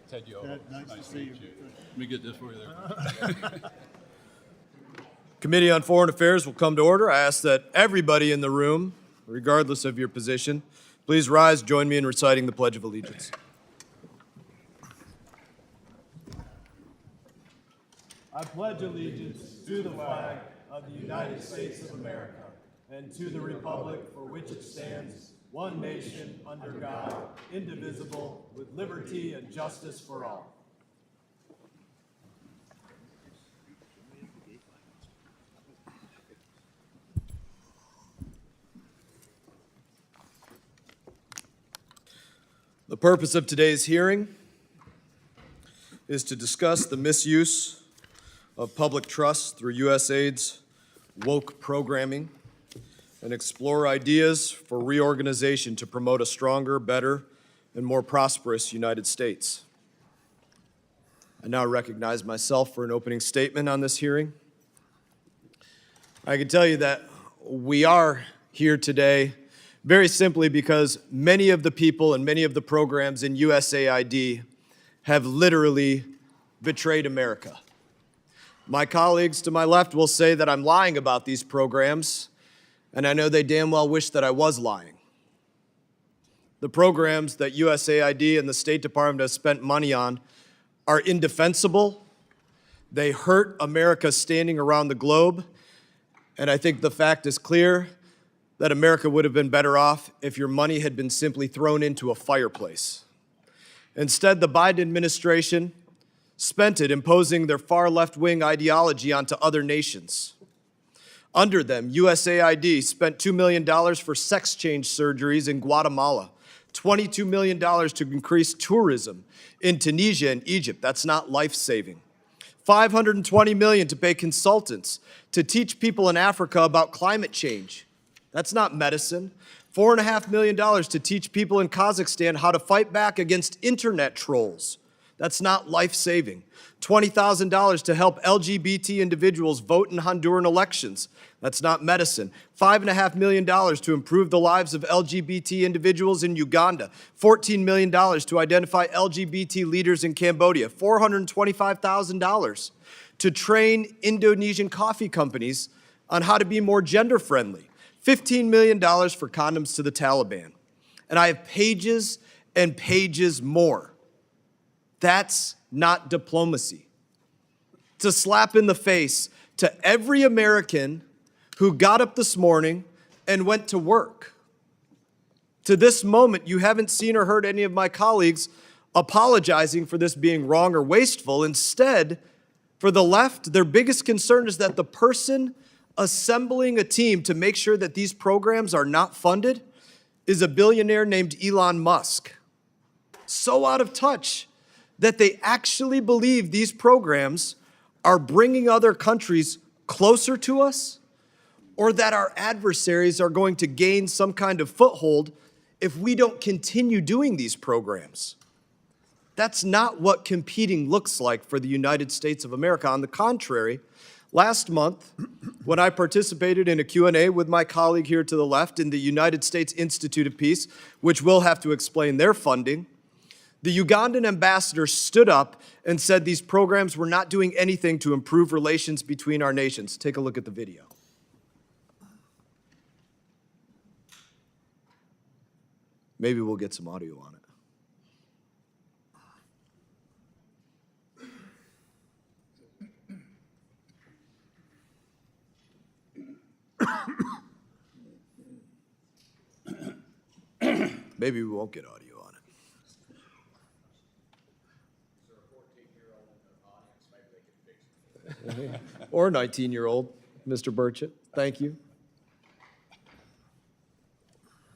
Ted Yoho. Ted, nice to see you. Let me get this for you there. Committee on Foreign Affairs will come to order. I ask that everybody in the room, regardless of your position, please rise, join me in reciting the Pledge of Allegiance. I pledge allegiance to the flag of the United States of America and to the republic for which it stands, one nation, under God, indivisible, with liberty and justice for all. The purpose of today's hearing is to discuss the misuse of public trust through USAID's woke programming and explore ideas for reorganization to promote a stronger, better, and more prosperous United States. I now recognize myself for an opening statement on this hearing. I can tell you that we are here today very simply because many of the people and many of the programs in USAID have literally betrayed America. My colleagues to my left will say that I'm lying about these programs, and I know they damn well wish that I was lying. The programs that USAID and the State Department have spent money on are indefensible. They hurt America standing around the globe, and I think the fact is clear that America would have been better off if your money had been simply thrown into a fireplace. Instead, the Biden administration spent it imposing their far left-wing ideology onto other nations. Under them, USAID spent $2 million for sex change surgeries in Guatemala, $22 million to increase tourism in Tunisia and Egypt. That's not life-saving. $520 million to pay consultants to teach people in Africa about climate change. That's not medicine. $4.5 million to teach people in Kazakhstan how to fight back against internet trolls. That's not life-saving. $20,000 to help LGBT individuals vote in Honduran elections. That's not medicine. $5.5 million to improve the lives of LGBT individuals in Uganda. $14 million to identify LGBT leaders in Cambodia. $425,000 to train Indonesian coffee companies on how to be more gender-friendly. $15 million for condoms to the Taliban. And I have pages and pages more. That's not diplomacy. It's a slap in the face to every American who got up this morning and went to work. To this moment, you haven't seen or heard any of my colleagues apologizing for this being wrong or wasteful. Instead, for the left, their biggest concern is that the person assembling a team to make sure that these programs are not funded is a billionaire named Elon Musk. So out of touch that they actually believe these programs are bringing other countries closer to us, or that our adversaries are going to gain some kind of foothold if we don't continue doing these programs. That's not what competing looks like for the United States of America. On the contrary, last month, when I participated in a Q&A with my colleague here to the left in the United States Institute of Peace, which will have to explain their funding, the Ugandan ambassador stood up and said these programs were not doing anything to improve relations between our nations. Take a look at the video. Maybe we'll get some audio on it. Maybe we won't get audio on it. Or a 19-year-old, Mr. Burchett. Thank you.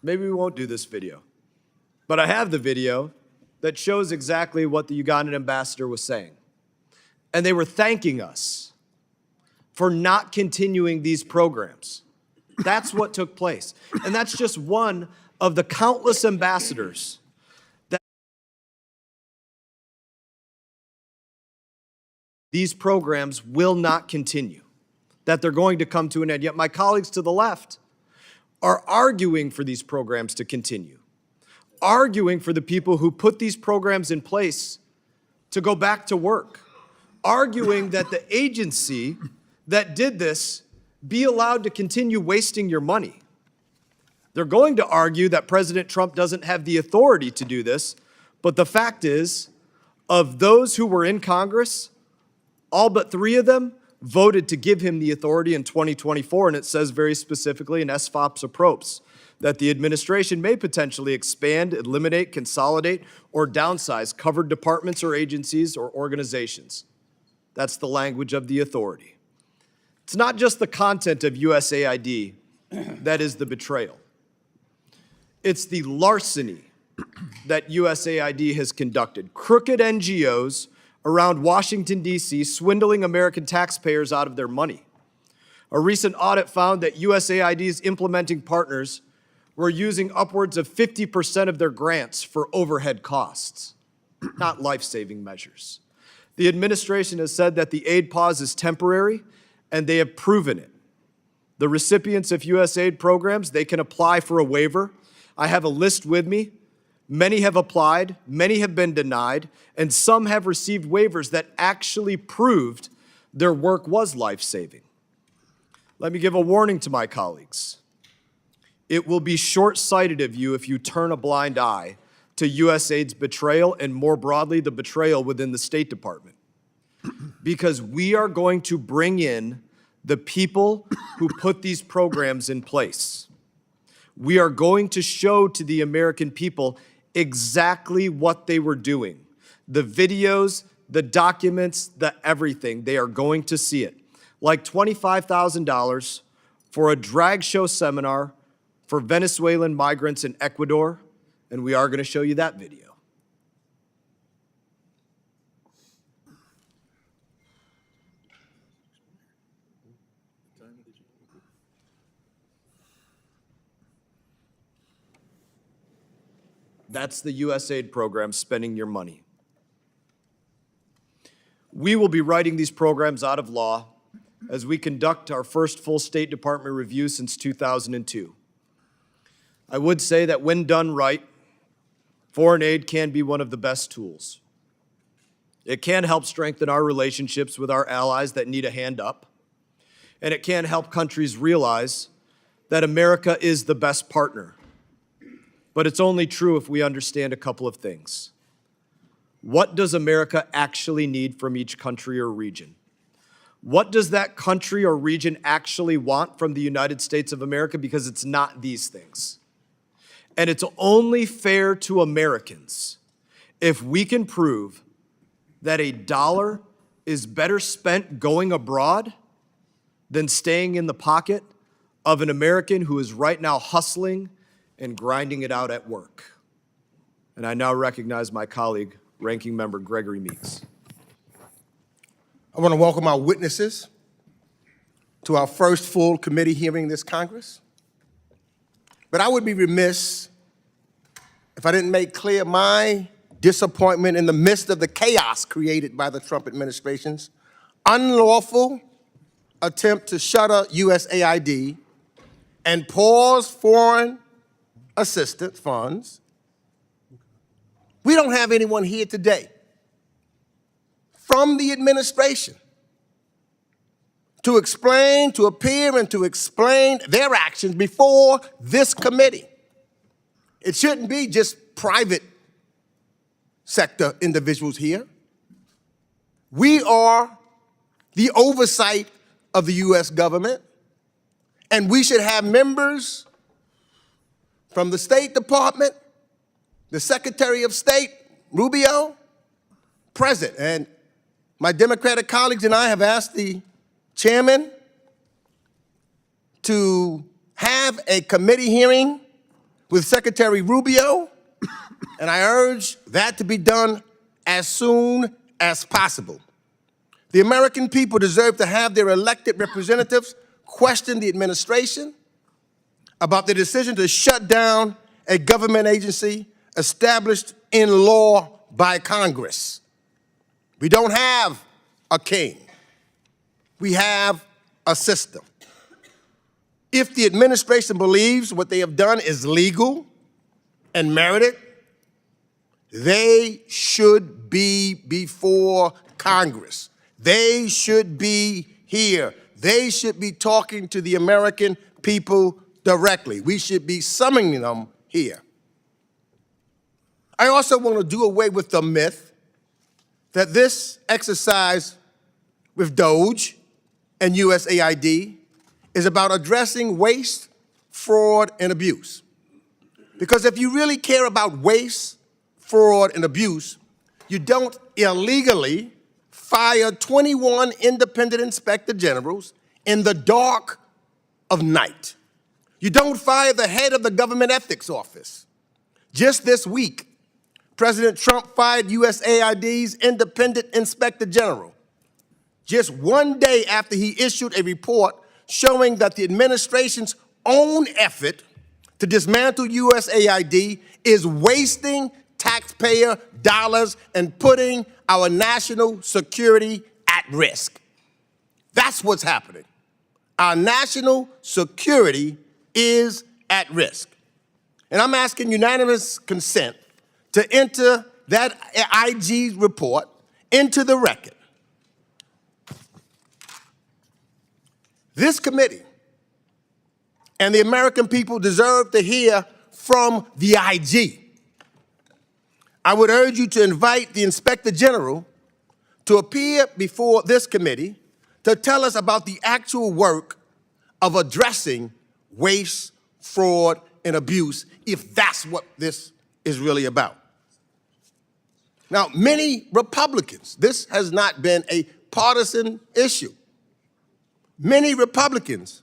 Maybe we won't do this video. But I have the video that shows exactly what the Ugandan ambassador was saying. And they were thanking us for not continuing these programs. That's what took place. And that's just one of the countless ambassadors that these programs will not continue, that they're going to come to an end. Yet my colleagues to the left are arguing for these programs to continue, arguing for the people who put these programs in place to go back to work, arguing that the agency that did this be allowed to continue wasting your money. They're going to argue that President Trump doesn't have the authority to do this, but the fact is, of those who were in Congress, all but 3 of them voted to give him the authority in 2024, and it says very specifically in SFOP's approach that the administration may potentially expand, eliminate, consolidate, or downsize covered departments or agencies or organizations. That's the language of the authority. It's not just the content of USAID that is the betrayal. It's the larceny that USAID has conducted. Crooked NGOs around Washington, D.C., swindling American taxpayers out of their money. A recent audit found that USAID's implementing partners were using upwards of 50% of their grants for overhead costs, not life-saving measures. The administration has said that the aid pause is temporary, and they have proven it. The recipients of USAID programs, they can apply for a waiver. I have a list with me. Many have applied, many have been denied, and some have received waivers that actually proved their work was life-saving. Let me give a warning to my colleagues. It will be short-sighted of you if you turn a blind eye to USAID's betrayal and more broadly the betrayal within the State Department. Because we are going to bring in the people who put these programs in place. We are going to show to the American people exactly what they were doing. The videos, the documents, the everything, they are going to see it. Like $25,000 for a drag show seminar for Venezuelan migrants in Ecuador, and we are going to show you that video. That's the USAID program spending your money. We will be writing these programs out of law as we conduct our first full State Department review since 2002. I would say that when done right, foreign aid can be one of the best tools. It can help strengthen our relationships with our allies that need a hand up, and it can help countries realize that America is the best partner. But it's only true if we understand a couple of things. What does America actually need from each country or region? What does that country or region actually want from the United States of America? Because it's not these things. And it's only fair to Americans if we can prove that a dollar is better spent going abroad than staying in the pocket of an American who is right now hustling and grinding it out at work. And I now recognize my colleague, Ranking Member Gregory Meeks. I want to welcome our witnesses to our first full committee hearing this Congress. But I would be remiss if I didn't make clear my disappointment in the midst of the chaos created by the Trump administration's unlawful attempt to shutter USAID and pause foreign assistance funds. We don't have anyone here today from the administration to explain, to appear, and to explain their actions before this committee. It shouldn't be just private sector individuals here. We are the oversight of the U.S. government, and we should have members from the State Department, the Secretary of State, Rubio, present. And my Democratic colleagues and I have asked the chairman to have a committee hearing with Secretary Rubio, and I urge that to be done as soon as possible. The American people deserve to have their elected representatives question the administration about the decision to shut down a government agency established in law by Congress. We don't have a king. We have a system. If the administration believes what they have done is legal and merited, They should be before Congress. They should be here. They should be talking to the American people directly. We should be summoning them here. I also want to do away with the myth that this exercise with DOGE and USAID is about addressing waste, fraud, and abuse. Because if you really care about waste, fraud, and abuse, you don't illegally fire 21 independent inspector generals in the dark of night. You don't fire the head of the government ethics office. Just this week, President Trump fired USAID's independent inspector general, just one day after he issued a report showing that the administration's own effort to dismantle USAID is wasting taxpayer dollars and putting our national security at risk. That's what's happening. Our national security is at risk. And I'm asking unanimous consent to enter that IG report into the record. This committee and the American people deserve to hear from the IG. I would urge you to invite the Inspector General to appear before this committee to tell us about the actual work of addressing waste, fraud, and abuse, if that's what this is really about. Now, many Republicans, this has not been a partisan issue. Many Republicans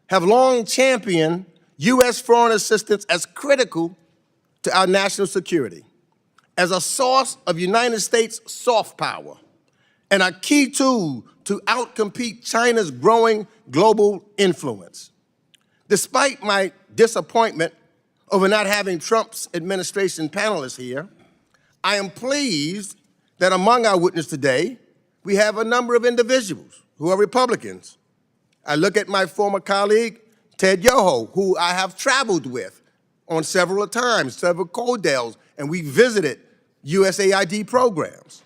have long championed U.S. foreign assistance as critical to our national security, as a source of United States soft power, and a key tool to outcompete China's growing global influence. Despite my disappointment over not having Trump's administration panelists here, I am pleased that among our witnesses today, we have a number of individuals who are Republicans. I look at my former colleague, Ted Yoho, who I have traveled with on several times, several Codels, and we visited USAID programs.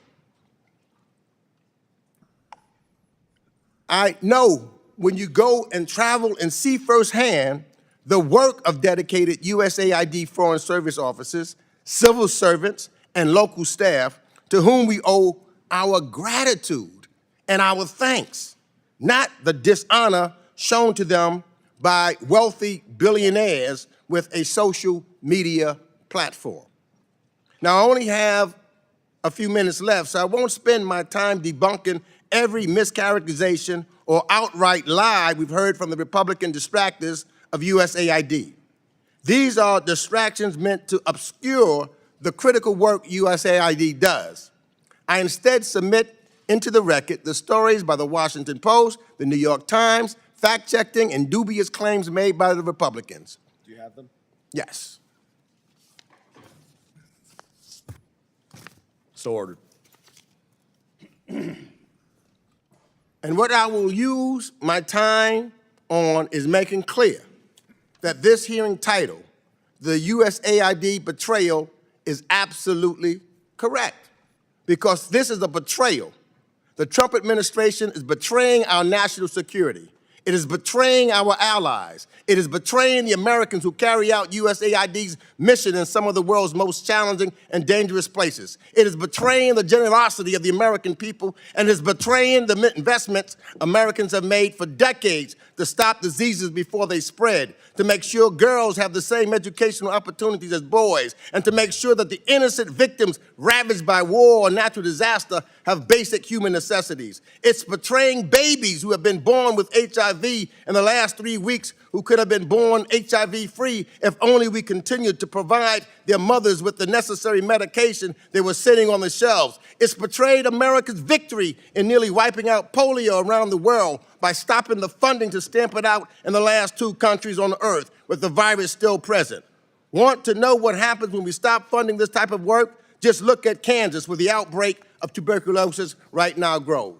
I know when you go and travel and see firsthand the work of dedicated USAID Foreign Service officers, civil servants, and local staff to whom we owe our gratitude and our thanks, not the dishonor shown to them by wealthy billionaires with a social media platform. Now, I only have a few minutes left, so I won't spend my time debunking every mischaracterization or outright lie we've heard from the Republican distractors of USAID. These are distractions meant to obscure the critical work USAID does. I instead submit into the record the stories by the Washington Post, the New York Times, fact-checking and dubious claims made by the Republicans. Do you have them? Yes. So ordered. And what I will use my time on is making clear that this hearing title, the USAID Betrayal, is absolutely correct, because this is a betrayal. The Trump administration is betraying our national security. It is betraying our allies. It is betraying the Americans who carry out USAID's mission in some of the world's most challenging and dangerous places. It is betraying the generosity of the American people, and it is betraying the investments Americans have made for decades to stop diseases before they spread, to make sure girls have the same educational opportunities as boys, and to make sure that the innocent victims ravaged by war or natural disaster have basic human necessities. It's betraying babies who have been born with HIV in the last 3 weeks who could have been born HIV-free if only we continued to provide their mothers with the necessary medication they were sitting on the shelves. It's betrayed America's victory in nearly wiping out polio around the world by stopping the funding to stamp it out in the last 2 countries on earth with the virus still present. Want to know what happens when we stop funding this type of work? Just look at Kansas, where the outbreak of tuberculosis right now grows.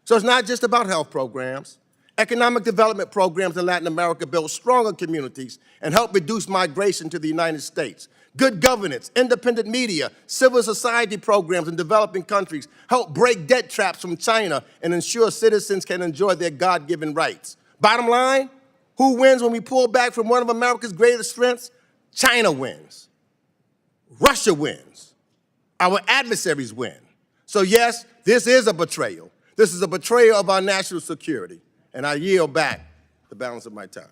So it's not just about health programs. Economic development programs in Latin America build stronger communities and help reduce migration to the United States. good governance, independent media, civil society programs in developing countries help break debt traps from China and ensure citizens can enjoy their God-given rights. Bottom line, who wins when we pull back from one of America's greatest strengths? China wins. Russia wins. Our adversaries win. So yes, this is a betrayal. This is a betrayal of our national security. And I yield back the balance of my time.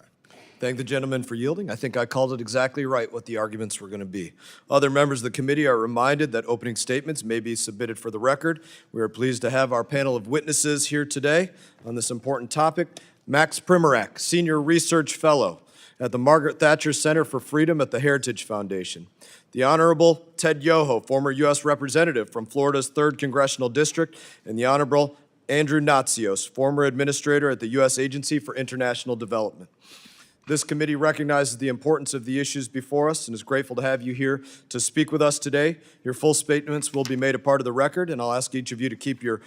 Thank the gentleman for yielding. I think I called it exactly right what the arguments were going to be. Other members of the committee are reminded that opening statements may be submitted for the record. We are pleased to have our panel of witnesses here today on this important topic. Max Primorac, Senior Research Fellow at the Margaret Thatcher Center for Freedom at the Heritage Foundation. The Honorable Ted Yoho, former U.S. Representative from Florida's 3rd Congressional District, and the Honorable Andrew Natsios, former Administrator at the U.S. Agency for International Development. This committee recognizes the importance of the issues before us and is grateful to have you here to speak with us today. Your full statements will be made a part of the record, and I'll ask each of you to keep your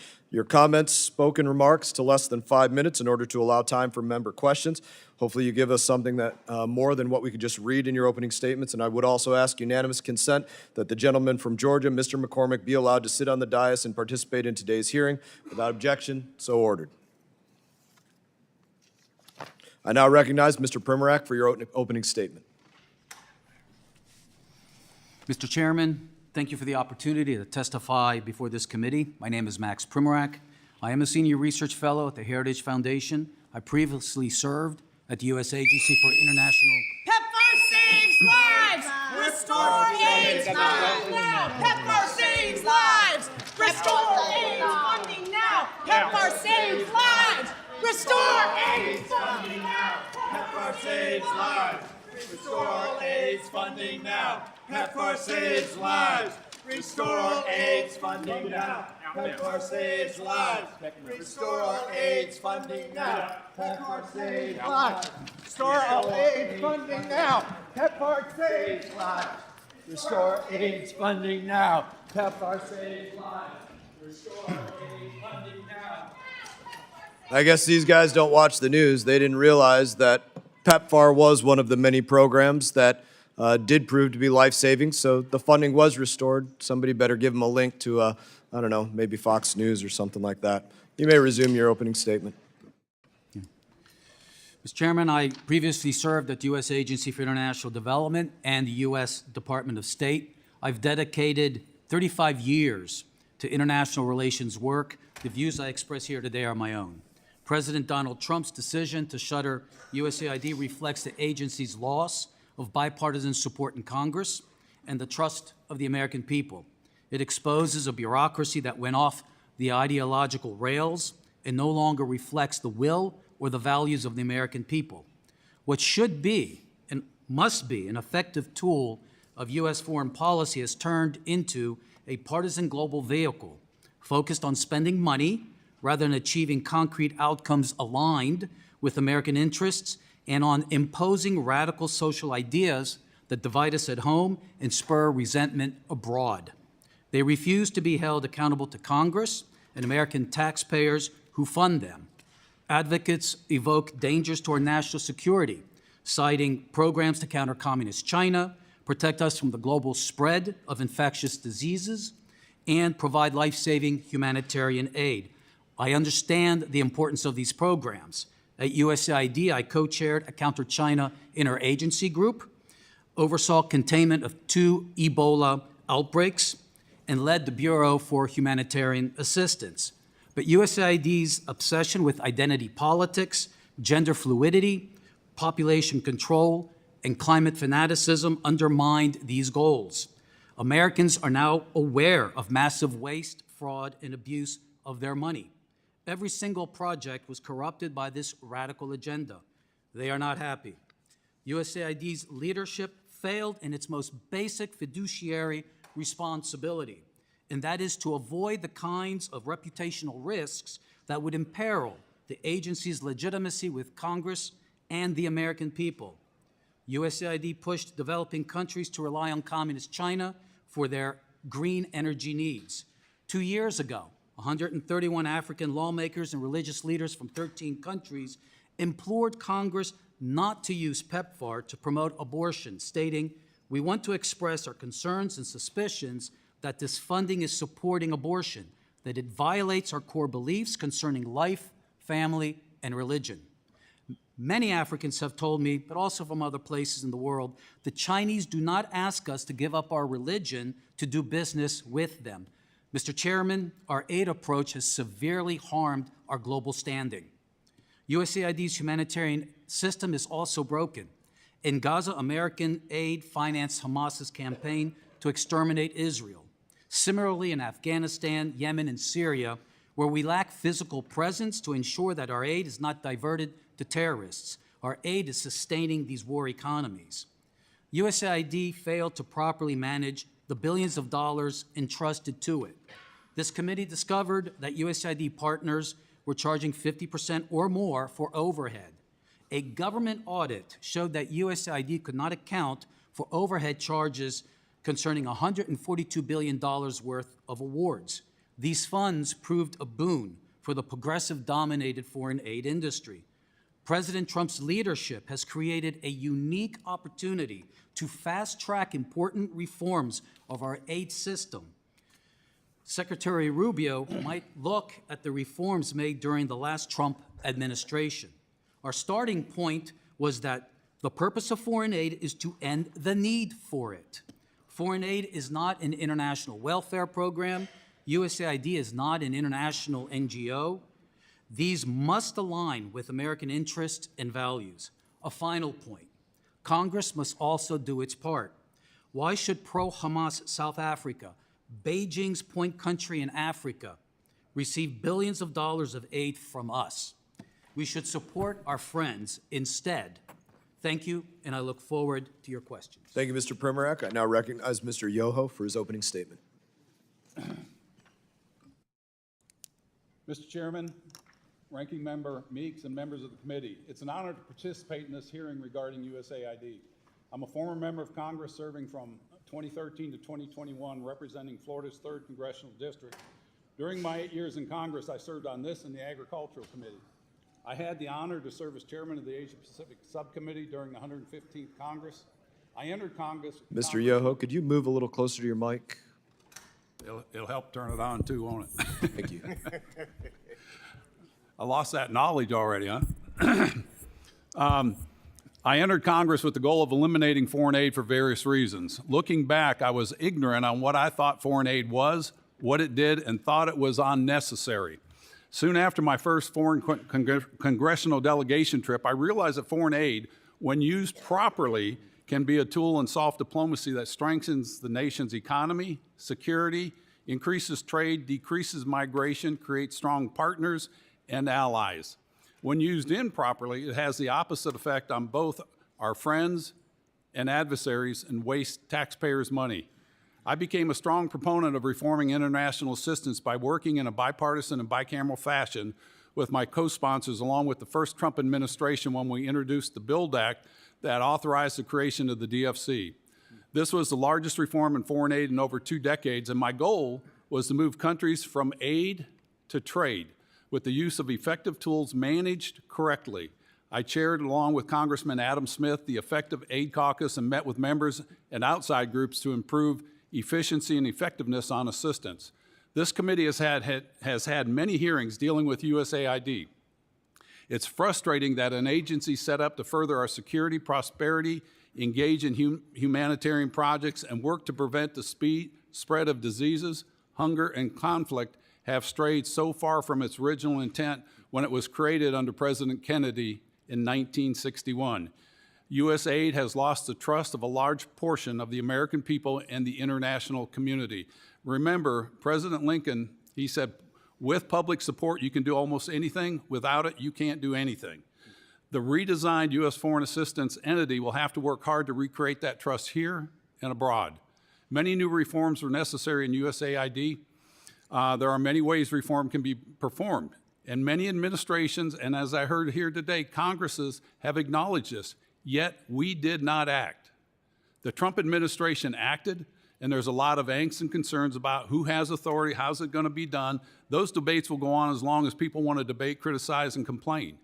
comments, spoken remarks to less than 5 minutes in order to allow time for member questions. Hopefully you give us something that more than what we could just read in your opening statements, and I would also ask unanimous consent that the gentleman from Georgia, Mr. McCormick, be allowed to sit on the dais and participate in today's hearing. Without objection, so ordered. I now recognize Mr. Primorac for your opening statement. Mr. Chairman, thank you for the opportunity to testify before this committee. My name is Max Primorac. I am a Senior Research Fellow at the Heritage Foundation. I previously served at the U.S. Agency for International... PEPFAR saves lives! Restore AIDS funding now! PEPFAR saves lives! Restore AIDS funding now! PEPFAR saves lives! Restore AIDS funding now! PEPFAR saves lives! Restore AIDS funding now! PEPFAR saves lives! Restore AIDS funding now! PEPFAR saves lives! Restore AIDS funding now! PEPFAR saves lives! Restore AIDS funding now! PEPFAR saves lives! Restore AIDS funding now! PEPFAR saves lives! Restore AIDS funding now! I guess these guys don't watch the news. They didn't realize that PEPFAR was one of the many programs that did prove to be life-saving, so the funding was restored. Somebody better give them a link to, I don't know, maybe Fox News or something like that. You may resume your opening statement. Mr. Chairman, I previously served at the U.S. Agency for International Development and the U.S. Department of State. I've dedicated 35 years to international relations work. The views I express here today are my own. President Donald Trump's decision to shutter USAID reflects the agency's loss of bipartisan support in Congress and the trust of the American people. It exposes a bureaucracy that went off the ideological rails and no longer reflects the will or the values of the American people. What should be and must be an effective tool of U.S. foreign policy has turned into a partisan global vehicle focused on spending money rather than achieving concrete outcomes aligned with American interests and on imposing radical social ideas that divide us at home and spur resentment abroad. They refuse to be held accountable to Congress and American taxpayers who fund them. Advocates evoke dangers to our national security, citing programs to counter communist China, protect us from the global spread of infectious diseases, and provide life-saving humanitarian aid. I understand the importance of these programs. At USAID, I co-chaired a counter-China interagency group, oversaw containment of 2 Ebola outbreaks, and led the Bureau for Humanitarian Assistance. But USAID's obsession with identity politics, gender fluidity, population control, and climate fanaticism undermined these goals. Americans are now aware of massive waste, fraud, and abuse of their money. Every single project was corrupted by this radical agenda. They are not happy. USAID's leadership failed in its most basic fiduciary responsibility, and that is to avoid the kinds of reputational risks that would imperil the agency's legitimacy with Congress and the American people. USAID pushed developing countries to rely on communist China for their green energy needs. 2 years ago, 131 African lawmakers and religious leaders from 13 countries implored Congress not to use PEPFAR to promote abortion, stating, We want to express our concerns and suspicions that this funding is supporting abortion, that it violates our core beliefs concerning life, family, and religion. Many Africans have told me, but also from other places in the world, the Chinese do not ask us to give up our religion to do business with them. Mr. Chairman, our aid approach has severely harmed our global standing. USAID's humanitarian system is also broken. In Gaza, American aid financed Hamas's campaign to exterminate Israel. Similarly, in Afghanistan, Yemen, and Syria, where we lack physical presence to ensure that our aid is not diverted to terrorists, our aid is sustaining these war economies. USAID failed to properly manage the billions of dollars entrusted to it. This committee discovered that USAID partners were charging 50% or more for overhead. A government audit showed that USAID could not account for overhead charges concerning $142 billion worth of awards. These funds proved a boon for the progressive-dominated foreign aid industry. President Trump's leadership has created a unique opportunity to fast-track important reforms of our aid system. Secretary Rubio might look at the reforms made during the last Trump administration. Our starting point was that the purpose of foreign aid is to end the need for it. Foreign aid is not an international welfare program. USAID is not an international NGO. These must align with American interests and values. A final point. Congress must also do its part. Why should pro-Hamas South Africa, Beijing's point country in Africa, receive billions of dollars of aid from us? We should support our friends instead. Thank you, and I look forward to your questions. Thank you, Mr. Primorac. I now recognize Mr. Yoho for his opening statement. Mr. Chairman, Ranking Member Meeks, and members of the committee, it's an honor to participate in this hearing regarding USAID. I'm a former member of Congress serving from 2013 to 2021, representing Florida's 3rd Congressional District. During my 8 years in Congress, I served on this and the Agricultural Committee. I had the honor to serve as chairman of the Asia Pacific Subcommittee during the 115th Congress. I entered Congress. Mr. Yoho, could you move a little closer to your mic? It'll help turn it on too, won't it? Thank you. I lost that knowledge already, huh? I entered Congress with the goal of eliminating foreign aid for various reasons. Looking back, I was ignorant on what I thought foreign aid was, what it did, and thought it was unnecessary. Soon after my first foreign congressional delegation trip, I realized that foreign aid, when used properly, can be a tool in soft diplomacy that strengthens the nation's economy, security, increases trade, decreases migration, creates strong partners and allies. When used improperly, it has the opposite effect on both our friends and adversaries and wastes taxpayers' money. I became a strong proponent of reforming international assistance by working in a bipartisan and bicameral fashion with my co-sponsors, along with the first Trump administration when we introduced the BUILD Act that authorized the creation of the DFC. This was the largest reform in foreign aid in over 2 decades, and my goal was to move countries from aid to trade with the use of effective tools managed correctly. I chaired, along with Congressman Adam Smith, the Effective Aid Caucus and met with members and outside groups to improve efficiency and effectiveness on assistance. This committee has had many hearings dealing with USAID. It's frustrating that an agency set up to further our security, prosperity, engage in humanitarian projects, and work to prevent the spread of diseases, hunger, and conflict have strayed so far from its original intent when it was created under President Kennedy in 1961. USAID has lost the trust of a large portion of the American people and the international community. Remember, President Lincoln, he said, with public support, you can do almost anything. Without it, you can't do anything. The redesigned U.S. Foreign Assistance entity will have to work hard to recreate that trust here and abroad. Many new reforms are necessary in USAID. There are many ways reform can be performed. And many administrations, and as I heard here today, Congresses have acknowledged this. Yet we did not act. The Trump administration acted, and there's a lot of angst and concerns about who has authority, how's it going to be done. Those debates will go on as long as people want to debate, criticize, and complain.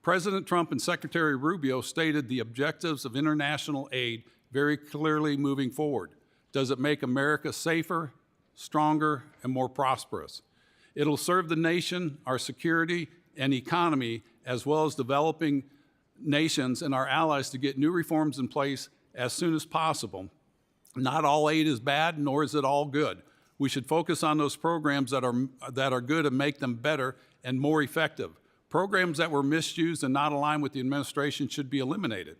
President Trump and Secretary Rubio stated the objectives of international aid very clearly moving forward. Does it make America safer, stronger, and more prosperous? It'll serve the nation, our security, and economy, as well as developing nations and our allies to get new reforms in place as soon as possible. Not all aid is bad, nor is it all good. We should focus on those programs that are good and make them better and more effective. Programs that were misused and not aligned with the administration should be eliminated.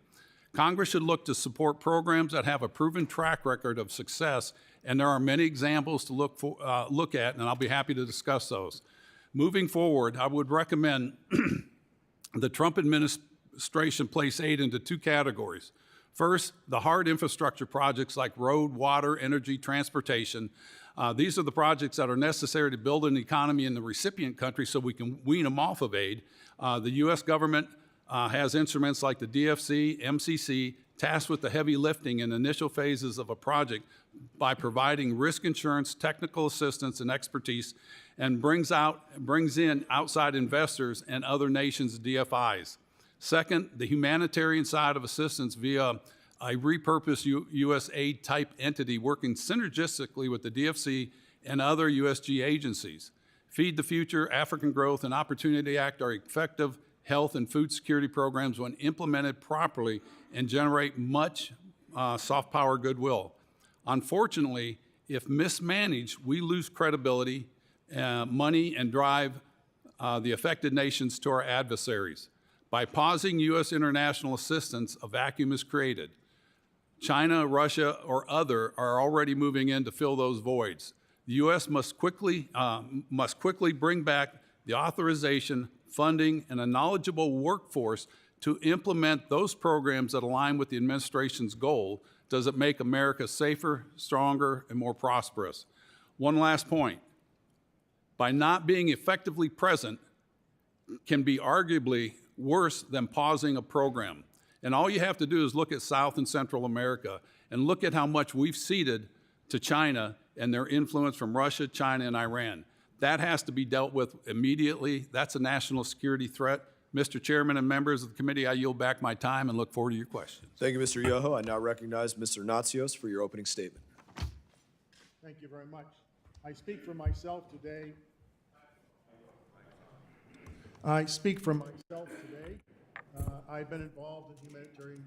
Congress should look to support programs that have a proven track record of success, and there are many examples to look at, and I'll be happy to discuss those. Moving forward, I would recommend the Trump administration place aid into two categories. First, the hard infrastructure projects like road, water, energy, transportation. These are the projects that are necessary to build an economy in the recipient country so we can wean them off of aid. The U.S. government has instruments like the DFC, MCC, tasked with the heavy lifting in initial phases of a project by providing risk insurance, technical assistance, and expertise, and brings in outside investors and other nations' DFIs. Second, the humanitarian side of assistance via a repurposed USAID type entity working synergistically with the DFC and other USG agencies. Feed the Future, African Growth, and Opportunity Act are effective health and food security programs when implemented properly and generate much soft power goodwill. Unfortunately, if mismanaged, we lose credibility, money, and drive the affected nations to our adversaries. By pausing U.S. international assistance, a vacuum is created. China, Russia, or other are already moving in to fill those voids. The U.S. must quickly bring back the authorization, funding, and a knowledgeable workforce to implement those programs that align with the administration's goal. Does it make America safer, stronger, and more prosperous? One last point. By not being effectively present can be arguably worse than pausing a program. And all you have to do is look at South and Central America and look at how much we've ceded to China and their influence from Russia, China, and Iran. That has to be dealt with immediately. That's a national security threat. Mr. Chairman and members of the committee, I yield back my time and look forward to your questions. Thank you, Mr. Yoho. I now recognize Mr. Natsios for your opening statement. Thank you very much. I speak for myself today. I've been involved in humanitarian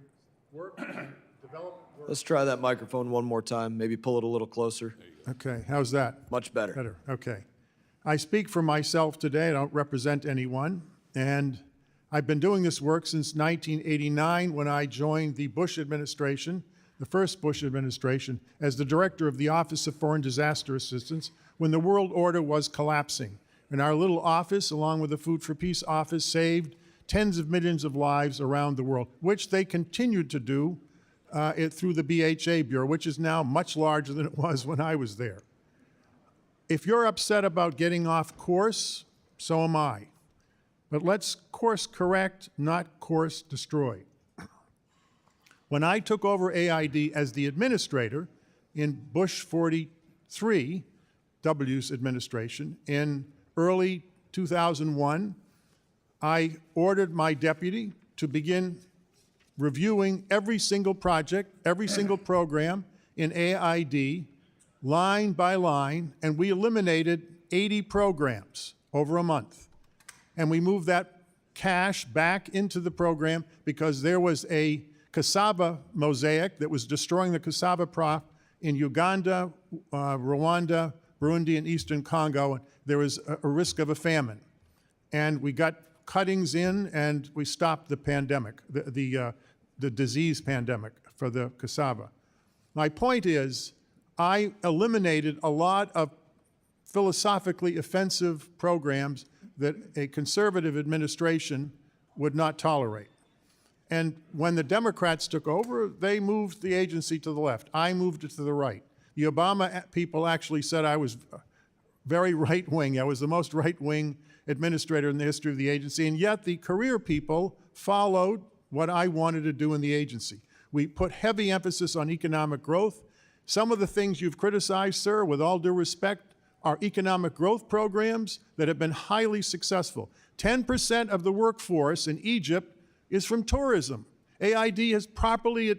work and development work. Let's try that microphone one more time. Maybe pull it a little closer. Okay, how's that? Much better. Better, okay. I speak for myself today. I don't represent anyone. And I've been doing this work since 1989 when I joined the Bush administration, the first Bush administration, as the director of the Office of Foreign Disaster Assistance when the world order was collapsing. And our little office, along with the Food for Peace office, saved tens of millions of lives around the world, which they continued to do through the BHA Bureau, which is now much larger than it was when I was there. If you're upset about getting off course, so am I. But let's course correct, not course destroy. When I took over AID as the administrator in Bush 43, W's administration, in early 2001, I ordered my deputy to begin reviewing every single project, every single program in AID, line by line, and we eliminated 80 programs over a month. And we moved that cash back into the program because there was a cassava mosaic that was destroying the cassava crop in Uganda, Rwanda, Burundi, and Eastern Congo. And there was a risk of a famine. And we got cuttings in, and we stopped the pandemic, the disease pandemic for the cassava. My point is, I eliminated a lot of philosophically offensive programs that a conservative administration would not tolerate. And when the Democrats took over, they moved the agency to the left. I moved it to the right. The Obama people actually said I was very right-wing. I was the most right-wing administrator in the history of the agency, and yet the career people followed what I wanted to do in the agency. We put heavy emphasis on economic growth. Some of the things you've criticized, sir, with all due respect, are economic growth programs that have been highly successful. 10% of the workforce in Egypt is from tourism. AID has properly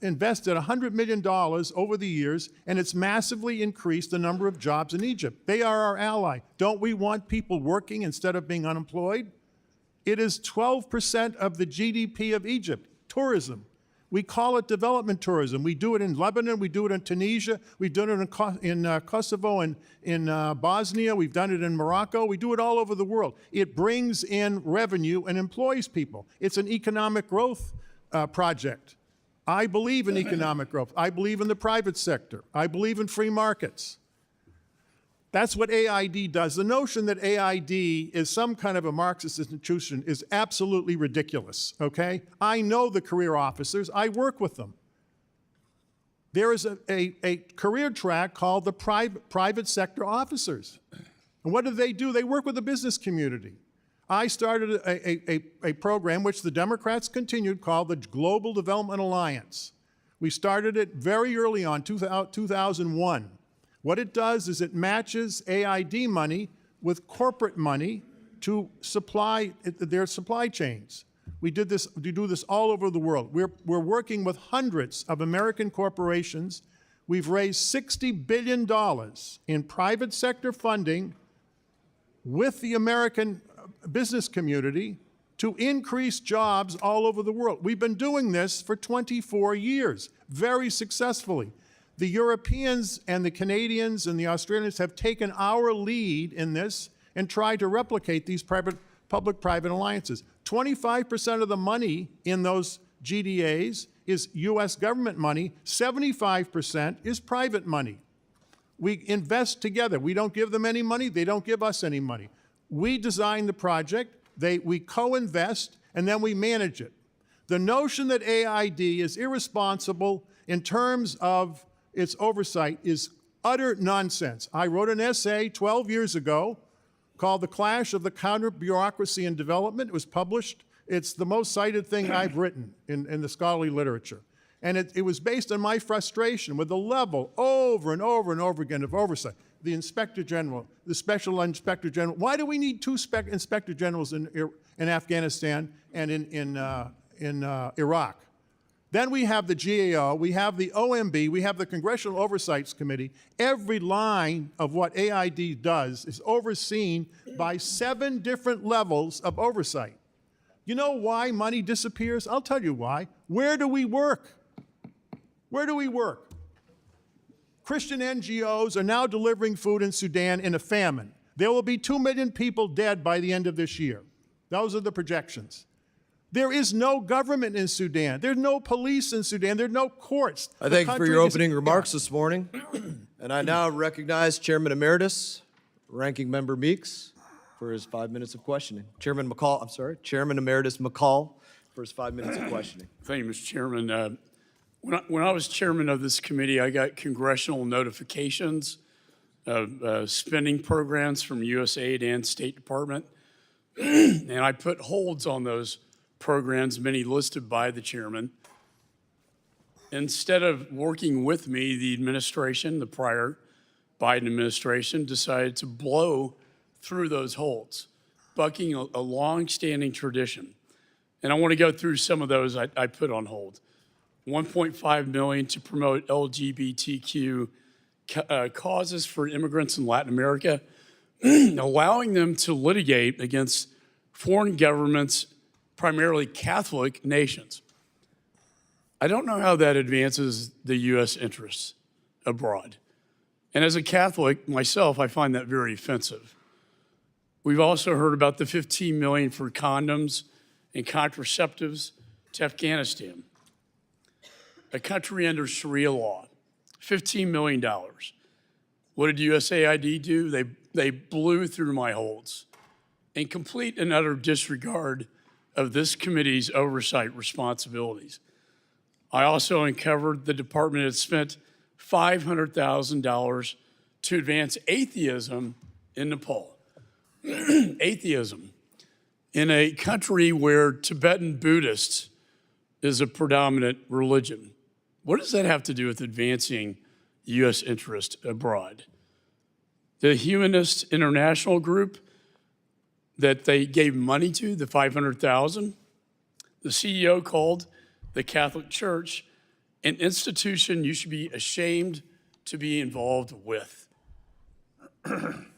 invested $100 million over the years, and it's massively increased the number of jobs in Egypt. They are our ally. Don't we want people working instead of being unemployed? It is 12% of the GDP of Egypt, tourism. We call it development tourism. We do it in Lebanon, we do it in Tunisia, we've done it in Kosovo and in Bosnia, we've done it in Morocco, we do it all over the world. It brings in revenue and employs people. It's an economic growth project. I believe in economic growth. I believe in the private sector. I believe in free markets. That's what AID does. The notion that AID is some kind of a Marxist institution is absolutely ridiculous, okay? I know the career officers. I work with them. There is a career track called the private sector officers. And what do? They work with the business community. I started a program which the Democrats continued called the Global Development Alliance. We started it very early on, 2001. What it does is it matches AID money with corporate money to supply their supply chains. We do this all over the world. We're working with hundreds of American corporations. We've raised $60 billion in private sector funding with the American business community to increase jobs all over the world. We've been doing this for 24 years, very successfully. The Europeans and the Canadians and the Australians have taken our lead in this and tried to replicate these public-private alliances. 25% of the money in those GDAs is US government money, 75% is private money. We invest together. We don't give them any money, they don't give us any money. We design the project, we co-invest, and then we manage it. The notion that AID is irresponsible in terms of its oversight is utter nonsense. I wrote an essay 12 years ago called The Clash of the Counter-Bureaucracy and Development. It was published. It's the most cited thing I've written in the scholarly literature. And it was based on my frustration with the level over and over and over again of oversight. The Inspector General, the Special Inspector General. Why do we need two Inspector Generals in Afghanistan and in Iraq? Then we have the GAO, we have the OMB, we have the Congressional Oversight Committee. Every line of what AID does is overseen by 7 different levels of oversight. You know why money disappears? I'll tell you why. Where do we work? Where do we work? Christian NGOs are now delivering food in Sudan in a famine. There will be 2 million people dead by the end of this year. Those are the projections. There is no government in Sudan. There's no police in Sudan. There are no courts. I thank you for your opening remarks this morning. And I now recognize Chairman Emeritus, Ranking Member Meeks, for his 5 minutes of questioning. Chairman Emeritus McCall for his 5 minutes of questioning. Thank you, Mr. Chairman. When I was chairman of this committee, I got congressional notifications of spending programs from USAID and State Department, and I put holds on those programs, many listed by the chairman. Instead of working with me, the administration, the prior Biden administration, decided to blow through those holds, bucking a long-standing tradition. And I want to go through some of those I put on hold. $1.5 million to promote LGBTQ causes for immigrants in Latin America, allowing them to litigate against foreign governments, primarily Catholic nations. I don't know how that advances the U.S. interests abroad. And as a Catholic myself, I find that very offensive. We've also heard about the $15 million for condoms and contraceptives to Afghanistan, a country under Sharia law, $15 million. What did USAID do? They blew through my holds in complete and utter disregard of this committee's oversight responsibilities. I also uncovered the department had spent $500,000 to advance atheism in Nepal. Atheism in a country where Tibetan Buddhists is a predominant religion. What does that have to do with advancing U.S. interest abroad? The Humanist International Group that they gave money to, the $500,000, the CEO called the Catholic Church, an institution you should be ashamed to be involved with.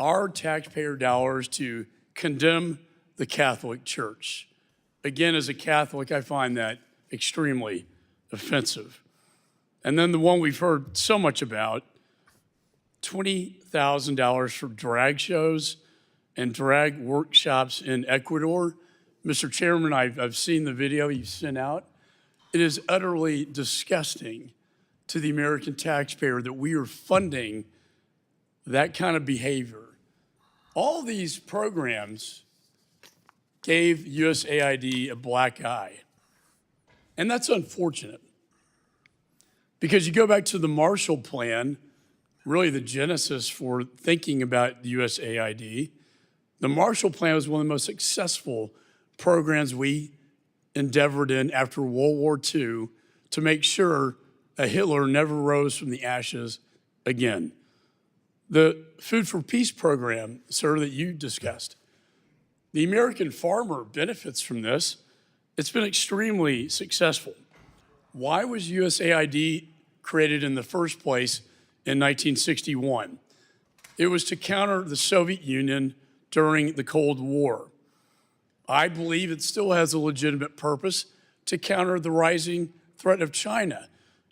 Our taxpayer dollars to condemn the Catholic Church. Again, as a Catholic, I find that extremely offensive. And then the one we've heard so much about, $20,000 for drag shows and drag workshops in Ecuador. Mr. Chairman, I've seen the video you sent out. It is utterly disgusting to the American taxpayer that we are funding that kind of behavior. All these programs gave USAID a black eye. And that's unfortunate. Because you go back to the Marshall Plan, really the genesis for thinking about USAID. The Marshall Plan was one of the most successful programs we endeavored in after World War II to make sure a Hitler never rose from the ashes again. The Food for Peace program, sir, that you discussed, the American farmer benefits from this. It's been extremely successful. Why was USAID created in the first place in 1961? It was to counter the Soviet Union during the Cold War. I believe it still has a legitimate purpose to counter the rising threat of China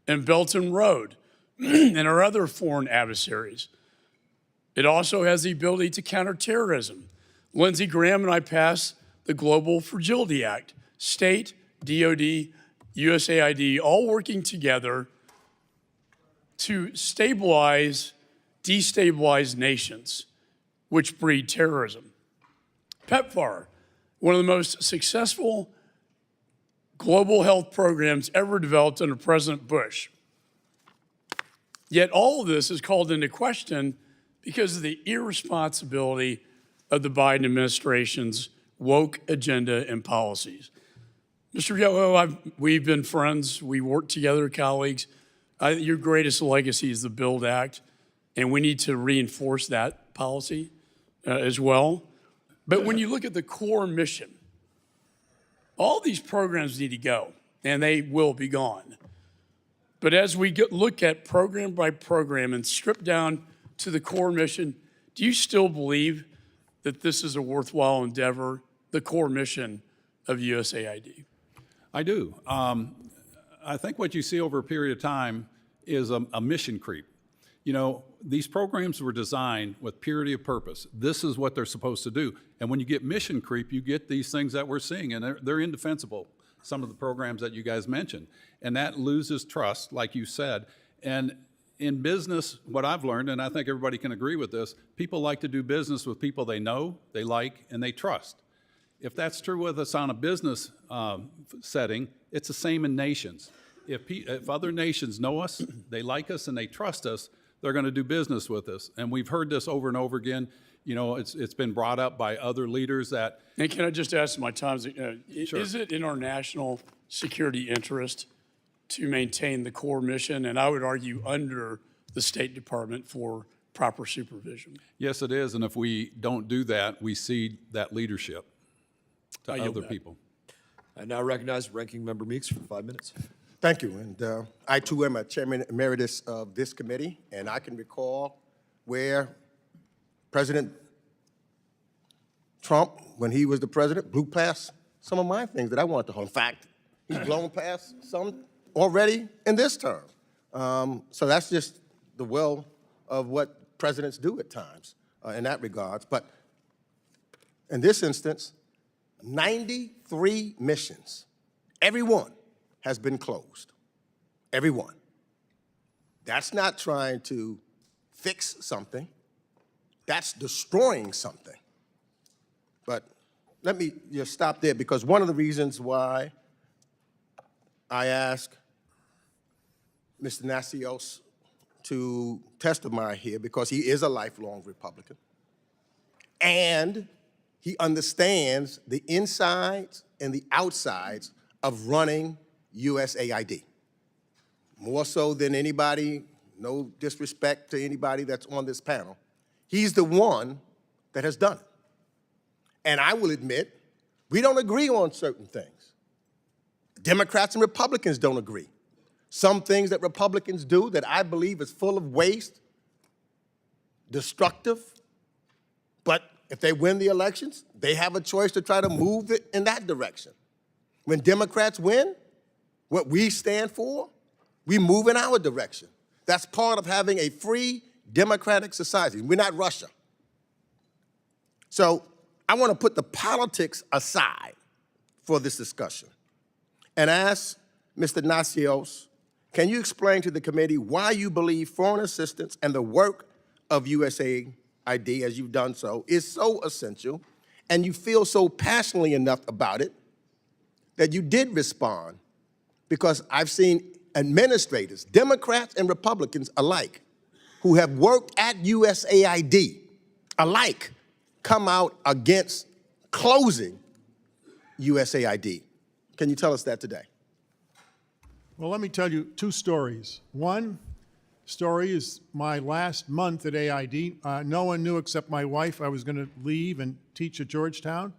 and Belt and Road and our other foreign adversaries. It also has the ability to counter terrorism. Lindsey Graham and I passed the Global Fragility Act. State, DOD, USAID, all working together to stabilize, destabilize nations, which breed terrorism. PEPFAR, one of the most successful global health programs ever developed under President Bush. Yet all of this is called into question because of the irresponsibility of the Biden administration's woke agenda and policies. Mr. Yoho, we've been friends. We work together, colleagues. Your greatest legacy is the BUILD Act, and we need to reinforce that policy as well. But when you look at the core mission, all these programs need to go, and they will be gone. But as we look at program by program and strip down to the core mission, do you still believe that this is a worthwhile endeavor, the core mission of USAID? I do. I think what you see over a period of time is a mission creep. You know, these programs were designed with purity of purpose. This is what they're supposed to do. And when you get mission creep, you get these things that we're seeing, and they're indefensible, some of the programs that you guys mentioned. And that loses trust, like you said. And in business, what I've learned, and I think everybody can agree with this, people like to do business with people they know, they like, and they trust. If that's true with us on a business setting, it's the same in nations. If other nations know us, they like us, and they trust us, they're going to do business with us. And we've heard this over and over again. You know, it's been brought up by other leaders that... And can I just ask my time, Sure. Is it in our national security interest to maintain the core mission, and I would argue under the State Department for proper supervision? Yes, it is. And if we don't do that, we cede that leadership to other people. I now recognize Ranking Member Meeks for 5 minutes. Thank you. And I, too, am a chairman emeritus of this committee, and I can recall where President Trump, when he was the president, blew past some of my things that I wanted to hold. In fact, he's blown past some already in this term. So that's just the will of what presidents do at times in that regards. But in this instance, 93 missions, every one has been closed. Every one. That's not trying to fix something. That's destroying something. But let me just stop there, because one of the reasons why I asked Mr. Natsios to testify here, because he is a lifelong Republican, and he understands the insides and the outsides of running USAID. More so than anybody, no disrespect to anybody that's on this panel. He's the one that has done it. And I will admit, we don't agree on certain things. Democrats and Republicans don't agree. Some things that Republicans do that I believe is full of waste, destructive, but if they win the elections, they have a choice to try to move it in that direction. When Democrats win, what we stand for, we move in our direction. That's part of having a free democratic society. We're not Russia. So I want to put the politics aside for this discussion and ask Mr. Natsios, can you explain to the committee why you believe foreign assistance and the work of USAID, as you've done so, is so essential, and you feel so passionately enough about it that you did respond? Because I've seen administrators, Democrats and Republicans alike, who have worked at USAID alike, come out against closing USAID. Can you tell us that today? Well, let me tell you two stories. One story is my last month at AID. No one knew except my wife I was going to leave and teach at Georgetown.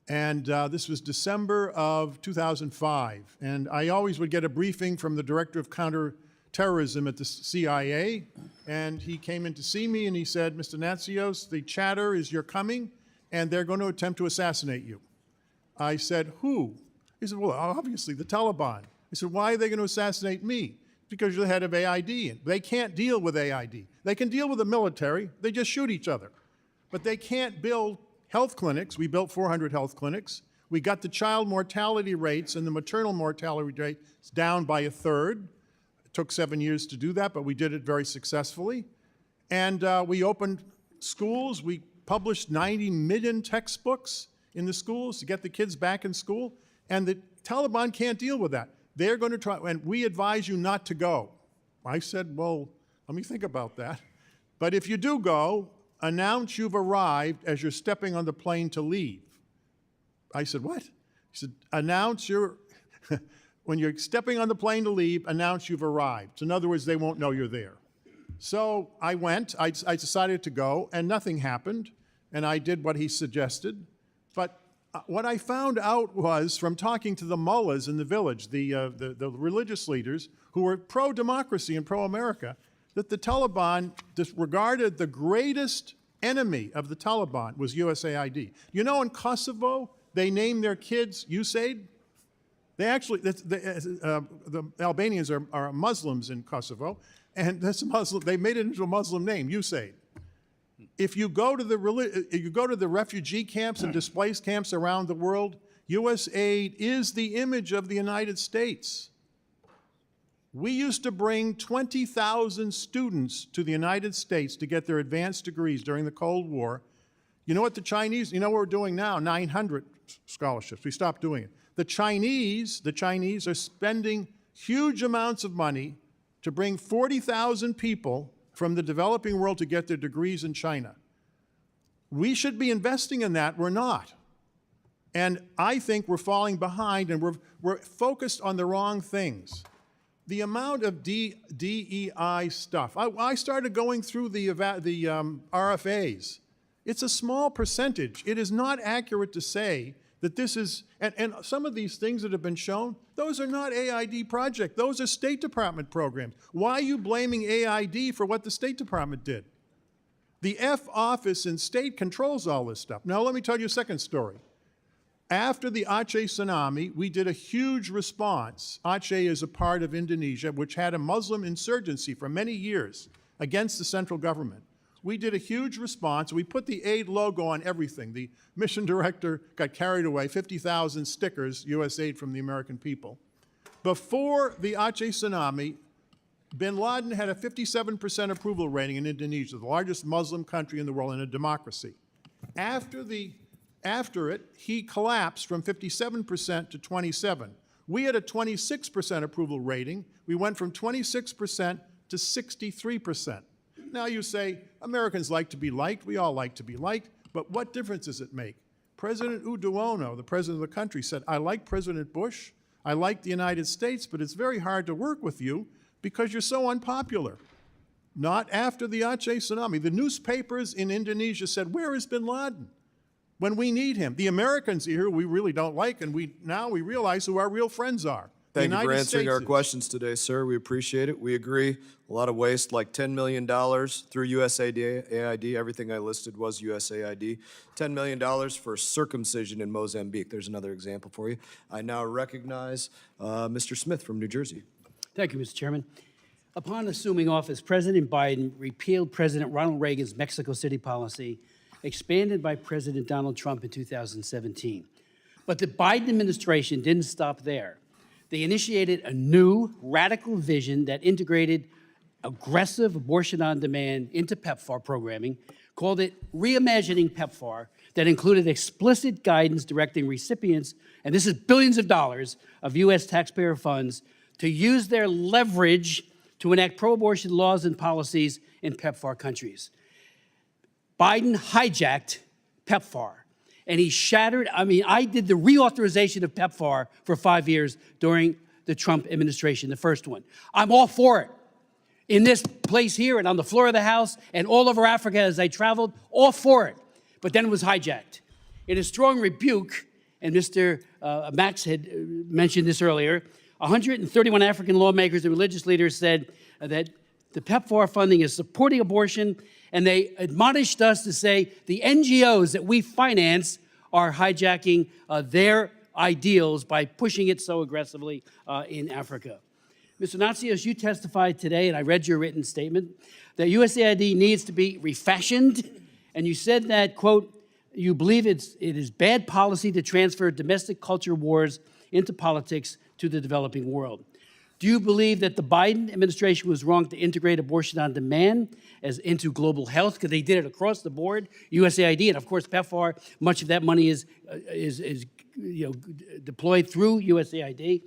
And this was December of 2005. And I always would get a briefing from the director of counterterrorism at the CIA. And he came in to see me and he said, Mr. Natsios, the chatter is you're coming and they're going to attempt to assassinate you. I said, who? He said, well, obviously the Taliban. I said, why are they going to assassinate me? Because you're the head of AID. They can't deal with AID. They can deal with the military. They just shoot each other. But they can't build health clinics. We built 400 health clinics. We got the child mortality rates and the maternal mortality rates down by a third. It took 7 years to do that, but we did it very successfully. And we opened schools. We published 90 million textbooks in the schools to get the kids back in school. And the Taliban can't deal with that. They're going to try, and we advise you not to go. I said, well, let me think about that. But if you do go, announce you've arrived as you're stepping on the plane to leave. I said, what? He said, announce when you're stepping on the plane to leave, announce you've arrived. So in other words, they won't know you're there. So I went, I decided to go, and nothing happened, and I did what he suggested. But what I found out was, from talking to the mullahs in the village, the religious leaders who were pro-democracy and pro-America, that the Taliban disregarded the greatest enemy of the Taliban was USAID. You know, in Kosovo, they named their kids USAID. They actually, the Albanians are Muslims in Kosovo, and that's Muslim. They made it into a Muslim name, USAID. If you go to the refugee camps and displaced camps around the world, USAID is the image of the United States. We used to bring 20,000 students to the United States to get their advanced degrees during the Cold War. You know what the Chinese, you know what we're doing now? 900 scholarships. We stopped doing it. The Chinese are spending huge amounts of money to bring 40,000 people from the developing world to get their degrees in China. We should be investing in that. We're not. And I think we're falling behind, and we're focused on the wrong things. The amount of DEI stuff. I started going through the RFAs. It's a small percentage. It is not accurate to say that this is, and some of these things that have been shown, those are not AID projects. Those are State Department programs. Why are you blaming AID for what the State Department did? The F office in state controls all this stuff. Now let me tell you a second story. After the Aceh tsunami, we did a huge response. Aceh is a part of Indonesia which had a Muslim insurgency for many years against the central government. We did a huge response. We put the aid logo on everything. The mission director got carried away, 50,000 stickers, USAID from the American people. Before the Aceh tsunami, bin Laden had a 57% approval rating in Indonesia, the largest Muslim country in the world and a democracy. After it, he collapsed from 57% to 27%. We had a 26% approval rating. We went from 26% to 63%. Now you say, Americans like to be liked. We all like to be liked. But what difference does it make? President Yudhoyono, the president of the country, said, I like President Bush. I like the United States, but it's very hard to work with you because you're so unpopular. Not after the Aceh tsunami. The newspapers in Indonesia said, where is bin Laden? when we need him. The Americans here we really don't like, and now we realize who our real friends are. Thank you for United answering our States is. questions today, sir. We appreciate it. We agree. A lot of waste, like $10 million through USAID. Everything I listed was USAID. $10 million for circumcision in Mozambique. There's another example for you. I now recognize Mr. Smith from New Jersey. Thank you, Mr. Chairman. Upon assuming office, President Biden repealed President Ronald Reagan's Mexico City policy, expanded by President Donald Trump in 2017. But the Biden administration didn't stop there. They initiated a new, radical vision that integrated aggressive abortion on demand into PEPFAR programming, called it Reimagining PEPFAR, that included explicit guidance directing recipients, and this is billions of dollars of U.S. taxpayer funds, to use their leverage to enact pro-abortion laws and policies in PEPFAR countries. Biden hijacked PEPFAR. And he shattered, I did the reauthorization of PEPFAR for 5 years during the Trump administration, the first one. I'm all for it. In this place here and on the floor of the House and all over Africa as I traveled, all for it. But then it was hijacked. In a strong rebuke, and Mr. Max had mentioned this earlier, 131 African lawmakers and religious leaders said that the PEPFAR funding is supporting abortion, and they admonished us to say the NGOs that we finance are hijacking their ideals by pushing it so aggressively in Africa. Mr. Natsios, you testified today, and I read your written statement, that USAID needs to be refashioned, and you said that, quote, you believe it is bad policy to transfer domestic culture wars into politics to the developing world. Do you believe that the Biden administration was wrong to integrate abortion on demand as into global health? Because they did it across the board, USAID, and of course PEPFAR. Much of that money is deployed through USAID.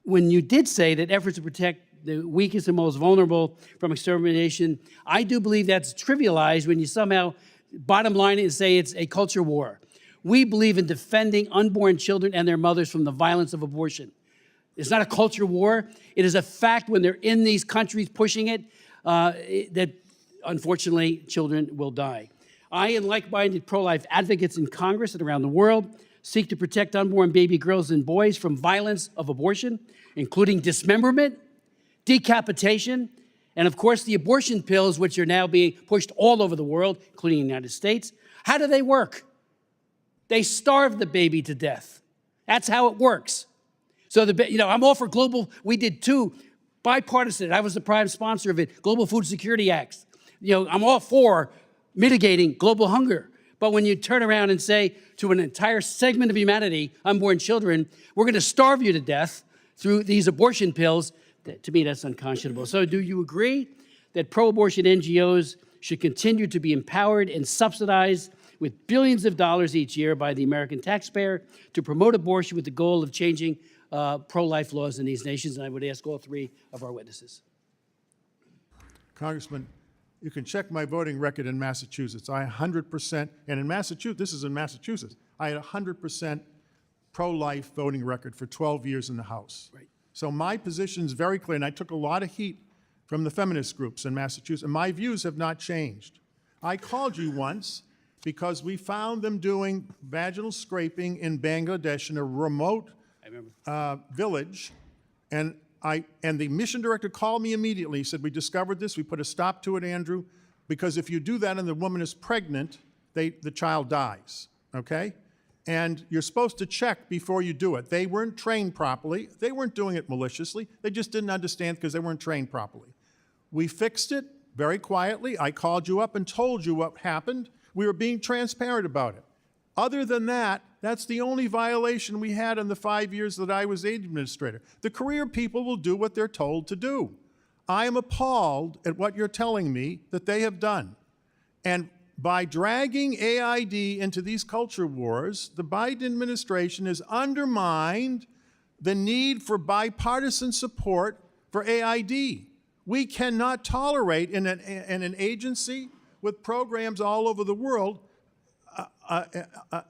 When you did say that efforts to protect the weakest and most vulnerable from extermination, I do believe that's trivialized when you somehow bottom line it and say it's a culture war. We believe in defending unborn children and their mothers from the violence of abortion. It's not a culture war. It is a fact when they're in these countries pushing it, that unfortunately children will die. I and like-minded pro-life advocates in Congress and around the world seek to protect unborn baby girls and boys from violence of abortion, including dismemberment, decapitation, and of course the abortion pills, which are now being pushed all over the world, including the United States. How do they work? They starve the baby to death. That's how it works. So, I'm all for global. We did two bipartisan. I was the prime sponsor of it, Global Food Security Acts. I'm all for mitigating global hunger. But when you turn around and say to an entire segment of humanity, unborn children, we're going to starve you to death through these abortion pills, to me, that's unconscionable. So do you agree that pro-abortion NGOs should continue to be empowered and subsidized with billions of dollars each year by the American taxpayer to promote abortion with the goal of changing pro-life laws in these nations? And I would ask all three of our witnesses. Congressman, you can check my voting record in Massachusetts. I 100%, and in Massachusetts, this is in Massachusetts, I had 100% pro-life voting record for 12 years in the House. Right. So my position is very clear, and I took a lot of heat from the feminist groups in Massachusetts, and my views have not changed. I called you once because we found them doing vaginal scraping in Bangladesh in a remote village, and the mission director called me immediately. He said, we discovered this, we put a stop to it, Andrew, because if you do that and the woman is pregnant, the child dies, okay? And you're supposed to check before you do it. They weren't trained properly. They weren't doing it maliciously. They just didn't understand because they weren't trained properly. We fixed it very quietly. I called you up and told you what happened. We were being transparent about it. Other than that, that's the only violation we had in the 5 years that I was aid administrator. The career people will do what they're told to do. I am appalled at what you're telling me that they have done. And by dragging AID into these culture wars, the Biden administration has undermined the need for bipartisan support for AID. We cannot tolerate in an agency with programs all over the world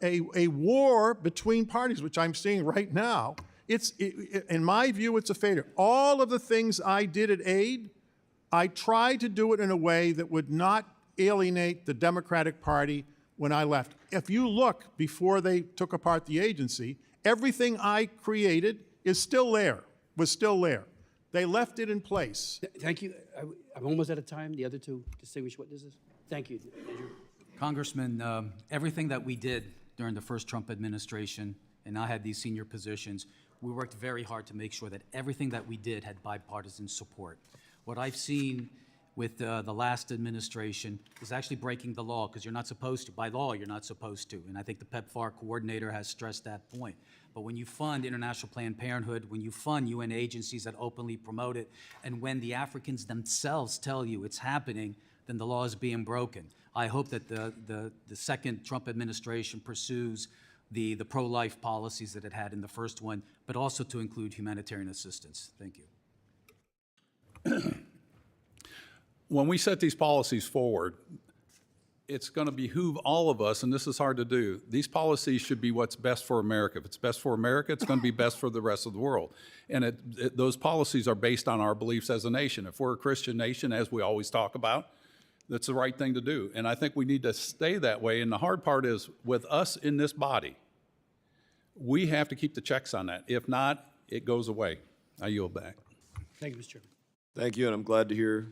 a war between parties, which I'm seeing right now. In my view, it's a failure. All of the things I did at AID, I tried to do it in a way that would not alienate the Democratic Party when I left. If you look before they took apart the agency, everything I created is still there, was still there. They left it in place. Thank you. I'm almost out of time. The other two distinguished witnesses. Thank you, Andrew. Congressman, everything that we did during the first Trump administration, and I had these senior positions, we worked very hard to make sure that everything that we did had bipartisan support. What I've seen with the last administration is actually breaking the law, because you're not supposed to. By law, you're not supposed to. And I think the PEPFAR coordinator has stressed that point. But when you fund International Planned Parenthood, when you fund UN agencies that openly promote it, and when the Africans themselves tell you it's happening, then the law is being broken. I hope that the second Trump administration pursues the pro-life policies that it had in the first one, but also to include humanitarian assistance. Thank you. When we set these policies forward, it's going to behoove all of us, and this is hard to do. These policies should be what's best for America. If it's best for America, it's going to be best for the rest of the world. And those policies are based on our beliefs as a nation. If we're a Christian nation, as we always talk about, that's the right thing to do. And I think we need to stay that way. And the hard part is, with us in this body, we have to keep the checks on that. If not, it goes away. I yield back. Thank you, Mr. Chairman. Thank you, and I'm glad to hear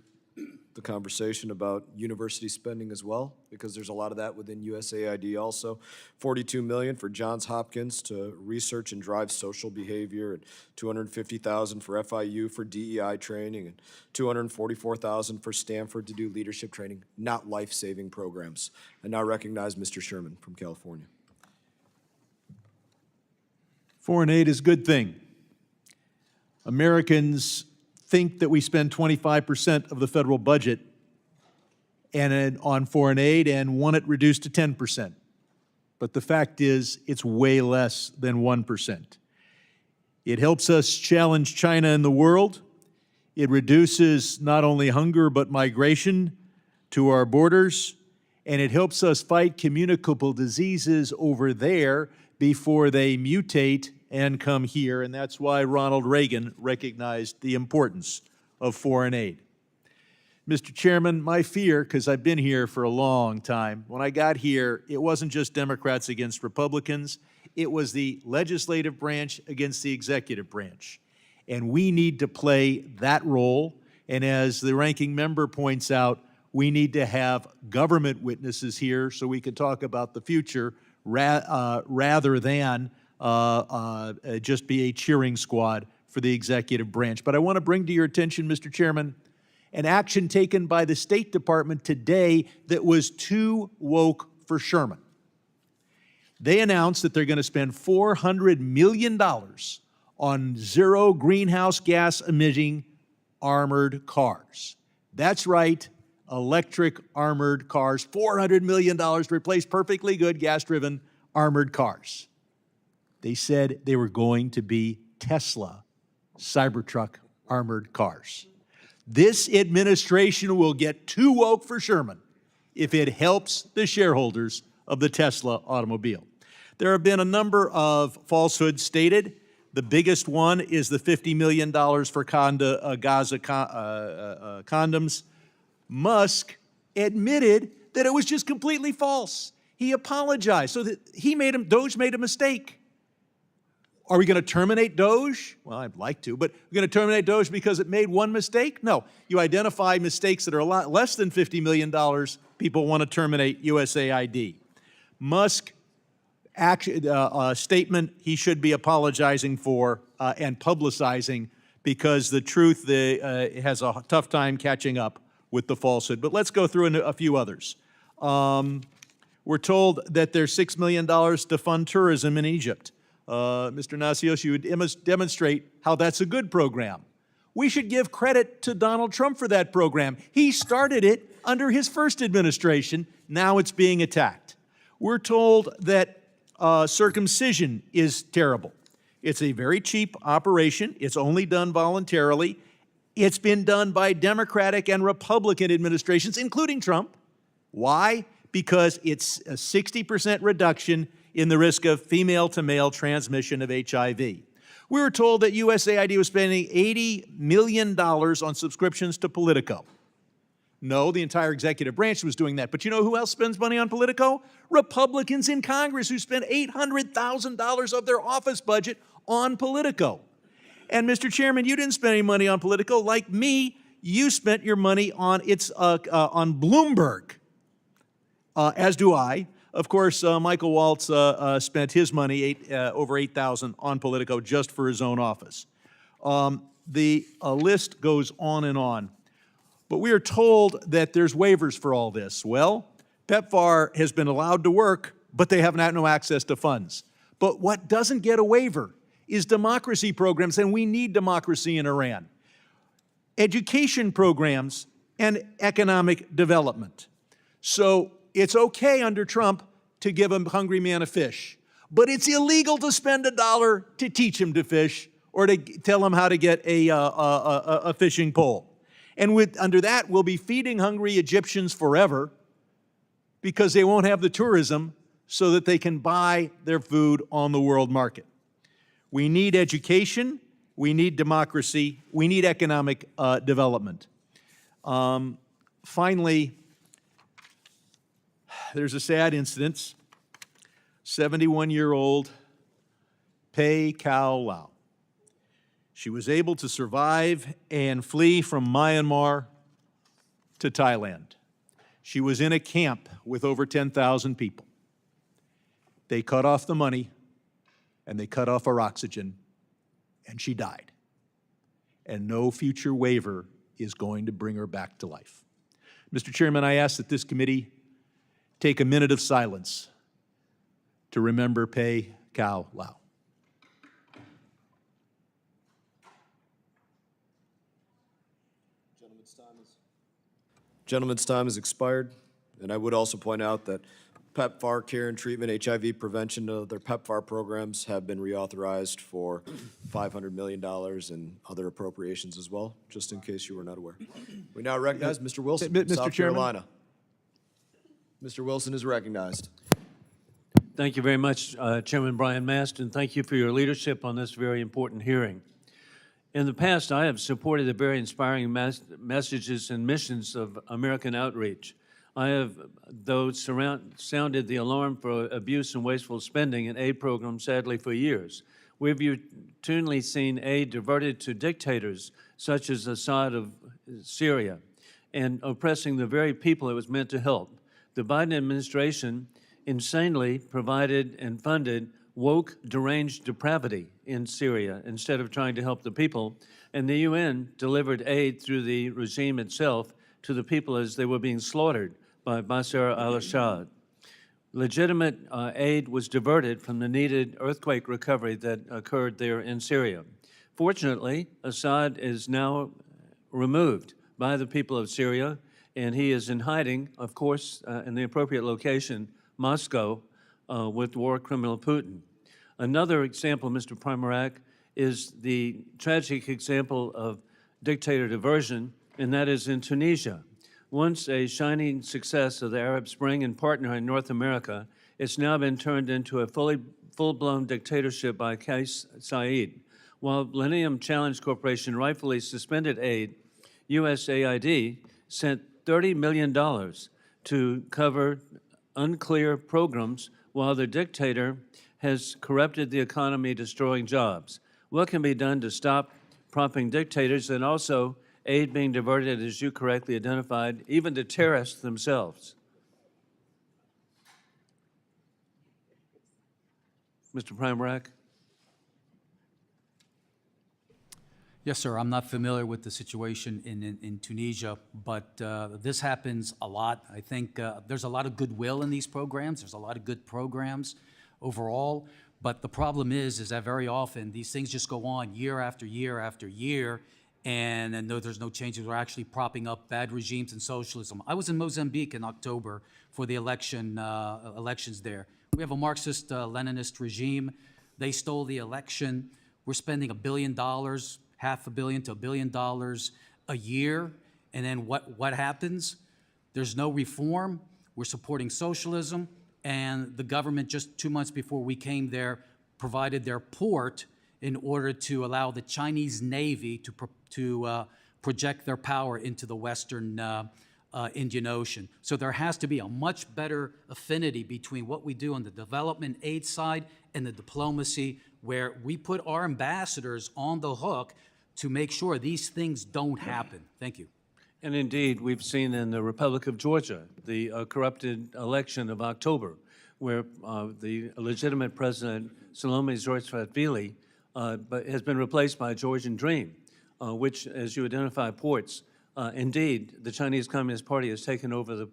the conversation about university spending as well, because there's a lot of that within USAID also. $42 million for Johns Hopkins to research and drive social behavior, and $250,000 for FIU for DEI training, and $244,000 for Stanford to do leadership training, not life-saving programs. I now recognize Mr. Sherman from California. Foreign aid is a good thing. Americans think that we spend 25% of the federal budget on foreign aid and want it reduced to 10%. But the fact is, it's way less than 1%. It helps us challenge China in the world. It reduces not only hunger, but migration to our borders. And it helps us fight communicable diseases over there before they mutate and come here, and that's why Ronald Reagan recognized the importance of foreign aid. Mr. Chairman, my fear, because I've been here for a long time, when I got here, it wasn't just Democrats against Republicans, it was the legislative branch against the executive branch. And we need to play that role, and as the ranking member points out, we need to have government witnesses here so we can talk about the future rather than just be a cheering squad for the executive branch. But I want to bring to your attention, Mr. Chairman, an action taken by the State Department today that was too woke for Sherman. They announced that they're going to spend $400 million on zero greenhouse gas emitting armored cars. That's right, electric armored cars, $400 million to replace perfectly good gas-driven armored cars. They said they were going to be Tesla Cybertruck armored cars. This administration will get too woke for Sherman if it helps the shareholders of the Tesla automobile. There have been a number of falsehoods stated. The biggest one is the $50 million for Gaza condoms. Musk admitted that it was just completely false. He apologized, so that Doge made a mistake. Are we going to terminate Doge? Well, I'd like to, but we're going to terminate Doge because it made one mistake? No. You identify mistakes that are a lot less than $50 million, people want to terminate USAID. Musk statement he should be apologizing for and publicizing, because the truth has a tough time catching up with the falsehood. But let's go through a few others. We're told that there's $6 million to fund tourism in Egypt. Mr. Natsios, you would demonstrate how that's a good program. We should give credit to Donald Trump for that program. He started it under his first administration. Now it's being attacked. We're told that circumcision is terrible. It's a very cheap operation. It's only done voluntarily. It's been done by Democratic and Republican administrations, including Trump. Why? Because it's a 60% reduction in the risk of female-to-male transmission of HIV. We were told that USAID was spending $80 million on subscriptions to Politico. No, the entire executive branch was doing that. But you know who else spends money on Politico? Republicans in Congress who spend $800,000 of their office budget on Politico. And Mr. Chairman, you didn't spend any money on Politico. Like me, you spent your money on on Bloomberg, as do I. Of course, Michael Waltz spent his money, over $8,000 on Politico just for his own office. The list goes on and on. But we are told that there's waivers for all this. Well, PEPFAR has been allowed to work, but they have no access to funds. But what doesn't get a waiver is democracy programs, and we need democracy in Iran. Education programs and economic development. So it's okay under Trump to give a hungry man a fish, but it's illegal to spend $1 to teach him to fish or to tell him how to get a fishing pole. And under that, we'll be feeding hungry Egyptians forever because they won't have the tourism so that they can buy their food on the world market. We need education, we need democracy, we need economic development. Finally, there's a sad incident. 71-year-old Pei Kao Lau. She was able to survive and flee from Myanmar to Thailand. She was in a camp with over 10,000 people. They cut off the money and they cut off her oxygen, and she died. And no future waiver is going to bring her back to life. Mr. Chairman, I ask that this committee take a minute of silence to remember Pei Kao Lau. Gentleman's time has expired, and I would also point out that PEPFAR care and treatment, HIV prevention, their PEPFAR programs have been reauthorized for $500 million and other appropriations as well, just in case you were not aware. We now recognize Mr. Wilson, from Mr. South Chairman? Carolina. Mr. Wilson is recognized. Thank you very much, Chairman Brian Mast, and thank you for your leadership on this very important hearing. In the past, I have supported the very inspiring messages and missions of American outreach. I have, though, sounded the alarm for abuse and wasteful spending in aid programs, sadly, for years. We've routinely seen aid diverted to dictators such as Assad of Syria and oppressing the very people it was meant to help. The Biden administration insanely provided and funded woke, deranged depravity in Syria instead of trying to help the people, and the UN delivered aid through the regime itself to the people as they were being slaughtered by Bashar al-Assad. Legitimate aid was diverted from the needed earthquake recovery that occurred there in Syria. Fortunately, Assad is now removed by the people of Syria, and he is in hiding, of course, in the appropriate location, Moscow, with war criminal Putin. Another example, Mr. Primorac, is the tragic example of dictator diversion, and that is in Tunisia. Once a shining success of the Arab Spring and partner in North America, it's now been turned into a full-blown dictatorship by Kais Saied. While Millennium Challenge Corporation rightfully suspended aid, USAID sent $30 million to cover unclear programs while the dictator has corrupted the economy, destroying jobs. What can be done to stop propping dictators and also aid being diverted, as you correctly identified, even to terrorists themselves? Mr. Primorac? Yes, sir. I'm not familiar with the situation in Tunisia, but this happens a lot. I think there's a lot of goodwill in these programs. There's a lot of good programs overall, but the problem is that very often these things just go on year after year after year, and though there's no changes, we're actually propping up bad regimes and socialism. I was in Mozambique in October for the elections there. We have a Marxist-Leninist regime. They stole the election. We're spending $1 billion, $500 million to $1 billion a year, and then what happens? There's no reform. We're supporting socialism, and the government just 2 months before we came there provided their port in order to allow the Chinese Navy to project their power into the Western Indian Ocean. So there has to be a much better affinity between what we do on the development aid side and the diplomacy, where we put our ambassadors on the hook to make sure these things don't happen. Thank you. And indeed, we've seen in the Republic of Georgia, the corrupted election of October, where the legitimate president, Salome Zurishvili, has been replaced by a Georgian dream, which, as you identify, ports. Indeed, the Chinese Communist Party has taken over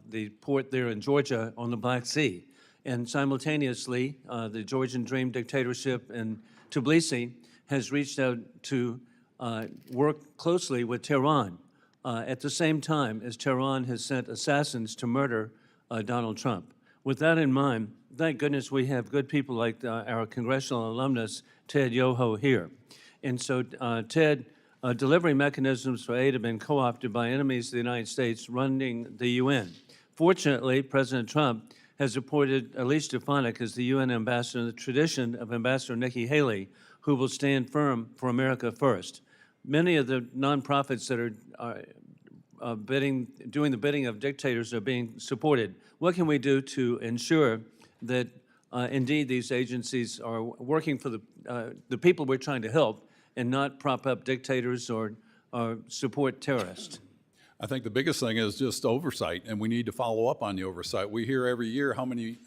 the port there in Georgia on the Black Sea. And simultaneously, the Georgian dream dictatorship in Tbilisi has reached out to work closely with Tehran at the same time as Tehran has sent assassins to murder Donald Trump. With that in mind, thank goodness we have good people like our Congressional alumnus, Ted Yoho, here. And so, Ted, delivery mechanisms for aid have been co-opted by enemies of the United States running the UN. Fortunately, President Trump has appointed Elise Stefanik as the UN ambassador in the tradition of Ambassador Nikki Haley, who will stand firm for America first. Many of the nonprofits that are doing the bidding of dictators are being supported. What can we do to ensure that indeed these agencies are working for the people we're trying to help and not prop up dictators or support terrorists? I think the biggest thing is just oversight, and we need to follow up on the oversight. We hear every year how many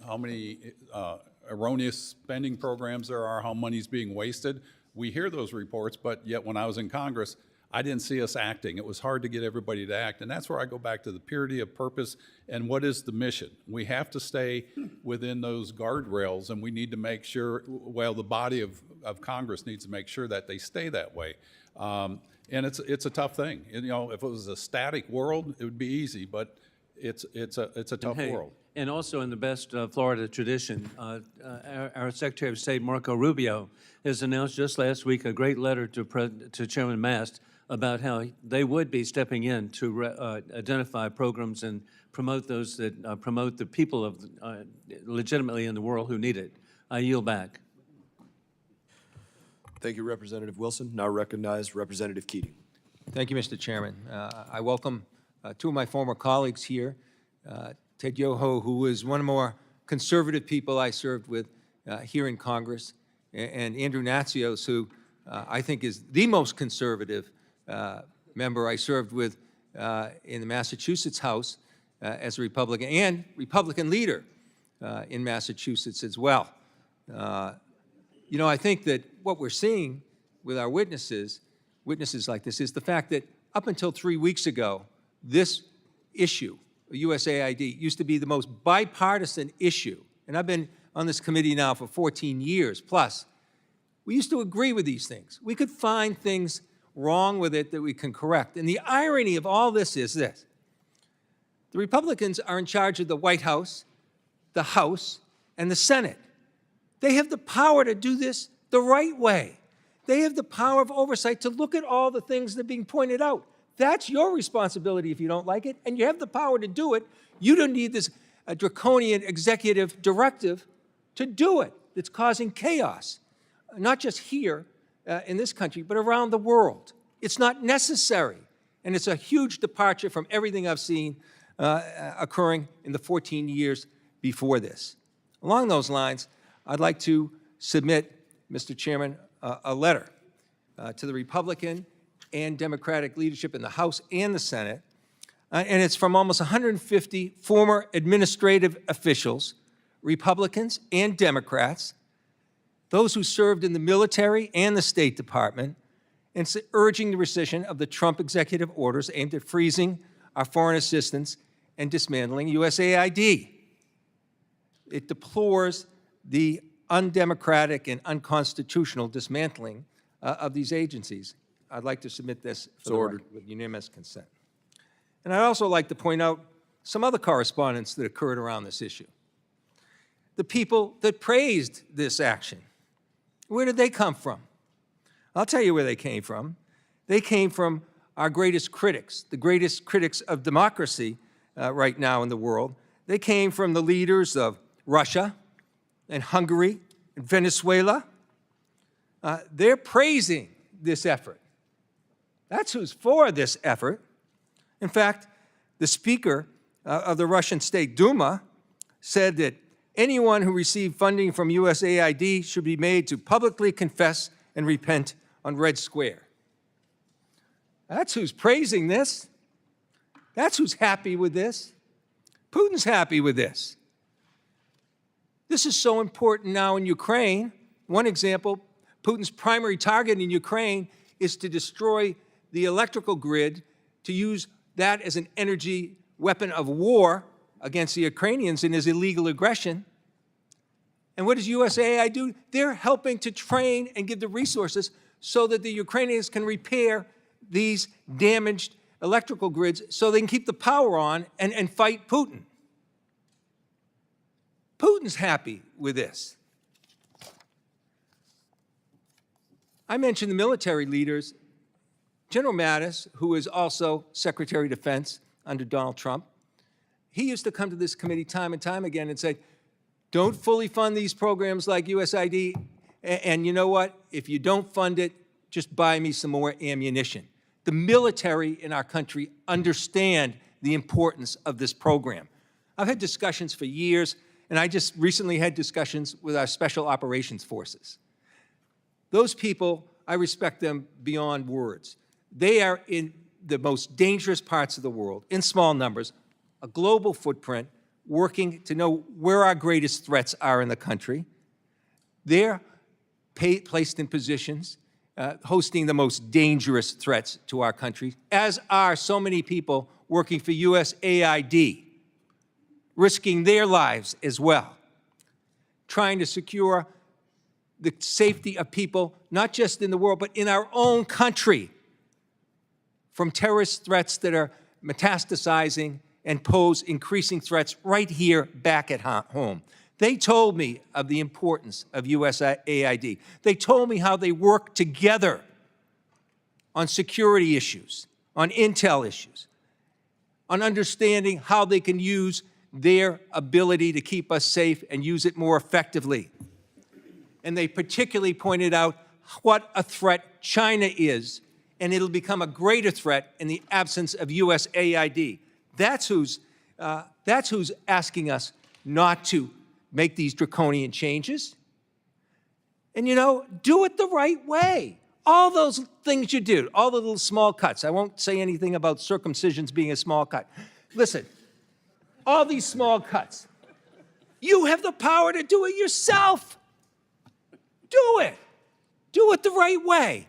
erroneous spending programs there are, how money's being wasted. We hear those reports, but yet when I was in Congress, I didn't see us acting. It was hard to get everybody to act, and that's where I go back to the purity of purpose and what is the mission. We have to stay within those guardrails, and we need to make sure, well, the body of Congress needs to make sure that they stay that way. And it's a tough thing. You know, if it was a static world, it would be easy, but it's a tough world. And also in the best Florida tradition, our Secretary of State, Marco Rubio, has announced just last week a great letter to Chairman Mast about how they would be stepping in to identify programs and promote those that promote the people of legitimately in the world who need it. I yield back. Thank you, Representative Wilson. Now recognize Representative Keating. Thank you, Mr. Chairman. I welcome two of my former colleagues here, Ted Yoho, who was one of the more conservative people I served with here in Congress, and Andrew Natsios, who I think is the most conservative member I served with in the Massachusetts House as a Republican, and Republican leader in Massachusetts as well. You know, I think that what we're seeing with our witnesses like this, is the fact that up until 3 weeks ago, this issue, USAID, used to be the most bipartisan issue. And I've been on this committee now for 14 years plus. We used to agree with these things. We could find things wrong with it that we can correct. And the irony of all this is this: the Republicans are in charge of the White House, the House, and the Senate. They have the power to do this the right way. They have the power of oversight to look at all the things that are being pointed out. That's your responsibility if you don't like it, and you have the power to do it. You don't need this draconian executive directive to do it. It's causing chaos, not just here in this country, but around the world. It's not necessary, and it's a huge departure from everything I've seen occurring in the 14 years before this. Along those lines, I'd like to submit, Mr. Chairman, a letter to the Republican and Democratic leadership in the House and the Senate, and it's from almost 150 former administrative officials, Republicans and Democrats, those who served in the military and the State Department, and urging the rescission of the Trump executive orders aimed at freezing our foreign assistance and dismantling USAID. It deplores the undemocratic and unconstitutional dismantling of these agencies. I'd like to submit this for the record with unanimous consent. And I'd also like to point out some other correspondence that occurred around this issue. The people that praised this action, where did they come from? I'll tell you where they came from. They came from our greatest critics, the greatest critics of democracy right now in the world. They came from the leaders of Russia and Hungary and Venezuela. They're praising this effort. That's who's for this effort. In fact, the Speaker of the Russian State Duma said that anyone who received funding from USAID should be made to publicly confess and repent on Red Square. That's who's praising this. That's who's happy with this. Putin's happy with this. This is so important now in Ukraine. One example, Putin's primary target in Ukraine is to destroy the electrical grid, to use that as an energy weapon of war against the Ukrainians in his illegal aggression. And what does USAID do? They're helping to train and give the resources so that the Ukrainians can repair these damaged electrical grids so they can keep the power on and fight Putin. Putin's happy with this. I mentioned the military leaders. General Mattis, who is also Secretary of Defense under Donald Trump, he used to come to this committee time and time again and say, don't fully fund these programs like USAID, and you know what? If you don't fund it, just buy me some more ammunition. The military in our country understand the importance of this program. I've had discussions for years, and I just recently had discussions with our special operations forces. Those people, I respect them beyond words. They are in the most dangerous parts of the world, in small numbers, a global footprint, working to know where our greatest threats are in the country. They're placed in positions hosting the most dangerous threats to our country, as are so many people working for USAID, risking their lives as well, trying to secure the safety of people, not just in the world, but in our own country, from terrorist threats that are metastasizing and pose increasing threats right here back at home. They told me of the importance of USAID. They told me how they work together on security issues, on intel issues, on understanding how they can use their ability to keep us safe and use it more effectively. And they particularly pointed out what a threat China is, and it'll become a greater threat in the absence of USAID. That's who's asking us not to make these draconian changes. And you know, do it the right way. All those things you do, all the little small cuts. I won't say anything about circumcisions being a small cut. Listen, all these small cuts, you have the power to do it yourself. Do it. Do it the right way.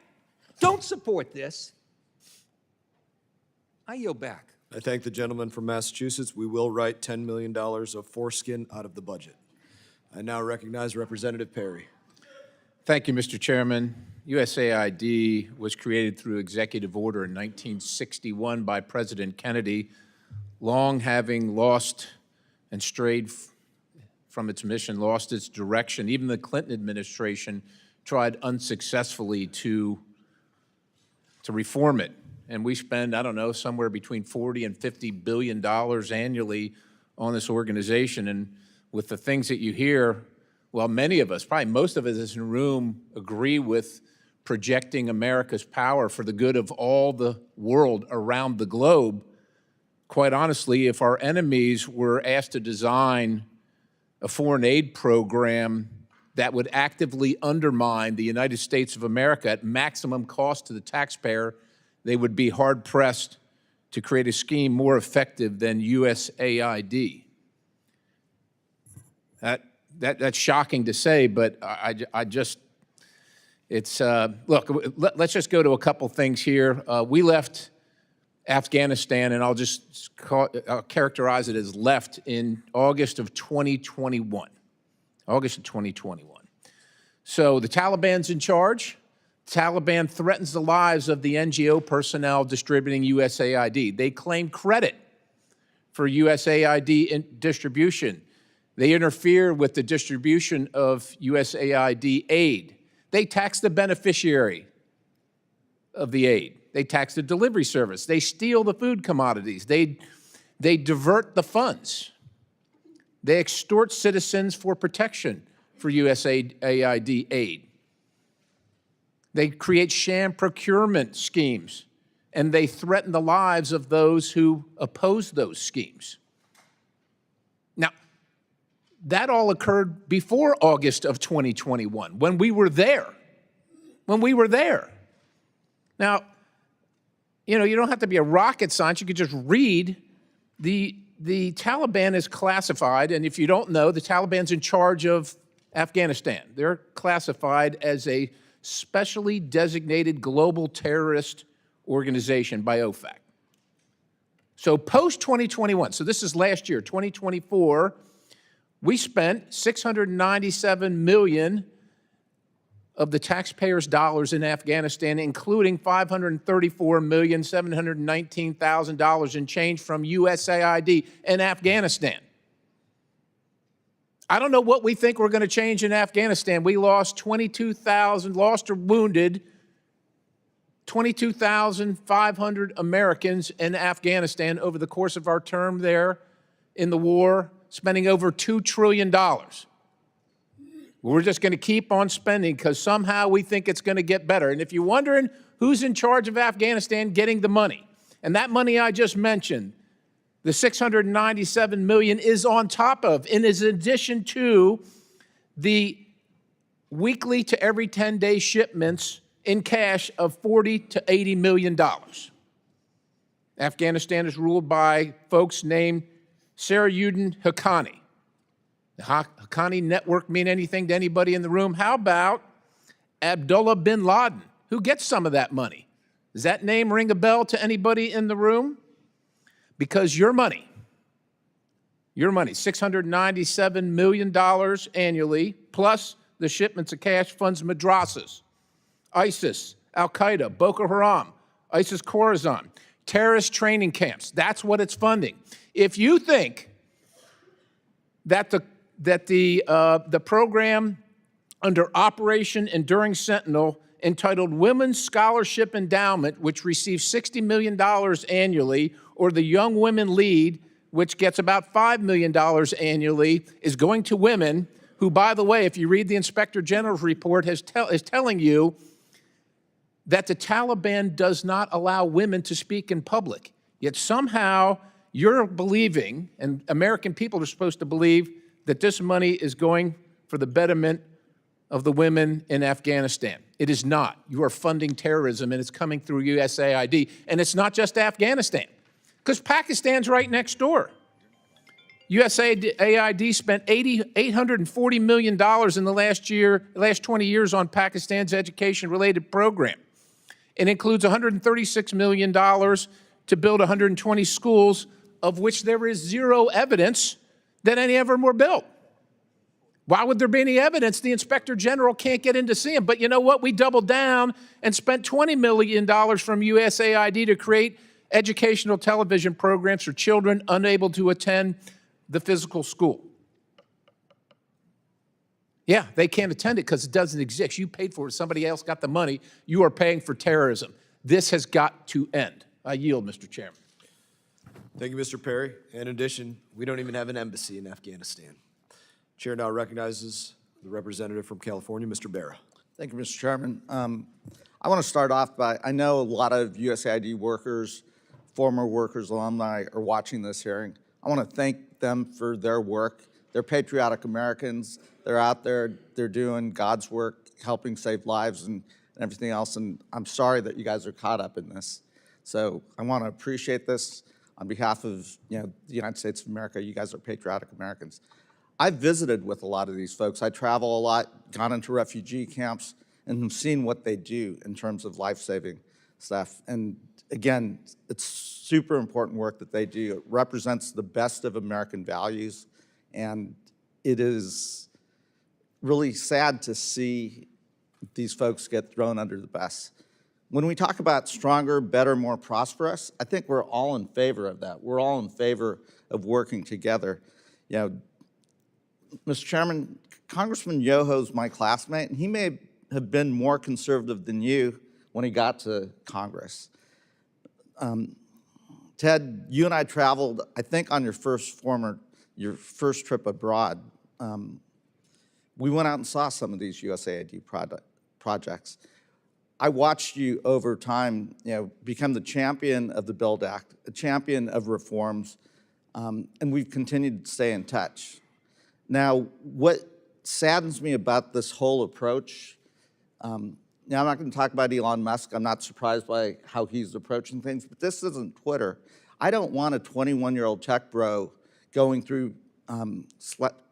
Don't support this. I yield back. I thank the gentleman from Massachusetts. We will write $10 million of foreskin out of the budget. I now recognize Representative Perry. Thank you, Mr. Chairman. USAID was created through executive order in 1961 by President Kennedy, long having lost and strayed from its mission, lost its direction. Even the Clinton administration tried unsuccessfully to reform it. And we spend, I don't know, somewhere between $40 and $50 billion annually on this organization. And with the things that you hear, well, many of us, probably most of us in this room, agree with projecting America's power for the good of all the world around the globe. Quite honestly, if our enemies were asked to design a foreign aid program that would actively undermine the United States of America at maximum cost to the taxpayer, they would be hard-pressed to create a scheme more effective than USAID. That's shocking to say, but I just, it's, look, let's just go to a couple things here. We left Afghanistan, and I'll just I'll characterize it as left in August of 2021. August of 2021. So the Taliban's in charge. Taliban threatens the lives of the NGO personnel distributing USAID. They claim credit for USAID distribution. They interfere with the distribution of USAID aid. They tax the beneficiary of the aid. They tax the delivery service. They steal the food commodities. They divert the funds. They extort citizens for protection for USAID aid. They create sham procurement schemes and they threaten the lives of those who oppose those schemes. Now, that all occurred before August of 2021, when we were there. Now, you know, you don't have to be a rocket scientist. You could just read the Taliban is classified, and if you don't know, the Taliban's in charge of Afghanistan. They're classified as a specially designated global terrorist organization by OFAC. So post-2021, so this is last year, 2024, we spent $697 million of the taxpayers' dollars in Afghanistan, including $534,719,000 in change from USAID in Afghanistan. I don't know what we think we're going to change in Afghanistan. We lost 22,000, lost or wounded 22,500 Americans in Afghanistan over the course of our term there in the war, spending over $2 trillion. We're just going to keep on spending because somehow we think it's going to get better. And if you're wondering who's in charge of Afghanistan getting the money, and that money I just mentioned, the $697 million is on top of, and is in addition to the weekly to every 10-day shipments in cash of $40 to $80 million. Afghanistan is ruled by folks named Sarajuddin Haqqani. The Haqqani network mean anything to anybody in the room? How about Abdullah bin Laden, who gets some of that money? Does that name ring a bell to anybody in the room? Because your money, $697 million annually, plus the shipments of cash funds madrasas, ISIS, Al-Qaeda, Boko Haram, ISIS-Khorasan, terrorist training camps. That's what it's funding. If you think that the program under Operation Enduring Sentinel entitled Women's Scholarship Endowment, which receives $60 million annually, or the Young Women Lead, which gets about $5 million annually, is going to women who, by the way, if you read the Inspector General's report, is telling you that the Taliban does not allow women to speak in public. Yet somehow you're believing, and American people are supposed to believe, that this money is going for the betterment of the women in Afghanistan. It is not. You are funding terrorism, and it's coming through USAID. And it's not just Afghanistan, because Pakistan's right next door. USAID spent $840 million in the last 20 years on Pakistan's education-related program. It includes $136 million to build 120 schools, of which there is zero evidence that any of them were built. Why would there be any evidence? The Inspector General can't get in to see them. But you know what? We doubled down and spent $20 million from USAID to create educational television programs for children unable to attend the physical school. Yeah, they can't attend it because it doesn't exist. You paid for it. Somebody else got the money. You are paying for terrorism. This has got to end. I yield, Mr. Chairman. Thank you, Mr. Perry. In addition, we don't even have an embassy in Afghanistan. Chair now recognizes the representative from California, Mr. Barra. Thank you, Mr. Chairman. I want to start off by, I know a lot of USAID workers, former workers, alumni are watching this hearing. I want to thank them for their work. They're patriotic Americans. They're out there, they're doing God's work, helping save lives and everything else, and I'm sorry that you guys are caught up in this. So I want to appreciate this on behalf of the United States of America. You guys are patriotic Americans. I've visited with a lot of these folks. I travel a lot, gone into refugee camps, and have seen what they do in terms of life-saving stuff. And again, it's super important work that they do. It represents the best of American values, and it is really sad to see these folks get thrown under the bus. When we talk about stronger, better, more prosperous, I think we're all in favor of that. We're all in favor of working together. Mr. Chairman, Congressman Yoho's my classmate, and he may have been more conservative than you when he got to Congress. Ted, you and I traveled, I think, on your first trip abroad. We went out and saw some of these USAID projects. I watched you over time, become the champion of the BUILD Act, a champion of reforms, and we've continued to stay in touch. Now, what saddens me about this whole approach, now I'm not going to talk about Elon Musk. I'm not surprised by how he's approaching things, but this isn't Twitter. I don't want a 21-year-old tech bro going through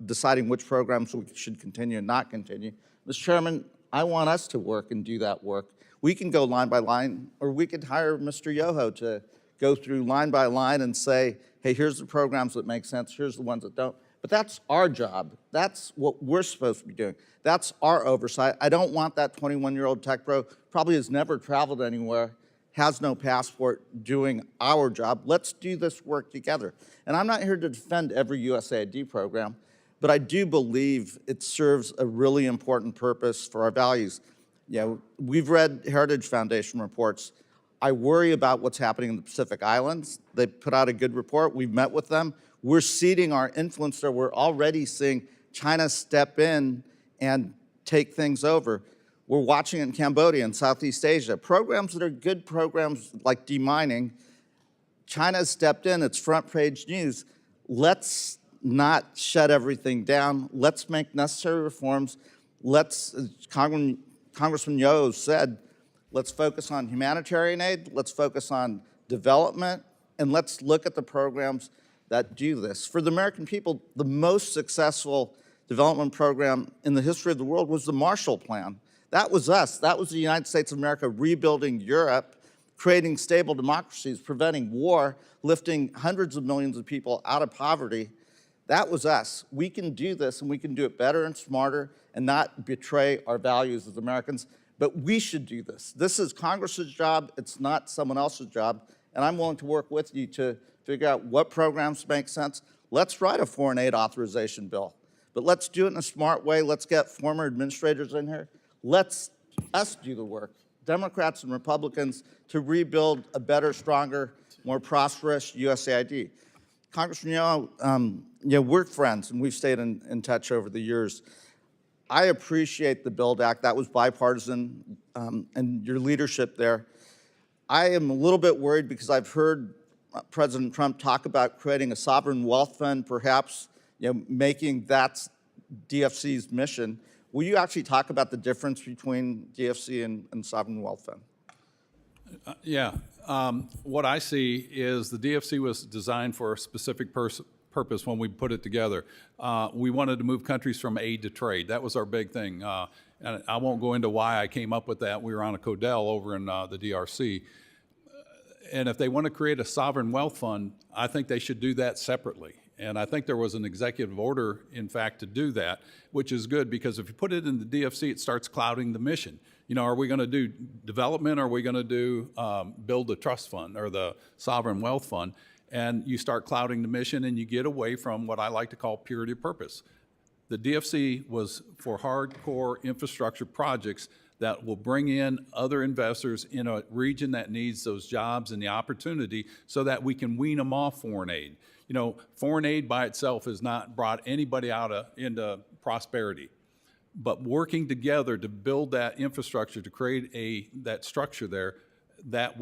deciding which programs we should continue and not continue. Mr. Chairman, I want us to work and do that work. We can go line by line, or we could hire Mr. Yoho to go through line by line and say, hey, here's the programs that make sense, here's the ones that don't. But that's our job. That's what we're supposed to be doing. That's our oversight. I don't want that 21-year-old tech bro, probably has never traveled anywhere, has no passport, doing our job. Let's do this work together. And I'm not here to defend every USAID program, but I do believe it serves a really important purpose for our values. We've read Heritage Foundation reports. I worry about what's happening in the Pacific Islands. They put out a good report. We've met with them. We're ceding our influence there. We're already seeing China step in and take things over. We're watching it in Cambodia and Southeast Asia. Programs that are good programs like demining, China stepped in, it's front page news. Let's not shut everything down. Let's make necessary reforms. Let's, as Congressman Yoho said, let's focus on humanitarian aid, let's focus on development, and let's look at the programs that do this. For the American people, the most successful development program in the history of the world was the Marshall Plan. That was us. That was the United States of America rebuilding Europe, creating stable democracies, preventing war, lifting hundreds of millions of people out of poverty. That was us. We can do this, and we can do it better and smarter and not betray our values as Americans. But we should do this. This is Congress's job. It's not someone else's job. And I'm willing to work with you to figure out what programs make sense. Let's write a foreign aid authorization bill. But let's do it in a smart way. Let's get former administrators in here. Let's us do the work, Democrats and Republicans, to rebuild a better, stronger, more prosperous USAID. Congressman Yoho, we're friends, and we've stayed in touch over the years. I appreciate the BUILD Act. That was bipartisan, and your leadership there. I am a little bit worried because I've heard President Trump talk about creating a sovereign wealth fund, perhaps making that DFC's mission. Will you actually talk about the difference between DFC and sovereign wealth fund? What I see is the DFC was designed for a specific purpose when we put it together. We wanted to move countries from aid to trade. That was our big thing. And I won't go into why I came up with that. We were on a Codell over in the DRC. And if they want to create a sovereign wealth fund, I think they should do that separately. And I think there was an executive order, in fact, to do that, which is good because if you put it in the DFC, it starts clouding the mission. Are we going to do development or are we going to do build the trust fund or the sovereign wealth fund? And you start clouding the mission and you get away from what I like to call purity of purpose. The DFC was for hardcore infrastructure projects that will bring in other investors in a region that needs those jobs and the opportunity so that we can wean them off foreign aid. Foreign aid by itself has not brought anybody into prosperity. But working together to build that infrastructure, to create that structure there, that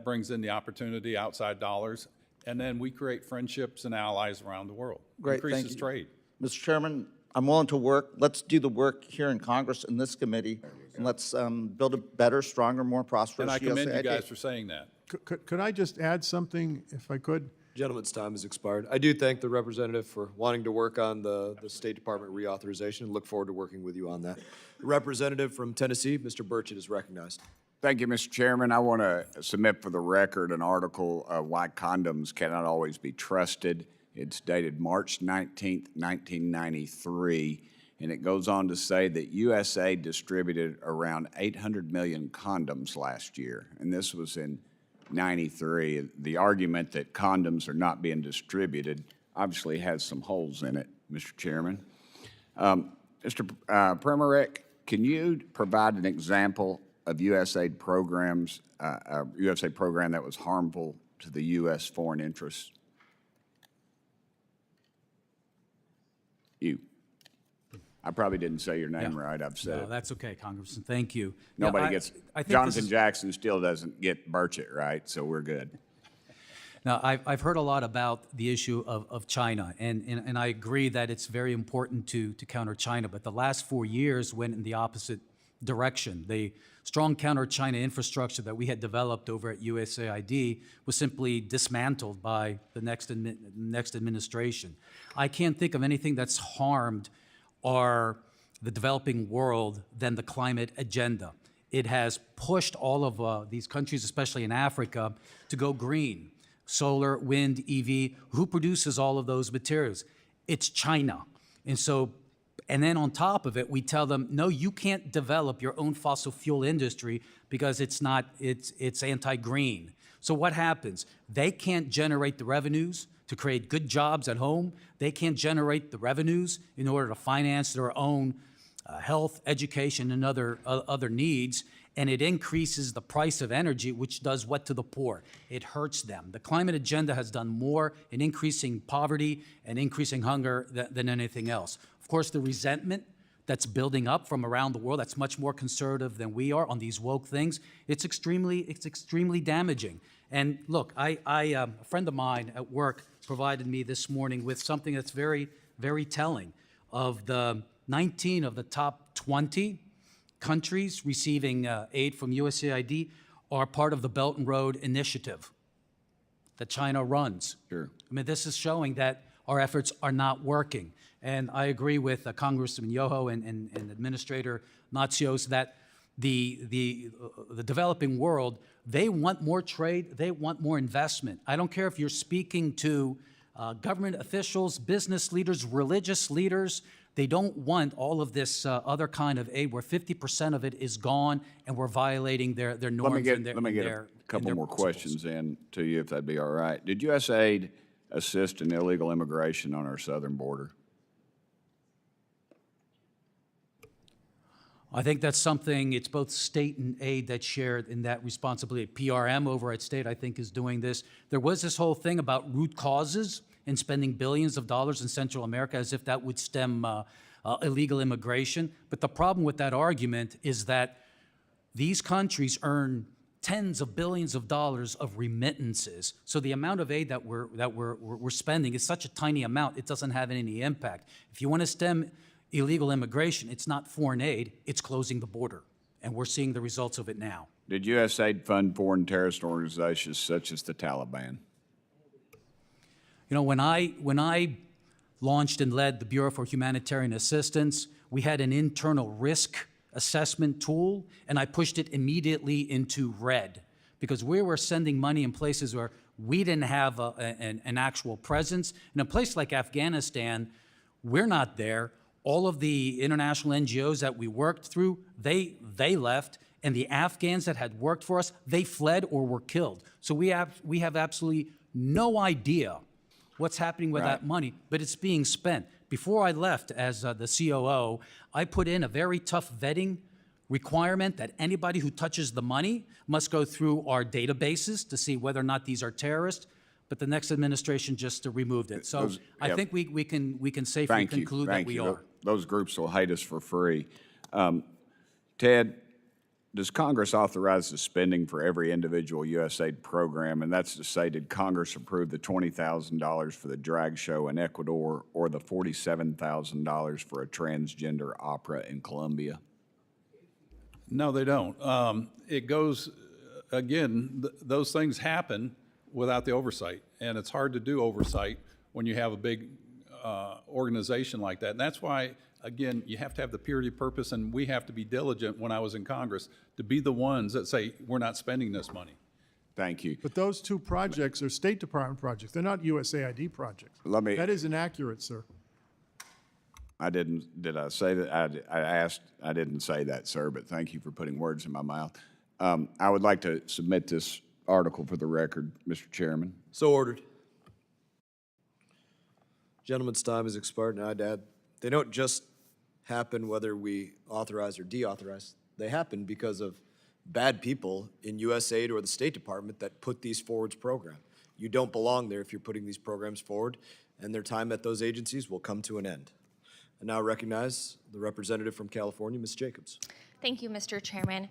brings in the opportunity, outside dollars, and then we create friendships and allies around the world. Great, increases thank you. trade. Mr. Chairman, I'm willing to work. Let's do the work here in Congress, in this committee, and let's build a better, stronger, more prosperous And I commend USAID. you guys for saying that. Could I just add something, if I could? Gentleman's time has expired. I do thank the representative for wanting to work on the State Department reauthorization and look forward to working with you on that. The representative from Tennessee, Mr. Burchett, is recognized. Thank you, Mr. Chairman. I want to submit for the record an article of why condoms cannot always be trusted. It's dated March 19th, 1993, and it goes on to say that USAID distributed around 800 million condoms last year, and this was in 93. The argument that condoms are not being distributed obviously has some holes in it, Mr. Chairman. Mr. Primorac, can you provide an example of USAID programs, a USAID program that was harmful to the U.S. foreign interests? I probably didn't say your name Yeah. right. I've said No, it. that's okay, Congressman. Thank you. Nobody Yeah, gets, I think this Jonathan is- Jackson still doesn't get Burchett right, so we're good. Now, I've heard a lot about the issue of China, and I agree that it's very important to counter China, but the last 4 years went in the opposite direction. The strong counter-China infrastructure that we had developed over at USAID was simply dismantled by the next administration. I can't think of anything that's harmed the developing world than the climate agenda. It has pushed all of these countries, especially in Africa, to go green. Solar, wind, EV, who produces all of those materials? It's China. And then on top of it, we tell them, no, you can't develop your own fossil fuel industry because it's anti-green. So what happens? They can't generate the revenues to create good jobs at home. They can't generate the revenues in order to finance their own health, education, and other needs. And it increases the price of energy, which does what to the poor? It hurts them. The climate agenda has done more in increasing poverty and increasing hunger than anything else. Of course, the resentment that's building up from around the world that's much more conservative than we are on these woke things, it's extremely damaging. And look, a friend of mine at work provided me this morning with something that's very, very telling. Of the 19 of the top 20 countries receiving aid from USAID are part of the Belt and Road Initiative that China runs. Sure. I mean, this is showing that our efforts are not working. And I agree with Congressman Yoho and Administrator Natsios that the developing world, they want more trade, they want more investment. I don't care if you're speaking to government officials, business leaders, religious leaders. They don't want all of this other kind of aid where 50% of it is gone and we're violating their norms. Let me get a couple more questions in to you, if that'd be all right. Did USAID assist in illegal immigration on our southern border? I think that's something, it's both state and aid that's shared in that responsibility. PRM over at state, I think, is doing this. There was this whole thing about root causes and spending billions of dollars in Central America as if that would stem illegal immigration. But the problem with that argument is that these countries earn tens of billions of dollars of remittances. So the amount of aid that we're spending is such a tiny amount, it doesn't have any impact. If you want to stem illegal immigration, it's not foreign aid, it's closing the border. And we're seeing the results of it now. Did USAID fund foreign terrorist organizations such as the Taliban? You know, when I launched and led the Bureau for Humanitarian Assistance, we had an internal risk assessment tool, and I pushed it immediately into red because we were sending money in places where we didn't have an actual presence. In a place like Afghanistan, we're not there. All of the international NGOs that we worked through, they left, and the Afghans that had worked for us, they fled or were killed. So we have absolutely no idea what's happening with that money, but it's being spent. Before I left as the COO, I put in a very tough vetting requirement that anybody who touches the money must go through our databases to see whether or not these are terrorists. But the next administration just removed it. So I think we can safely conclude that we are. Those groups will hate us for free. Ted, does Congress authorize the spending for every individual USAID program? And that's to say, did Congress approve the $20,000 for the drag show in Ecuador or the $47,000 for a transgender opera in Colombia? No, they don't. It goes, again, those things happen without the oversight. And it's hard to do oversight when you have a big organization like that. And that's why, again, you have to have the purity of purpose, and we have to be diligent when I was in Congress to be the ones that say, we're not spending this money. Thank you. But those two projects are State Department projects. They're not USAID projects. That is inaccurate, sir. Did I say that? I didn't say that, sir, but thank you for putting words in my mouth. I would like to submit this article for the record, Mr. Chairman. So ordered. Gentleman's time has expired, and I'd add, they don't just happen whether we authorize or deauthorize. They happen because of bad people in USAID or the State Department that put these forward programs. You don't belong there if you're putting these programs forward, and their time at those agencies will come to an end. I now recognize the representative from California, Ms. Jacobs. Thank you, Mr. Chairman.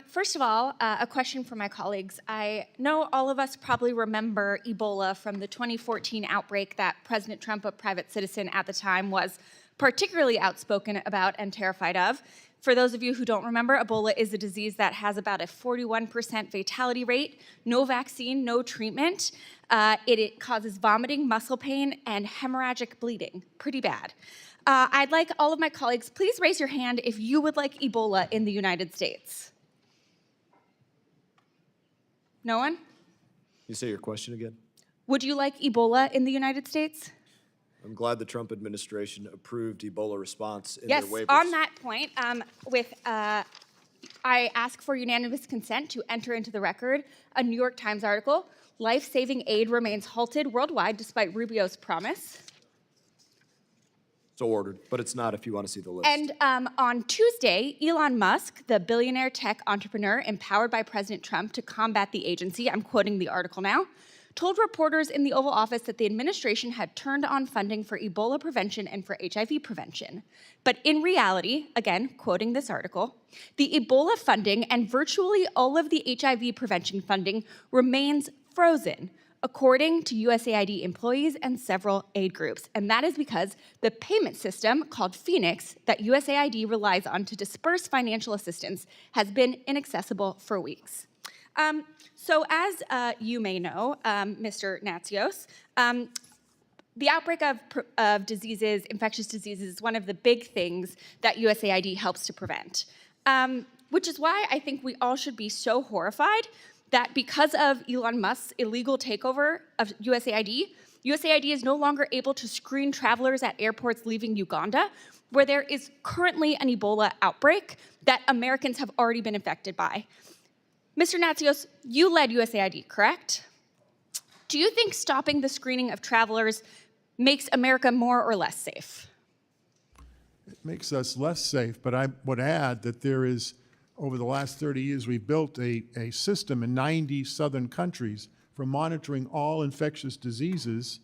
First of all, a question for my colleagues. I know all of us probably remember Ebola from the 2014 outbreak that President Trump, a private citizen at the time, was particularly outspoken about and terrified of. For those of you who don't remember, Ebola is a disease that has about a 41% fatality rate, no vaccine, no treatment. It causes vomiting, muscle pain, and hemorrhagic bleeding. Pretty bad. I'd like all of my colleagues, please raise your hand if you would like Ebola in the United States. No one? You say your question again? Would you like Ebola in the United States? I'm glad the Trump administration approved Ebola response in Yes, their waivers. on that point, I ask for unanimous consent to enter into the record a New York Times article, Life-Saving Aid Remains Halted Worldwide Despite Rubio's Promise. So ordered, but it's not if you want to see the list. And on Tuesday, Elon Musk, the billionaire tech entrepreneur empowered by President Trump to combat the agency, I'm quoting the article now, told reporters in the Oval Office that the administration had turned on funding for Ebola prevention and for HIV prevention. But in reality, again, quoting this article, the Ebola funding and virtually all of the HIV prevention funding remains frozen, according to USAID employees and several aid groups. And that is because the payment system called Phoenix that USAID relies on to disperse financial assistance has been inaccessible for weeks. So as you may know, Mr. Natsios, the outbreak of diseases, infectious diseases, is one of the big things that USAID helps to prevent, which is why I think we all should be so horrified that because of Elon Musk's illegal takeover of USAID, USAID is no longer able to screen travelers at airports leaving Uganda, where there is currently an Ebola outbreak that Americans have already been infected by. Mr. Natsios, you led USAID, correct? Do you think stopping the screening of travelers makes America more or less safe? It makes us less safe, but I would add that there is, over the last 30 years, we've built a system in 90 southern countries for monitoring all infectious diseases,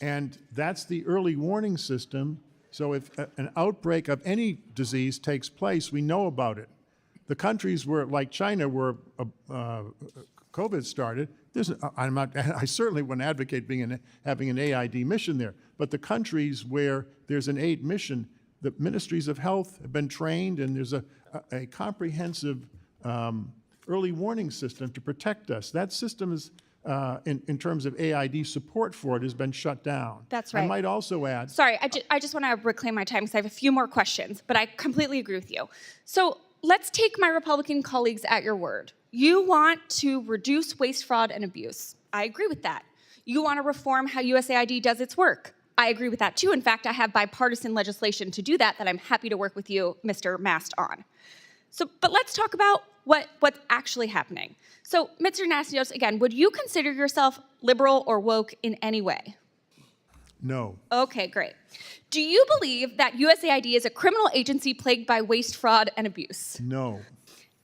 and that's the early warning system. So if an outbreak of any disease takes place, we know about it. The countries where, like China, where COVID started, I certainly wouldn't advocate having an AID mission there, but the countries where there's an aid mission, the ministries of health have been trained, and there's a comprehensive early warning system to protect us. That system is, in terms of AID support for it, has been shut down. That's right. I might also add— Sorry, I just want to reclaim my time because I have a few more questions, but I completely agree with you. So let's take my Republican colleagues at your word. You want to reduce waste, fraud, and abuse. I agree with that. You want to reform how USAID does its work. I agree with that too. In fact, I have bipartisan legislation to do that I'm happy to work with you, Mr. Mast, on. But let's talk about what's actually happening. So, Mr. Natsios, again, would you consider yourself liberal or woke in any way? No. Okay, great. Do you believe that USAID is a criminal agency plagued by waste, fraud, and abuse? No.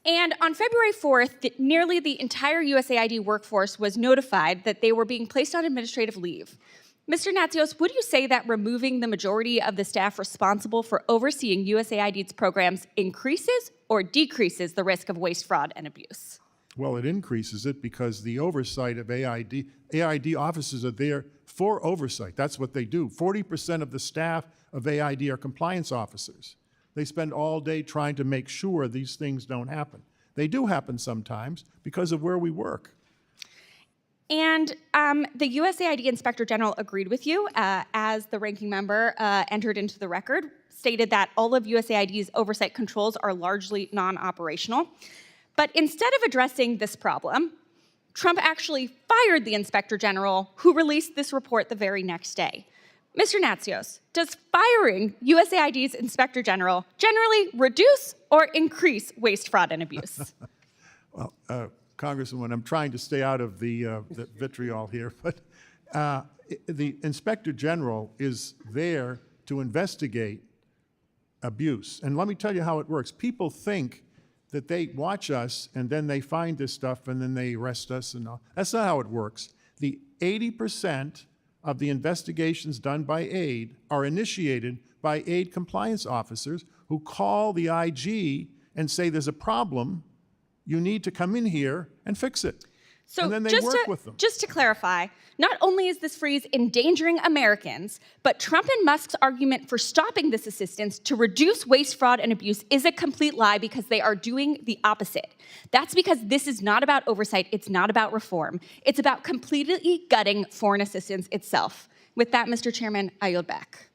And on February 4th, nearly the entire USAID workforce was notified that they were being placed on administrative leave. Mr. Natsios, would you say that removing the majority of the staff responsible for overseeing USAID's programs increases or decreases the risk of waste, fraud, and abuse? Well, it increases it because the oversight of AID officers are there for oversight. That's what they do. 40% of the staff of AID are compliance officers. They spend all day trying to make sure these things don't happen. They do happen sometimes because of where we work. And the USAID Inspector General agreed with you as the ranking member entered into the record, stated that all of USAID's oversight controls are largely non-operational. But instead of addressing this problem, Trump actually fired the Inspector General, who released this report the very next day. Mr. Natsios, does firing USAID's Inspector General generally reduce or increase waste, fraud, and abuse? Well, Congresswoman, I'm trying to stay out of the vitriol here, but the Inspector General is there to investigate abuse. And let me tell you how it works. People think that they watch us and then they find this stuff and then they arrest us and all. That's not how it works. The 80% of the investigations done by aid are initiated by aid compliance officers who call the IG and say, there's a problem, you need to come in here and fix it. So And then they work with them. Just to clarify, not only is this freeze endangering Americans, but Trump and Musk's argument for stopping this assistance to reduce waste, fraud, and abuse is a complete lie because they are doing the opposite. That's because this is not about oversight, it's not about reform. It's about completely gutting foreign assistance itself. With that, Mr. Chairman, I yield back.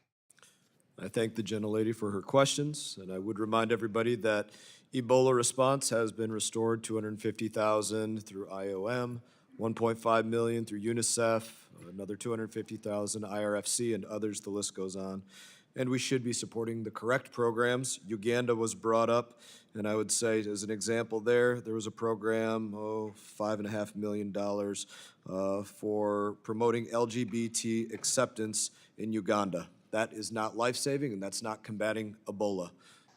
I thank the gentlelady for her questions, and I would remind everybody that Ebola response has been restored $250,000 through IOM, $1.5 million through UNICEF, another $250,000 IRFC, and others. The list goes on. And we should be supporting the correct programs. Uganda was brought up, and I would say, as an example there was a program, $5.5 million for promoting LGBT acceptance in Uganda. That is not life-saving, and that's not combating Ebola.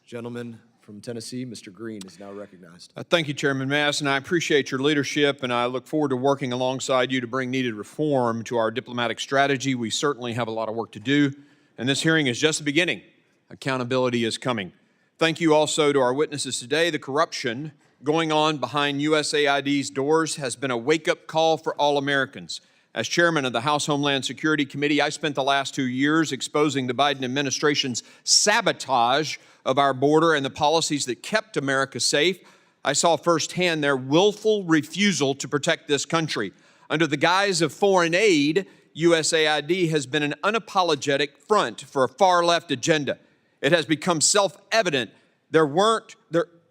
Gentlemen from Tennessee, Mr. Green is now recognized. Thank you, Chairman Mass, and I appreciate your leadership, and I look forward to working alongside you to bring needed reform to our diplomatic strategy. We certainly have a lot of work to do, and this hearing is just the beginning. Accountability is coming. Thank you also to our witnesses today. The corruption going on behind USAID's doors has been a wake-up call for all Americans. As chairman of the House Homeland Security Committee, I spent the last 2 years exposing the Biden administration's sabotage of our border and the policies that kept America safe. I saw firsthand their willful refusal to protect this country. Under the guise of foreign aid, USAID has been an unapologetic front for a far-left agenda. It has become self-evident there weren't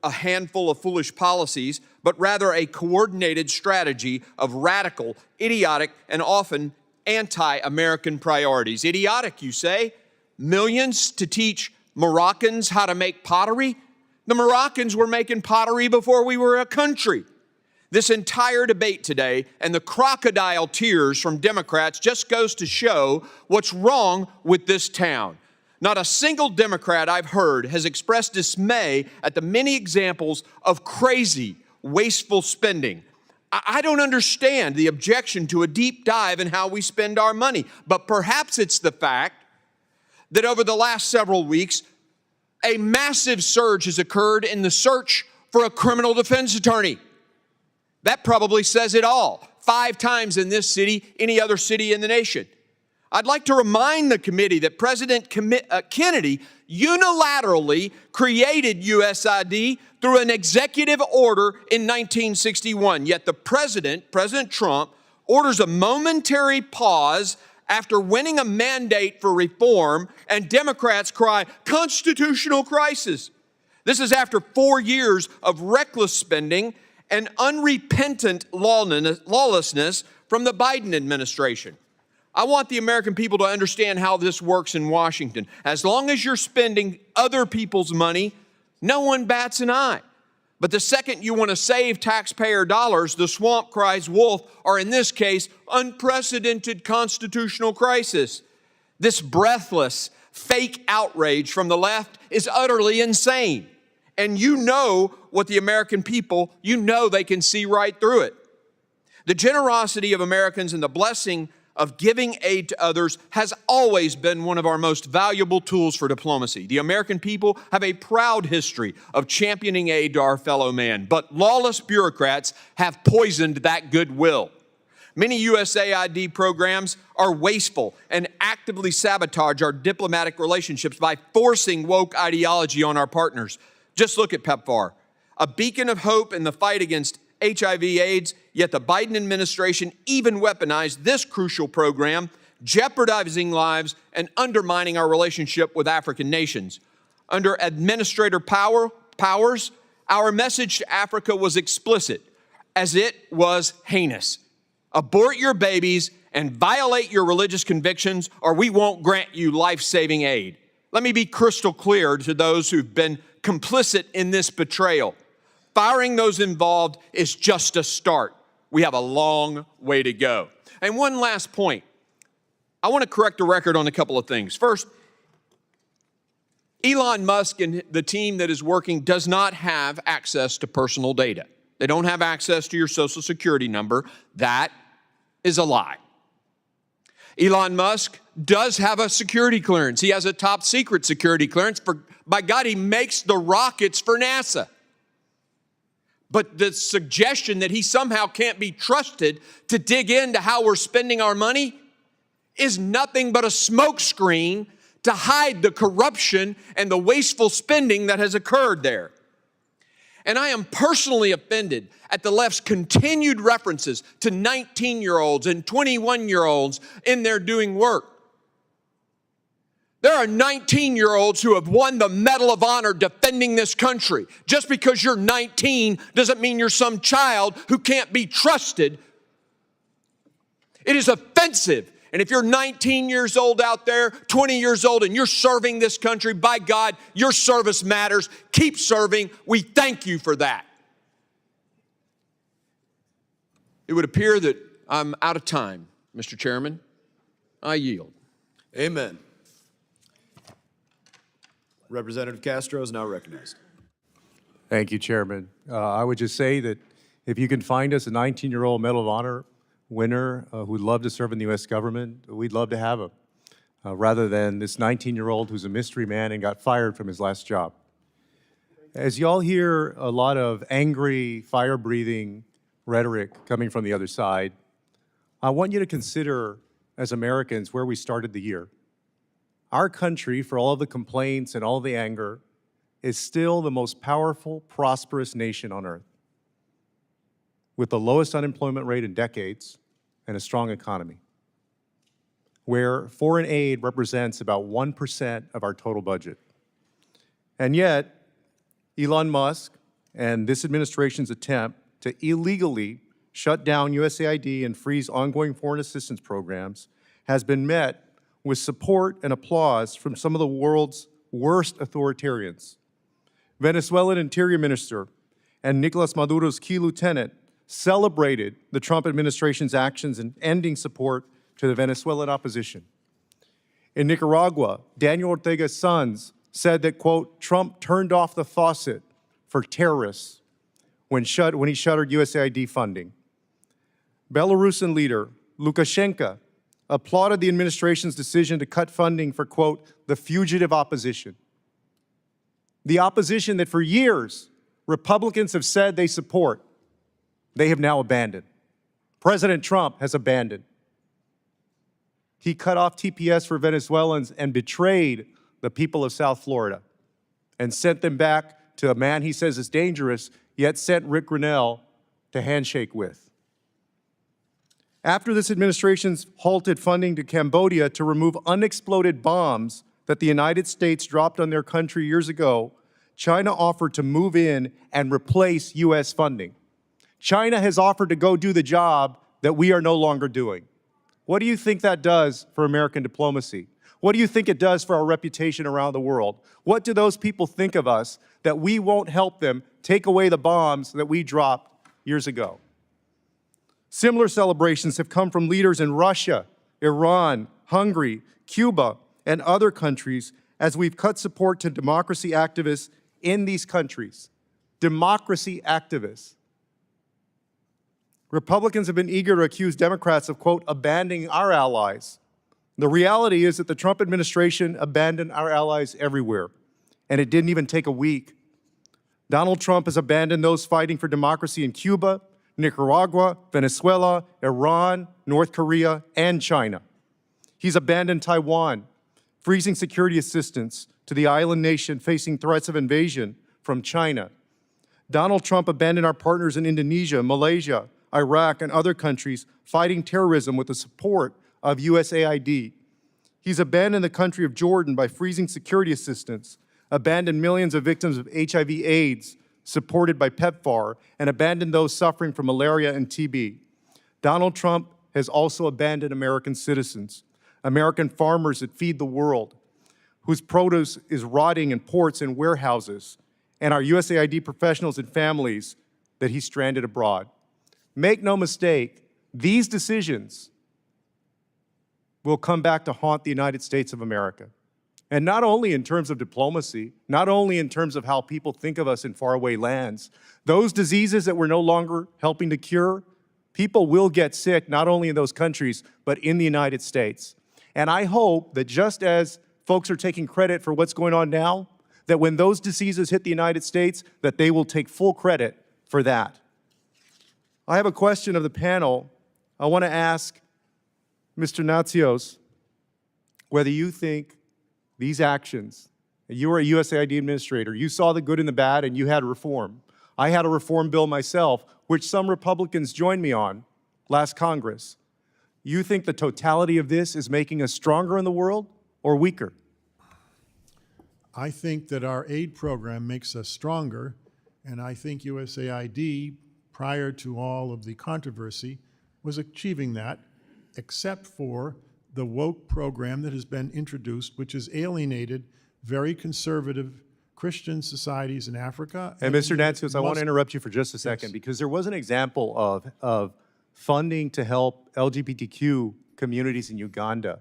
a handful of foolish policies, but rather a coordinated strategy of radical, idiotic, and often anti-American priorities. Idiotic, you say? Millions to teach Moroccans how to make pottery? The Moroccans were making pottery before we were a country. This entire debate today and the crocodile tears from Democrats just goes to show what's wrong with this town. Not a single Democrat I've heard has expressed dismay at the many examples of crazy, wasteful spending. I don't understand the objection to a deep dive in how we spend our money, but perhaps it's the fact that over the last several weeks, a massive surge has occurred in the search for a criminal defense attorney. That probably says it all. 5 times in this city, any other city in the nation. I'd like to remind the committee that President Kennedy unilaterally created USAID through an executive order in 1961. Yet the President Trump, orders a momentary pause after winning a mandate for reform, and Democrats cry, constitutional crisis. This is after 4 years of reckless spending and unrepentant lawlessness from the Biden administration. I want the American people to understand how this works in Washington. As long as you're spending other people's money, no one bats an eye. But the second you want to save taxpayer dollars, the swamp cries wolf, or in this case, unprecedented constitutional crisis. This breathless, fake outrage from the left is utterly insane. And you know what the American people, you know they can see right through it. The generosity of Americans and the blessing of giving aid to others has always been one of our most valuable tools for diplomacy. The American people have a proud history of championing aid to our fellow man, but lawless bureaucrats have poisoned that goodwill. Many USAID programs are wasteful and actively sabotage our diplomatic relationships by forcing woke ideology on our partners. Just look at PEPFAR, a beacon of hope in the fight against HIV/AIDS, yet the Biden administration even weaponized this crucial program, jeopardizing lives and undermining our relationship with African nations. Under Administrator Powers, our message to Africa was explicit, as it was heinous. Abort your babies and violate your religious convictions, or we won't grant you life-saving aid. Let me be crystal clear to those who've been complicit in this betrayal. Firing those involved is just a start. We have a long way to go. And one last point. I want to correct the record on a couple of things. First, Elon Musk and the team that is working does not have access to personal data. They don't have access to your Social Security number. That is a lie. Elon Musk does have a security clearance. He has a top secret security clearance. By God, he makes the rockets for NASA. But the suggestion that he somehow can't be trusted to dig into how we're spending our money is nothing but a smokescreen to hide the corruption and the wasteful spending that has occurred there. And I am personally offended at the left's continued references to 19-year-olds and 21-year-olds in there doing work. There are 19-year-olds who have won the Medal of Honor defending this country. Just because you're 19 doesn't mean you're some child who can't be trusted. It is offensive. And if you're 19 years old out there, 20 years old, and you're serving this country, by God, your service matters. Keep serving. We thank you for that. It would appear that I'm out of time, Mr. Chairman. I yield. Amen. Representative Castro is now recognized. Thank you, Chairman. I would just say that if you can find us a 19-year-old Medal of Honor winner who'd love to serve in the U.S. government, we'd love to have him, rather than this 19-year-old who's a mystery man and got fired from his last job. As y'all hear a lot of angry, fire-breathing rhetoric coming from the other side, I want you to consider, as Americans, where we started the year. Our country, for all of the complaints and all the anger, is still the most powerful, prosperous nation on earth, with the lowest unemployment rate in decades and a strong economy, where foreign aid represents about 1% of our total budget. And yet, Elon Musk and this administration's attempt to illegally shut down USAID and freeze ongoing foreign assistance programs has been met with support and applause from some of the world's worst authoritarians. Venezuelan Interior Minister and Nicolas Maduro's key lieutenant celebrated the Trump administration's actions in ending support to the Venezuelan opposition. In Nicaragua, Daniel Ortega's sons said that, quote, Trump turned off the faucet for terrorists when he shuttered USAID funding. Belarusian leader Lukashenko applauded the administration's decision to cut funding for, quote, the fugitive opposition. The opposition that for years Republicans have said they support, they have now abandoned. President Trump has abandoned. He cut off TPS for Venezuelans and betrayed the people of South Florida and sent them back to a man he says is dangerous, yet sent Rick Grinnell to handshake with. After this administration's halted funding to Cambodia to remove unexploded bombs that the United States dropped on their country years ago, China offered to move in and replace U.S. funding. China has offered to go do the job that we are no longer doing. What do you think that does for American diplomacy? What do you think it does for our reputation around the world? What do those people think of us that we won't help them take away the bombs that we dropped years ago? Similar celebrations have come from leaders in Russia, Iran, Hungary, Cuba, and other countries as we've cut support to democracy activists in these countries. Democracy activists. Republicans have been eager to accuse Democrats of, quote, abandoning our allies. The reality is that the Trump administration abandoned our allies everywhere, and it didn't even take a week. Donald Trump has abandoned those fighting for democracy in Cuba, Nicaragua, Venezuela, Iran, North Korea, and China. He's abandoned Taiwan, freezing security assistance to the island nation facing threats of invasion from China. Donald Trump abandoned our partners in Indonesia, Malaysia, Iraq, and other countries fighting terrorism with the support of USAID. He's abandoned the country of Jordan by freezing security assistance, abandoned millions of victims of HIV/AIDS, supported by PEPFAR, and abandoned those suffering from malaria and TB. Donald Trump has also abandoned American citizens, American farmers that feed the world, whose produce is rotting in ports and warehouses, and our USAID professionals and families that he stranded abroad. Make no mistake, these decisions will come back to haunt the United States of America. And not only in terms of diplomacy, not only in terms of how people think of us in faraway lands, those diseases that we're no longer helping to cure, People will get sick, not only in those countries, but in the United States. And I hope that just as folks are taking credit for what's going on now, that when those diseases hit the United States, that they will take full credit for that. I have a question of the panel. I want to ask Mr. Natsios whether you think these actions, you were a USAID administrator, you saw the good and the bad, and you had reform. I had a reform bill myself, which some Republicans joined me on last Congress. You think the totality of this is making us stronger in the world or weaker? I think that our aid program makes us stronger, and I think USAID, prior to all of the controversy, was achieving that, except for the woke program that has been introduced, which has alienated very conservative Christian societies in Africa. And Mr. Natsios, I want to interrupt you for just a second, because there was an example of funding to help LGBTQ communities in Uganda.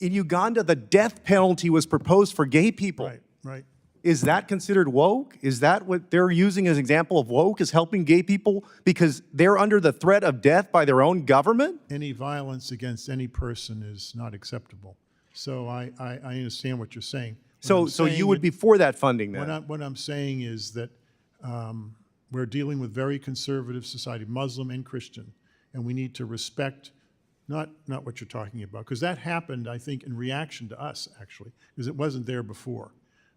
In Uganda, the death penalty was proposed for gay people. Right, right. Is that considered woke? Is that what they're using as an example of woke, is helping gay people because they're under the threat of death by their own government? Any violence against any person is not acceptable. So I understand what you're saying. So you would be for that funding then? What I'm saying is that we're dealing with very conservative society, Muslim and Christian, and we need to respect not what you're talking about, because that happened, I think, in reaction to us, actually, because it wasn't there before.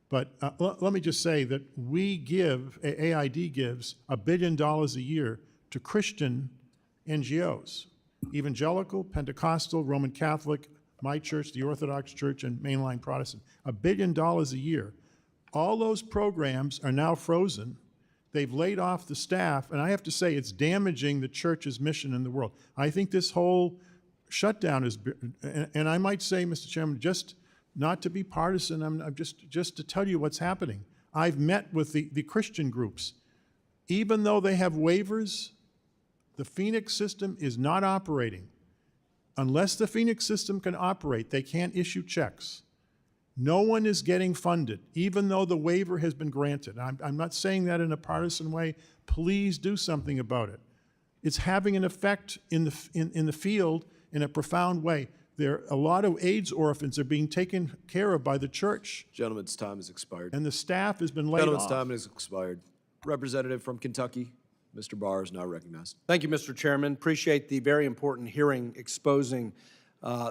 But let me just say that we give, AID gives $1 billion a year to Christian NGOs, evangelical, Pentecostal, Roman Catholic, my church, the Orthodox Church, and mainline Protestant. $1 billion a year. All those programs are now frozen. They've laid off the staff, and I have to say it's damaging the church's mission in the world. I think this whole shutdown is, and I might say, Mr. Chairman, just not to be partisan, I'm just to tell you what's happening. I've met with the Christian groups. Even though they have waivers, the Phoenix system is not operating. Unless the Phoenix system can operate, they can't issue checks. No one is getting funded, even though the waiver has been granted. I'm not saying that in a partisan way. Please do something about it. It's having an effect in the field in a profound way. A lot of AIDS orphans are being taken care of by the church. Gentleman's time has expired. And the staff has been laid off. Gentleman's time has expired. Representative from Kentucky, Mr. Barr is now recognized. Thank you, Mr. Chairman. Appreciate the very important hearing exposing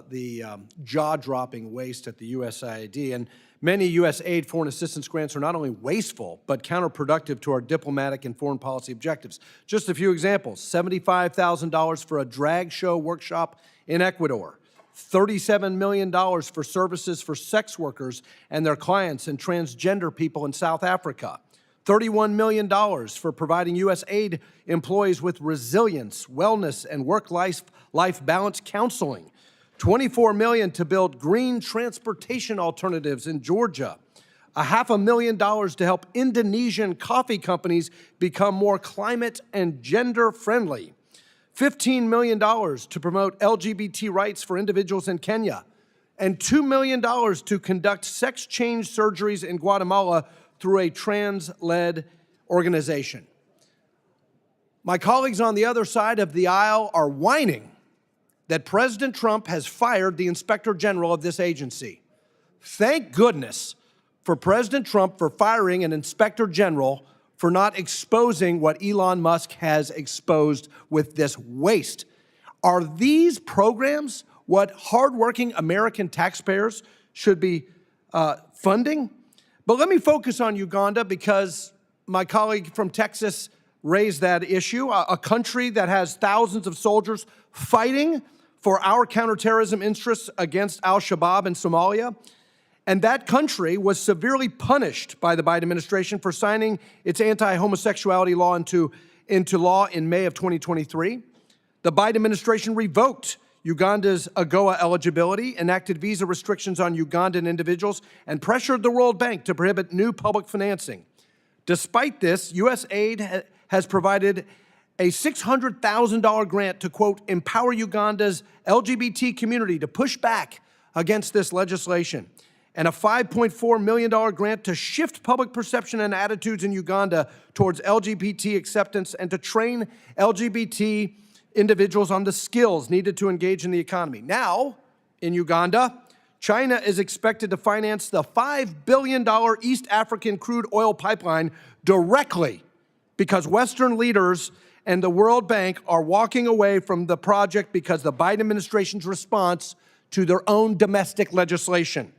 the jaw-dropping waste at the USAID. And many USAID foreign assistance grants are not only wasteful, but counterproductive to our diplomatic and foreign policy objectives. Just a few examples: $75,000 for a drag show workshop in Ecuador, $37 million for services for sex workers and their clients and transgender people in South Africa, $31 million for providing USAID employees with resilience, wellness, and work-life balance counseling, $24 million to build green transportation alternatives in Georgia, $500,000 to help Indonesian coffee companies become more climate and gender-friendly, $15 million to promote LGBT rights for individuals in Kenya, and $2 million to conduct sex change surgeries in Guatemala through a trans-led organization. My colleagues on the other side of the aisle are whining that President Trump has fired the Inspector General of this agency. Thank goodness for President Trump for firing an Inspector General for not exposing what Elon Musk has exposed with this waste. Are these programs what hardworking American taxpayers should be funding? But let me focus on Uganda because my colleague from Texas raised that issue, a country that has thousands of soldiers fighting for our counterterrorism interests against al-Shabaab in Somalia. And that country was severely punished by the Biden administration for signing its anti-homosexuality law into law in May of 2023. The Biden administration revoked Uganda's AGOA eligibility, enacted visa restrictions on Ugandan individuals, and pressured the World Bank to prohibit new public financing. Despite this, USAID has provided a $600,000 grant to, quote, empower Uganda's LGBT community to push back against this legislation. and a $5.4 million grant to shift public perception and attitudes in Uganda towards LGBT acceptance and to train LGBT individuals on the skills needed to engage in the economy. Now, in Uganda, China is expected to finance the $5 billion East African crude oil pipeline directly because Western leaders and the World Bank are walking away from the project because the Biden administration's response to their own domestic legislation.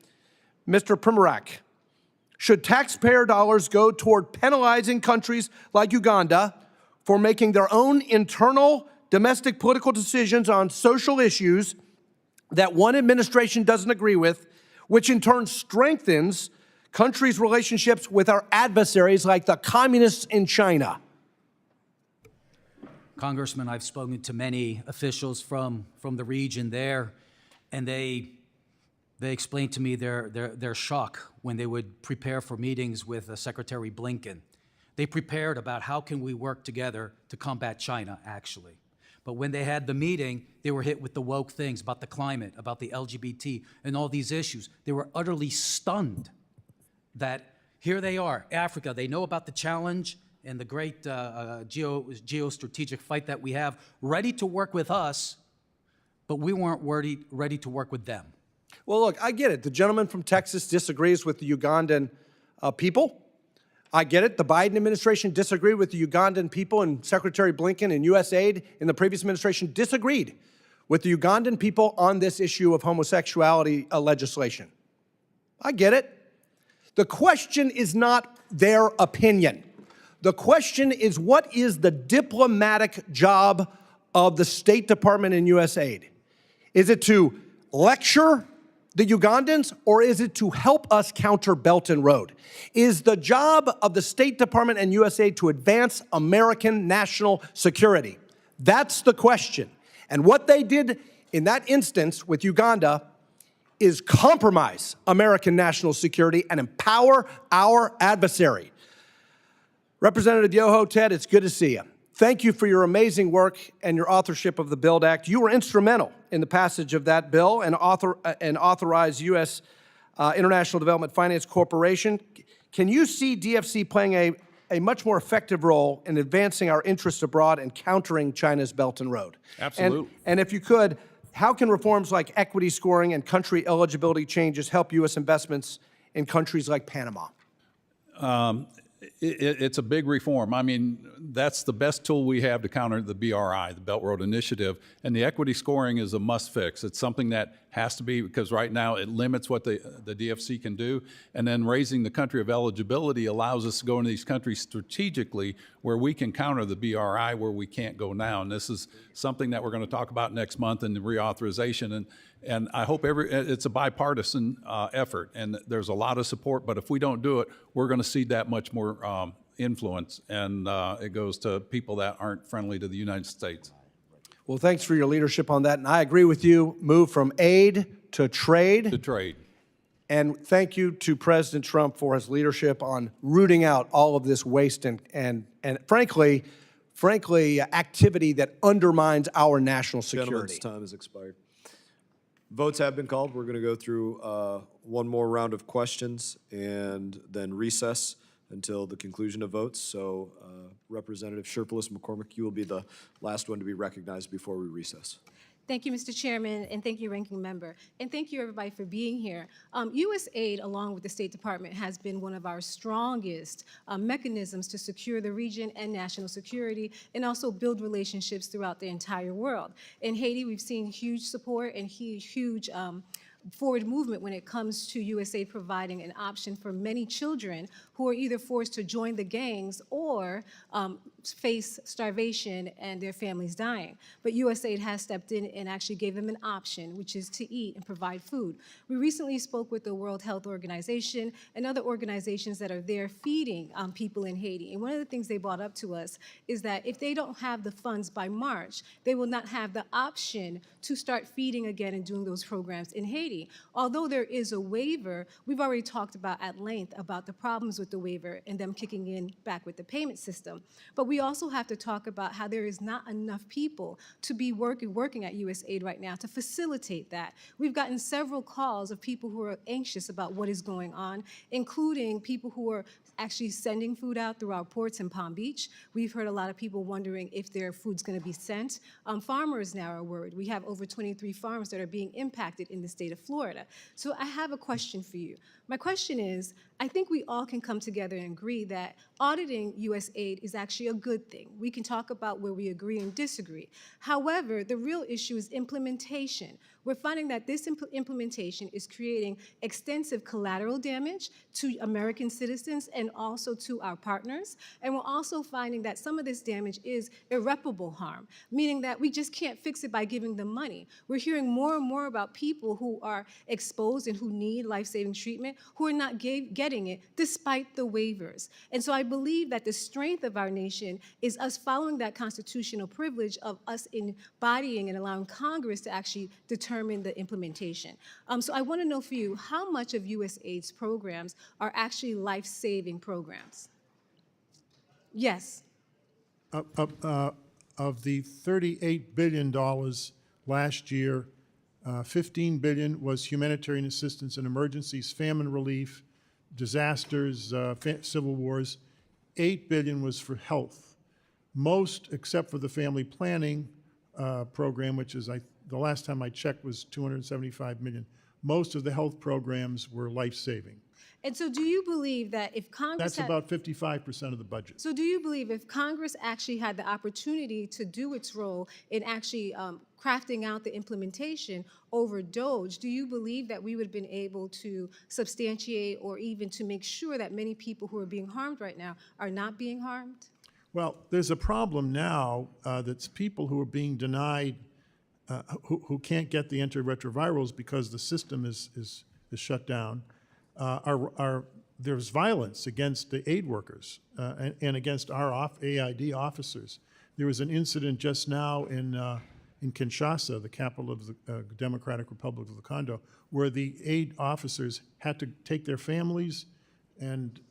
Mr. Primorac, should taxpayer dollars go toward penalizing countries like Uganda for making their own internal domestic political decisions on social issues that one administration doesn't agree with, which in turn strengthens countries' relationships with our adversaries like the communists in China? Congressman, I've spoken to many officials from the region there, and they explained to me their shock when they would prepare for meetings with Secretary Blinken. They prepared about how can we work together to combat China, actually. But when they had the meeting, they were hit with the woke things about the climate, about the LGBT, and all these issues. They were utterly stunned that here they are, Africa. They know about the challenge and the great geostrategic fight that we have, ready to work with us, but we weren't ready to work with them. Well, look, I get it. The gentleman from Texas disagrees with the Ugandan people. I get it. The Biden administration disagreed with the Ugandan people, and Secretary Blinken and USAID in the previous administration disagreed with the Ugandan people on this issue of homosexuality legislation. I get it. The question is not their opinion. The question is, what is the diplomatic job of the State Department and USAID? Is it to lecture the Ugandans, or is it to help us counter Belt and Road? Is the job of the State Department and USAID to advance American national security? That's the question. And what they did in that instance with Uganda is compromise American national security and empower our adversary. Representative Yoho, Ted, it's good to see you. Thank you for your amazing work and your authorship of the BUILD Act. You were instrumental in the passage of that bill and authorized U.S. International Development Finance Corporation. Can you see DFC playing a much more effective role in advancing our interests abroad and countering China's Belt and Road? Absolutely. And if you could, how can reforms like equity scoring and country eligibility changes help U.S. investments in countries like Panama? It's a big reform. I mean, that's the best tool we have to counter the BRI, the Belt Road Initiative, and the equity scoring is a must fix. It's something that has to be, because right now it limits what the DFC can do, and then raising the country of eligibility allows us to go into these countries strategically where we can counter the BRI where we can't go now. And this is something that we're going to talk about next month in the reauthorization. And I hope it's a bipartisan effort, and there's a lot of support, but if we don't do it, we're going to see that much more influence, and it goes to people that aren't friendly to the United States. Well, thanks for your leadership on that, and I agree with you. Move from aid to trade. To trade. And thank you to President Trump for his leadership on rooting out all of this waste and frankly, activity that undermines our national security. Gentleman's time has expired. Votes have been called. We're going to go through one more round of questions and then recess until the conclusion of votes. So Representative Sherpalis McCormick, you will be the last one to be recognized before we recess. Thank you, Mr. Chairman, and thank you, Ranking Member. And thank you, everybody, for being here. USAID, along with the State Department, has been one of our strongest mechanisms to secure the region and national security, and also build relationships throughout the entire world. In Haiti, we've seen huge support and huge forward movement when it comes to USAID providing an option for many children who are either forced to join the gangs or face starvation and their families dying. But USAID has stepped in and actually gave them an option, which is to eat and provide food. We recently spoke with the World Health Organization and other organizations that are there feeding people in Haiti. And one of the things they brought up to us is that if they don't have the funds by March, they will not have the option to start feeding again and doing those programs in Haiti. committee, although there is a waiver, we've already talked about at length about the problems with the waiver and them kicking in back with the payment system. But we also have to talk about how there is not enough people to be working at USAID right now to facilitate that. We've gotten several calls of people who are anxious about what is going on, including people who are actually sending food out through our ports in Palm Beach. We've heard a lot of people wondering if their food's going to be sent. Farmers now are worried. We have over 23 farms that are being impacted in the state of Florida. So I have a question for you. My question is, I think we all can come together and agree that auditing USAID is actually a good thing. We can talk about where we agree and disagree. However, the real issue is implementation. We're finding that this implementation is creating extensive collateral damage to American citizens and also to our partners. And we're also finding that some of this damage is irreparable harm, meaning that we just can't fix it by giving them money. We're hearing more and more about people who are exposed and who need life-saving treatment who are not getting it despite the waivers. And so I believe that the strength of our nation is us following that constitutional privilege of us embodying and allowing Congress to actually determine the implementation. So I want to know for you, how much of USAID's programs are actually life-saving programs? Yes. Of the $38 billion last year, $15 billion was humanitarian assistance and emergencies, famine relief, disasters, civil wars. $8 billion was for health. Most, except for the family planning program, which is, the last time I checked was $275 million. Most of the health programs were life-saving. And so do you believe that if Congress That's about 55% of the budget. So do you believe if Congress actually had the opportunity to do its role in actually crafting out the implementation over DOGE, do you believe that we would have been able to substantiate or even to make sure that many people who are being harmed right now are not being harmed? Well, there's a problem now that's people who are being denied, who can't get the antiretrovirals because the system is shut down. There's violence against the aid workers and against our AID officers. There was an incident just now in Kinshasa, the capital of the Democratic Republic of the Congo, where the aid officers had to take their families and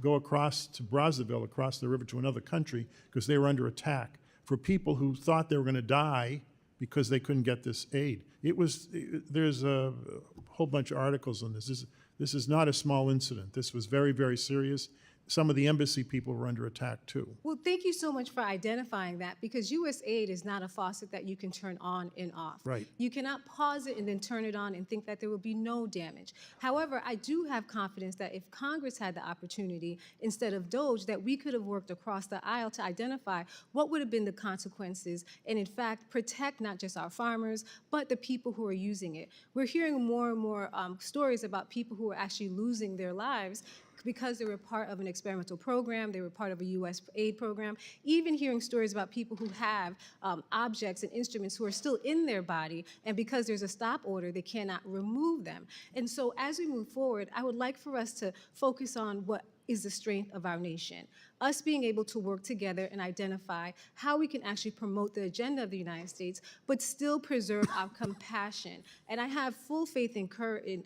go across to Brazzaville, across the river to another country, because they were under attack for people who thought they were going to die because they couldn't get this aid. There's a whole bunch of articles on this. This is not a small incident. This was very, very serious. Some of the embassy people were under attack too. Well, thank you so much for identifying that, because USAID is not a faucet that you can turn on and off. Right. You cannot pause it and then turn it on and think that there will be no damage. However, I do have confidence that if Congress had the opportunity, instead of DOGE, that we could have worked across the aisle to identify what would have been the consequences and, in fact, protect not just our farmers, but the people who are using it. We're hearing more and more stories about people who are actually losing their lives because they were part of an experimental program, they were part of a USAID program, even hearing stories about people who have objects and instruments who are still in their body, and because there's a stop order, they cannot remove them. And so as we move forward, I would like for us to focus on what is the strength of our nation. Us being able to work together and identify how we can actually promote the agenda of the United States, but still preserve our compassion. And I have full faith and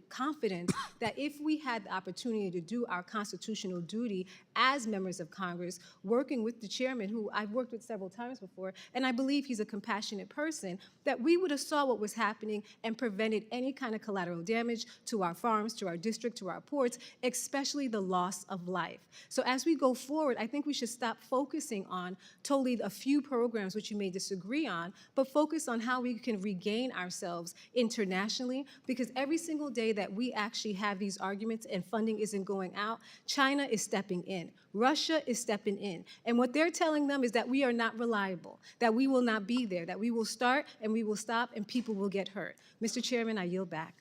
confidence that if we had the opportunity to do our constitutional duty as members of Congress, working with the chairman, who I've worked with several times before, and I believe he's a compassionate person, that we would have saw what was happening and prevented any kind of collateral damage to our farms, to our district, to our ports, especially the loss of life. So as we go forward, I think we should stop focusing on totally a few programs which you may disagree on, but focus on how we can regain ourselves internationally, because every single day that we actually have these arguments and funding isn't going out, China is stepping in. Russia is stepping in. And what they're telling them is that we are not reliable, that we will not be there, that we will start and we will stop and people will get hurt. Mr. Chairman, I yield back.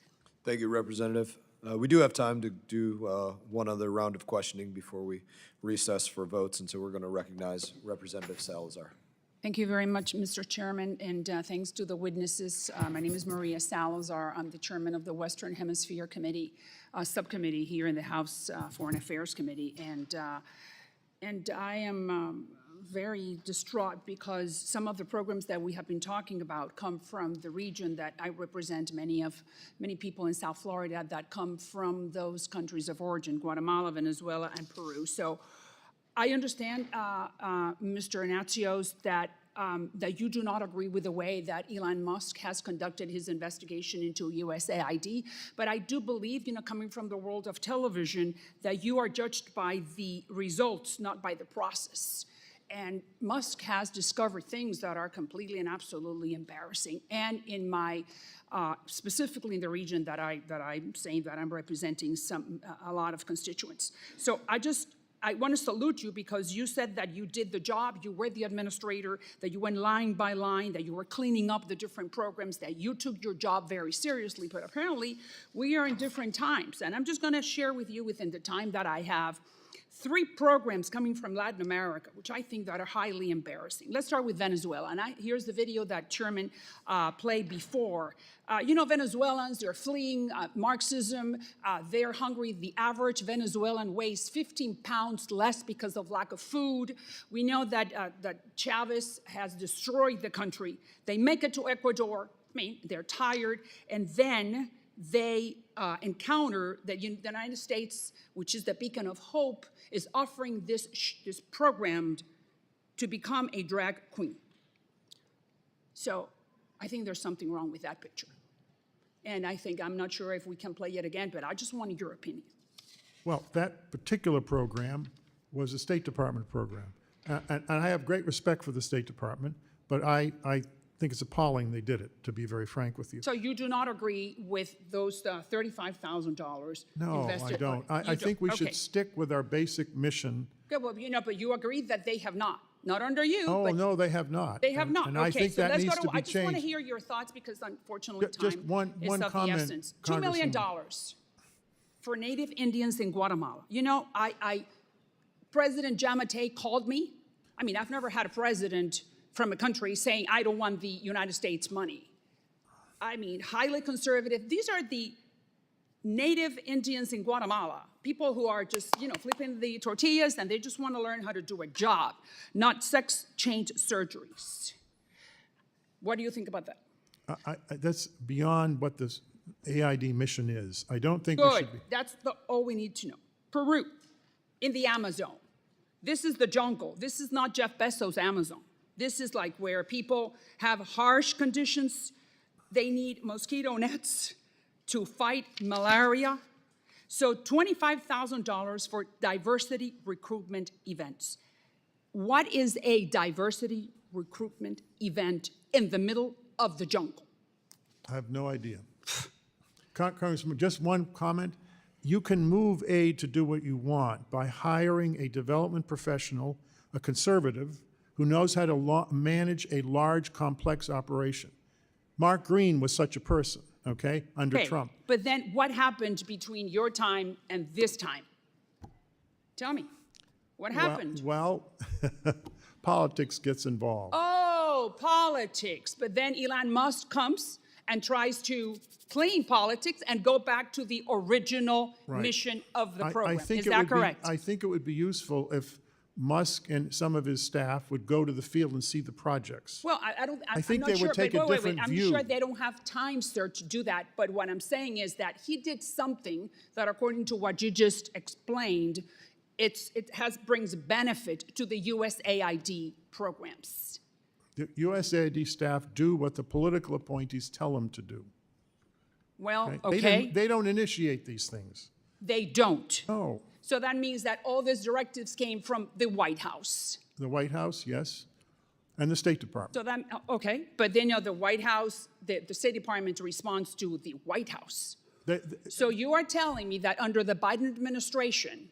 Thank you, Representative. We do have time to do one other round of questioning before we recess for votes, and so we're going to recognize Representative Salazar. Thank you very much, Mr. Chairman, and thanks to the witnesses. My name is Maria Salazar. I'm the chairman of the Western Hemisphere Committee, subcommittee here in the House Foreign Affairs Committee, and I am very distraught because some of the programs that we have been talking about come from the region that I represent. Many people in South Florida that come from those countries of origin, Guatemala, Venezuela, and Peru. So I understand, Mr. Natsios, that you do not agree with the way that Elon Musk has conducted his investigation into USAID. But I do believe, coming from the world of television, that you are judged by the results, not by the process. And Musk has discovered things that are completely and absolutely embarrassing. And in my, specifically in the region that I'm saying that I'm representing a lot of constituents. So I want to salute you because you said that you did the job, you were the administrator, that you went line by line, that you were cleaning up the different programs, that you took your job very seriously. But apparently, we are in different times. And I'm just going to share with you within the time that I have 3 programs coming from Latin America, which I think that are highly embarrassing. Let's start with Venezuela. And here's the video that Chairman played before. Venezuelans, they're fleeing Marxism. They're hungry. The average Venezuelan weighs 15 pounds less because of lack of food. We know that Chavez has destroyed the country. They make it to Ecuador. They're tired. And then they encounter that the United States, which is the beacon of hope, is offering this program to become a drag queen. So I think there's something wrong with that picture. And I'm not sure if we can play it again, but I just wanted your opinion. Well, that particular program was a State Department program. And I have great respect for the State Department, but I think it's appalling they did it, to be very frank with you. So you do not agree with those $35,000 No, invested? I don't. I think we should stick with our basic mission. Okay, well, but you agree that they have not. Not under you. Oh, but no, they have not. They have not. And Okay, I think so that let's needs go to be I just want to changed. hear your thoughts because unfortunately time Just one is of the comment, essence. $2 million for Native Indians in Guatemala. President Giammattei called me. I've never had a president from a country saying, I don't want the United States money. Highly conservative. These are the Native Indians in Guatemala, people who are just, flipping the tortillas and they just want to learn how to do a job, not sex change surgeries. What do you think about that? That's beyond what this AID mission is. I don't think we should be. That's all we need to know. Peru, in the Amazon. This is the jungle. This is not Jeff Bezos' Amazon. This is like where people have harsh conditions. They need mosquito nets to fight malaria. So $25,000 for diversity recruitment events. What is a diversity recruitment event in the middle of the jungle? I have no idea. Congressman, just one comment. You can move aid to do what you want by hiring a development professional, a conservative, who knows how to manage a large, complex operation. Mark Green was such a person, okay, under Trump. But then what happened between your time and this time? Tell me, what happened? Well, politics gets involved. Oh, politics. But then Elon Musk comes and tries to clean politics and go back to the original mission of the program. Is that correct? I think it would be useful if Musk and some of his staff would go to the field and see the projects. Well, I think I'm not they would take a different I'm view. sure they don't have time, sir, to do that. But what I'm saying is that he did something that, according to what you just explained, it brings benefit to the USAID programs. The USAID staff do what the political appointees tell them to do. Well, okay. They don't initiate these things. They don't. No. So that means that all these directives came from the White House. The White House, yes, and the State Department. So that, okay, but then the White House, the State Department responds to the White House. So you are telling me that under the Biden administration,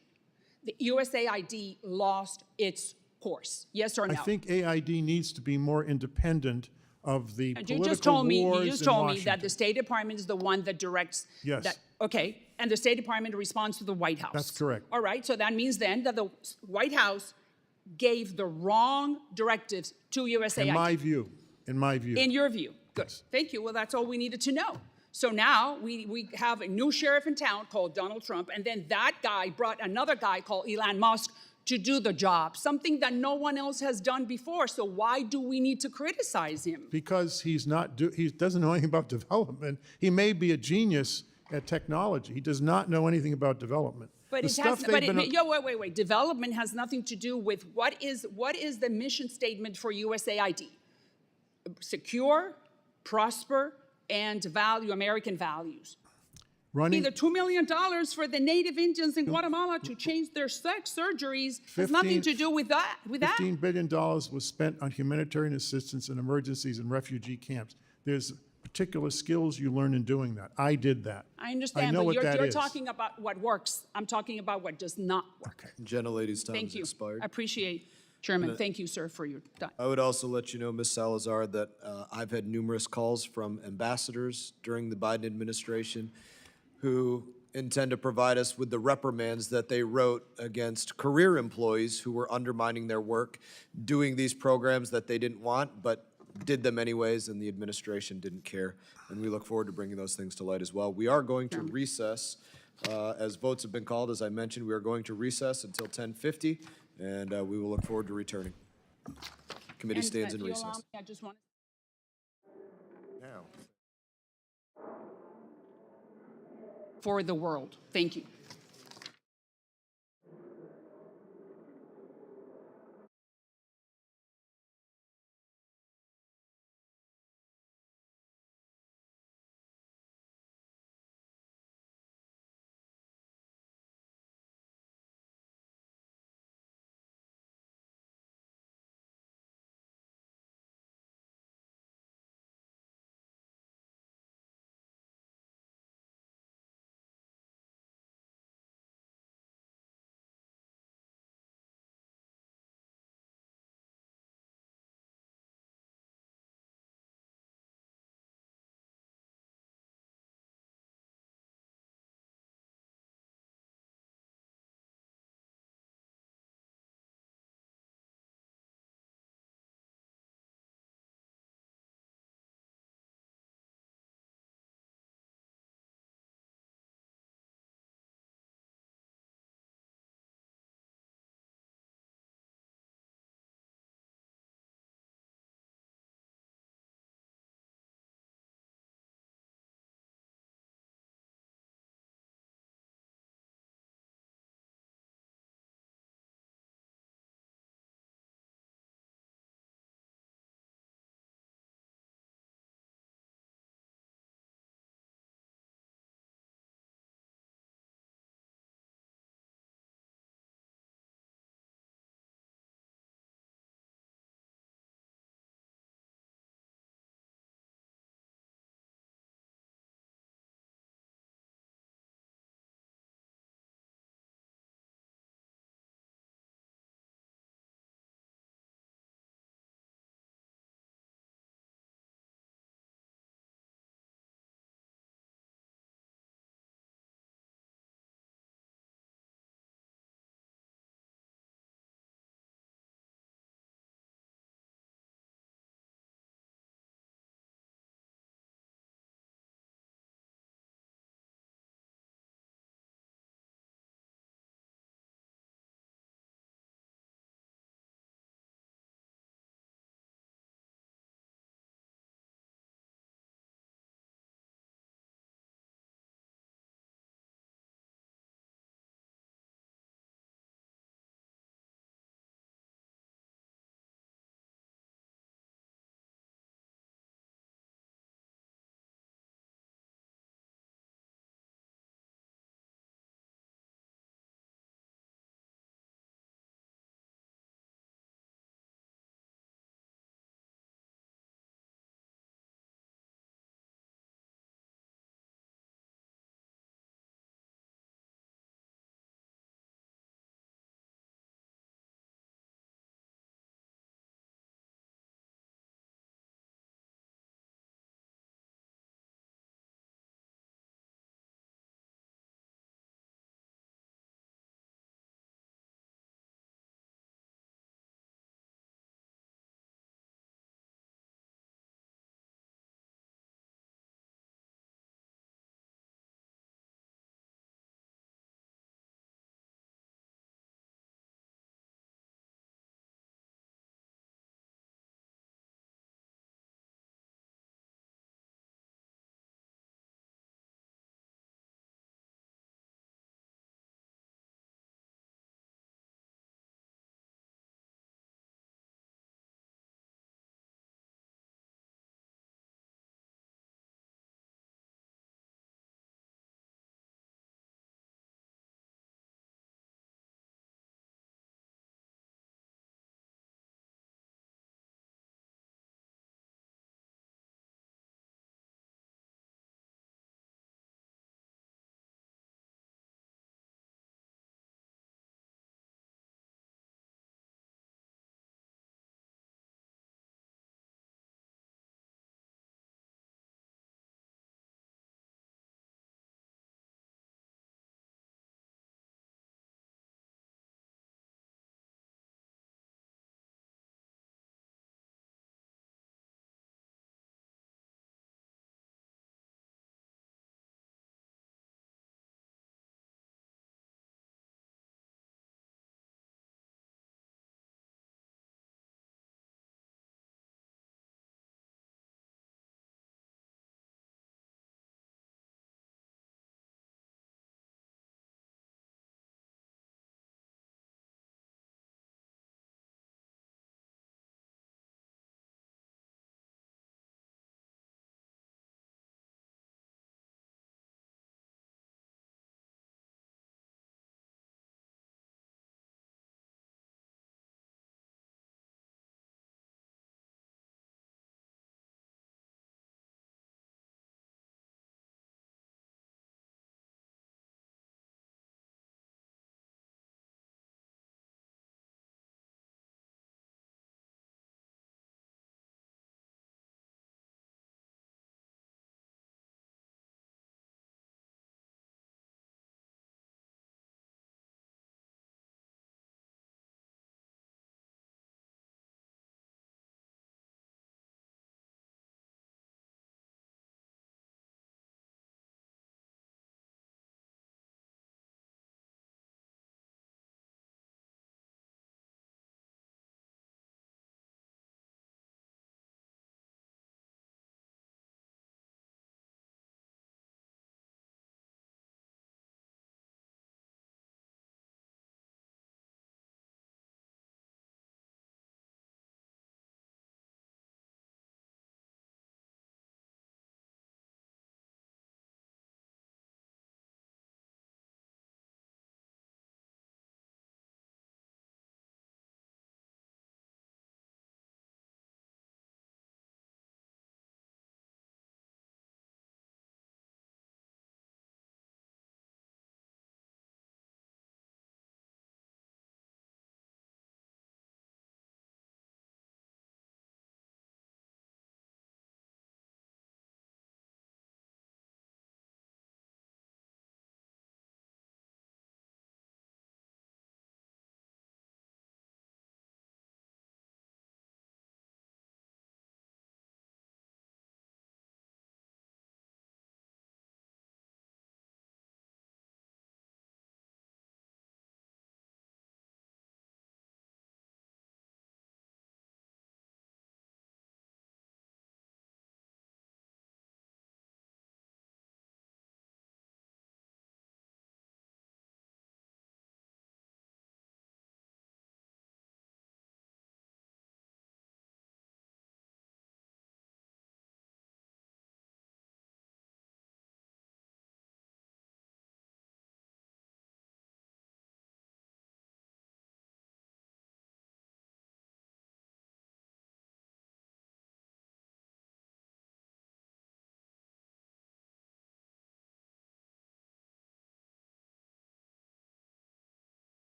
the USAID lost its course, yes or no? I think AID needs to be more independent of the political wars in Washington. You just told me that the State Department is the one that directs Yes. that. Okay, and the State Department responds to the White House. That's correct. All right, so that means then that the White House gave the wrong directives to USAID. In my view. In your view. Good. Yes. Thank you. Well, that's all we needed to know. So now we have a new sheriff in town called Donald Trump, and then that guy brought another guy called Elon Musk to do the job, something that no one else has done before. So why do we need to criticize him? Because he doesn't know anything about development. He may be a genius at technology. He does not know anything about development. But The it stuff has, they've but been- wait. Development has nothing to do with what is the mission statement for USAID? Secure, prosper, and value American values. running Either $2 million for the native Indians in Guatemala to change their sex surgeries has nothing to do with that. $15 billion was spent on humanitarian assistance in emergencies and refugee camps. There's particular skills you learn in doing that. I did that. I understand, know but what you're that is. talking about what works. I'm talking about what does not work. Gentlelady's time Thank has you. expired. I appreciate, Chairman. Thank you, sir, for your time. I would also let you know, Ms. Salazar, that I've had numerous calls from ambassadors during the Biden administration who intend to provide us with the reprimands that they wrote against career employees who were undermining their work, doing these programs that they didn't want, but did them anyways, and the administration didn't care. And we look forward to bringing those things to light as well. We are going to recess. As votes have been called, as I mentioned, we are going to recess until 10:50, and we will look forward to returning. Committee stands in If you allow recess. me, I just want for the world. Thank you.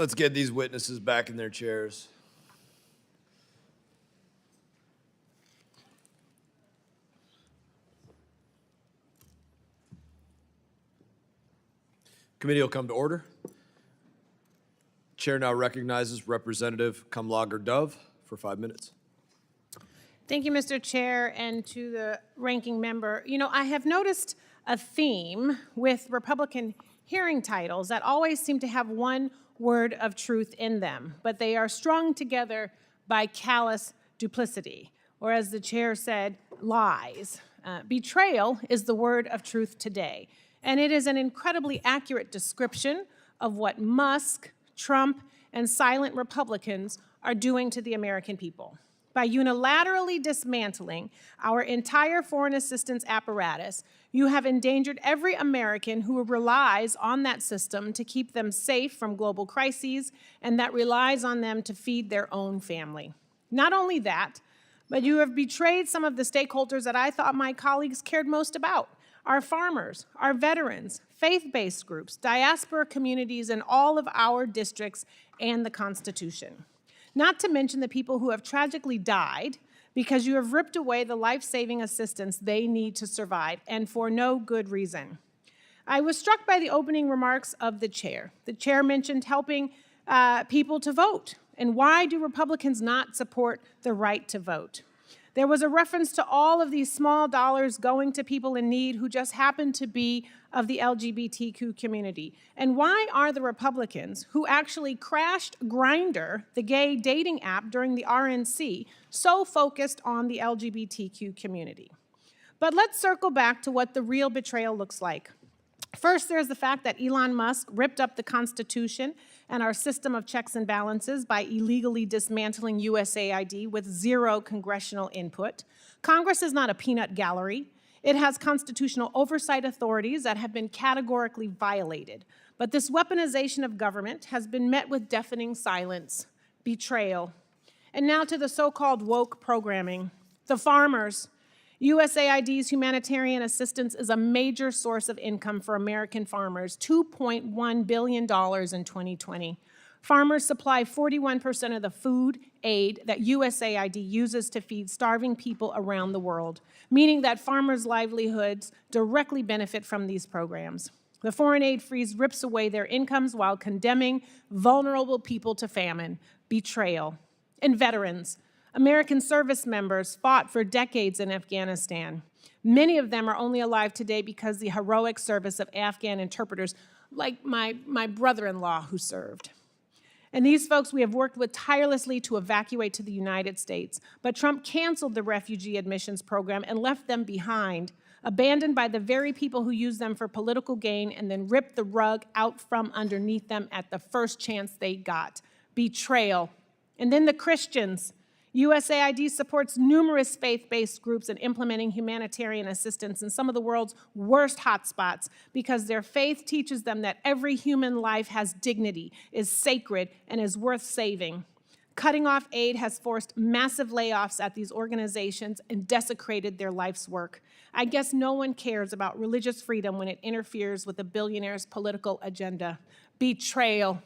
Let's get these witnesses back in their chairs. Committee will come to order. Chair now recognizes Representative Kamlager Dove for 5 minutes. Thank you, Mr. Chair, and to the ranking member. You know, I have noticed a theme with Republican hearing titles that always seem to have one word of truth in them, but they are strung together by callous duplicity, or as the chair said, lies. Betrayal is the word of truth today, and it is an incredibly accurate description of what Musk, Trump, and silent Republicans are doing to the American people. By unilaterally dismantling our entire foreign assistance apparatus, you have endangered every American who relies on that system to keep them safe from global crises and that relies on them to feed their own family. Not only that, but you have betrayed some of the stakeholders that I thought my colleagues cared most about: our farmers, our veterans, faith-based groups, diaspora communities in all of our districts, and the Constitution. Not to mention the people who have tragically died because you have ripped away the life-saving assistance they need to survive, and for no good reason. I was struck by the opening remarks of the chair. The chair mentioned helping people to vote, and why do Republicans not support the right to vote? There was a reference to all of these small dollars going to people in need who just happen to be of the LGBTQ community. And why are the Republicans, who actually crashed Grindr, the gay dating app, during the RNC, so focused on the LGBTQ community? But let's circle back to what the real betrayal looks like. First, there's the fact that Elon Musk ripped up the Constitution and our system of checks and balances by illegally dismantling USAID with zero congressional input. Congress is not a peanut gallery. It has constitutional oversight authorities that have been categorically violated. But this weaponization of government has been met with deafening silence, betrayal. And now to the so-called woke programming. The farmers. USAID's humanitarian assistance is a major source of income for American farmers, $2.1 billion in 2020. Farmers supply 41% of the food aid that USAID uses to feed starving people around the world, meaning that farmers' livelihoods directly benefit from these programs. The foreign aid freeze rips away their incomes while condemning vulnerable people to famine, betrayal. And veterans. American service members fought for decades in Afghanistan. Many of them are only alive today because the heroic service of Afghan interpreters, like my brother-in-law who served. And these folks we have worked with tirelessly to evacuate to the United States. But Trump canceled the refugee admissions program and left them behind, abandoned by the very people who use them for political gain and then ripped the rug out from underneath them at the first chance they got. Betrayal. And then the Christians. USAID supports numerous faith-based groups in implementing humanitarian assistance in some of the world's worst hotspots because their faith teaches them that every human life has dignity, is sacred, and is worth saving. Cutting off aid has forced massive layoffs at these organizations and desecrated their life's work. I guess no one cares about religious freedom when it interferes with a billionaire's political agenda. Betrayal.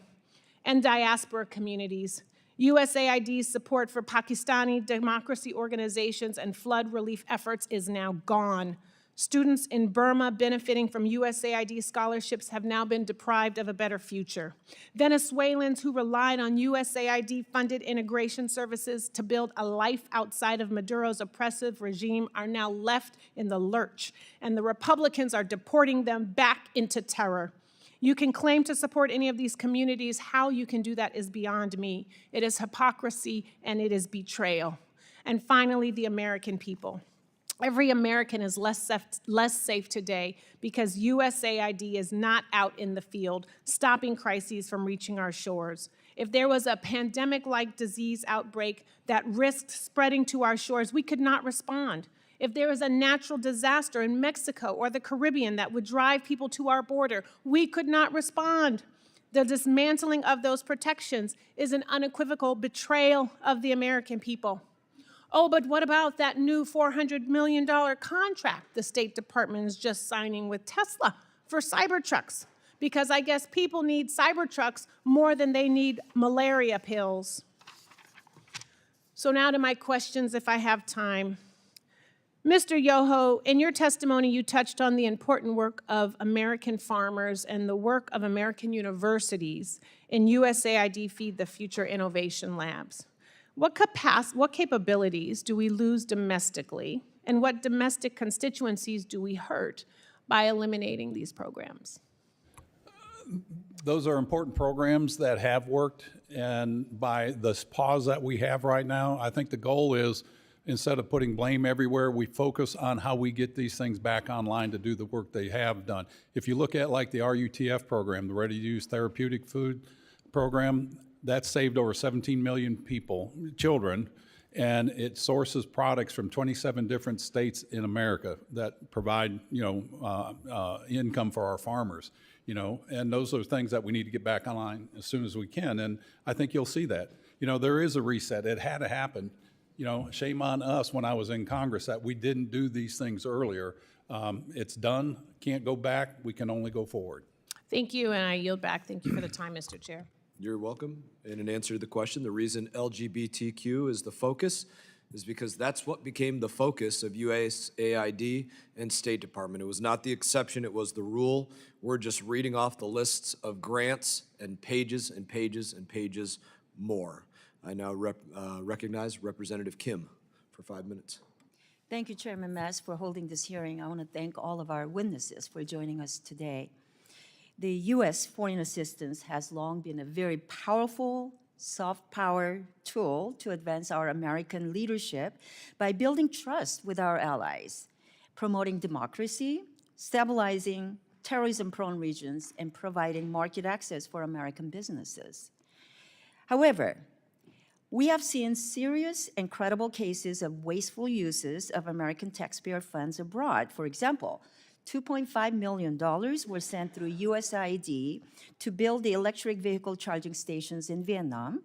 And diaspora communities. USAID's support for Pakistani democracy organizations and flood relief efforts is now gone. Students in Burma benefiting from USAID scholarships have now been deprived of a better future. Venezuelans who relied on USAID-funded integration services to build a life outside of Maduro's oppressive regime are now left in the lurch, and the Republicans are deporting them back into terror. You can claim to support any of these communities. How you can do that is beyond me. It is hypocrisy and it is betrayal. And finally, the American people. Every American is less safe today because USAID is not out in the field stopping crises from reaching our shores. If there was a pandemic-like disease outbreak that risked spreading to our shores, we could not respond. If there is a natural disaster in Mexico or the Caribbean that would drive people to our border, we could not respond. The dismantling of those protections is an unequivocal betrayal of the American people. Oh, but what about that new $400 million contract the State Department is just signing with Tesla for Cybertrucks? because I guess people need Cybertrucks more than they need malaria pills. So now to my questions, if I have time. Mr. Yoho, in your testimony, you touched on the important work of American farmers and the work of American universities in USAID Feed the Future Innovation Labs. What capabilities do we lose domestically, and what domestic constituencies do we hurt by eliminating these programs? Those are important programs that have worked, and by this pause that we have right now, I think the goal is, instead of putting blame everywhere, we focus on how we get these things back online to do the work they have done. If you look at like the RUTF program, the Ready-to-Use Therapeutic Food Program, that saved over 17 million children, and it sources products from 27 different states in America that provide, income for our farmers, and those are things that we need to get back online as soon as we can, and I think you'll see that. There is a reset. It had to happen. Shame on us when I was in Congress that we didn't do these things earlier. It's done, can't go back, we can only go forward. Thank you, and I yield back. Thank you for the time, Mr. Chair. You're welcome. And in answer to the question, the reason LGBTQ is the focus is because that's what became the focus of USAID and State Department. It was not the exception, it was the rule. We're just reading off the lists of grants and pages and pages and pages more. I now recognize Representative Kim for 5 minutes. Thank you, Chairman Mast, for holding this hearing. I want to thank all of our witnesses for joining us today. The U.S. foreign assistance has long been a very powerful soft power tool to advance our American leadership by building trust with our allies, promoting democracy, stabilizing terrorism-prone regions, and providing market access for American businesses. However, we have seen serious and credible cases of wasteful uses of American taxpayer funds abroad. For example, $2.5 million were sent through USAID to build the electric vehicle charging stations in Vietnam.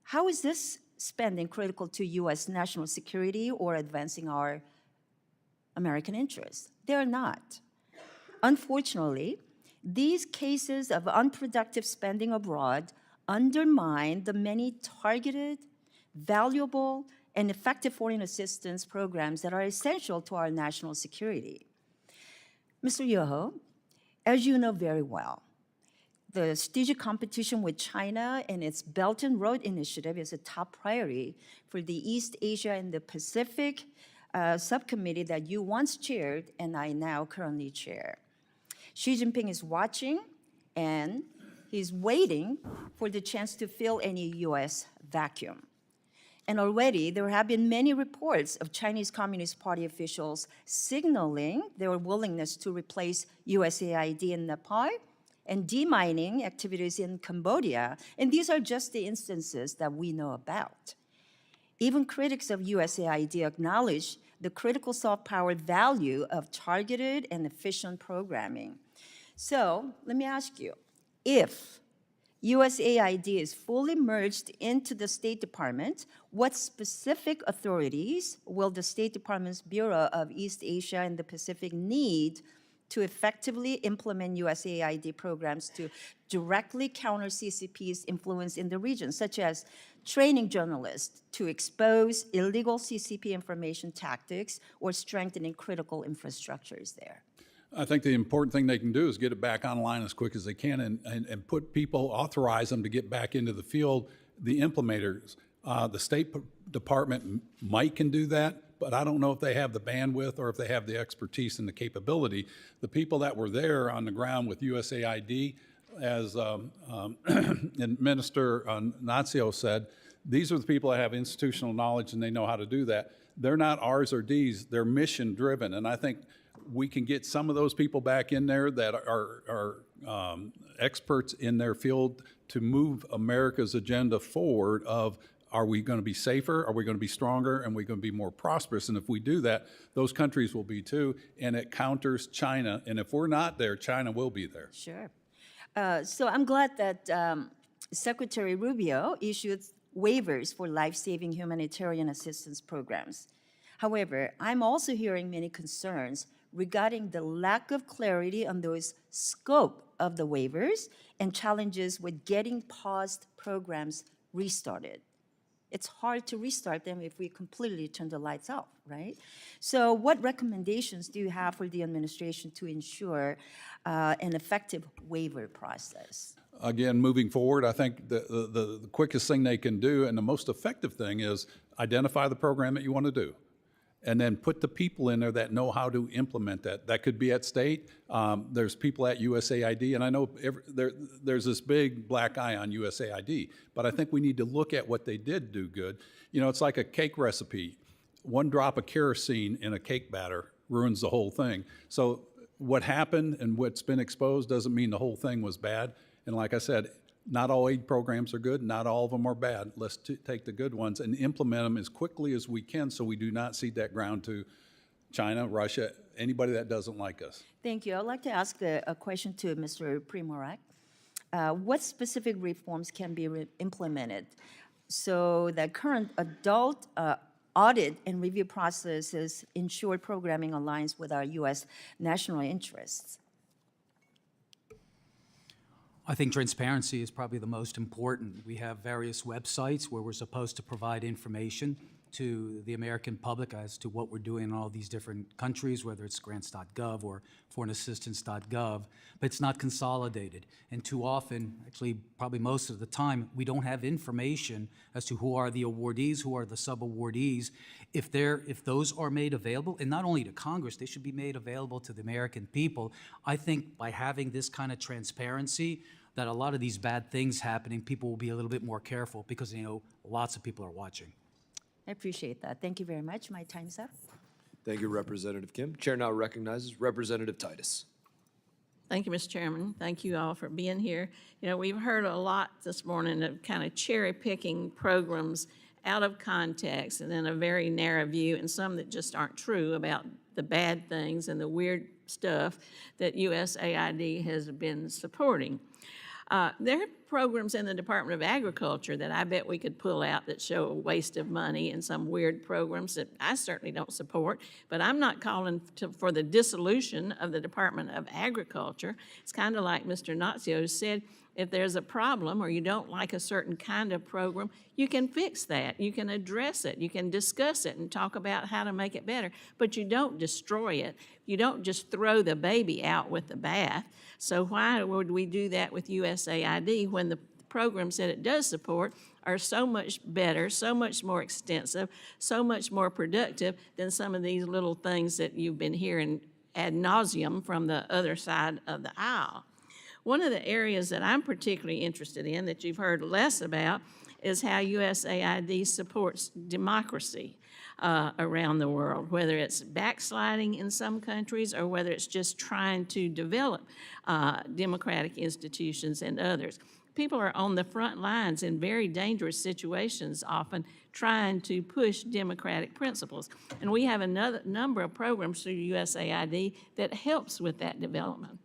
How is this spending critical to U.S. national security or advancing our American interests? They're not. Unfortunately, these cases of unproductive spending abroad undermine the many targeted, valuable, and effective foreign assistance programs that are essential to our national security. Mr. Yoho, as you know very well, the strategic competition with China and its Belt and Road Initiative is a top priority for the East Asia and the Pacific subcommittee that you once chaired and I now currently chair. Xi Jinping is watching and he's waiting for the chance to fill any U.S. vacuum. And already there have been many reports of Chinese Communist Party officials signaling their willingness to replace USAID in Nepal and demining activities in Cambodia. And these are just the instances that we know about. Even critics of USAID acknowledge the critical soft power value of targeted and efficient programming. So let me ask you, if USAID is fully merged into the State Department, what specific authorities will the State Department's Bureau of East Asia and the Pacific need to effectively implement USAID programs to directly counter CCP's influence in the region, such as training journalists to expose illegal CCP information tactics or strengthening critical infrastructures there? I think the important thing they can do is get it back online as quick as they can and put people, authorize them to get back into the field, the implementers. The State Department can do that, but I don't know if they have the bandwidth or if they have the expertise and the capability. The people that were there on the ground with USAID, as Minister Natsios said, these are the people that have institutional knowledge and they know how to do that. They're not R's or D's, they're mission driven. And I think we can get some of those people back in there that are experts in their field to move America's agenda forward of, are we going to be safer? Are we going to be stronger? And are we going to be more prosperous? And if we do that, those countries will be too. And it counters China. And if we're not there, China will be there. Sure. So I'm glad that Secretary Rubio issued waivers for life-saving humanitarian assistance programs. However, I'm also hearing many concerns regarding the lack of clarity on those scope of the waivers and challenges with getting paused programs restarted. It's hard to restart them if we completely turn the lights off, right? So what recommendations do you have for the administration to ensure an effective waiver process? Again, moving forward, I think the quickest thing they can do and the most effective thing is identify the program that you want to do, and then put the people in there that know how to implement that. That could be at state. There's people at USAID, and I know there's this big black eye on USAID, but I think we need to look at what they did do good. You know, it's like a cake recipe. One drop of kerosene in a cake batter ruins the whole thing. So what happened and what's been exposed doesn't mean the whole thing was bad. And like I said, not all aid programs are good, not all of them are bad. Let's take the good ones and implement them as quickly as we can so we do not cede that ground to China, Russia, anybody that doesn't like us. Thank you. I'd like to ask a question to Mr. Primorac. What specific reforms can be implemented so that current adult audit and review processes ensure programming aligns with our U.S. national interests? I think transparency is probably the most important. We have various websites where we're supposed to provide information to the American public as to what we're doing in all these different countries, whether it's grants.gov or foreignassistance.gov, but it's not consolidated. And too often, actually probably most of the time, we don't have information as to who are the awardees, who are the sub-awardees. If those are made available, and not only to Congress, they should be made available to the American people. I think by having this kind of transparency, that a lot of these bad things happening, people will be a little bit more careful because, you know, lots of people are watching. I appreciate that. Thank you very much. My time's up. Thank you, Representative Kim. Chair now recognizes Representative Titus. Thank you, Mr. Chairman. Thank you all for being here. You know, we've heard a lot this morning of kind of cherry-picking programs out of context and then a very narrow view and some that just aren't true about the bad things and the weird stuff that USAID has been supporting. There are programs in the Department of Agriculture that I bet we could pull out that show a waste of money and some weird programs that I certainly don't support, but I'm not calling for the dissolution of the Department of Agriculture. It's kind of like Mr. Natsios said, if there's a problem or you don't like a certain kind of program, you can fix that. You can address it. You can discuss it and talk about how to make it better, but you don't destroy it. You don't just throw the baby out with the bath. So why would we do that with USAID when the programs that it does support are so much better, so much more extensive, so much more productive than some of these little things that you've been hearing ad nauseum from the other side of the aisle? One of the areas that I'm particularly interested in that you've heard less about is how USAID supports democracy around the world, whether it's backsliding in some countries or whether it's just trying to develop democratic institutions in others. People are on the front lines in very dangerous situations, often trying to push democratic principles. And we have another number of programs through USAID that helps with that development.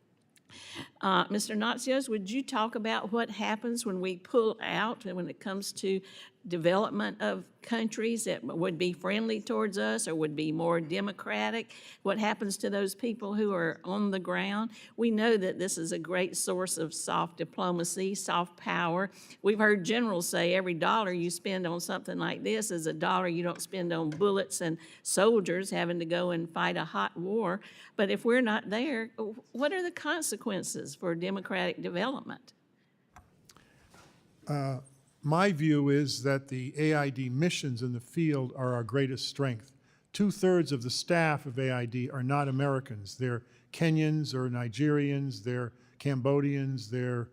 Mr. Natsios, would you talk about what happens when we pull out and when it comes to development of countries that would be friendly towards us or would be more democratic? What happens to those people who are on the ground? We know that this is a great source of soft diplomacy, soft power. We've heard generals say every dollar you spend on something like this is a dollar you don't spend on bullets and soldiers having to go and fight a hot war. But if we're not there, what are the consequences for democratic development? My view is that the AID missions in the field are our greatest strength. 2/3 of the staff of AID are not Americans. They're Kenyans or Nigerians, they're Cambodians, they're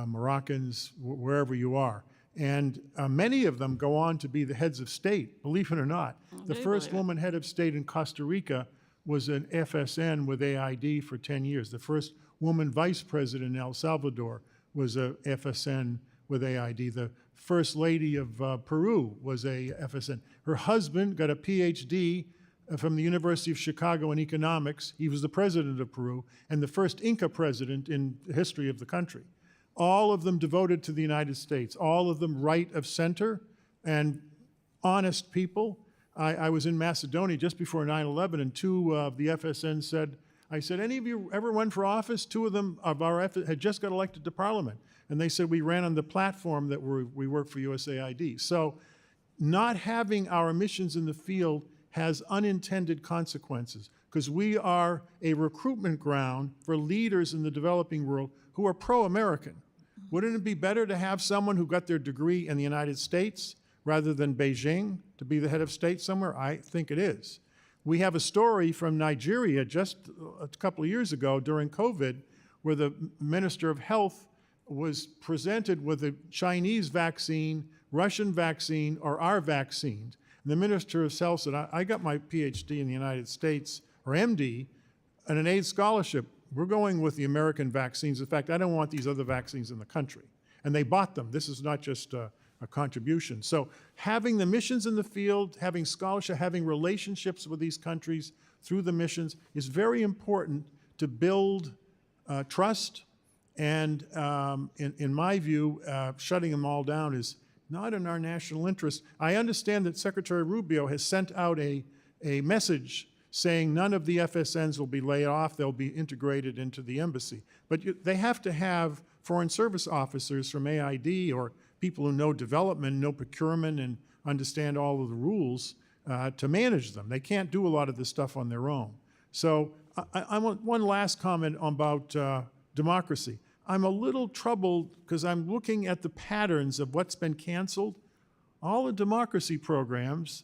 Moroccans, wherever you are. And many of them go on to be the heads of state, believe it or not. The first woman head of state in Costa Rica was an FSN with AID for 10 years. The first woman vice president in El Salvador was a FSN with AID. The first lady of Peru was a FSN. Her husband got a PhD from the University of Chicago in economics. He was the president of Peru and the first Inca president in the history of the country. All of them devoted to the United States, all of them right of center and honest people. I was in Macedonia just before 9/11, and two of the FSN said, I said, any of you ever run for office? Two of them of our had just got elected to Parliament. And they said, we ran on the platform that we work for USAID. So not having our missions in the field has unintended consequences, because we are a recruitment ground for leaders in the developing world who are pro-American. Wouldn't it be better to have someone who got their degree in the United States rather than Beijing to be the head of state somewhere? I think it is. We have a story from Nigeria just a couple of years ago during COVID, where the Minister of Health was presented with a Chinese vaccine, Russian vaccine, or our vaccine. And the Minister of Health said, I got my PhD in the United States, or MD, and an AIDS scholarship. We're going with the American vaccines. In fact, I don't want these other vaccines in the country. And they bought them. This is not just a contribution. So having the missions in the field, having scholarship, having relationships with these countries through the missions is very important to build trust. And in my view, shutting them all down is not in our national interest. I understand that Secretary Rubio has sent out a message saying none of the FSNs will be laid off, they'll be integrated into the embassy. But they have to have Foreign Service officers from AID or people who know development, know procurement, and understand all of the rules to manage them. They can't do a lot of this stuff on their own. So I want one last comment about democracy. I'm a little troubled because I'm looking at the patterns of what's been canceled. All the democracy programs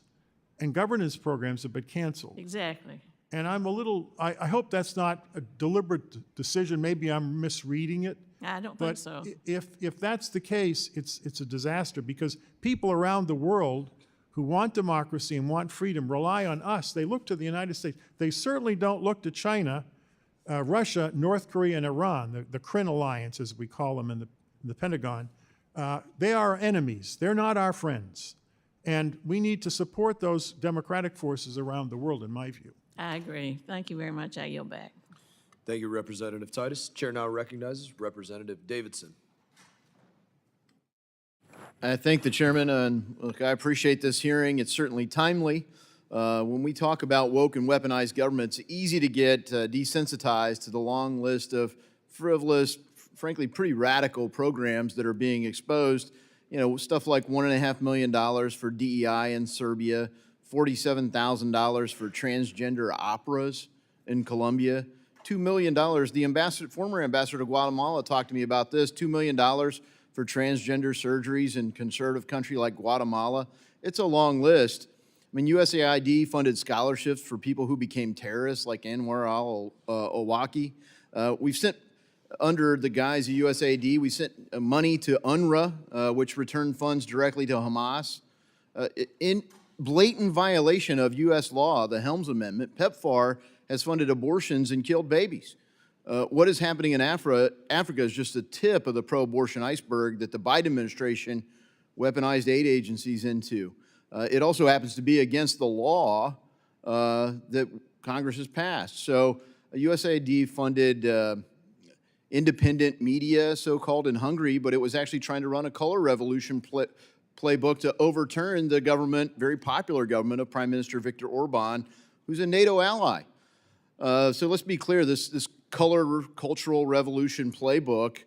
and governance programs have been canceled. Exactly. And I'm a little, I hope that's not a deliberate decision. Maybe I'm misreading it. I don't think so. If that's the case, it's a disaster, because people around the world who want democracy and want freedom rely on us. They look to the United States. They certainly don't look to China, Russia, North Korea, and Iran, the CRIN alliance, as we call them in the Pentagon. They are our enemies. They're not our friends. And we need to support those democratic forces around the world, in my view. I agree. Thank you very much. I yield back. Thank you, Representative Titus. Chair now recognizes Representative Davidson. I thank the chairman, and look, I appreciate this hearing. It's certainly timely. When we talk about woke and weaponized government, it's easy to get desensitized to the long list of frivolous, frankly, pretty radical programs that are being exposed. You know, stuff like $1.5 million for DEI in Serbia, $47,000 for transgender operas in Colombia, $2 million. The former ambassador to Guatemala talked to me about this, $2 million for transgender surgeries in conservative country like Guatemala. It's a long list. I mean, USAID funded scholarships for people who became terrorists like Anwar al-Awlaki. We've sent, under the guise of USAID, we sent money to UNRWA, which returned funds directly to Hamas. In blatant violation of U.S. law, the Helms Amendment, PEPFAR has funded abortions and killed babies. What is happening in Africa is just the tip of the pro-abortion iceberg that the Biden administration weaponized aid agencies into. It also happens to be against the law that Congress has passed. So USAID funded independent media, so-called, in Hungary, but it was actually trying to run a color revolution playbook to overturn the government, very popular government of Prime Minister Viktor Orban, who's a NATO ally. So let's be clear, this color cultural revolution playbook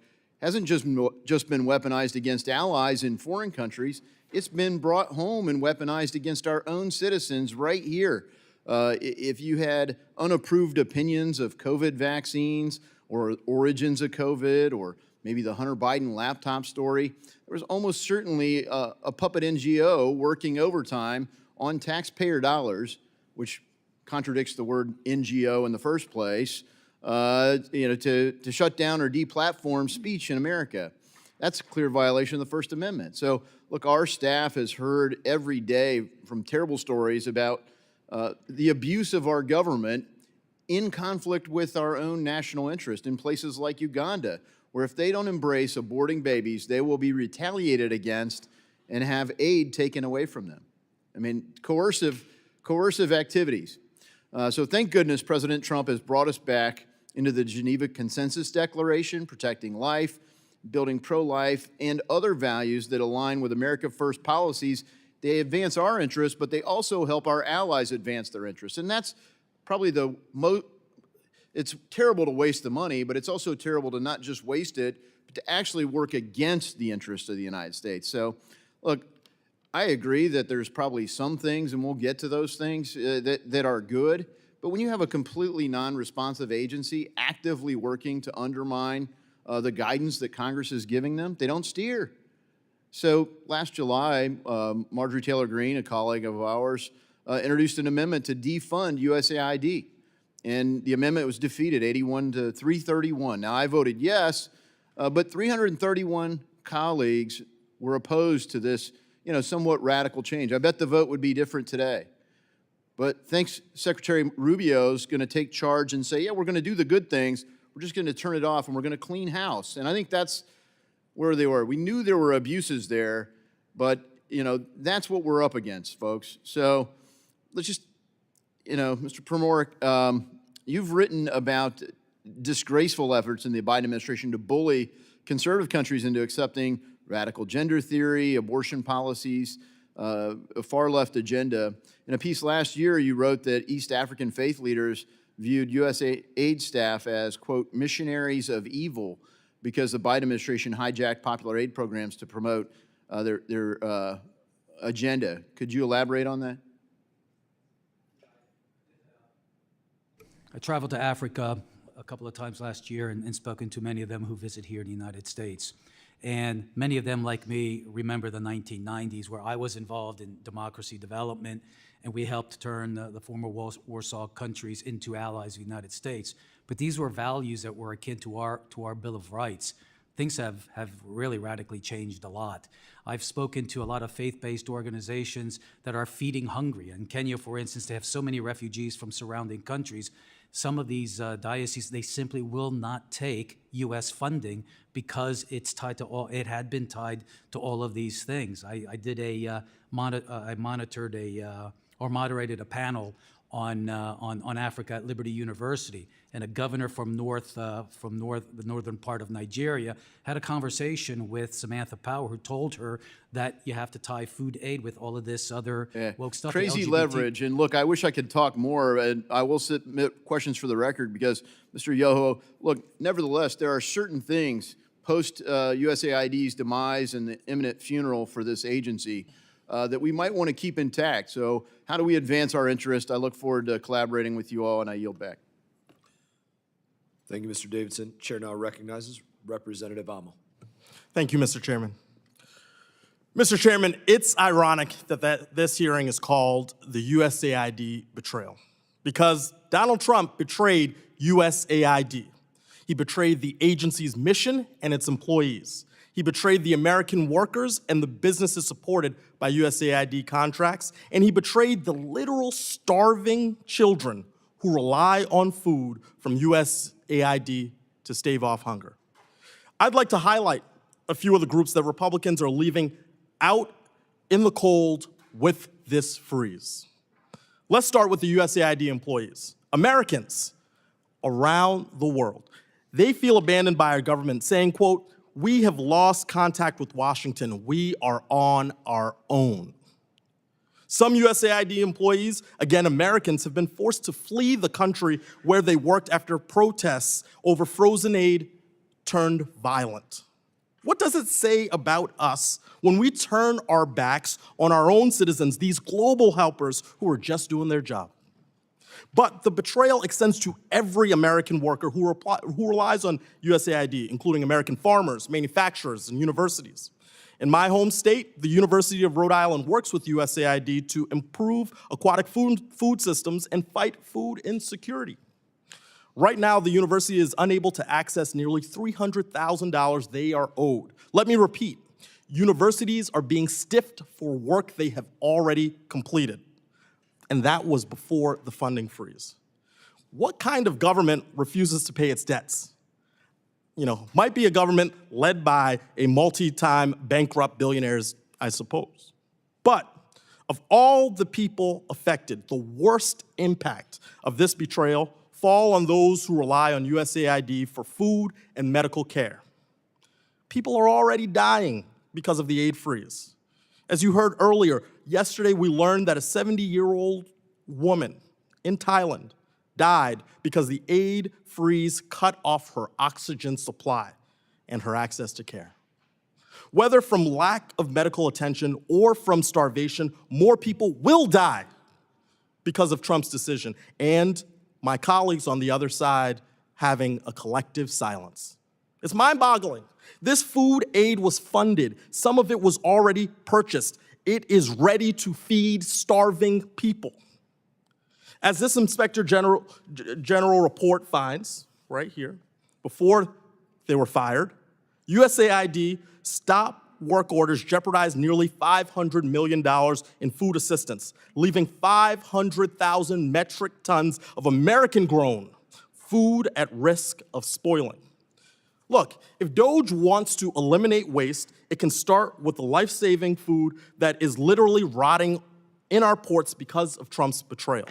hasn't just been weaponized against allies in foreign countries, it's been brought home and weaponized against our own citizens right here. If you had unapproved opinions of COVID vaccines or origins of COVID, or maybe the Hunter Biden laptop story, there was almost certainly a puppet NGO working overtime on taxpayer dollars, which contradicts the word NGO in the first place, to shut down or deplatform speech in America. That's a clear violation of the First Amendment. So, look, our staff has heard every day from terrible stories about the abuse of our government in conflict with our own national interest in places like Uganda, where if they don't embrace aborting babies, they will be retaliated against and have aid taken away from them. I mean, coercive activities. So thank goodness President Trump has brought us back into the Geneva Consensus Declaration, protecting life, building pro-life, and other values that align with America First policies They advance our interests, but they also help our allies advance their interests. And that's probably the most, it's terrible to waste the money, but it's also terrible to not just waste it, but to actually work against the interests of the United States. So, look, I agree that there's probably some things, and we'll get to those things, that are good. But when you have a completely non-responsive agency actively working to undermine the guidance that Congress is giving them, they don't steer. So last July, Marjorie Taylor Greene, a colleague of ours, introduced an amendment to defund USAID. And the amendment was defeated 81 to 331. Now, I voted yes, but 331 colleagues were opposed to this, somewhat radical change. I bet the vote would be different today. But thanks, Secretary Rubio's going to take charge and say, yeah, we're going to do the good things. We're just going to turn it off and we're going to clean house. And I think that's where they were. We knew there were abuses there, but, that's what we're up against, folks. So let's just, Mr. Primorac, you've written about disgraceful efforts in the Biden administration to bully conservative countries into accepting radical gender theory, abortion policies, a far-left agenda. In a piece last year, you wrote that East African faith leaders viewed USAID staff as, quote, missionaries of evil because the Biden administration hijacked popular aid programs to promote their agenda. Could you elaborate on that? I traveled to Africa a couple of times last year and spoken to many of them who visit here in the United States. And many of them, like me, remember the 1990s, where I was involved in democracy development, and we helped turn the former Warsaw countries into allies of the United States. But these were values that were akin to our Bill of Rights. Things have really radically changed a lot. I've spoken to a lot of faith-based organizations that are feeding hungry. In Kenya, for instance, they have so many refugees from surrounding countries. Some of these dioceses, they simply will not take U.S. funding because it's tied to all. It had been tied to all of these things. I did I monitored or moderated a panel on Africa at Liberty University, and a governor from the northern part of Nigeria had a conversation with Samantha Power, who told her that you have to tie food aid with all of this other woke stuff. Crazy leverage. And look, I wish I could talk more, and I will submit questions for the record because, Mr. Yoho, look, nevertheless, there are certain things post-USAID's demise and the imminent funeral for this agency that we might want to keep intact. So how do we advance our interest? I look forward to collaborating with you all, and I yield back. Thank you, Mr. Davidson. Chair now recognizes Representative Amo. Thank you, Mr. Chairman. Mr. Chairman, it's ironic that this hearing is called the USAID Betrayal because Donald Trump betrayed USAID. He betrayed the agency's mission and its employees. He betrayed the American workers and the businesses supported by USAID contracts, and he betrayed the literal starving children who rely on food from USAID to stave off hunger. I'd like to highlight a few of the groups that Republicans are leaving out in the cold with this freeze. Let's start with the USAID employees. Americans around the world, they feel abandoned by our government, saying, quote, "We have lost contact with Washington. We are on our own." Some USAID employees, again Americans, have been forced to flee the country where they worked after protests over frozen aid turned violent. What does it say about us when we turn our backs on our own citizens, these global helpers who are just doing their job? But the betrayal extends to every American worker who relies on USAID, including American farmers, manufacturers, and universities. In my home state, the University of Rhode Island works with USAID to improve aquatic food systems and fight food insecurity. Right now, the university is unable to access nearly $300,000 they are owed. Let me repeat, universities are being stiffed for work they have already completed. And that was before the funding freeze. What kind of government refuses to pay its debts? Might be a government led by a multi-time bankrupt billionaires, I suppose. But of all the people affected, the worst impact of this betrayal fall on those who rely on USAID for food and medical care. People are already dying because of the aid freeze. As you heard earlier, yesterday we learned that a 70-year-old woman in Thailand died because the aid freeze cut off her oxygen supply and her access to care. Whether from lack of medical attention or from starvation, more people will die because of Trump's decision, and my colleagues on the other side having a collective silence. It's mind-boggling. This food aid was funded. Some of it was already purchased. It is ready to feed starving people. As this Inspector General report finds, right here, before they were fired, USAID stopped work orders jeopardized nearly $500 million in food assistance, leaving 500,000 metric tons of American-grown food at risk of spoiling. Look, if DOGE wants to eliminate waste, it can start with the life-saving food that is literally rotting in our ports because of Trump's betrayal.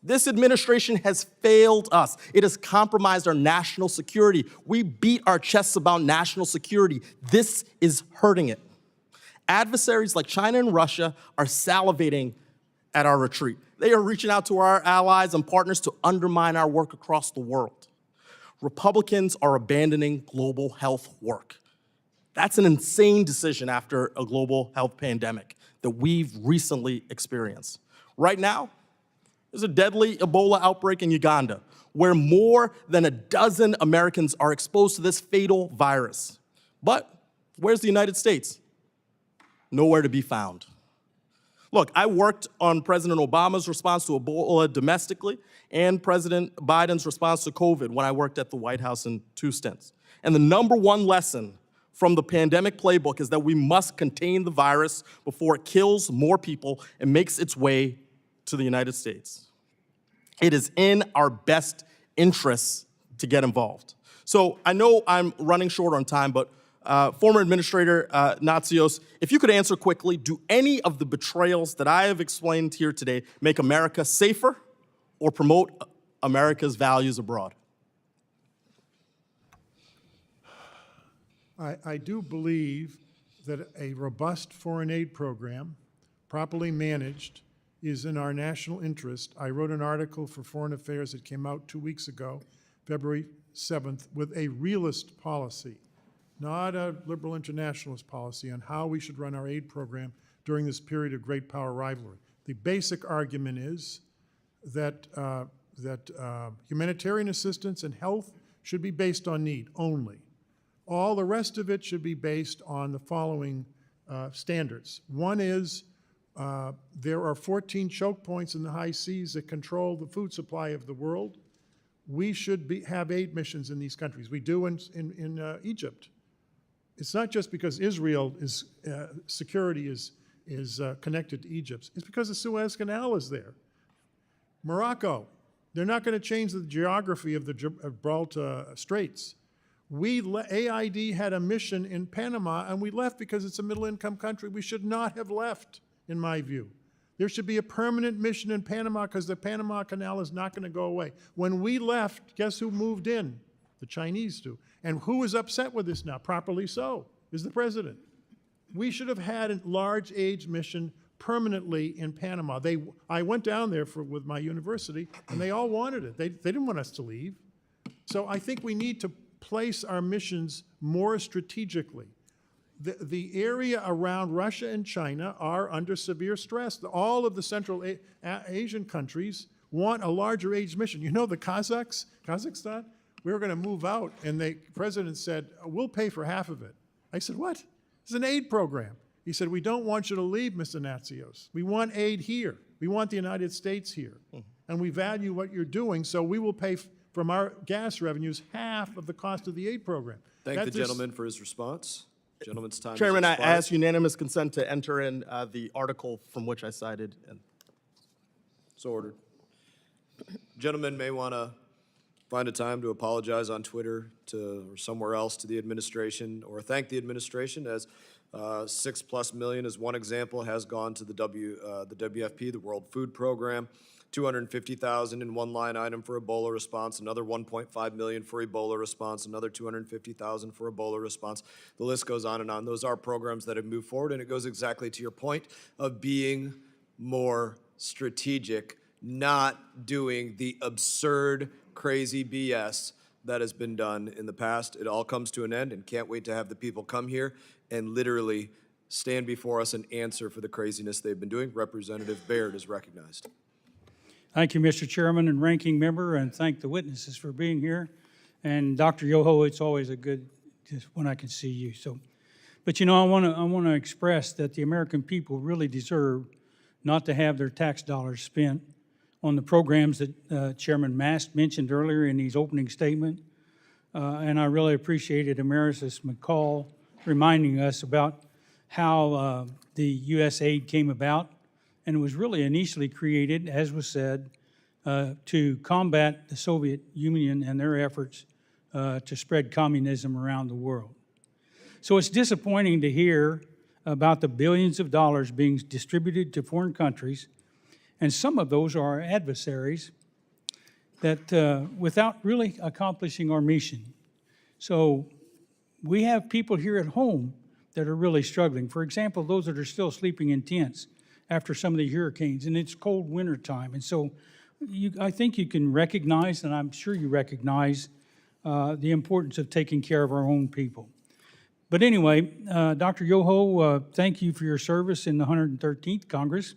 This administration has failed us. It has compromised our national security. We beat our chests about national security. This is hurting it. Adversaries like China and Russia are salivating at our retreat. They are reaching out to our allies and partners to undermine our work across the world. Republicans are abandoning global health work. That's an insane decision after a global health pandemic that we've recently experienced. Right now, there's a deadly Ebola outbreak in Uganda, where more than a dozen Americans are exposed to this fatal virus. But where's the United States? Nowhere to be found. Look, I worked on President Obama's response to Ebola domestically and President Biden's response to COVID when I worked at the White House in 2 stints. And the number one lesson from the pandemic playbook is that we must contain the virus before it kills more people and makes its way to the United States. It is in our best interests to get involved. So I know I'm running short on time, but former Administrator Natsios, if you could answer quickly, do any of the betrayals that I have explained here today make America safer or promote America's values abroad? I do believe that a robust foreign aid program, properly managed, is in our national interest. I wrote an article for Foreign Affairs that came out 2 weeks ago, February 7th, with a realist policy, not a liberal internationalist policy, on how we should run our aid program during this period of great power rivalry. The basic argument is that, humanitarian assistance and health should be based on need only. All the rest of it should be based on the following standards. One is there are 14 choke points in the high seas that control the food supply of the world. We should have aid missions in these countries. We do in Egypt. It's not just because Israel is security is connected to Egypt. It's because the Suez Canal is there. Morocco, they're not going to change the geography of the Gibraltar Straits. AID had a mission in Panama, and we left because it's a middle-income country. We should not have left, in my view. There should be a permanent mission in Panama because the Panama Canal is not going to go away. When we left, guess who moved in? The Chinese do. And who is upset with this now? Properly so, is the president. We should have had a large aid mission permanently in Panama. I went down there with my university, and they all wanted it. They didn't want us to leave. So I think we need to place our missions more strategically. The area around Russia and China are under severe stress. All of the Central Asian countries want a larger aid mission. You know, the Kazakhstan, we were going to move out, and the president said, we'll pay for half of it. I said, what? It's an aid program. He said, we don't want you to leave, Mr. Natsios. We want aid here. We want the United States here. And we value what you're doing, so we will pay from our gas revenues half of the cost of the aid program. Thank the gentleman for his response. Gentleman's time Chairman, has I expired. ask unanimous consent to enter in the article from which I cited. So ordered. Gentlemen may want to find a time to apologize on Twitter or somewhere else to the administration, or thank the administration, as $6+ million, as one example, has gone to the WFP, the World Food Program. $250,000 in one line item for Ebola response, another $1.5 million for Ebola response, another $250,000 for Ebola response. The list goes on and on. Those are programs that have moved forward, and it goes exactly to your point of being more strategic, not doing the absurd, crazy BS that has been done in the past. It all comes to an end, and can't wait to have the people come here and literally stand before us and answer for the craziness they've been doing. Representative Baird is recognized. Thank you, Mr. Chairman and Ranking Member, and thank the witnesses for being here. And Dr. Yoho, it's always a good just when I can see you. So, but you know, I want to express that the American people really deserve not to have their tax dollars spent on the programs that Chairman Mast mentioned earlier in his opening statement. And I really appreciated Emeritus McCall reminding us about how the USAID came about. And it was really initially created, as was said, to combat the Soviet Union and their efforts to spread communism around the world. So it's disappointing to hear about the billions of dollars being distributed to foreign countries, and some of those are our adversaries, that without really accomplishing our mission. So we have people here at home that are really struggling. For example, those that are still sleeping in tents after some of the hurricanes, and it's cold winter time. And so I think you can recognize, and I'm sure you recognize, the importance of taking care of our own people. But anyway, Dr. Yoho, thank you for your service in the 113th Congress.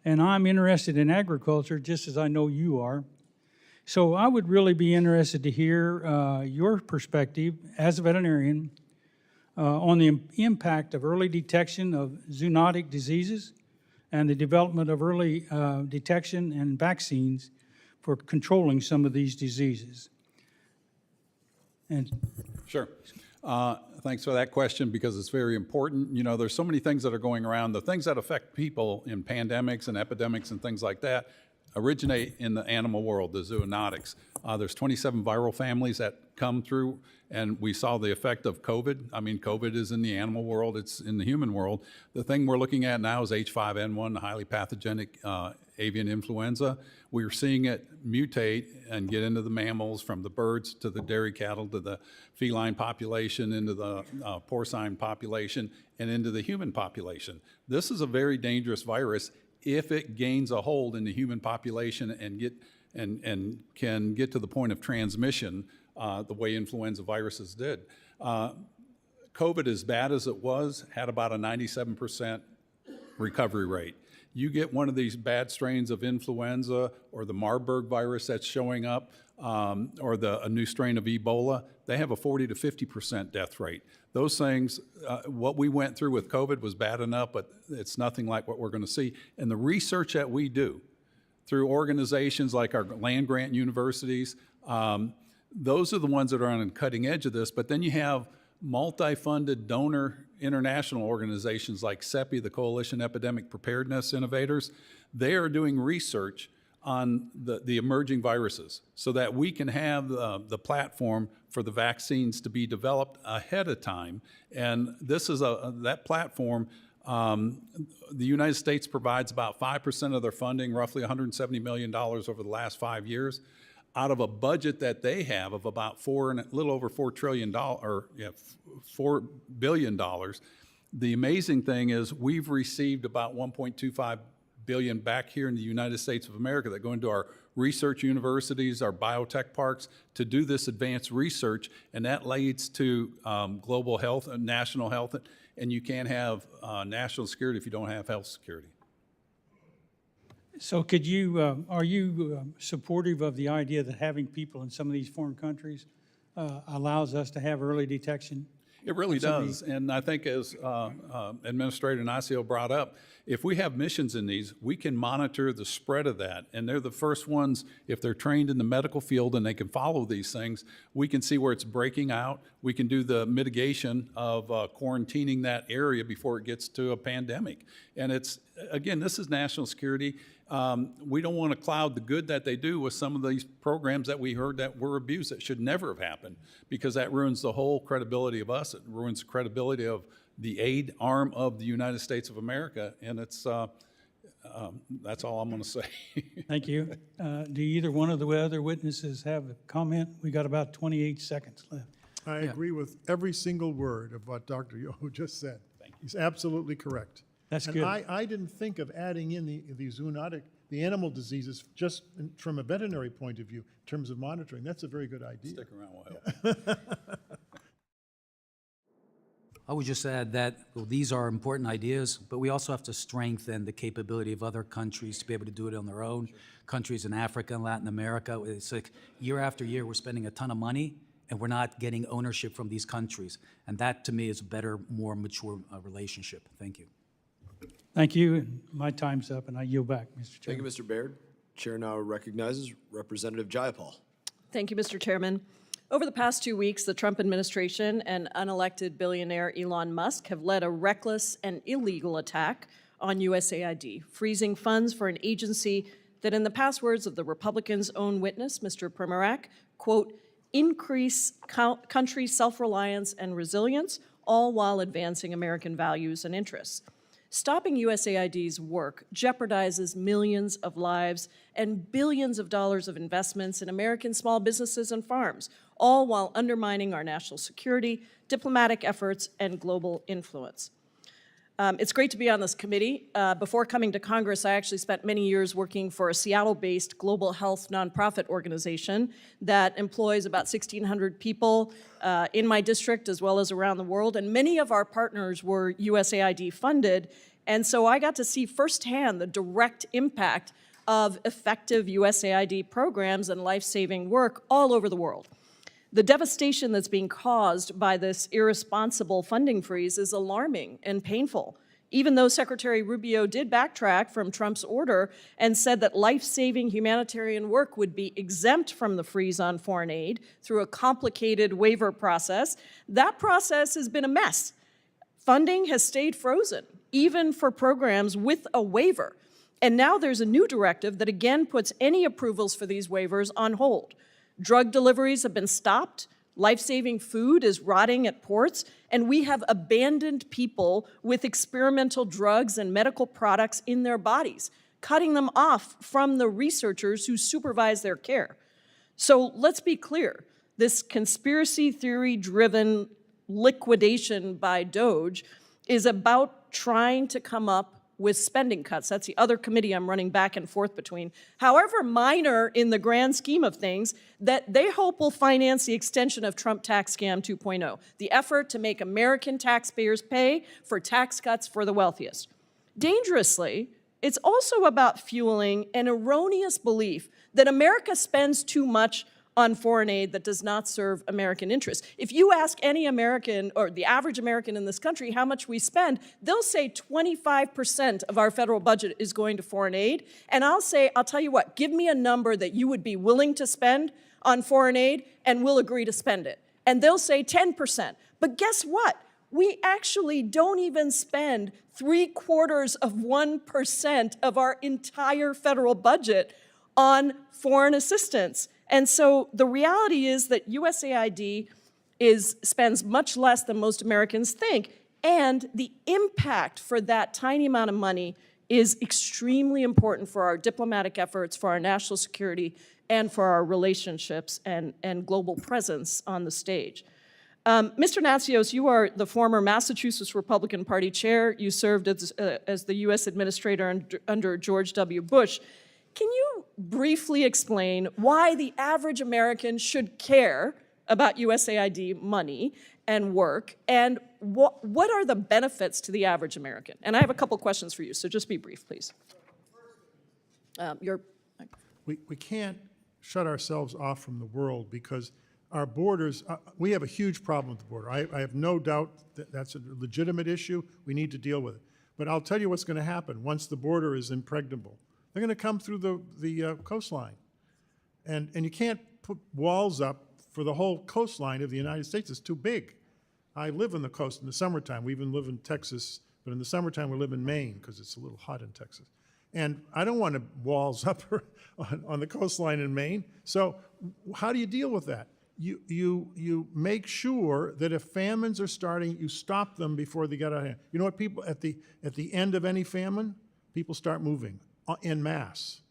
And I'm interested in agriculture just as I know you are. So I would really be interested to hear your perspective as a veterinarian on the impact of early detection of zoonotic diseases and the development of early detection and vaccines for controlling some of these diseases. And Sure. Thanks for that question, because it's very important. You know, there's so many things that are going around. The things that affect people in pandemics and epidemics and things like that originate in the animal world, the zoonotics. There's 27 viral families that come through, and we saw the effect of COVID. I mean, COVID is in the animal world, it's in the human world. The thing we're looking at now is H5N1, the highly pathogenic avian influenza. We're seeing it mutate and get into the mammals, from the birds to the dairy cattle to the feline population, into the porcine population, and into the human population. This is a very dangerous virus if it gains a hold in the human population and can get to the point of transmission the way influenza viruses did. COVID, as bad as it was, had about a 97% recovery rate. You get one of these bad strains of influenza or the Marburg virus that's showing up, or a new strain of Ebola, they have a 40 to 50% death rate. Those things, what we went through with COVID was bad enough, but it's nothing like what we're going to see. And the research that we do through organizations like our land-grant universities, those are the ones that are on the cutting edge of this. But then you have multi-funded donor international organizations like CEPI, the Coalition Epidemic Preparedness Innovators. They are doing research on the emerging viruses so that we can have the platform for the vaccines to be developed ahead of time. And this is that platform. The United States provides about 5% of their funding, roughly $170 million over the last 5 years, out of a budget that they have of about a little over $4 billion. The amazing thing is we've received about $1.25 billion back here in the United States of America that go into our research universities, our biotech parks, to do this advanced research, and that leads to global health and national health, and you can't have national security if you don't have health security. so could you, are you supportive of the idea that having people in some of these foreign countries allows us to have early detection? It really does, and I think as Administrator Natsios brought up, if we have missions in these, we can monitor the spread of that, and they're the first ones, if they're trained in the medical field and they can follow these things, we can see where it's breaking out. We can do the mitigation of quarantining that area before it gets to a pandemic. And it's, again, this is national security. We don't want to cloud the good that they do with some of these programs that we heard that were abused that should never have happened, because that ruins the whole credibility of us. It ruins the credibility of the aid arm of the United States of America. And it's, That's all I'm going to say. Thank you. Do either one of the other witnesses have a comment? We got about 28 seconds left. I agree with every single word of what Dr. Yoho just said. He's absolutely correct. That's And good. I didn't think of adding in the zoonotic, the animal diseases, just from a veterinary point of view, in terms of monitoring. That's a very good idea. Stick around a while. I would just add that well, these are important ideas, but we also have to strengthen the capability of other countries to be able to do it on their own. Countries in Africa and Latin America, it's like year after year we're spending a ton of money and we're not getting ownership from these countries. And that to me is a better, more mature relationship. Thank you. Thank you. And my time's up, and I yield back, Mr. Thank Chairman. you, Mr. Baird. Chair now recognizes Representative Jayapal. Thank you, Mr. Chairman. Over the past 2 weeks, the Trump administration and unelected billionaire Elon Musk have led a reckless and illegal attack on USAID, freezing funds for an agency that, in the past words of the Republicans' own witness, Mr. Primorac, quote, increase country self-reliance and resilience, all while advancing American values and interests. Stopping USAID's work jeopardizes millions of lives and billions of dollars of investments in American small businesses and farms, all while undermining our national security, diplomatic efforts, and global influence. It's great to be on this committee. Before coming to Congress, I actually spent many years working for a Seattle-based global health nonprofit organization that employs about 1,600 people in my district as well as around the world, and many of our partners were USAID funded, and so I got to see firsthand the direct impact of effective USAID programs and life-saving work all over the world. The devastation that's being caused by this irresponsible funding freeze is alarming and painful, even though Secretary Rubio did backtrack from Trump's order and said that life-saving humanitarian work would be exempt from the freeze on foreign aid through a complicated waiver process. That process has been a mess. Funding has stayed frozen, even for programs with a waiver. And now there's a new directive that again puts any approvals for these waivers on hold. Drug deliveries have been stopped, life-saving food is rotting at ports, and we have abandoned people with experimental drugs and medical products in their bodies, cutting them off from the researchers who supervise their care. So let's be clear, this conspiracy theory-driven liquidation by DOJ is about trying to come up with spending cuts. That's the other committee I'm running back and forth between. However minor in the grand scheme of things, that they hope will finance the extension of Trump Tax Scam 2.0, the effort to make American taxpayers pay for tax cuts for the wealthiest. Dangerously, it's also about fueling an erroneous belief that America spends too much on foreign aid that does not serve American interests. If you ask any American, or the average American in this country, how much we spend, they'll say 25% of our federal budget is going to foreign aid. And I'll tell you what, give me a number that you would be willing to spend on foreign aid, and we'll agree to spend it. And they'll say 10%. But guess what? We actually don't even spend 0.75% of our entire federal budget on foreign assistance. And so the reality is that USAID spends much less than most Americans think, and the impact for that tiny amount of money is extremely important for our diplomatic efforts, for our national security, and for our relationships and global presence on the stage. Mr. Natsios, you are the former Massachusetts Republican Party chair. You served as the U.S. administrator under George W. Bush. Can you briefly explain why the average American should care about USAID money and work, and what are the benefits to the average American? And I have a couple questions for you, so just be brief, please. We can't shut ourselves off from the world because our borders, we have a huge problem with the border. I have no doubt that that's a legitimate issue. We need to deal with it. But I'll tell you what's going to happen once the border is impregnable. They're going to come through the coastline. And you can't put walls up for the whole coastline of the United States. It's too big. I live on the coast in the summertime. We even live in Texas, but in the summertime we live in Maine because it's a little hot in Texas. And I don't want walls up on the coastline in Maine. So how do you deal with that? You make sure that if famines are starting, you stop them before they get out of hand. You know what people, at the end of any famine, people start moving en masse.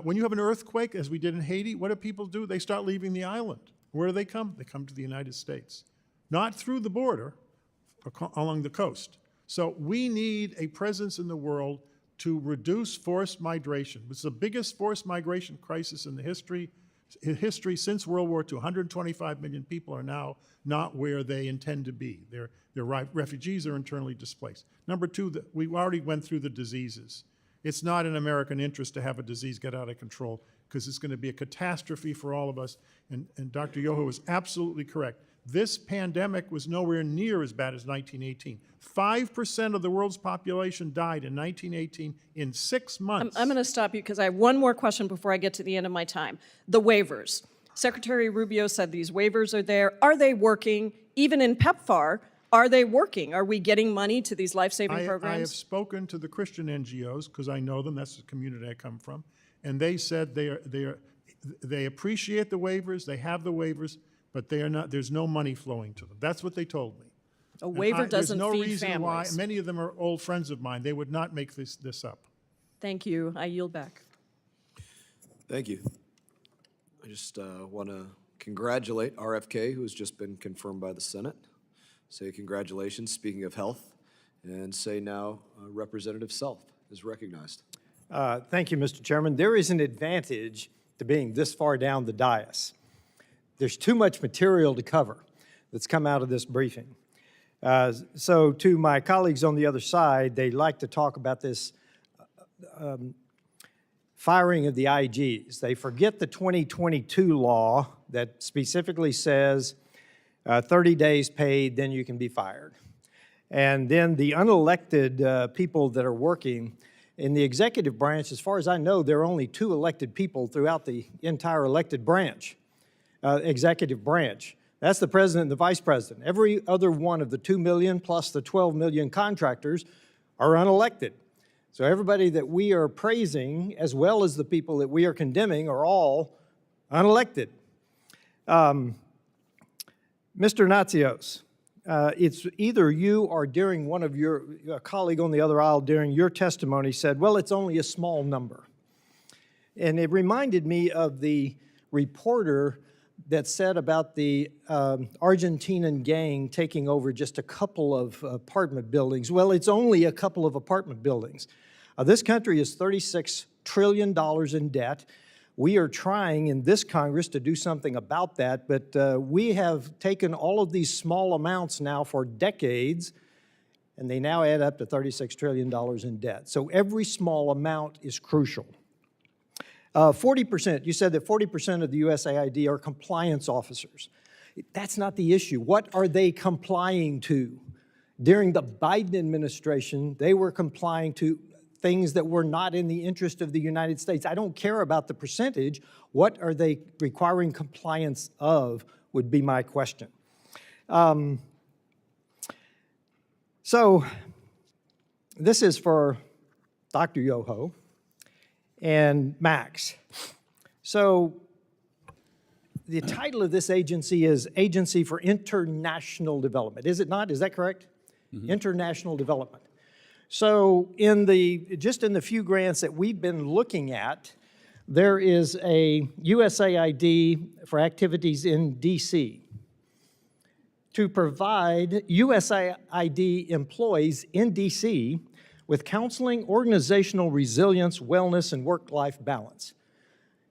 When you have an earthquake, as we did in Haiti, what do people do? They start leaving the island. Where do they come? They come to the United States. Not through the border, along the coast. So we need a presence in the world to reduce forced migration. It's the biggest forced migration crisis in the history since World War II. 125 million people are now not where they intend to be. They're refugees or internally displaced. Number two, we already went through the diseases. It's not in American interest to have a disease get out of control because it's going to be a catastrophe for all of us. And Dr. Yoho is absolutely correct. This pandemic was nowhere near as bad as 1918. 5% of the world's population died in 1918 in 6 months. I'm going to stop you because I have one more question before I get to the end of my time. The waivers. Secretary Rubio said these waivers are there. Are they working? Even in PEPFAR, are they working? Are we getting money to these life-saving programs? I have spoken to the Christian NGOs because I know them. That's the community I come from. And they said they appreciate the waivers, they have the waivers, but they are not, there's no money flowing to them. That's what they told me. A waiver doesn't feed feed families. Why, families. many of them are old friends of mine. They would not make this up. Thank you. I yield back. Thank you. I just want to congratulate RFK, who has just been confirmed by the Senate. Say congratulations, speaking of health, and say now Representative Self is recognized. Thank you, Mr. Chairman. There is an advantage to being this far down the dais. There's too much material to cover that's come out of this briefing. So to my colleagues on the other side, they like to talk about this firing of the IGs. They forget the 2022 law that specifically says 30 days paid, then you can be fired. And then the unelected people that are working in the executive branch, as far as I know, there are only 2 elected people throughout the entire elected branch, executive branch. That's the president and the vice president. Every other one of the 2 million plus the 12 million contractors are unelected. So everybody that we are praising, as well as the people that we are condemning, are all unelected. Mr. Natsios, it's either you or during one of your colleague on the other aisle during your testimony said, well, it's only a small number. And it reminded me of the reporter that said about the Argentinian gang taking over just a couple of apartment buildings. Well, it's only a couple of apartment buildings. This country is $36 trillion in debt. We are trying in this Congress to do something about that, but we have taken all of these small amounts now for decades, and they now add up to $36 trillion in debt. So every small amount is crucial. 40%, you said that 40% of the USAID are compliance officers. That's not the issue. What are they complying to? During the Biden administration, they were complying to things that were not in the interest of the United States. I don't care about the percentage. What are they requiring compliance of would be my question. So this is for Dr. Yoho and Max. So the title of this agency is Agency for International Development. Is it not? Is that correct? Mm-hmm. International Development. So just in the few grants that we've been looking at, there is a USAID for activities in DC to provide USAID employees in DC with counseling, organizational resilience, wellness, and work-life balance.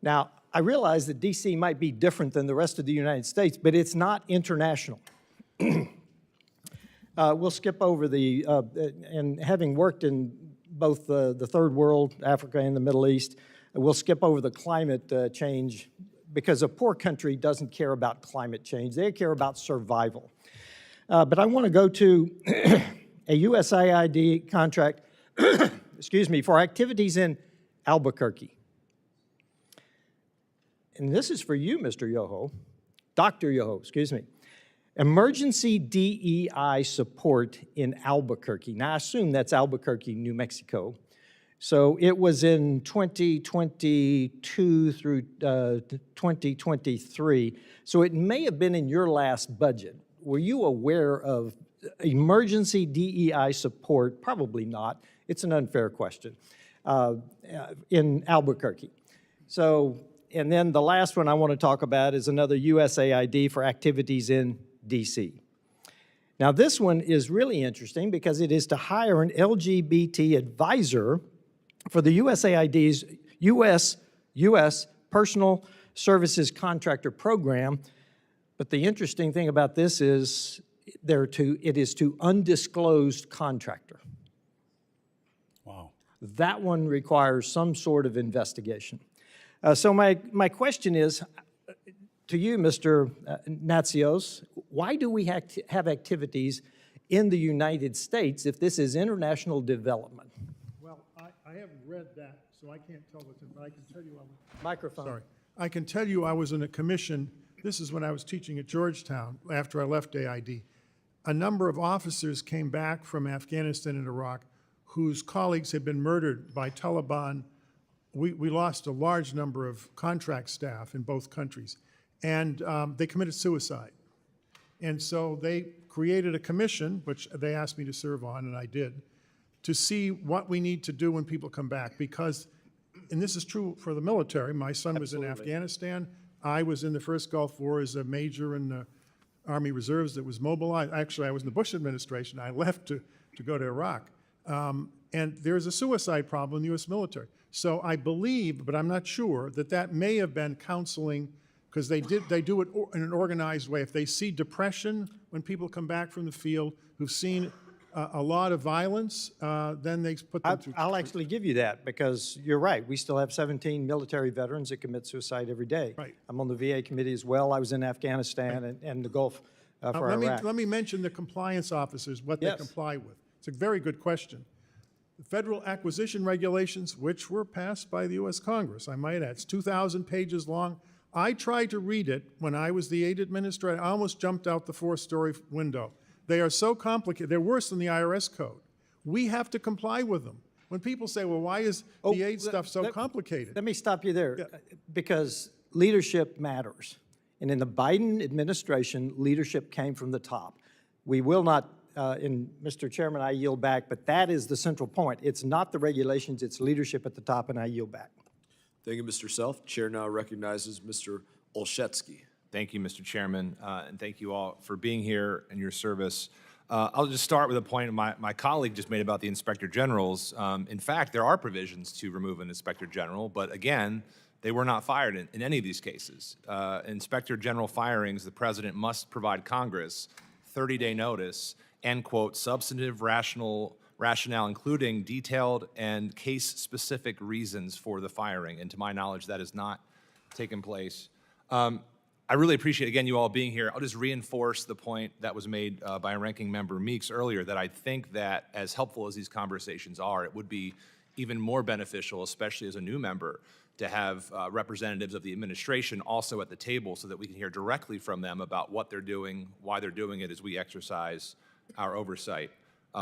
Now, I realize that DC might be different than the rest of the United States, but it's not international. We'll skip over and having worked in both the third world, Africa and the Middle East, we'll skip over the climate change because a poor country doesn't care about climate change. They care about survival. But I want to go to a USAID contract, excuse me, for activities in Albuquerque. And this is for you, Mr. Yoho, Dr. Yoho, excuse me. Emergency DEI support in Albuquerque. Now, I assume that's Albuquerque, New Mexico. So it was in 2022 through 2023. So it may have been in your last budget. Were you aware of emergency DEI support? Probably not, It's an unfair question in Albuquerque. So, and then the last one I want to talk about is another USAID for activities in DC. Now, this one is really interesting because it is to hire an LGBT advisor for the USAID's U.S. Personal Services Contractor Program. But the interesting thing about this is it is to undisclosed contractor. Wow. That one requires some sort of investigation. So my question is to you, Mr. Natsios, why do we have activities in the United States if this is international development? Well, I haven't read that, so I can't tell what's in, but I can tell you Microphone. Sorry. I can tell you I was in a commission, this is when I was teaching at Georgetown after I left AID. A number of officers came back from Afghanistan and Iraq whose colleagues had been murdered by Taliban. We lost a large number of contract staff in both countries, and they committed suicide. And so they created a commission, which they asked me to serve on, and I did, to see what we need to do when people come back. Because, and this is true for the military, my son was in Afghanistan, I was in the first Gulf War as a major in the Army Reserves that was mobilized. Actually, I was in the Bush administration. I left to go to Iraq. And there's a suicide problem in the U.S. military. So I believe, but I'm not sure, that may have been counseling, because they do it in an organized way. If they see depression when people come back from the field who've seen a lot of violence, then they put them through. I'll actually give you that, because you're right. We still have 17 military veterans that commit suicide every day. Right. I'm on the VA committee as well. I was in Afghanistan and the Gulf for Iraq. Let me mention the compliance officers, what they comply with. It's a very good question. The federal acquisition regulations, which were passed by the U.S. Congress, I might add, it's 2,000 pages long. I tried to read it when I was the aid administrator. I almost jumped out the 4-story window. They are so complicated. They're worse than the IRS code. We have to comply with them. When people say, well, why is the aid stuff so complicated? Let me stop you there, because leadership matters. And in the Biden administration, leadership came from the top. We will not, and Mr. Chairman, I yield back, but that is the central point. It's not the regulations, it's leadership at the top, and I yield back. Thank you, Mr. Self. Chair now recognizes Mr. Olszewski. Thank you, Mr. Chairman, and thank you all for being here and your service. I'll just start with a point my colleague just made about the Inspector Generals. In fact, there are provisions to remove an Inspector General, but again, they were not fired in any of these cases. Inspector General firings, the President must provide Congress 30-day notice and, quote, substantive rationale, including detailed and case-specific reasons for the firing. And to my knowledge, that has not taken place. I really appreciate, again, you all being here. I'll just reinforce the point that was made by Ranking Member Meeks earlier, that I think that as helpful as these conversations are, it would be even more beneficial, especially as a new member, to have representatives of the administration also at the table so that we can hear directly from them about what they're doing, why they're doing it as we exercise our oversight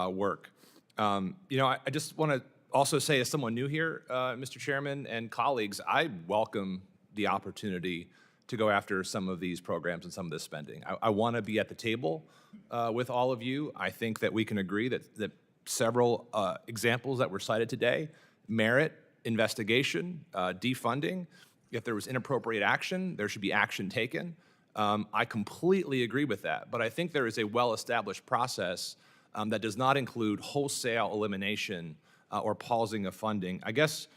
work. You know, I just want to also say, as someone new here, Mr. Chairman and colleagues, I welcome the opportunity to go after some of these programs and some of this spending. I want to be at the table with all of you. I think that we can agree that several examples that were cited today merit investigation, defunding. If there was inappropriate action, there should be action taken. I completely agree with that, but I think there is a well-established process that does not include wholesale elimination or pausing of funding. I guess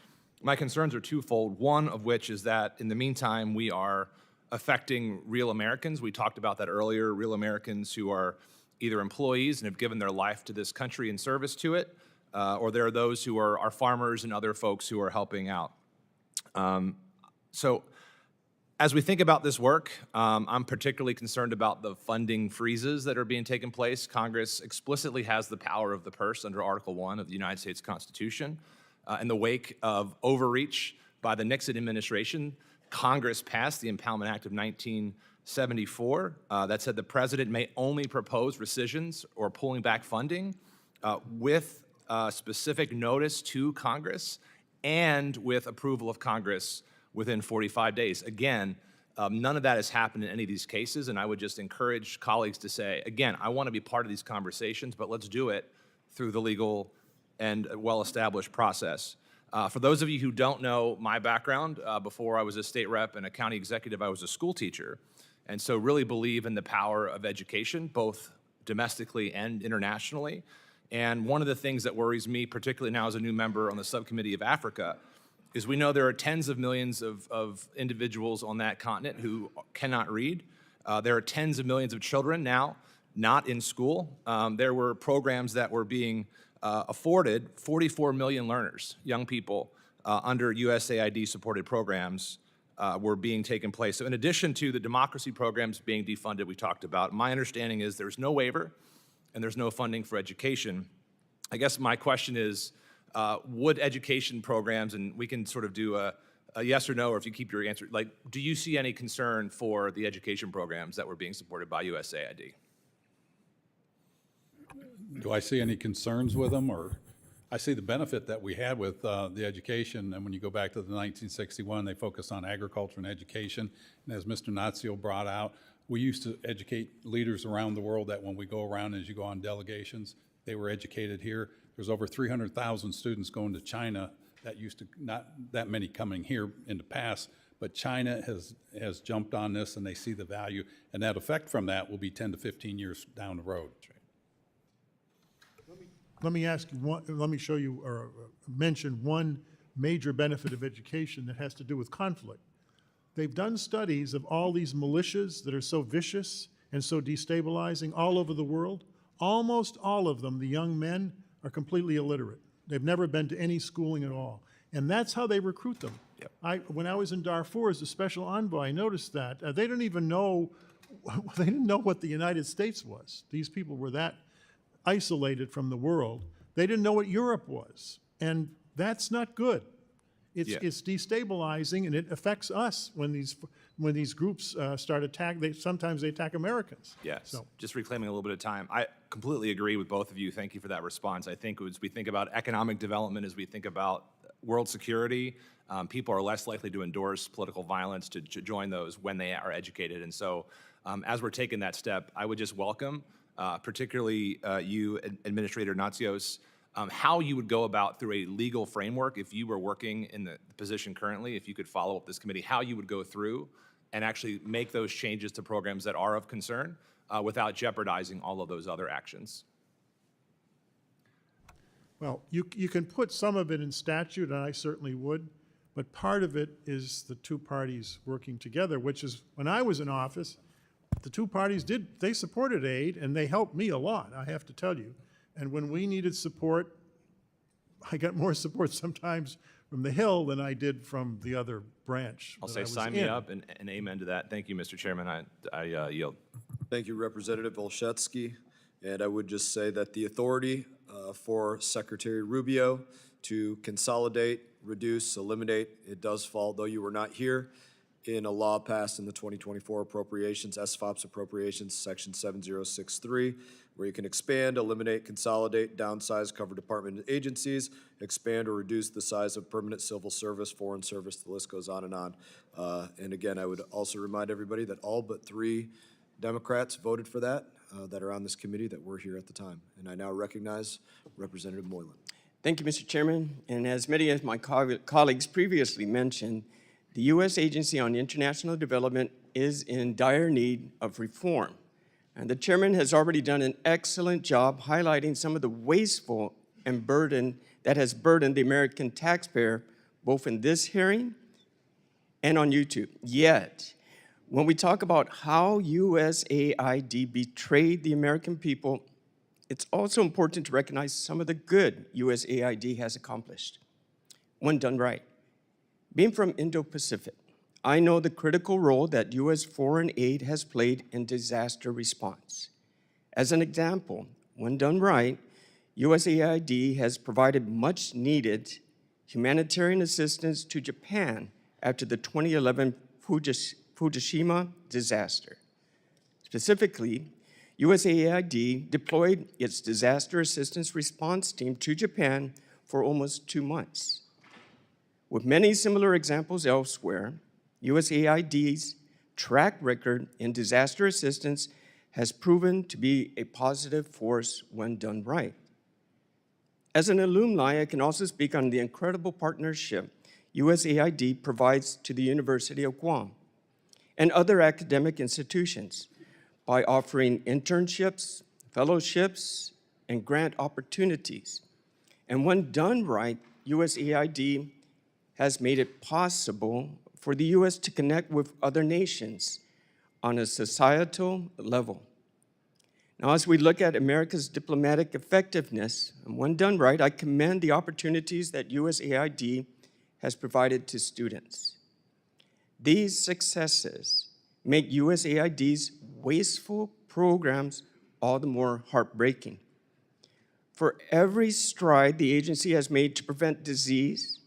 my concerns are twofold, one of which is that in the meantime, we are affecting real Americans. We talked about that earlier, real Americans who are either employees and have given their life to this country in service to it, or there are those who are farmers and other folks who are helping out. So as we think about this work, I'm particularly concerned about the funding freezes that are being taken place. Congress explicitly has the power of the purse under Article 1 of the United States Constitution. In the wake of overreach by the Nixon administration, Congress passed the Impoundment Act of 1974 that said the president may only propose rescissions or pulling back funding with specific notice to Congress and with approval of Congress within 45 days. Again, none of that has happened in any of these cases, and I would just encourage colleagues to say, again, I want to be part of these conversations, but let's do it through the legal and a well-established process. For those of you who don't know my background, before I was a state rep and a county executive, I was a school teacher, and so really believe in the power of education, both domestically and internationally. And one of the things that worries me, particularly now as a new member on the Subcommittee of Africa, is we know there are tens of millions of individuals on that continent who cannot read. There are tens of millions of children now not in school. There were programs that were being afforded 44 million learners, young people, under USAID-supported programs were being taken place. So in addition to the democracy programs being defunded we talked about, my understanding is there's no waiver and there's no funding for education. I guess my question is, would education programs, and we can sort of do a yes or no, or if you keep your answer, like, do you see any concern for the education programs that were being supported by USAID? Do I see any concerns with them, or I see the benefit that we had with the education, and when you go back to the 1961, they focused on agriculture and education, and as Mr. Natsios brought out, we used to educate leaders around the world that when we go around, as you go on delegations, they were educated here. There's over 300,000 students going to China. That used to, not that many coming here in the past, but China has jumped on this and they see the value, and that effect from that will be 10 to 15 years down the road. Let me ask you one, let me show you or mention one major benefit of education that has to do with conflict. They've done studies of all these militias that are so vicious and so destabilizing all over the world. Almost all of them, the young men, are completely illiterate. They've never been to any schooling at all. And that's how they recruit them. Yep. When I was in Darfur as a special envoy, I noticed that. They didn't even know, they didn't know what the United States was. These people were that isolated from the world. They didn't know what Europe was. And that's not good. It's destabilizing, and it affects us when these groups start attacking. Sometimes they attack Americans. Yes. So. Just reclaiming a little bit of time. I completely agree with both of you. Thank you for that response. I think as we think about economic development, as we think about world security, people are less likely to endorse political violence, to join those when they are educated. And so, as we're taking that step, I would just welcome, particularly you, Administrator Natsios, how you would go about through a legal framework if you were working in the position currently, if you could follow up this committee, how you would go through and actually make those changes to programs that are of concern without jeopardizing all of those other actions. Well, you can put some of it in statute, and I certainly would, but part of it is the two parties working together, which is, when I was in office, the two parties they supported aid, and they helped me a lot, I have to tell you. And when we needed support, I got more support sometimes from the Hill than I did from the other branch. I'll say sign me up and amen to that. Thank you, Mr. Chairman. I yield. Thank you, Representative Olszewski. And I would just say that the authority for Secretary Rubio to consolidate, reduce, eliminate, it does fall, though you were not here, in a law passed in the 2024 appropriations, SFOPS appropriations, section 7063, where you can expand, eliminate, consolidate, downsize, cover department and agencies, expand or reduce the size of permanent civil service, foreign service, the list goes on and on. And again, I would also remind everybody that all but 3 Democrats voted for that, that are on this committee that were here at the time. And I now recognize Representative Moylan. Thank you, Mr. Chairman. And as many of my colleagues previously mentioned, the U.S. Agency on International Development is in dire need of reform. And the chairman has already done an excellent job highlighting some of the wasteful and burden that has burdened the American taxpayer, both in this hearing and on YouTube. Yet, when we talk about how USAID betrayed the American people, it's also important to recognize some of the good USAID has accomplished, when done right. Being from Indo-Pacific, I know the critical role that U.S. foreign aid has played in disaster response. As an example, when done right, USAID has provided much needed humanitarian assistance to Japan after the 2011 Fukushima disaster. Specifically, USAID deployed its disaster assistance response team to Japan for almost 2 months. With many similar examples elsewhere, USAID's track record in disaster assistance has proven to be a positive force when done right. As an alumni, I can also speak on the incredible partnership USAID provides to the University of Guam and other academic institutions by offering internships, fellowships, and grant opportunities. And when done right, USAID has made it possible for the U.S. to connect with other nations on a societal level. Now, as we look at America's diplomatic effectiveness, and when done right, I commend the opportunities that USAID has provided to students. These successes make USAID's wasteful programs all the more heartbreaking. For every stride the agency has made to prevent disease,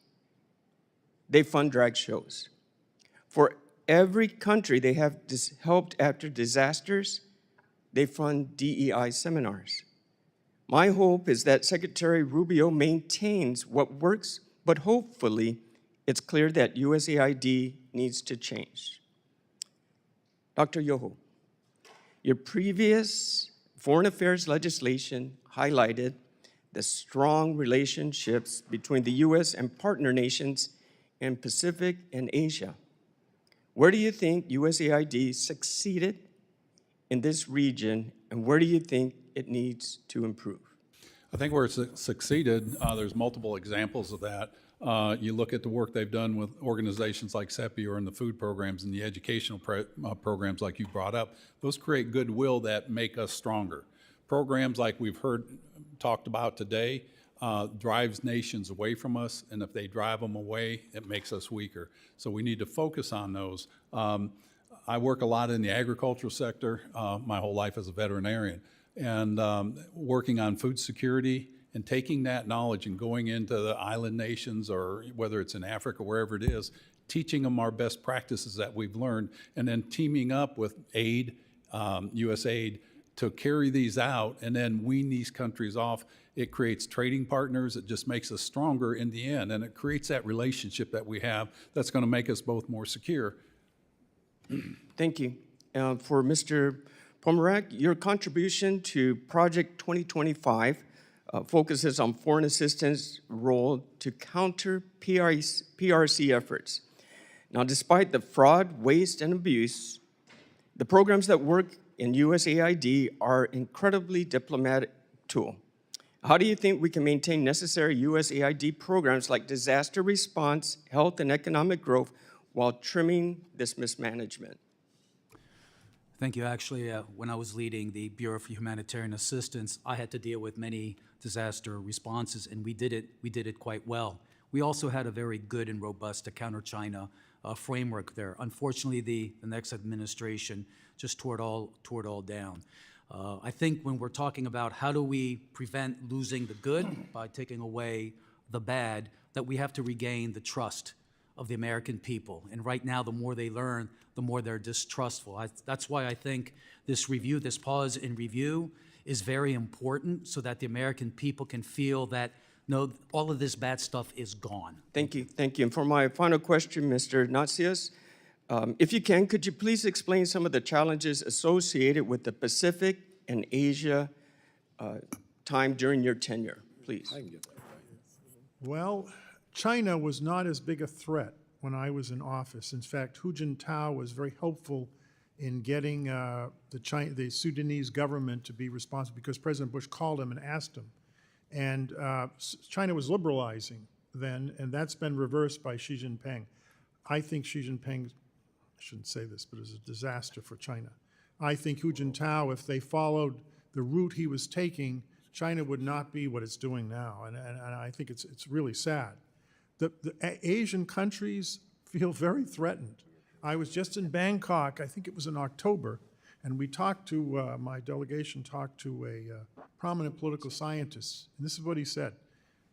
they fund drag shows. For every country they have helped after disasters, they fund DEI seminars. My hope is that Secretary Rubio maintains what works, but hopefully it's clear that USAID needs to change. Dr. Yoho, your previous foreign affairs legislation highlighted the strong relationships between the U.S. and partner nations in Pacific and Asia. Where do you think USAID succeeded in this region, and where do you think it needs to improve? I think where it's succeeded, there's multiple examples of that. You look at the work they've done with organizations like CEPI or in the food programs and the educational programs like you brought up. Those create goodwill that make us stronger. Programs like we've heard talked about today drives nations away from us, and if they drive them away, it makes us weaker. So we need to focus on those. I work a lot in the agricultural sector my whole life as a veterinarian, and working on food security and taking that knowledge and going into the island nations, or whether it's in Africa, wherever it is, teaching them our best practices that we've learned, and then teaming up with aid, USAID, to carry these out and then wean these countries off. It creates trading partners. It just makes us stronger in the end, and it creates that relationship that we have that's going to make us both more secure. Thank you. For Mr. Primorac, your contribution to Project 2025 focuses on foreign assistance role to counter PRC efforts. Now, despite the fraud, waste, and abuse, the programs that work in USAID are incredibly diplomatic tool. How do you think we can maintain necessary USAID programs like disaster response, health, and economic growth while trimming this mismanagement? Thank you. Actually, when I was leading the Bureau for Humanitarian Assistance, I had to deal with many disaster responses, and we did it quite well. We also had a very good and robust to counter China framework there. Unfortunately, the next administration just tore it all down. I think when we're talking about how do we prevent losing the good by taking away the bad, that we have to regain the trust of the American people. And right now, the more they learn, the more they're distrustful. That's why I think this review, this pause and review, is very important so that the American people can feel that, no, all of this bad stuff is gone. Thank you, thank you. And for my final question, Mr. Natsios, if you can, could you please explain some of the challenges associated with the Pacific and Asia time during your tenure, please? Well, China was not as big a threat when I was in office. In fact, Hu Jintao was very helpful in getting the Sudanese government to be responsible because President Bush called him and asked him. And China was liberalizing then, and that's been reversed by Xi Jinping. I think Xi Jinping, I shouldn't say this, but it was a disaster for China. I think Hu Jintao, if they followed the route he was taking, China would not be what it's doing now, and I think it's really sad. The Asian countries feel very threatened. I was just in Bangkok, I think it was in October, and we talked to, my delegation talked to a prominent political scientist, and this is what he said.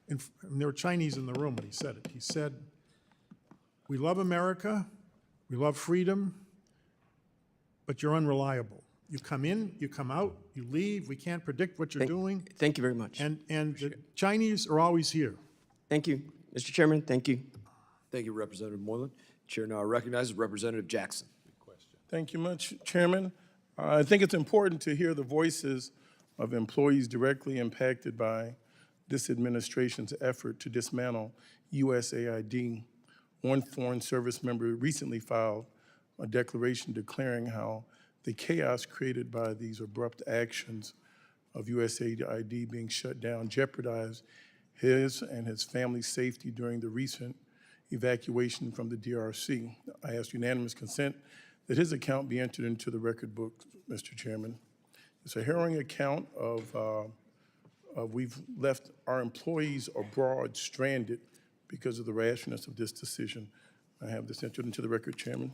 And there were Chinese in the room when he said it. He said, "We love America, we love freedom, but you're unreliable. You come in, you come out, you leave, we can't predict what you're doing." Thank you very much. And the Chinese are always here. Thank you. Mr. Chairman, thank you. Thank you, Representative Moreland. Chair now recognizes Representative Jackson. Thank you much, Chairman. I think it's important to hear the voices of employees directly impacted by this administration's effort to dismantle USAID. One Foreign Service member recently filed a declaration declaring how the chaos created by these abrupt actions of USAID being shut down jeopardized his and his family's safety during the recent evacuation from the DRC. I ask unanimous consent that his account be entered into the record book, Mr. Chairman. It's a harrowing account of we've left our employees abroad stranded because of the rashness of this decision. I have this entered into the record, Chairman.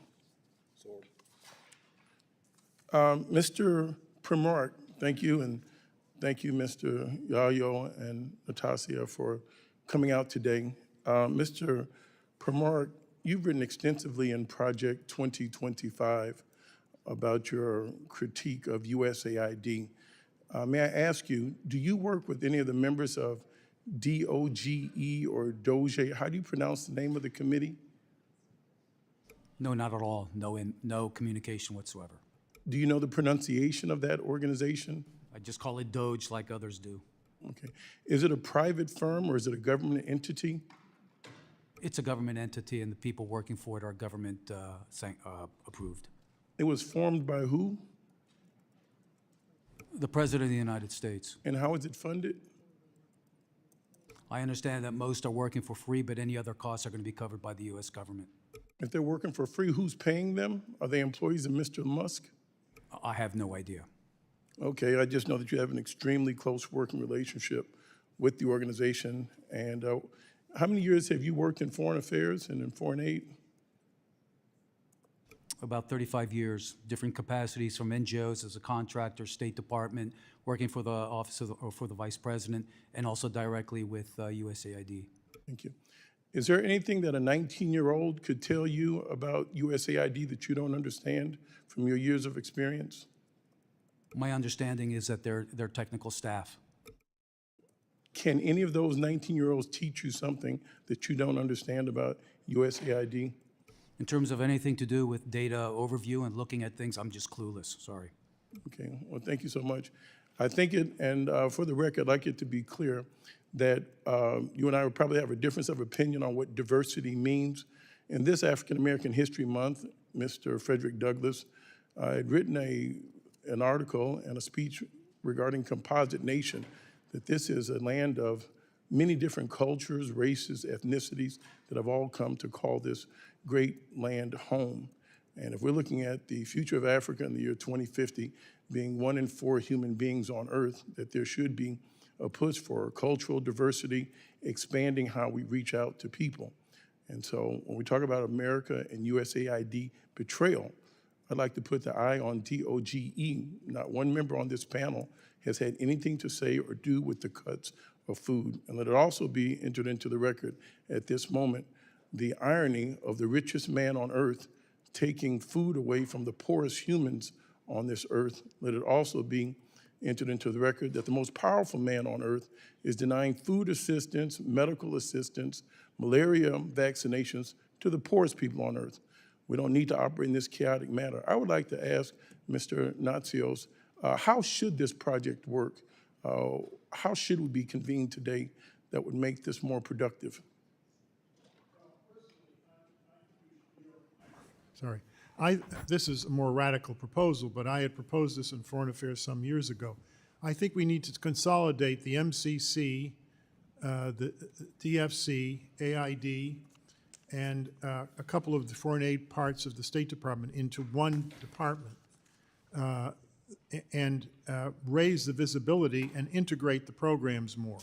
Mr. Primorac, thank you, and thank you, Mr. Yoho and Natsios, for coming out today. Mr. Primorac, you've written extensively in Project 2025 about your critique of USAID. May I ask you, do you work with any of the members of DOGE or DOGE? How do you pronounce the name of the committee? No, not at all. No communication whatsoever. Do you know the pronunciation of that organization? I just call it Doge like others do. Okay. Is it a private firm or is it a government entity? It's a government entity, and the people working for it are government approved. It was formed by who? The President of the United States. And how is it funded? I understand that most are working for free, but any other costs are going to be covered by the U.S. government. If they're working for free, who's paying them? Are they employees of Mr. Musk? I have no idea. Okay, I just know that you have an extremely close working relationship with the organization. And how many years have you worked in foreign affairs and in foreign aid? About 35 years, different capacities from NGOs as a contractor, State Department, working for the Office of or for the Vice President, and also directly with USAID. Thank you. Is there anything that a 19-year-old could tell you about USAID that you don't understand from your years of experience? My understanding is that they're technical staff. Can any of those 19-year-olds teach you something that you don't understand about USAID? In terms of anything to do with data overview and looking at things, I'm just clueless, sorry. Okay, well, thank you so much. I think it, and for the record, I'd like it to be clear that you and I would probably have a difference of opinion on what diversity means. In this African American History Month, Mr. Frederick Douglass had written an article and a speech regarding composite nation, that this is a land of many different cultures, races, ethnicities that have all come to call this great land home. And if we're looking at the future of Africa in the year 2050, being 1 in 4 human beings on Earth, that there should be a push for cultural diversity, expanding how we reach out to people. And so when we talk about America and USAID betrayal, I'd like to put the eye on DOGE. Not one member on this panel has had anything to say or do with the cuts of food. And let it also be entered into the record at this moment, the irony of the richest man on earth taking food away from the poorest humans on this earth. Let it also be entered into the record that the most powerful man on earth is denying food assistance, medical assistance, malaria vaccinations to the poorest people on earth. We don't need to operate in this chaotic manner. I would like to ask Mr. Natsios, how should this project work? How should we be convened today that would make this more productive? Sorry. This is a more radical proposal, but I had proposed this in Foreign Affairs some years ago. I think we need to consolidate the MCC, the DFC, AID, and a couple of the foreign aid parts of the State Department into one department and raise the visibility and integrate the programs more.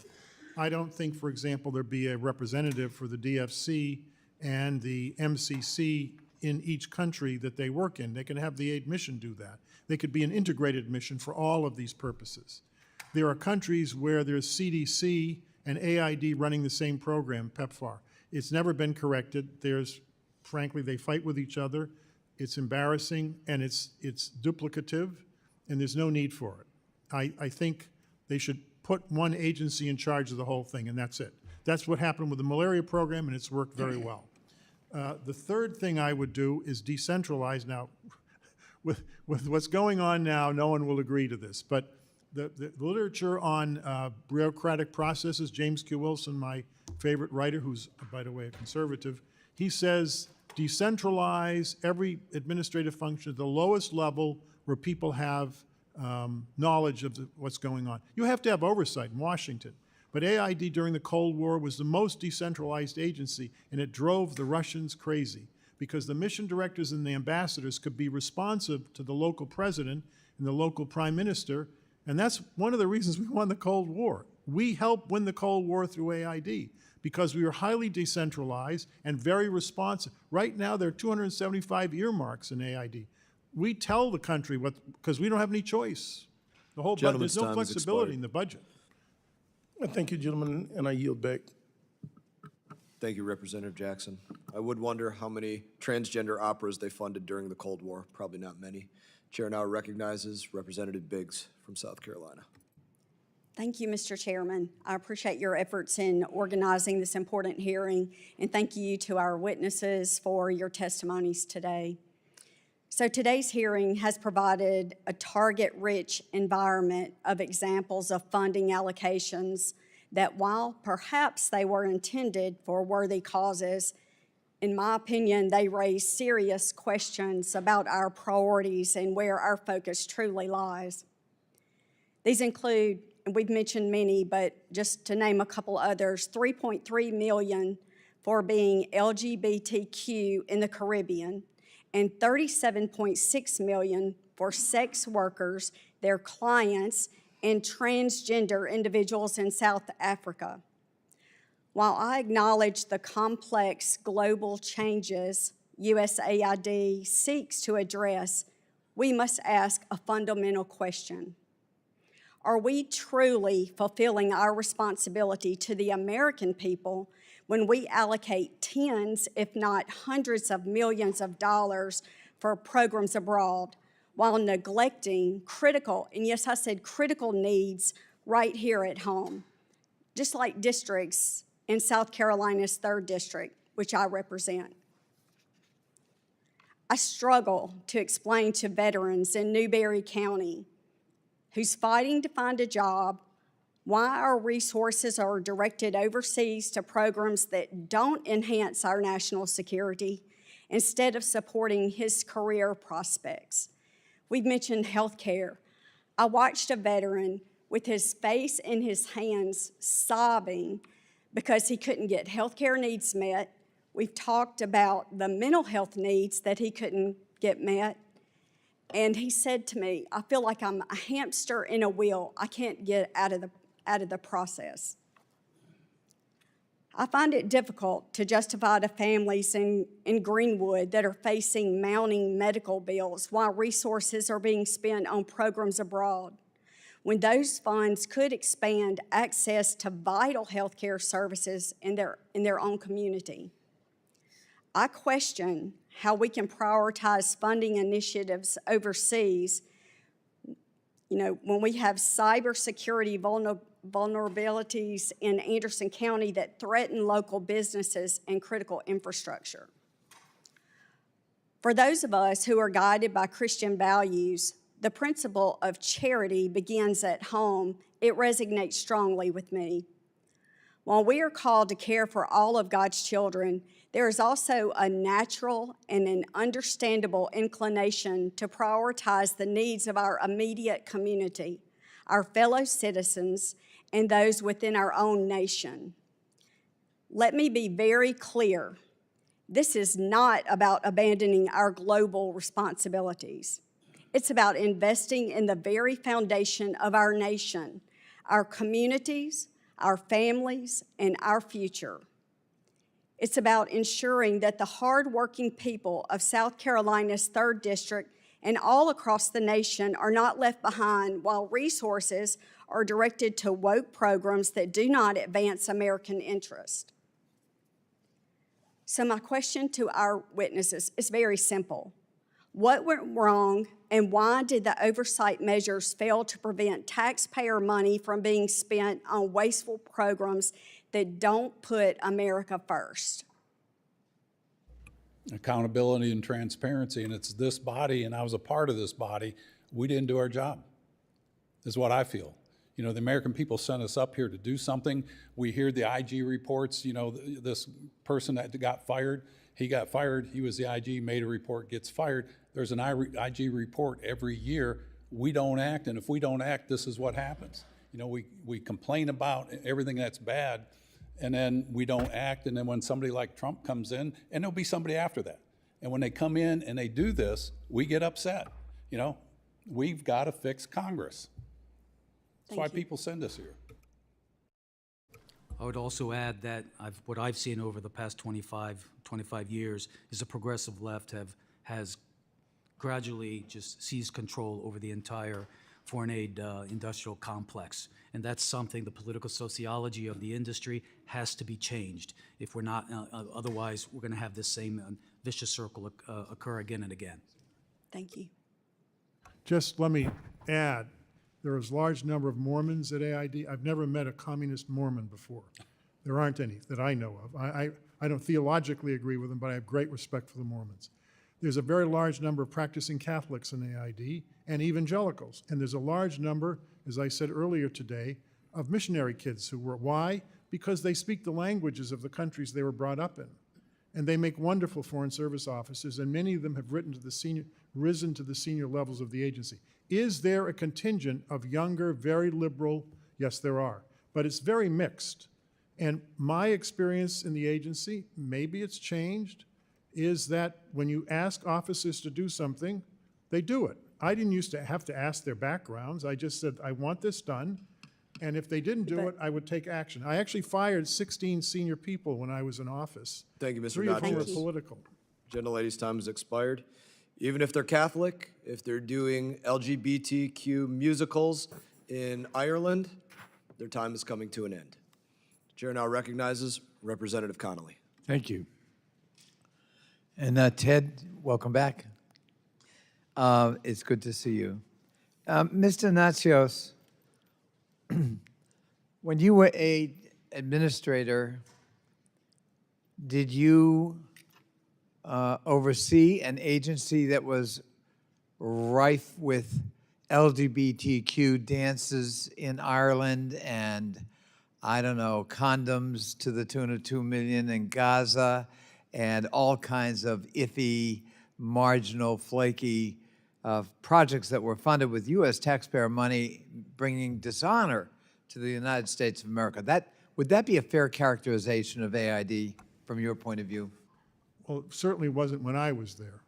I don't think, for example, there be a representative for the DFC and the MCC in each country that they work in. They can have the aid mission do that. They could be an integrated mission for all of these purposes. There are countries where there's CDC and AID running the same program, PEPFAR. It's never been corrected. Frankly, they fight with each other. It's embarrassing and it's duplicative, and there's no need for it. I think they should put one agency in charge of the whole thing, and that's it. That's what happened with the malaria program, and it's worked very well. The third thing I would do is decentralize. Now, with what's going on now, no one will agree to this, but the literature on bureaucratic processes, James Q. Wilson, my favorite writer, who's, by the way, a conservative, he says decentralize every administrative function at the lowest level where people have knowledge of what's going on. You have to have oversight in Washington. But AID during the Cold War was the most decentralized agency, and it drove the Russians crazy because the mission directors and the ambassadors could be responsive to the local president and the local prime minister, and that's one of the reasons we won the Cold War. We helped win the Cold War through AID because we were highly decentralized and very responsive. Right now, there are 275 earmarks in AID. We tell the country what, because we don't have any choice. The whole budget, there's no flexibility in the budget. Thank you, gentlemen, and I yield back. Thank you, Representative Jackson. I would wonder how many transgender operas they funded during the Cold War. Probably not many. Chair now recognizes Representative Biggs from South Carolina. Thank you, Mr. Chairman. I appreciate your efforts in organizing this important hearing, and thank you to our witnesses for your testimonies today. So today's hearing has provided a target-rich environment of examples of funding allocations that, while perhaps they were intended for worthy causes, in my opinion, they raise serious questions about our priorities and where our focus truly lies. These include, and we've mentioned many, but just to name a couple others, $3.3 million for being LGBTQ in the Caribbean, and $37.6 million for sex workers, their clients, and transgender individuals in South Africa. While I acknowledge the complex global changes USAID seeks to address, we must ask a fundamental question. Are we truly fulfilling our responsibility to the American people when we allocate tens, if not hundreds of millions of dollars for programs abroad while neglecting critical, and yes, I said critical needs right here at home, just like districts in South Carolina's 3rd District, which I represent? I struggle to explain to veterans in Newberry County who's fighting to find a job why our resources are directed overseas to programs that don't enhance our national security instead of supporting his career prospects. We've mentioned health care. I watched a veteran with his face in his hands sobbing because he couldn't get health care needs met. We've talked about the mental health needs that he couldn't get met. And he said to me, I feel like I'm a hamster in a wheel. I can't get out of the process. I find it difficult to justify to families in Greenwood that are facing mounting medical bills while resources are being spent on programs abroad, when those funds could expand access to vital health care services in their own community. I question how we can prioritize funding initiatives overseas, when we have cybersecurity vulnerabilities in Anderson County that threaten local businesses and critical infrastructure. For those of us who are guided by Christian values, the principle of charity begins at home. It resonates strongly with me. While we are called to care for all of God's children, there is also a natural and an understandable inclination to prioritize the needs of our immediate community, our fellow citizens, and those within our own nation. Let me be very clear. This is not about abandoning our global responsibilities. It's about investing in the very foundation of our nation, our communities, our families, and our future. It's about ensuring that the hardworking people of South Carolina's 3rd District and all across the nation are not left behind while resources are directed to woke programs that do not advance American interest. So my question to our witnesses is very simple. What went wrong, and why did the oversight measures fail to prevent taxpayer money from being spent on wasteful programs that don't put America first? Accountability and transparency, and it's this body, and I was a part of this body. We didn't do our job. is what I feel. You know, the American people sent us up here to do something. We hear the IG reports, you know, this person that got fired, he got fired, he was the IG, made a report, gets fired. There's an IG report every year. We don't act, and if we don't act, this is what happens. You know, we complain about everything that's bad, and then we don't act, and then when somebody like Trump comes in, and there'll be somebody after that. And when they come in and they do this, we get upset. You know, we've got to fix Congress. That's why people send us here. I would also add that what I've seen over the past 25 years is the progressive left has gradually just seized control over the entire foreign aid industrial complex. And that's something, the political sociology of the industry has to be changed. If we're not, otherwise we're going to have this same vicious circle occur again and again. Thank you. Just let me add, there is a large number of Mormons at AID. I've never met a communist Mormon before. There aren't any that I know of. I don't theologically agree with them, but I have great respect for the Mormons. There's a very large number of practicing Catholics in AID and evangelicals. And there's a large number, as I said earlier today, of missionary kids who were. Why? Because they speak the languages of the countries they were brought up in. And they make wonderful Foreign Service officers, and many of them have risen to the senior levels of the agency. Is there a contingent of younger, very liberal? Yes, there are. But it's very mixed. And my experience in the agency, maybe it's changed, is that when you ask officers to do something, they do it. I didn't used to have to ask their backgrounds. I just said, I want this done. And if they didn't do it, I would take action. I actually fired 16 senior people when I was in office. Thank you, Mr. Three of them were Natsios. political. Gentlelady's time has expired. Even if they're Catholic, if they're doing LGBTQ musicals in Ireland, their time is coming to an end. The chair now recognizes Representative Connolly. Thank you. And Ted, welcome back. It's good to see you. Mr. Natsios, when you were an administrator, did you oversee an agency that was rife with LGBTQ dances in Ireland and, I don't know, condoms to the tune of 2 million in Gaza and all kinds of iffy, marginal, flaky projects that were funded with U.S. taxpayer money, bringing dishonor to the United States of America? Would that be a fair characterization of AID from your point of view? Well, it certainly wasn't when I was there.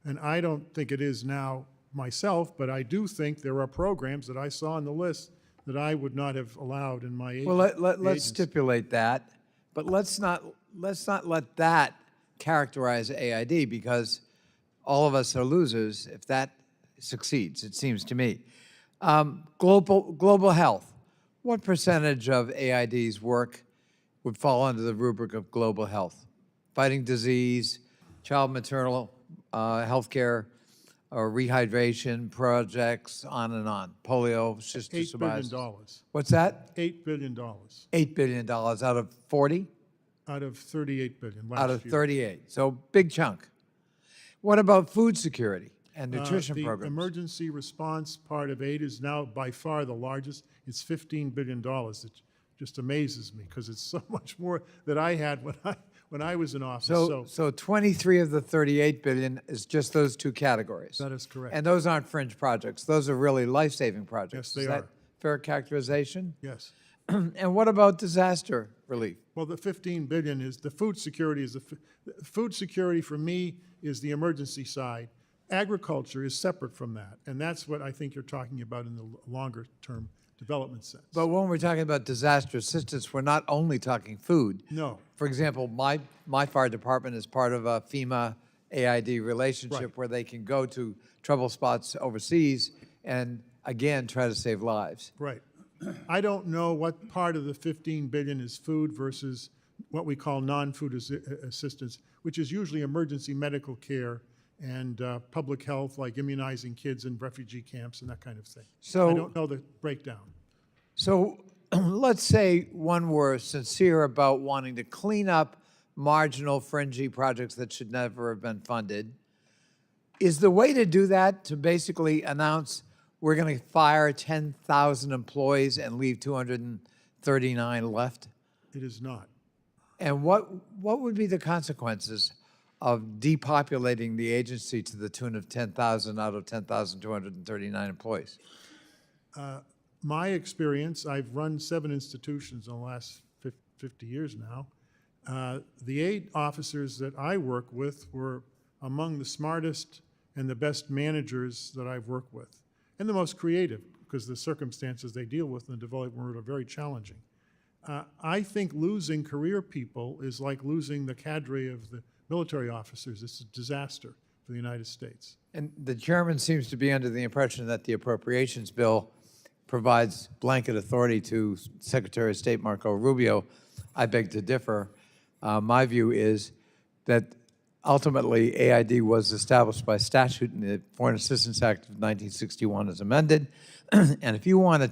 And I don't think it is now myself, but I do think there are programs that I saw on the list that I would not have allowed in my agency. Well, let's stipulate that, but let's not let that characterize AID, because all of us are losers if that succeeds, it seems to me. Global health. What percentage of AID's work would fall under the rubric of global health? Fighting disease, child maternal health care, or rehydration projects, on and on. Polio, cystic $8 billion. What's that? $8 billion. $8 billion out of 40? Out of 38 billion last Out of year. 38, so big chunk. What about food security and nutrition the programs? emergency response part of aid is now by far the largest. It's $15 billion. It just amazes me because it's so much more that I had when I was in office. So 23 of the 38 billion is just those two categories. That is correct. And those aren't fringe projects. Those are really life-saving projects. Yes, they Is that are. fair characterization? Yes. And what about disaster relief? Well, the 15 billion is the food security. Food security for me is the emergency side. Agriculture is separate from that, and that's what I think you're talking about in the longer term development sense. But when we're talking about disaster assistance, we're not only talking food. No. For example, my fire department is part of a FEMA AID relationship Right. where they can go to trouble spots overseas and, again, try to save lives. Right. I don't know what part of the 15 billion is food versus what we call non-food assistance, which is usually emergency medical care and public health, like immunizing kids in refugee camps and that kind of thing. So- I don't know the breakdown. So let's say one were sincere about wanting to clean up marginal, fringy projects that should never have been funded. Is the way to do that to basically announce we're going to fire 10,000 employees and leave 239 left? It is not. And what would be the consequences of depopulating the agency to the tune of 10,000 out of 10,239 employees? My experience, I've run 7 institutions in the last 50 years now. The 8 officers that I work with were among the smartest and the best managers that I've worked with, and the most creative, because the circumstances they deal with in the developing world are very challenging. I think losing career people is like losing the cadre of the military officers. It's a disaster for the United States. And the chairman seems to be under the impression that the appropriations bill provides blanket authority to Secretary of State Marco Rubio. I beg to differ. My view is that ultimately AID was established by statute in the Foreign Assistance Act of 1961 as amended. And if you want to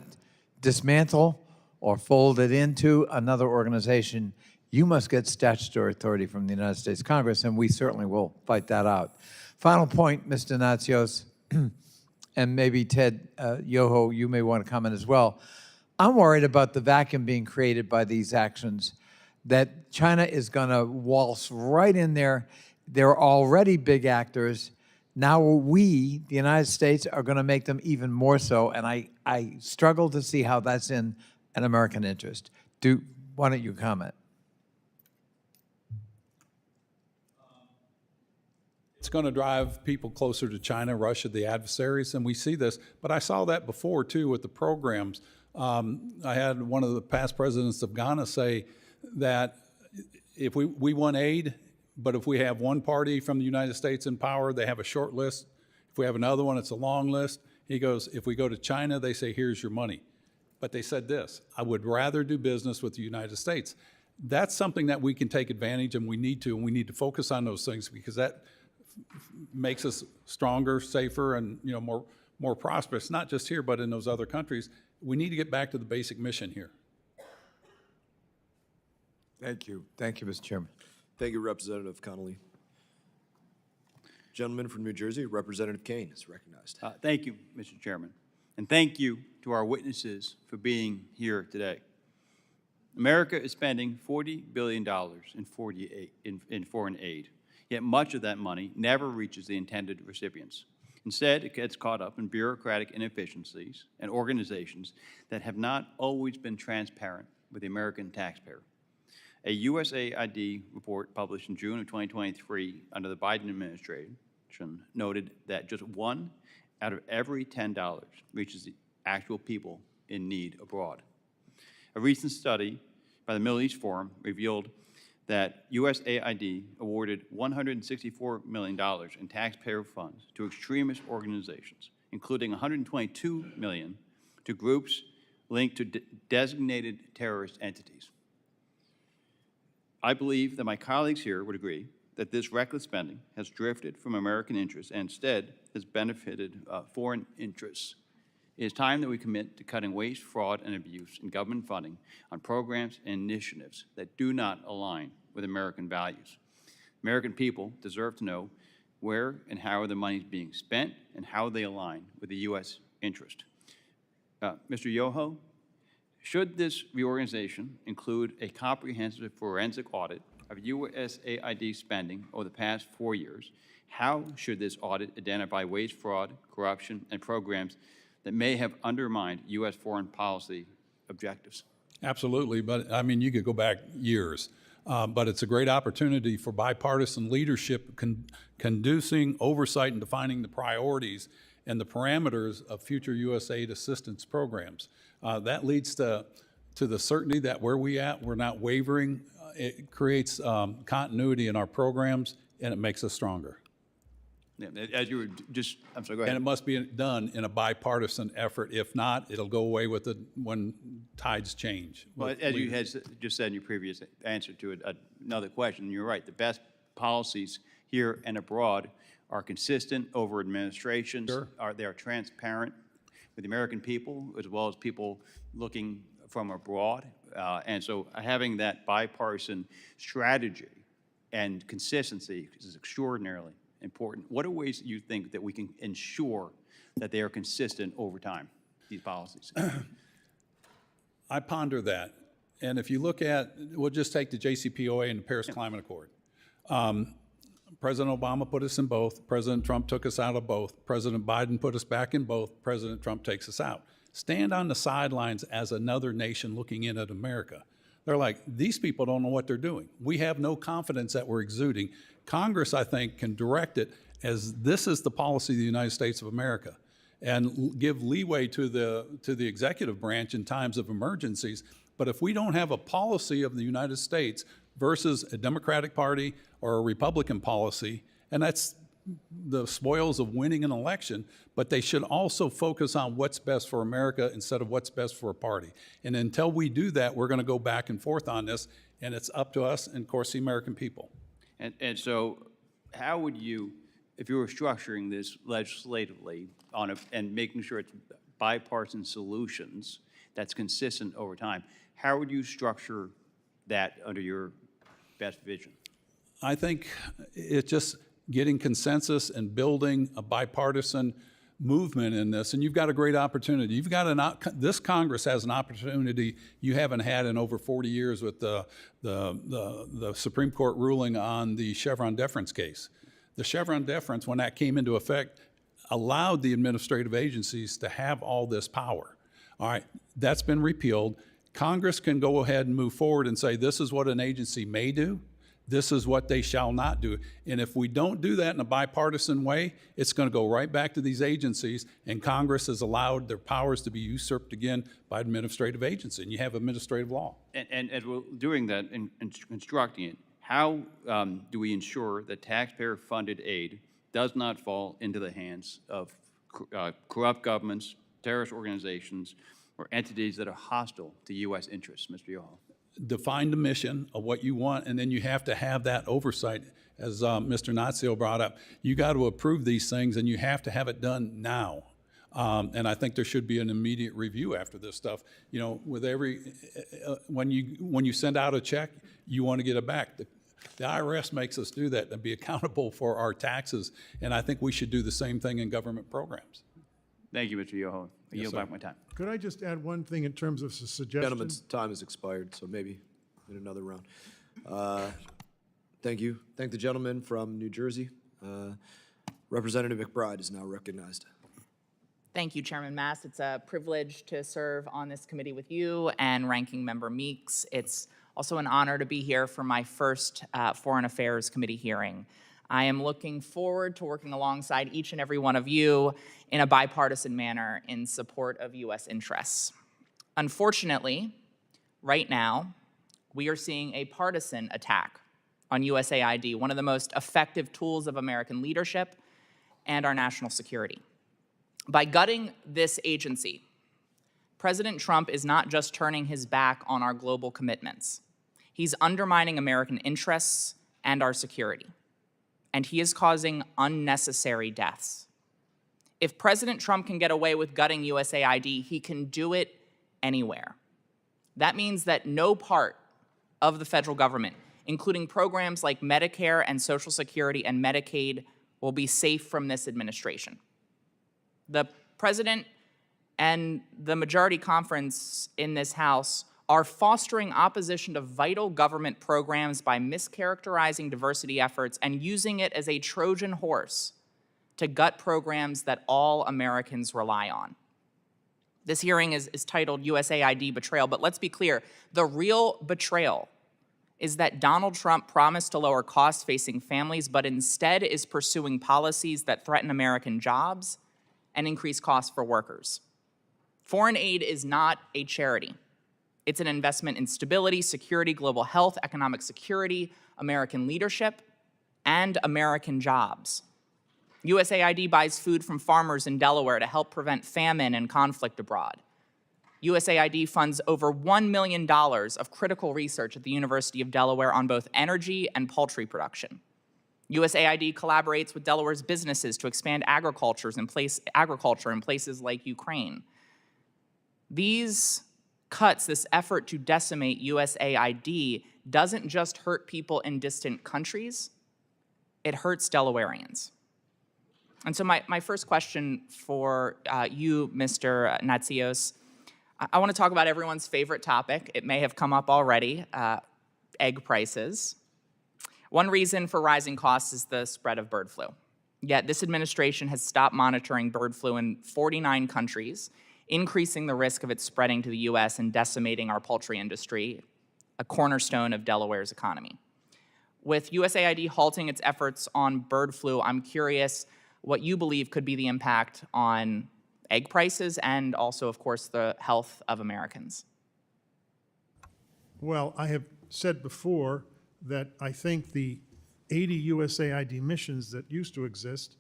dismantle or fold it into another organization, you must get statutory authority from the United States Congress, and we certainly will fight that out. Final point, Mr. Natsios, and maybe Ted Yoho, you may want to comment as well. I'm worried about the vacuum being created by these actions, that China is going to waltz right in there. They're already big actors. Now we, the United States, are going to make them even more so, and I struggle to see how that's in an American interest. Why don't you comment? It's going to drive people closer to China, Russia, the adversaries, and we see this. But I saw that before, too, with the programs. I had one of the past presidents of Ghana say that if we want aid, but if we have one party from the United States in power, they have a short list. If we have another one, it's a long list. He goes, if we go to China, they say, here's your money. But they said this, I would rather do business with the United States. That's something that we can take advantage, and we need to focus on those things, because that makes us stronger, safer, and more prosperous, not just here, but in those other countries. We need to get back to the basic mission here. Thank you. Thank you, Mr. Chairman. Thank you, Representative Connolly. Gentleman from New Jersey, Representative Kane is recognized. Thank you, Mr. Chairman. And thank you to our witnesses for being here today. America is spending $40 billion in foreign aid, yet much of that money never reaches the intended recipients. Instead, it gets caught up in bureaucratic inefficiencies and organizations that have not always been transparent with the American taxpayer. A USAID report published in June of 2023 under the Biden administration noted that just 1 out of every $10 reaches the actual people in need abroad. A recent study by the Middle East Forum revealed that USAID awarded $164 million in taxpayer funds to extremist organizations, including $122 million to groups linked to designated terrorist entities. I believe that my colleagues here would agree that this reckless spending has drifted from American interests and instead has benefited foreign interests. It is time that we commit to cutting waste, fraud, and abuse in government funding on programs and initiatives that do not align with American values. American people deserve to know where and how the money is being spent and how they align with the U.S. interest. Mr. Yoho, should this reorganization include a comprehensive forensic audit of USAID spending over the past 4 years, how should this audit identify waste, fraud, corruption, and programs that may have undermined U.S. foreign policy objectives? Absolutely, but I mean, you could go back years. But it's a great opportunity for bipartisan leadership conducing oversight and defining the priorities and the parameters of future USAID assistance programs. That leads to the certainty that where we're not wavering. It creates continuity in our programs, and it makes us stronger. Yeah, as you were just, I'm sorry, go ahead. And it must be done in a bipartisan effort. If not, it'll go away with it when tides change. Well, as you had just said in your previous answer to another question, you're right. The best policies here and abroad are consistent over administrations. Sure. They are transparent with the American people as well as people looking from abroad. And so having that bipartisan strategy and consistency is extraordinarily important. What are ways that you think that we can ensure that they are consistent over time, these policies? I ponder that. And if you look at, we'll just take the JCPOA and the Paris Climate Accord. President Obama put us in both. President Trump took us out of both. President Biden put us back in both. President Trump takes us out. Stand on the sidelines as another nation looking in at America. They're like, these people don't know what they're doing. We have no confidence that we're exuding. Congress, I think, can direct it as this is the policy of the United States of America and give leeway to the executive branch in times of emergencies. But if we don't have a policy of the United States versus a Democratic Party or a Republican policy, and that's the spoils of winning an election, but they should also focus on what's best for America instead of what's best for a party. And until we do that, we're going to go back and forth on this, and it's up to us and, of course, the American people. And so how would you, if you were structuring this legislatively and making sure it's bipartisan solutions that's consistent over time, how would you structure that under your best vision? I think it's just getting consensus and building a bipartisan movement in this, and you've got a great opportunity. You've got this Congress has an opportunity you haven't had in over 40 years with the Supreme Court ruling on the Chevron deference case. The Chevron deference, when that came into effect, allowed the administrative agencies to have all this power. All right, that's been repealed. Congress can go ahead and move forward and say, this is what an agency may do. This is what they shall not do. And if we don't do that in a bipartisan way, it's going to go right back to these agencies, and Congress has allowed their powers to be usurped again by administrative agency, and you have administrative law. And as we're doing that and constructing it, how do we ensure that taxpayer-funded aid does not fall into the hands of corrupt governments, terrorist organizations, or entities that are hostile to U.S. interests, Mr. Yoho? Define the mission of what you want, and then you have to have that oversight, as Mr. Natsios brought up. You got to approve these things, and you have to have it done now. And I think there should be an immediate review after this stuff. You know, with when you send out a check, you want to get it back. The IRS makes us do that and be accountable for our taxes, and I think we should do the same thing in government programs. Thank you, Mr. Yoho. I yield back my time. Could I just add one thing in terms of a suggestion? Gentleman's time has expired, so maybe in another round. Thank you. Thank the gentleman from New Jersey. Representative McBride is now recognized. Thank you, Chairman Mass. It's a privilege to serve on this committee with you and Ranking Member Meeks. It's also an honor to be here for my first Foreign Affairs Committee hearing. I am looking forward to working alongside each and every one of you in a bipartisan manner in support of U.S. interests. Unfortunately, right now, we are seeing a partisan attack on USAID, one of the most effective tools of American leadership and our national security. By gutting this agency, President Trump is not just turning his back on our global commitments. He's undermining American interests and our security. And he is causing unnecessary deaths. If President Trump can get away with gutting USAID, he can do it anywhere. That means that no part of the federal government, including programs like Medicare and Social Security and Medicaid, will be safe from this administration. The president and the majority conference in this House are fostering opposition to vital government programs by mischaracterizing diversity efforts and using it as a Trojan horse to gut programs that all Americans rely on. This hearing is titled USAID Betrayal, but let's be clear, the real betrayal is that Donald Trump promised to lower costs facing families, but instead is pursuing policies that threaten American jobs and increase costs for workers. Foreign aid is not a charity. It's an investment in stability, security, global health, economic security, American leadership, and American jobs. USAID buys food from farmers in Delaware to help prevent famine and conflict abroad. USAID funds over $1 million of critical research at the University of Delaware on both energy and poultry production. USAID collaborates with Delaware's businesses to expand agriculture in places like Ukraine. These cuts, this effort to decimate USAID, doesn't just hurt people in distant countries, it hurts Delawareans. And so my first question for you, Mr. Natsios, I want to talk about everyone's favorite topic. It may have come up already, egg prices. One reason for rising costs is the spread of bird flu. Yet this administration has stopped monitoring bird flu in 49 countries, increasing the risk of it spreading to the U.S. and decimating our poultry industry, a cornerstone of Delaware's economy. With USAID halting its efforts on bird flu, I'm curious what you believe could be the impact on egg prices and also, of course, the health of Americans. Well, I have said before that I think the 80 USAID missions that used to exist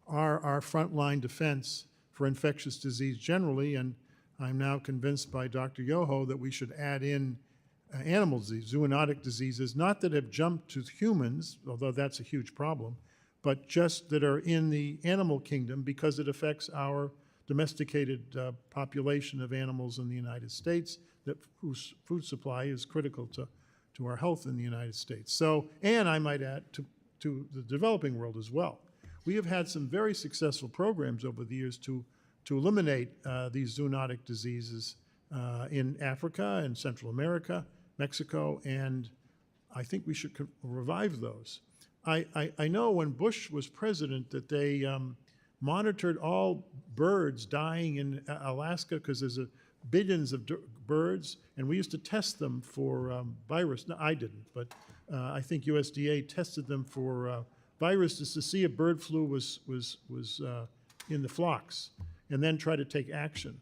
are our frontline defense for infectious disease generally, and I'm now convinced by Dr. Yoho that we should add in animal disease, zoonotic diseases, not that have jumped to humans, although that's a huge problem, but just that are in the animal kingdom because it affects our domesticated population of animals in the United States, whose food supply is critical to our health in the United States. So, and I might add to the developing world as well. We have had some very successful programs over the years to eliminate these zoonotic diseases in Africa and Central America, Mexico, and I think we should revive those. I know when Bush was president that they monitored all birds dying in Alaska because there's billions of birds, and we used to test them for virus. No, I didn't, but I think USDA tested them for viruses to see if bird flu was in the flocks, and then try to take action.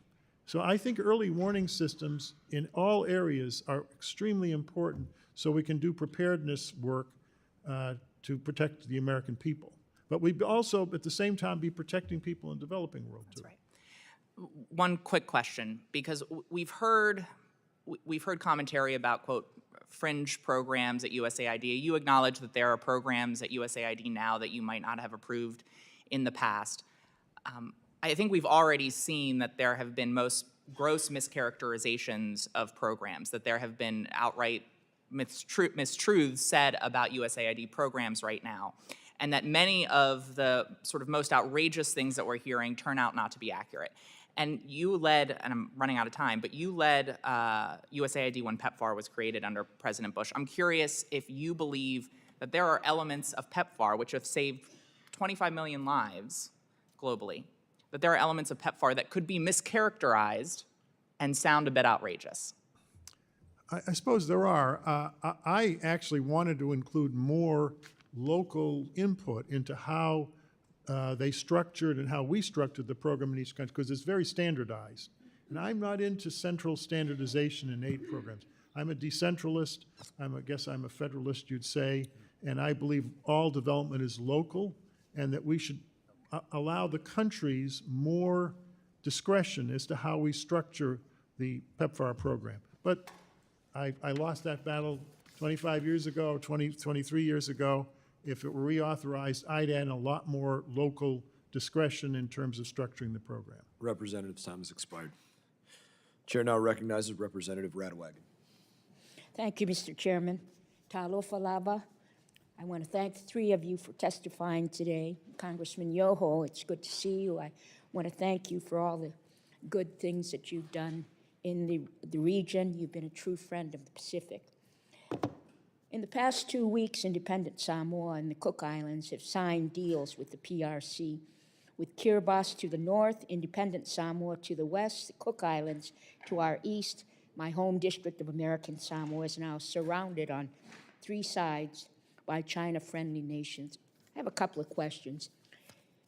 So I think early warning systems in all areas are extremely important so we can do preparedness work to protect the American people. But we also, at the same time, be protecting people in the developing world, too. That's right. One quick question, because we've heard commentary about, quote, fringe programs at USAID. You acknowledge that there are programs at USAID now that you might not have approved in the past. I think we've already seen that there have been most gross mischaracterizations of programs, that there have been outright mistruths said about USAID programs right now, and that many of the sort of most outrageous things that we're hearing turn out not to be accurate. And you led, and I'm running out of time, but you led USAID when PEPFAR was created under President Bush. I'm curious if you believe that there are elements of PEPFAR which have saved 25 million lives globally, that there are elements of PEPFAR that could be mischaracterized and sound a bit outrageous. I suppose there are. I actually wanted to include more local input into how they structured and how we structured the program in each country, because it's very standardized. And I'm not into central standardization in aid programs. I'm a decentralist. I guess I'm a federalist, you'd say, and I believe all development is local and that we should allow the countries more discretion as to how we structure the PEPFAR program. But I lost that battle 25 years ago, 23 years ago. If it were reauthorized, I'd add a lot more local discretion in terms of structuring the program. Representative's time has expired. Chair now recognizes Representative Radwagen. Thank you, Mr. Chairman. Talofa lava. I want to thank the three of you for testifying today. Congressman Yoho, it's good to see you. I want to thank you for all the good things that you've done in the region. You've been a true friend of the Pacific. In the past 2 weeks, independent Samoa and the Cook Islands have signed deals with the PRC. With Kiribati to the north, independent Samoa to the west, the Cook Islands to our east, my home district of American Samoa is now surrounded on 3 sides by China-friendly nations. I have a couple of questions.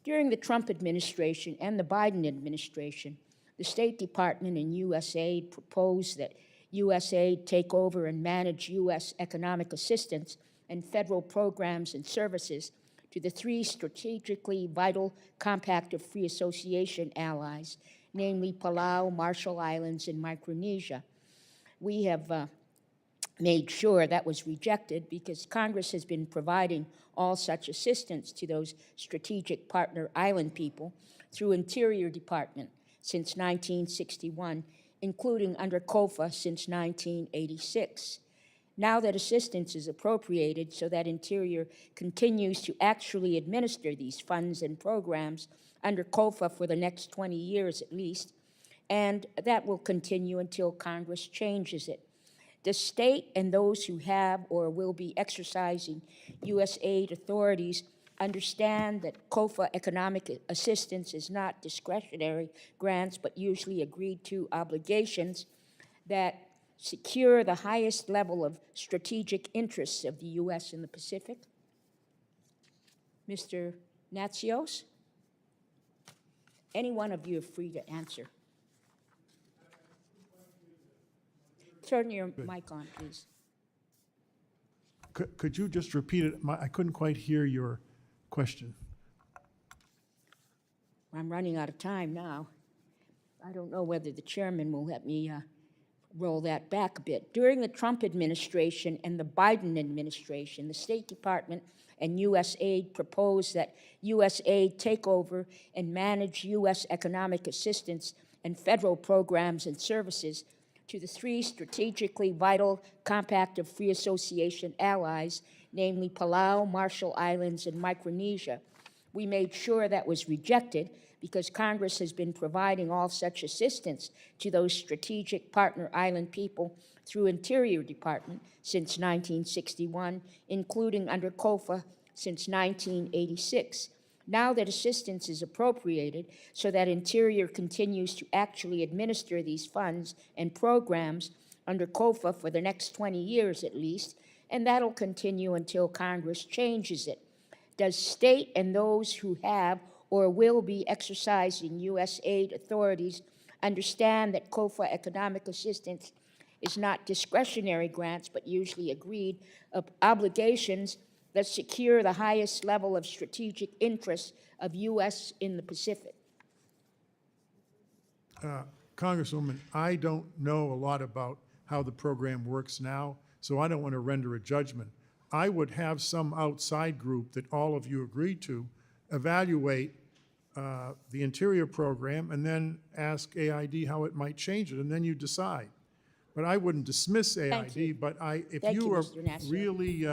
During the Trump administration and the Biden administration, the State Department and USAID proposed that USAID take over and manage U.S. economic assistance and federal programs and services to the 3 strategically vital Compact of Free Association allies, namely Palau, Marshall Islands, and Micronesia. We have made sure that was rejected because Congress has been providing all such assistance to those strategic partner island people through Interior Department since 1961, including under COFA since 1986. Now that assistance is appropriated so that Interior continues to actually administer these funds and programs under COFA for the next 20 years at least, and that will continue until Congress changes it. The state and those who have or will be exercising USAID authorities understand that COFA economic assistance is not discretionary grants, but usually agreed to obligations that secure the highest level of strategic interests of the U.S. in the Pacific? Mr. Natsios? Any one of you are free to answer. Turn your mic on, please. Could you just repeat it? I couldn't quite hear your question. I'm running out of time now. I don't know whether the chairman will let me roll that back a bit. During the Trump administration and the Biden administration, the State Department and USAID proposed that USAID take over and manage U.S. economic assistance and federal programs and services to the three strategically vital Compact of Free Association allies, namely Palau, Marshall Islands, and Micronesia. We made sure that was rejected because Congress has been providing all such assistance to those strategic partner island people through Interior Department since 1961, including under COFA since 1986. Now that assistance is appropriated so that Interior continues to actually administer these funds and programs under COFA for the next 20 years at least, and that'll continue until Congress changes it. Does state and those who have or will be exercising USAID authorities understand that COFA economic assistance is not discretionary grants, but usually agreed obligations that secure the highest level of strategic interests of U.S. in the Pacific? Congresswoman, I don't know a lot about how the program works now, so I don't want to render a judgment. I would have some outside group that all of you agreed to evaluate the Interior program and then ask AID how it might change it, and then you decide. But I wouldn't dismiss AID, but if you are really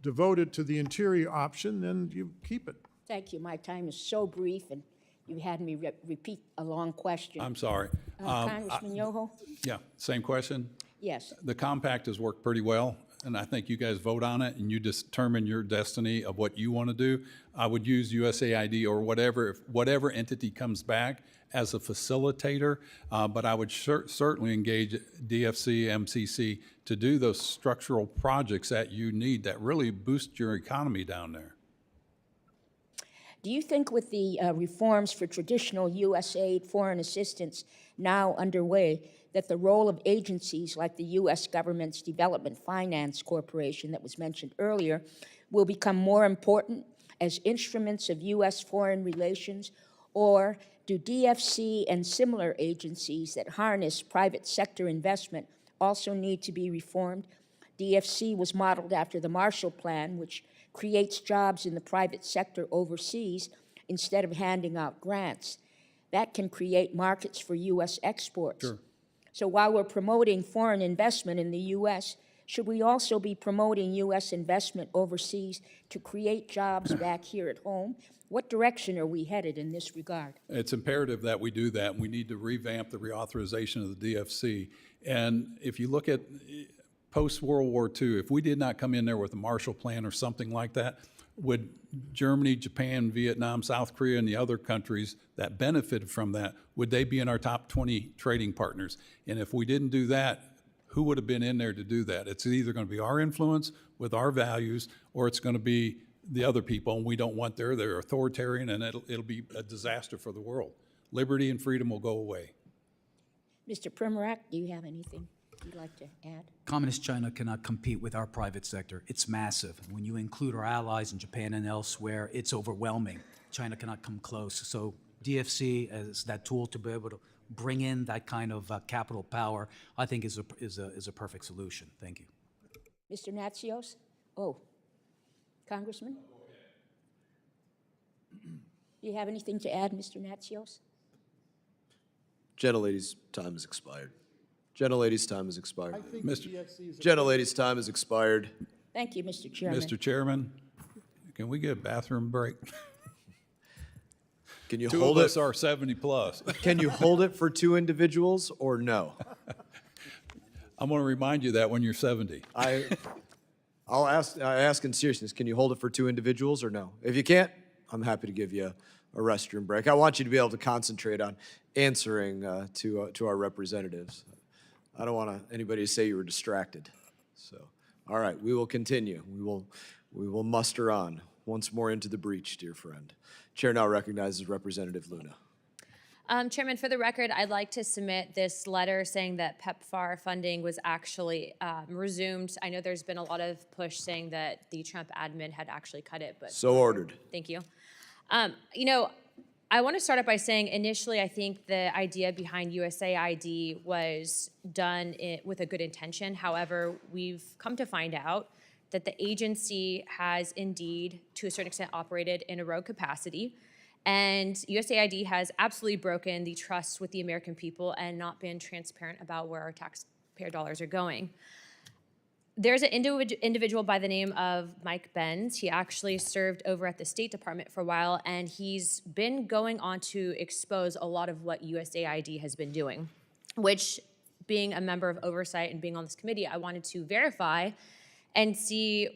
devoted to the Interior option, then you keep it. Thank you. My time is so brief, and you had me repeat a long question. I'm sorry. Congressman Yoho? Yeah, same question. Yes. The compact has worked pretty well, and I think you guys vote on it and you determine your destiny of what you want to do. I would use USAID or whatever entity comes back as a facilitator, but I would certainly engage DFC, MCC to do those structural projects that you need that really boost your economy down there. Do you think with the reforms for traditional USAID foreign assistance now underway, that the role of agencies like the U.S. government's Development Finance Corporation that was mentioned earlier will become more important as instruments of U.S. foreign relations? Or do DFC and similar agencies that harness private sector investment also need to be reformed? DFC was modeled after the Marshall Plan, which creates jobs in the private sector overseas instead of handing out grants. That can create markets for U.S. exports. Sure. So while we're promoting foreign investment in the U.S., should we also be promoting U.S. investment overseas to create jobs back here at home? What direction are we headed in this regard? It's imperative that we do that. We need to revamp the reauthorization of the DFC. And if you look at post-World War II, if we did not come in there with a Marshall Plan or something like that, would Germany, Japan, Vietnam, South Korea, and the other countries that benefited from that, would they be in our top 20 trading partners? And if we didn't do that, who would have been in there to do that? It's either going to be our influence with our values, or it's going to be the other people, and we don't want they're authoritarian, and it'll be a disaster for the world. Liberty and freedom will go away. Mr. Primorac, do you have anything you'd like to add? Communist China cannot compete with our private sector. It's massive. When you include our allies in Japan and elsewhere, it's overwhelming. China cannot come close. So DFC as that tool to be able to bring in that kind of capital power, I think is a perfect solution. Thank you. Mr. Natsios? Oh, Congressman? Do you have anything to add, Mr. Natsios? Gentlelady's time has expired. Gentlelady's time has expired. I think Mr. the DFC is a Gentlelady's time has expired. Thank you, Mr. Chairman. Mr. Chairman, can we get a bathroom break? Can you Two hold of it? us are 70 plus. Can you hold it for two individuals or no? I'm going to remind you that when you're 70. I ask in seriousness, can you hold it for two individuals or no? If you can't, I'm happy to give you a restroom break. I want you to be able to concentrate on answering to our representatives. I don't want anybody to say you were distracted. So, all right, we will continue. We will muster on once more into the breach, dear friend. Chair now recognizes Representative Luna. Chairman, for the record, I'd like to submit this letter saying that PEPFAR funding was actually resumed. I know there's been a lot of push saying that the Trump admin had actually cut it, but So ordered. thank you. You know, I want to start up by saying initially I think the idea behind USAID was done with a good intention. However, we've come to find out that the agency has indeed, to a certain extent, operated in a rogue capacity. And USAID has absolutely broken the trust with the American people and not been transparent about where our taxpayer dollars are going. There's an individual by the name of Mike Benz. He actually served over at the State Department for a while, and he's been going on to expose a lot of what USAID has been doing, which, being a member of Oversight and being on this committee, I wanted to verify and see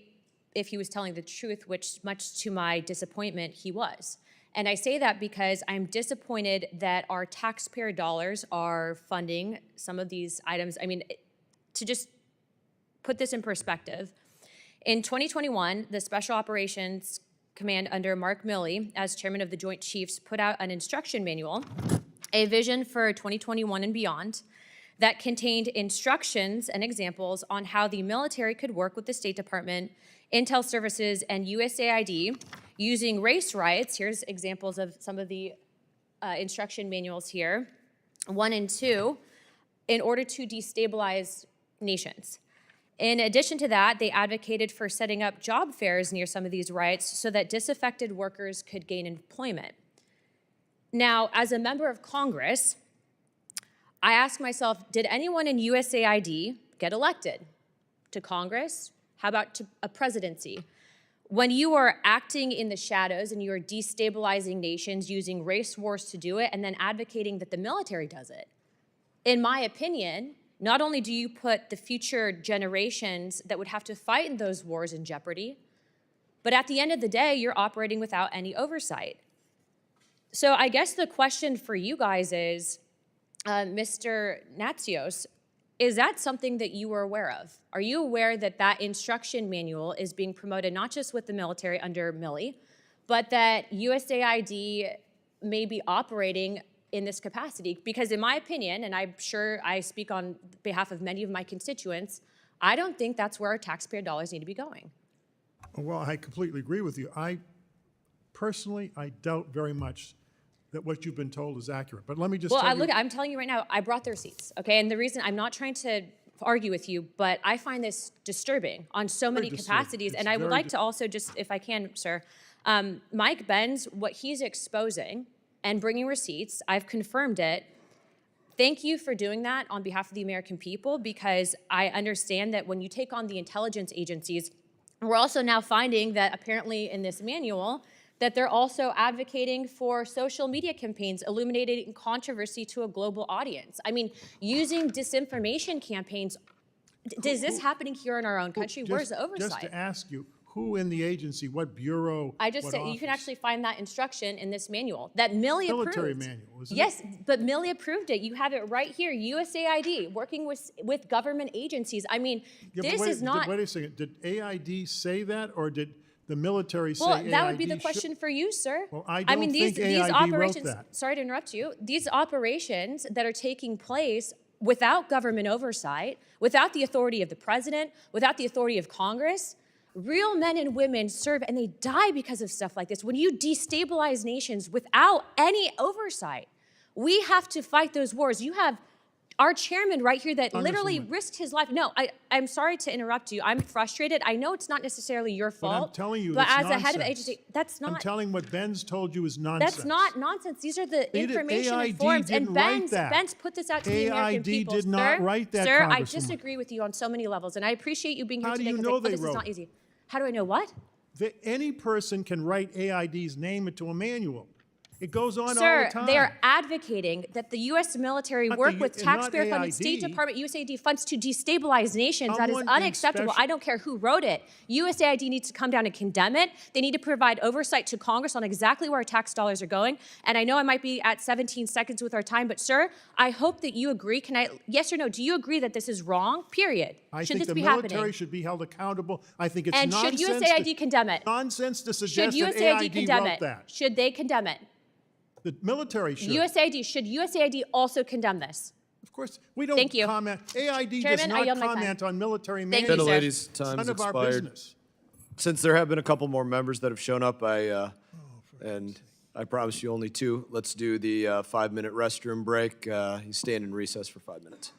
if he was telling the truth, which, much to my disappointment, he was. And I say that because I'm disappointed that our taxpayer dollars are funding some of these items. I mean, to just put this in perspective, in 2021, the Special Operations Command under Mark Milley, as chairman of the Joint Chiefs, put out an instruction manual, a vision for 2021 and beyond, that contained instructions and examples on how the military could work with the State Department, Intel Services, and USAID using race riots. Here's examples of some of the instruction manuals here, 1 and 2, in order to destabilize nations. In addition to that, they advocated for setting up job fairs near some of these riots so that disaffected workers could gain employment. Now, as a member of Congress, I ask myself, did anyone in USAID get elected to Congress? How about to a presidency? When you are acting in the shadows and you are destabilizing nations using race wars to do it and then advocating that the military does it, in my opinion, not only do you put the future generations that would have to fight in those wars in jeopardy, but at the end of the day, you're operating without any oversight. So I guess the question for you guys is, Mr. Natsios, is that something that you were aware of? Are you aware that that instruction manual is being promoted not just with the military under Milley, but that USAID may be operating in this capacity? Because in my opinion, and I'm sure I speak on behalf of many of my constituents, I don't think that's where our taxpayer dollars need to be going. Well, I completely agree with you. Personally, I doubt very much that what you've been told is accurate. But let me just tell you. I'm telling you right now, I brought the receipts, okay? And the reason, I'm not trying to argue with you, but I find this disturbing on so many capacities. And I would like to also just, if I can, sir, Mike Benz, what he's exposing and bringing receipts, I've confirmed it. Thank you for doing that on behalf of the American people, because I understand that when you take on the intelligence agencies, we're also now finding that apparently in this manual, that they're also advocating for social media campaigns illuminating controversy to a global audience. I mean, using disinformation campaigns. Is this happening here in our own country? Where's the oversight? Just to ask you, who in the agency, what bureau, I just what said office? you can actually find that instruction in this manual that Milley approved. Military manual, isn't it? Yes, but Milley approved it. You have it right here, USAID, working with government agencies. I mean, Yeah, but this is not. Wait a second, did AID say that, or did the military say AID that would be the should- question for you, sir. Well, I don't mean, think these AID operations, wrote that. sorry to interrupt you, these operations that are taking place without government oversight, without the authority of the president, without the authority of Congress, real men and women serve and they die because of stuff like this. When you destabilize nations without any oversight, we have to fight those wars. You have our chairman right here that literally Congresswoman. risked his life. No, I'm sorry to interrupt you. I'm frustrated. I know it's not necessarily your But fault. I'm telling you, but it's as a head of nonsense. agency, that's I'm not. telling what Ben's told you is nonsense. That's not nonsense. These are the They did- information and AID forms. And didn't write that. Ben's put this out to the American AID people. did not write that, Sir, I Congresswoman. disagree with you on so many levels. And I appreciate you being here How do today you because know this they is wrote not it? easy. How do I know what? Any person can write AID's name into a manual. It goes on all Sir, the time. they are advocating that the U.S. military Not work the- with and not taxpayer-funded State AID. Department USAID funds to destabilize nations. That is Someone in unacceptable. special- I don't care who wrote it. USAID needs to come down and condemn it. They need to provide oversight to Congress on exactly where our tax dollars are going. And I know I might be at 17 seconds with our time, but sir, I hope that you agree. Can I, yes or no, do you agree that this is wrong, period? I Should think this the be military happening? should be held accountable. I think it's And should nonsense. USAID condemn it? Nonsense to Should suggest that USAID AID condemn wrote it? that. Should they condemn it? The military should. Should USAID also condemn this? Of course, we don't Thank you. comment. AID Chairman, I does yield not my time. comment on military Thank manuals. you, sir. Ladies, It's time's none of our expired. business. Since there have been a couple more members that have shown up, and I promise you only two, let's do the 5-minute restroom break. You stand in recess for 5 minutes.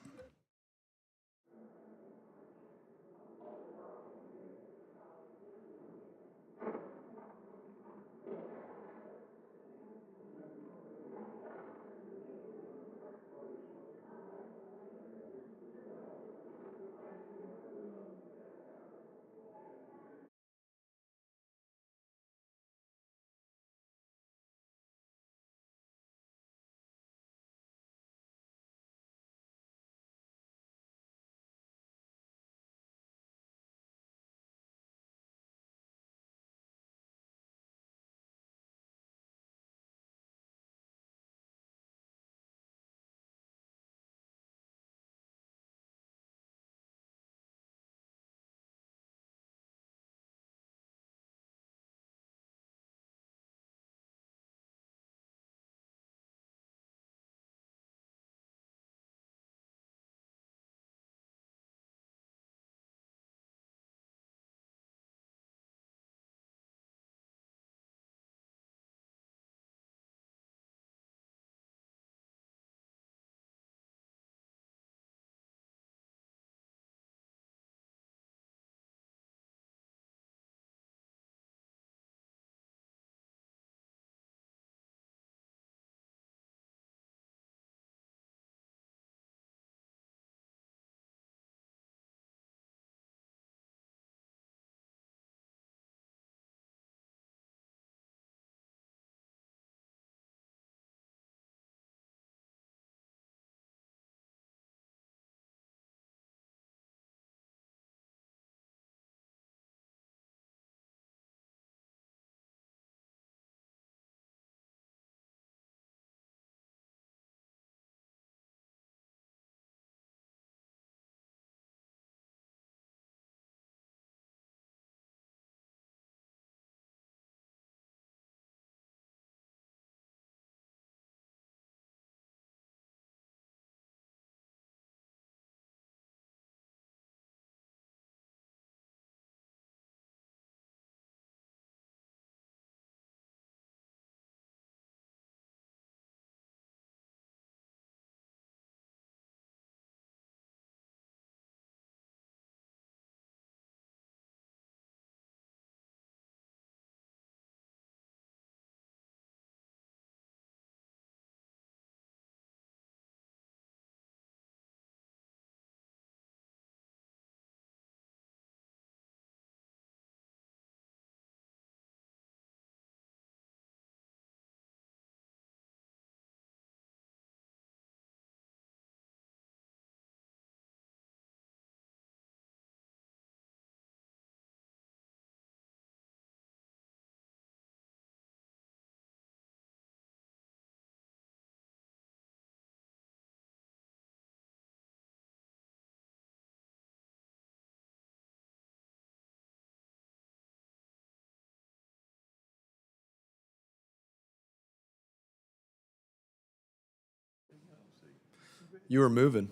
You were moving.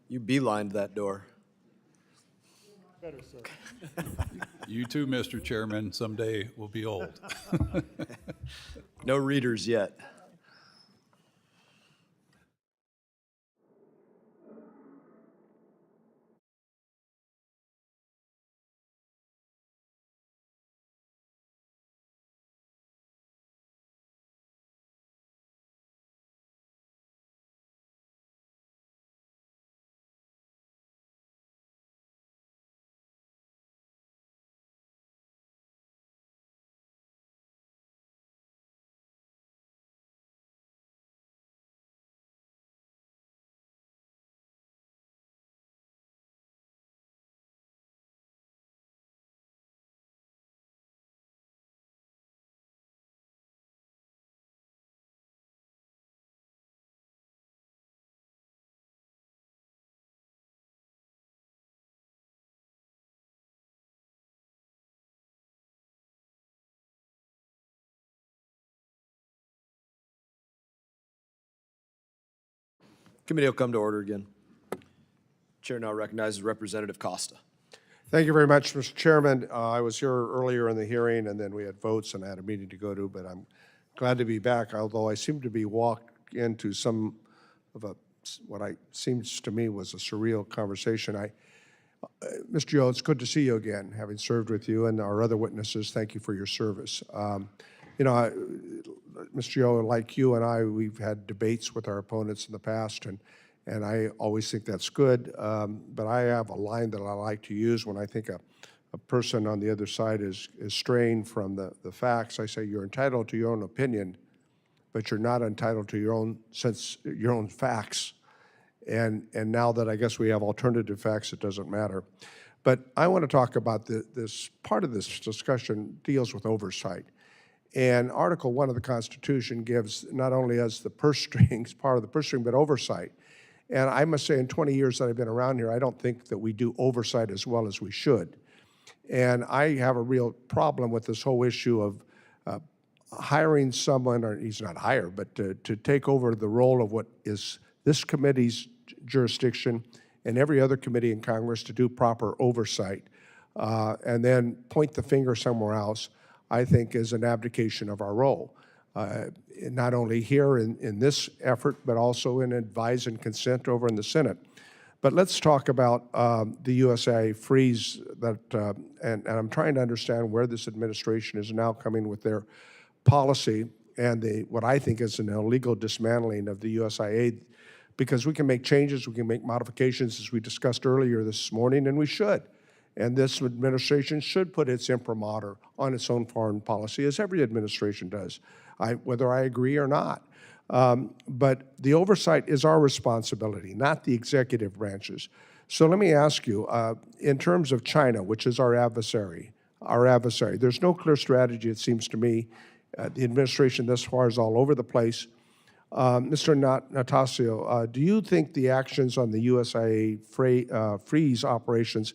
You beelined that door. You too, Mr. Chairman, someday will be old. No readers yet. Committee will come to order again. Chair now recognizes Representative Costa. Thank you very much, Mr. Chairman. I was here earlier in the hearing, and then we had votes, and I had a meeting to go to, but I'm glad to be back, although I seem to be walked into some of what seems to me was a surreal conversation. Mr. Yoho, it's good to see you again, having served with you, and our other witnesses, thank you for your service. Mr. Yoho, like you and I, we've had debates with our opponents in the past, and I always think that's good, but I have a line that I like to use when I think a person on the other side is straying from the facts. I say, you're entitled to your own opinion, but you're not entitled to your own facts. And now that I guess we have alternative facts, it doesn't matter. But I want to talk about this part of this discussion deals with oversight. And Article 1 of the Constitution gives not only us the purse strings, part of the purse string, but oversight. And I must say, in 20 years that I've been around here, I don't think that we do oversight as well as we should. And I have a real problem with this whole issue of hiring someone, or he's not hired, but to take over the role of what is this committee's jurisdiction and every other committee in Congress to do proper oversight, and then point the finger somewhere else, I think is an abdication of our role. Not only here in this effort, but also in advise and consent over in the Senate. But let's talk about the USAID freeze and I'm trying to understand where this administration is now coming with their policy and what I think is an illegal dismantling of the USAID, because we can make changes, we can make modifications, as we discussed earlier this morning, and we should. And this administration should put its imprimatur on its own foreign policy, as every administration does, whether I agree or not. But the oversight is our responsibility, not the executive branches. So let me ask you, in terms of China, which is our adversary, there's no clear strategy, it seems to me. The administration thus far is all over the place. Mr. Natsios, do you think the actions on the USAID freeze operations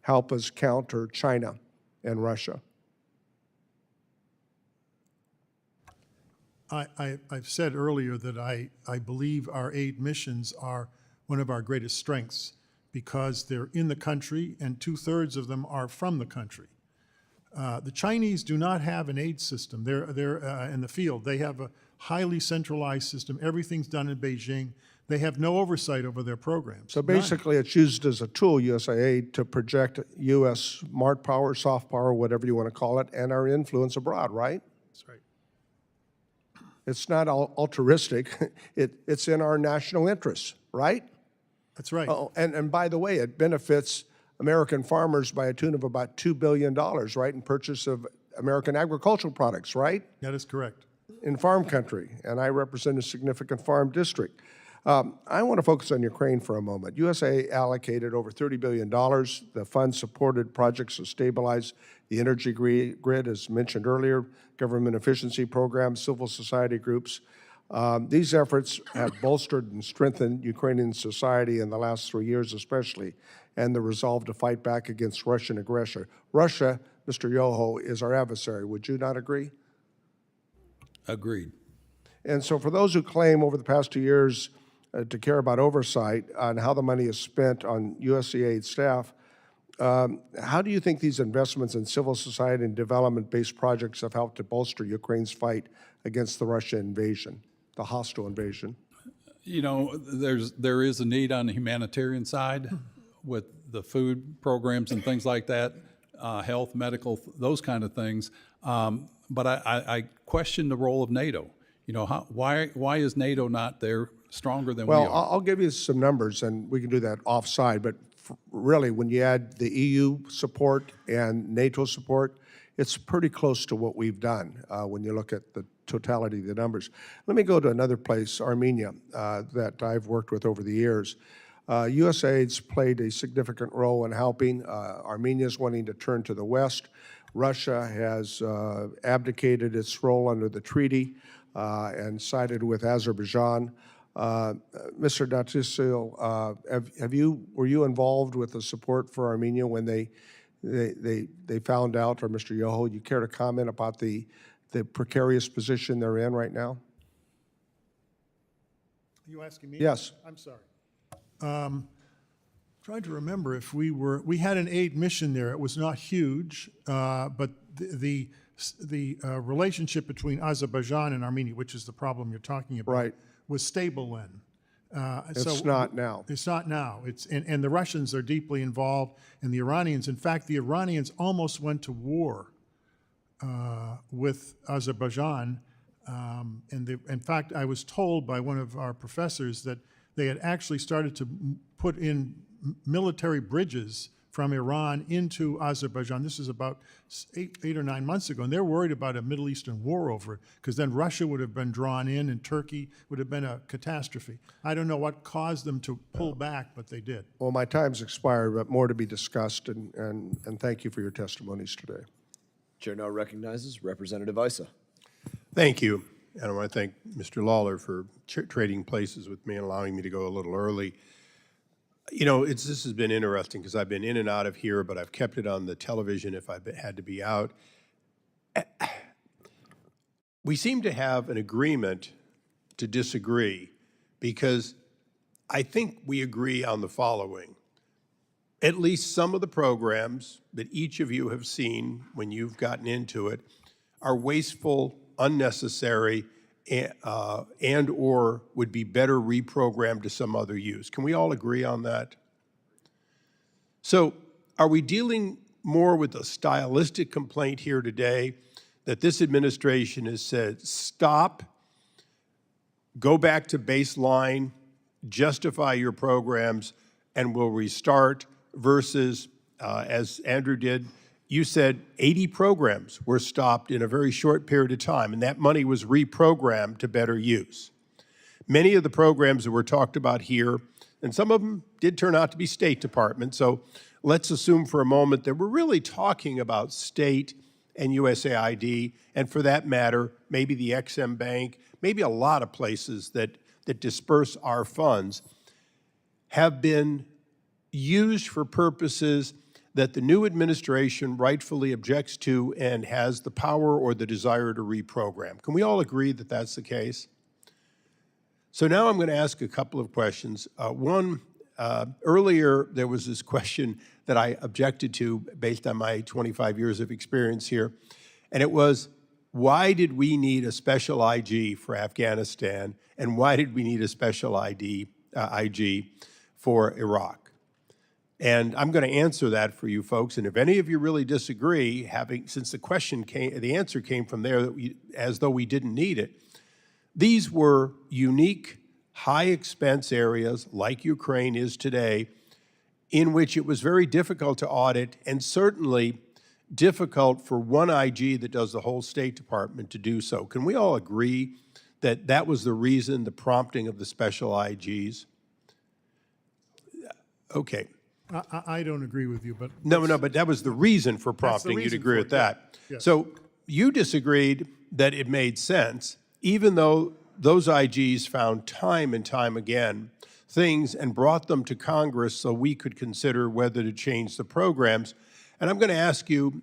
help us counter China and Russia? I've said earlier that I believe our aid missions are one of our greatest strengths because they're in the country and 2/3 of them are from the country. The Chinese do not have an aid system. They're in the field. They have a highly centralized system. Everything's done in Beijing. They have no oversight over their programs. So basically, it's used as a tool, USAID, to project U.S. smart power, soft power, whatever you want to call it, and our influence abroad, right? That's right. It's not altruistic. It's in our national interests, right? That's right. Oh, and by the way, it benefits American farmers by a tune of about $2 billion, right, in purchase of American agricultural products, right? That is correct. In farm country, and I represent a significant farm district. I want to focus on Ukraine for a moment. USA allocated over $30 billion. The fund supported projects to stabilize the energy grid, as mentioned earlier, government efficiency programs, civil society groups. These efforts have bolstered and strengthened Ukrainian society in the last 3 years especially, and the resolve to fight back against Russian aggression. Russia, Mr. Yoho, is our adversary. Would you not agree? Agreed. And so for those who claim over the past 2 years to care about oversight on how the money is spent on USAID staff, how do you think these investments in civil society and development-based projects have helped to bolster Ukraine's fight against the Russian invasion, the hostile invasion? You know, there is a need on the humanitarian side with the food programs and things like that, health, medical, those kind of things. But I question the role of NATO. You know, why is NATO not there stronger than we are? Well, I'll give you some numbers, and we can do that offside. But really, when you add the EU support and NATO support, it's pretty close to what we've done when you look at the totality of the numbers. Let me go to another place, Armenia, that I've worked with over the years. USAID's played a significant role in helping. Armenia's wanting to turn to the West. Russia has abdicated its role under the treaty and sided with Azerbaijan. Mr. Natsios, were you involved with the support for Armenia when they found out, or Mr. Yoho, you care to comment about the precarious position they're in right now? You asking me? Yes. I'm sorry. Trying to remember if we had an aid mission there. It was not huge, but the relationship between Azerbaijan and Armenia, which is the problem you're talking about, Right. was stable then. It's not now. It's not now. And the Russians are deeply involved, and the Iranians. In fact, the Iranians almost went to war with Azerbaijan. In fact, I was told by one of our professors that they had actually started to put in military bridges from Iran into Azerbaijan. This is about eight or 9 months ago, and they're worried about a Middle Eastern war over it, because then Russia would have been drawn in, and Turkey would have been a catastrophe. I don't know what caused them to pull back, but they did. Well, my time's expired, but more to be discussed, and thank you for your testimonies today. Chair now recognizes Representative Issa. Thank you. And I want to thank Mr. Lawler for trading places with me and allowing me to go a little early. You know, this has been interesting because I've been in and out of here, but I've kept it on the television if I've had to be out. We seem to have an agreement to disagree because I think we agree on the following. At least some of the programs that each of you have seen when you've gotten into it are wasteful, unnecessary, and or would be better reprogrammed to some other use. Can we all agree on that? So are we dealing more with a stylistic complaint here today that this administration has said, stop, go back to baseline, justify your programs, and we'll restart, versus, as Andrew did, you said 80 programs were stopped in a very short period of time, and that money was reprogrammed to better use. Many of the programs that were talked about here, and some of them did turn out to be State Department, so let's assume for a moment that we're really talking about state and USAID, and for that matter, maybe the XM Bank, maybe a lot of places that disperse our funds, have been used for purposes that the new administration rightfully objects to and has the power or the desire to reprogram. Can we all agree that that's the case? So now I'm going to ask a couple of questions. One, earlier there was this question that I objected to based on my 25 years of experience here, and it was, why did we need a special IG for Afghanistan, and why did we need a special IG for Iraq? And I'm going to answer that for you folks. And if any of you really disagree, since the answer came from there, as though we didn't need it, these were unique, high-expense areas, like Ukraine is today, in which it was very difficult to audit, and certainly difficult for one IG that does the whole State Department to do so. Can we all agree that that was the reason, the prompting of the special IGs? Okay. I don't agree with you, but... No, but that was the reason for prompting. You'd agree with that. Yes. So you disagreed that it made sense, even though those IGs found time and time again things and brought them to Congress so we could consider whether to change the programs. And I'm going to ask you,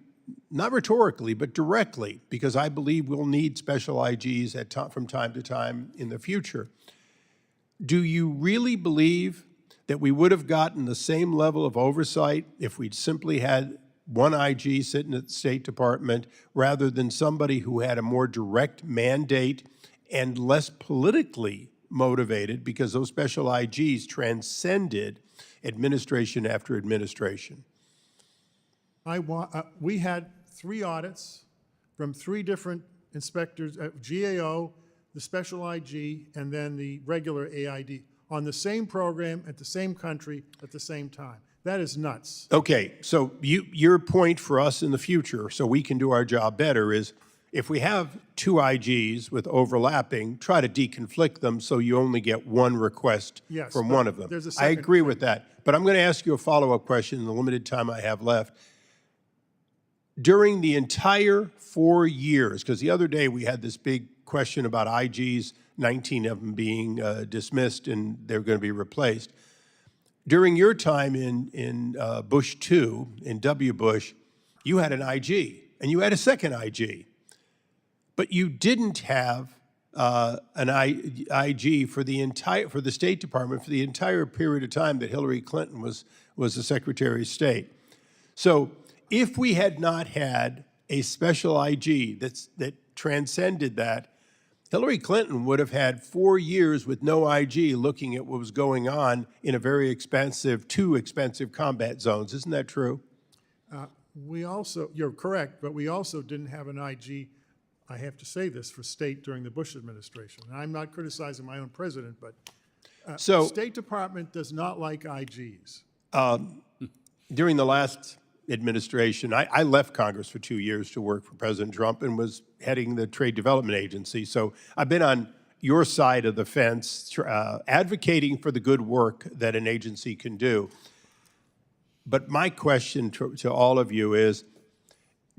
not rhetorically, but directly, because I believe we'll need special IGs from time to time in the future. Do you really believe that we would have gotten the same level of oversight if we'd simply had one IG sitting at the State Department rather than somebody who had a more direct mandate and less politically motivated, because those special IGs transcended administration after administration? We had 3 audits from 3 different inspectors, GAO, the special IG, and then the regular AID, on the same program at the same country at the same time. That is nuts. Okay, so your point for us in the future, so we can do our job better, is if we have 2 IGs with overlapping, try to deconflict them so you only get one request from one of them. I agree with that. But I'm going to ask you a follow-up question in the limited time I have left. During the entire 4 years, because the other day we had this big question about IGs, 19 of them being dismissed and they're going to be replaced. During your time in Bush 2, in W. Bush, you had an IG and you had a second IG. But you didn't have an IG for the State Department for the entire period of time that Hillary Clinton was the Secretary of State. So if we had not had a special IG that transcended that, Hillary Clinton would have had 4 years with no IG looking at what was going on in a very expensive, two expensive combat zones. Isn't that true? We also, you're correct, but we also didn't have an IG, I have to say this, for state during the Bush administration. And I'm not criticizing my own president, but the State Department does not like IGs. During the last administration, I left Congress for 2 years to work for President Trump and was heading the Trade Development Agency. So I've been on your side of the fence advocating for the good work that an agency can do. But my question to all of you is,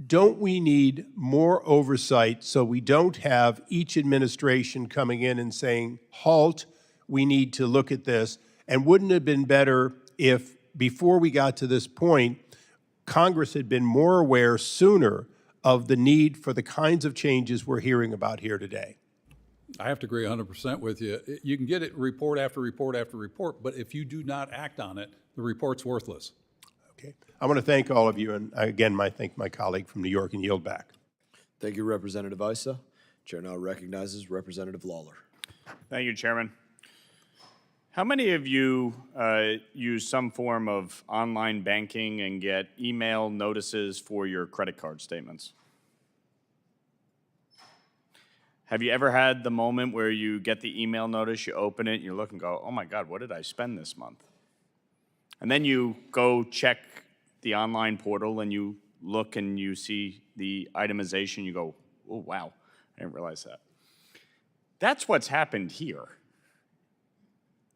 don't we need more oversight so we don't have each administration coming in and saying, halt, we need to look at this? And wouldn't it have been better if, before we got to this point, Congress had been more aware sooner of the need for the kinds of changes we're hearing about here today? I have to agree 100% with you. You can get it report after report after report, but if you do not act on it, the report's worthless. Okay. I want to thank all of you, and again, thank my colleague from New York, and yield back. Thank you, Representative Issa. Chair now recognizes Representative Lawler. Thank you, Chairman. How many of you use some form of online banking and get email notices for your credit card statements? Have you ever had the moment where you get the email notice, you open it, you look and go, oh my God, what did I spend this month? And then you go check the online portal and you look and you see the itemization, you go, oh wow, I didn't realize that. That's what's happened here.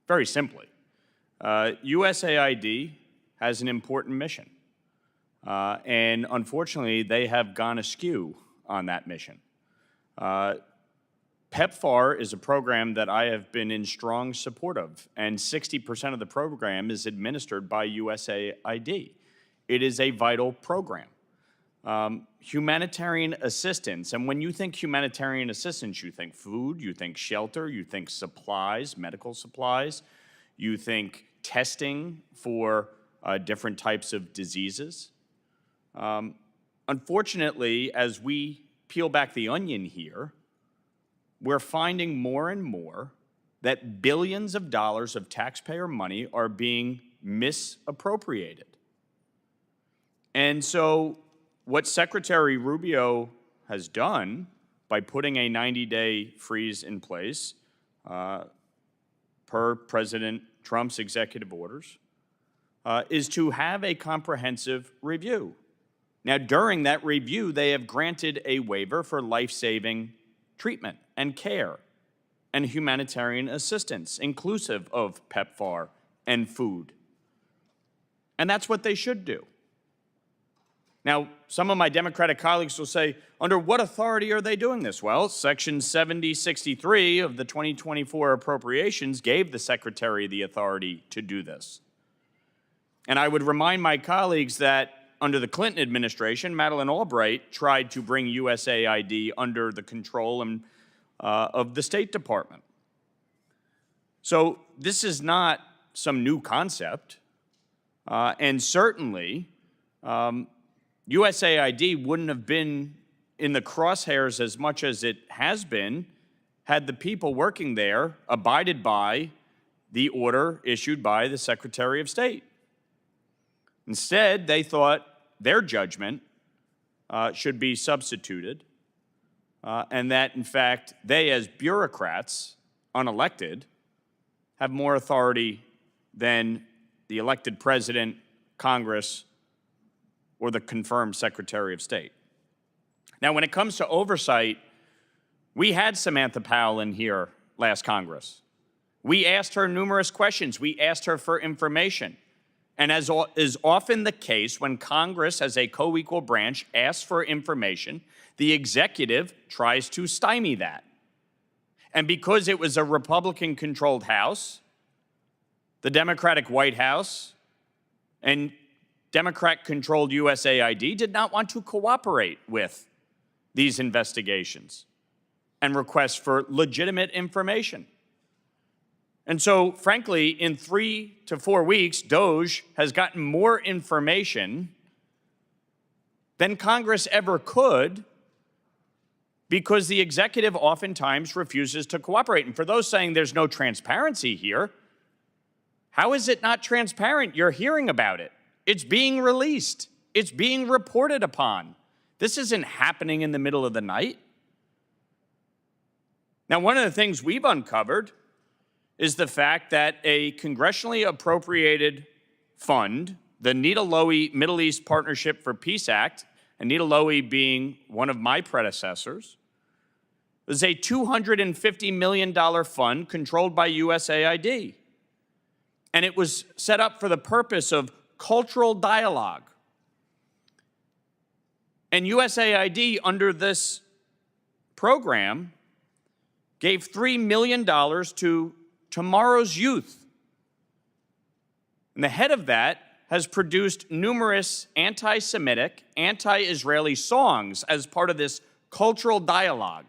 Very simply, USAID has an important mission. And unfortunately, they have gone askew on that mission. PEPFAR is a program that I have been in strong support of, and 60% of the program is administered by USAID. It is a vital program. Humanitarian assistance, and when you think humanitarian assistance, you think food, you think shelter, you think supplies, medical supplies, you think testing for different types of diseases. Unfortunately, as we peel back the onion here, we're finding more and more that billions of dollars of taxpayer money are being misappropriated. And so what Secretary Rubio has done by putting a 90-day freeze in place per President Trump's executive orders is to have a comprehensive review. Now, during that review, they have granted a waiver for life-saving treatment and care and humanitarian assistance, inclusive of PEPFAR and food. And that's what they should do. Now, some of my Democratic colleagues will say, under what authority are they doing this? Well, Section 7063 of the 2024 appropriations gave the Secretary the authority to do this. And I would remind my colleagues that under the Clinton administration, Madeleine Albright tried to bring USAID under the control of the State Department. So this is not some new concept, and certainly USAID wouldn't have been in the crosshairs as much as it has been had the people working there abided by the order issued by the Secretary of State. Instead, they thought their judgment should be substituted, and that, in fact, they, as bureaucrats, unelected, have more authority than the elected president, Congress, or the confirmed Secretary of State. Now, when it comes to oversight, we had Samantha Powell in here last Congress. We asked her numerous questions. We asked her for information. And as is often the case, when Congress, as a co-equal branch, asks for information, the executive tries to stymie that. And because it was a Republican-controlled House, the Democratic White House, and Democrat-controlled USAID did not want to cooperate with these investigations. and requests for legitimate information. And so, frankly, in 3 to 4 weeks, DOJ has gotten more information than Congress ever could, because the executive oftentimes refuses to cooperate. And for those saying there's no transparency here, how is it not transparent? You're hearing about it. It's being released. It's being reported upon. This isn't happening in the middle of the night. Now, one of the things we've uncovered is the fact that a congressionally appropriated fund, the Nita Lowey Middle East Partnership for Peace Act, and Nita Lowey being one of my predecessors, is a $250 million fund controlled by USAID. And it was set up for the purpose of cultural dialogue. And USAID, under this program, gave $3 million to tomorrow's youth. And the head of that has produced numerous anti-Semitic, anti-Israeli songs as part of this cultural dialogue.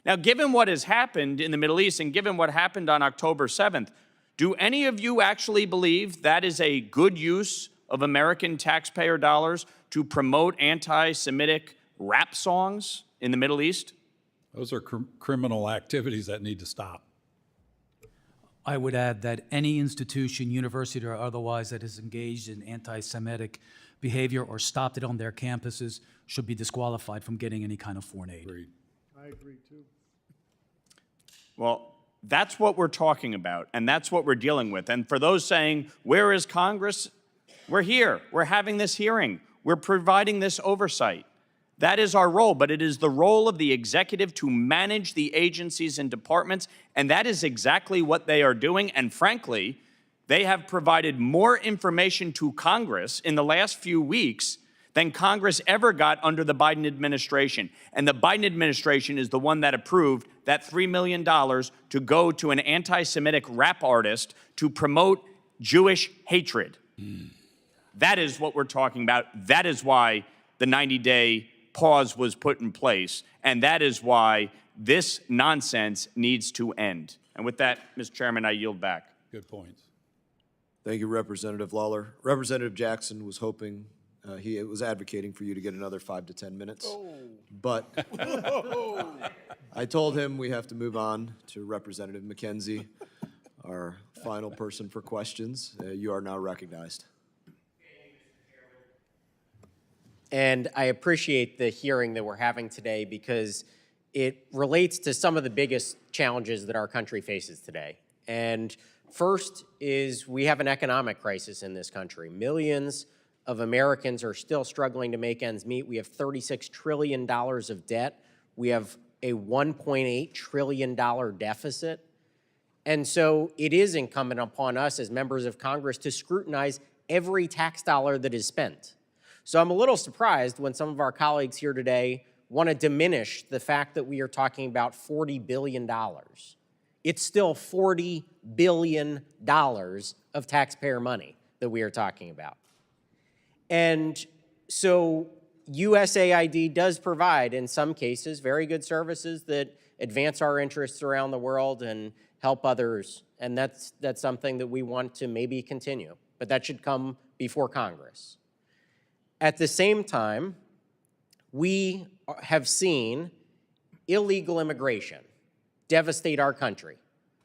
Now, given what has happened in the Middle East and given what happened on October 7th, do any of you actually believe that is a good use of American taxpayer dollars to promote anti-Semitic rap songs in the Middle East? Those are criminal activities that need to stop. I would add that any institution, university or otherwise, that is engaged in anti-Semitic behavior or stopped it on their campuses should be disqualified from getting any kind of foreign aid. Agreed. I agree too. Well, that's what we're talking about, and that's what we're dealing with. And for those saying, where is Congress? We're here. We're having this hearing. We're providing this oversight. That is our role, but it is the role of the executive to manage the agencies and departments, and that is exactly what they are doing. And frankly, they have provided more information to Congress in the last few weeks than Congress ever got under the Biden administration. And the Biden administration is the one that approved that $3 million to go to an anti-Semitic rap artist to promote Jewish hatred. That is what we're talking about. That is why the 90-day pause was put in place, and that is why this nonsense needs to end. And with that, Mr. Chairman, I yield back. Good points. Thank you, Representative Lawler. Representative Jackson was hoping, he was advocating for you to get another 5 to 10 minutes. But I told him we have to move on to Representative McKenzie, our final person for questions. You are now recognized. And I appreciate the hearing that we're having today because it relates to some of the biggest challenges that our country faces today. And first is we have an economic crisis in this country. Millions of Americans are still struggling to make ends meet. We have $36 trillion of debt. We have a $1.8 trillion deficit. And so it is incumbent upon us as members of Congress to scrutinize every tax dollar that is spent. So I'm a little surprised when some of our colleagues here today want to diminish the fact that we are talking about $40 billion. It's still $40 billion of taxpayer money that we are talking about. And so USAID does provide, in some cases, very good services that advance our interests around the world and help others. And that's something that we want to maybe continue, but that should come before Congress. At the same time, we have seen illegal immigration devastate our country.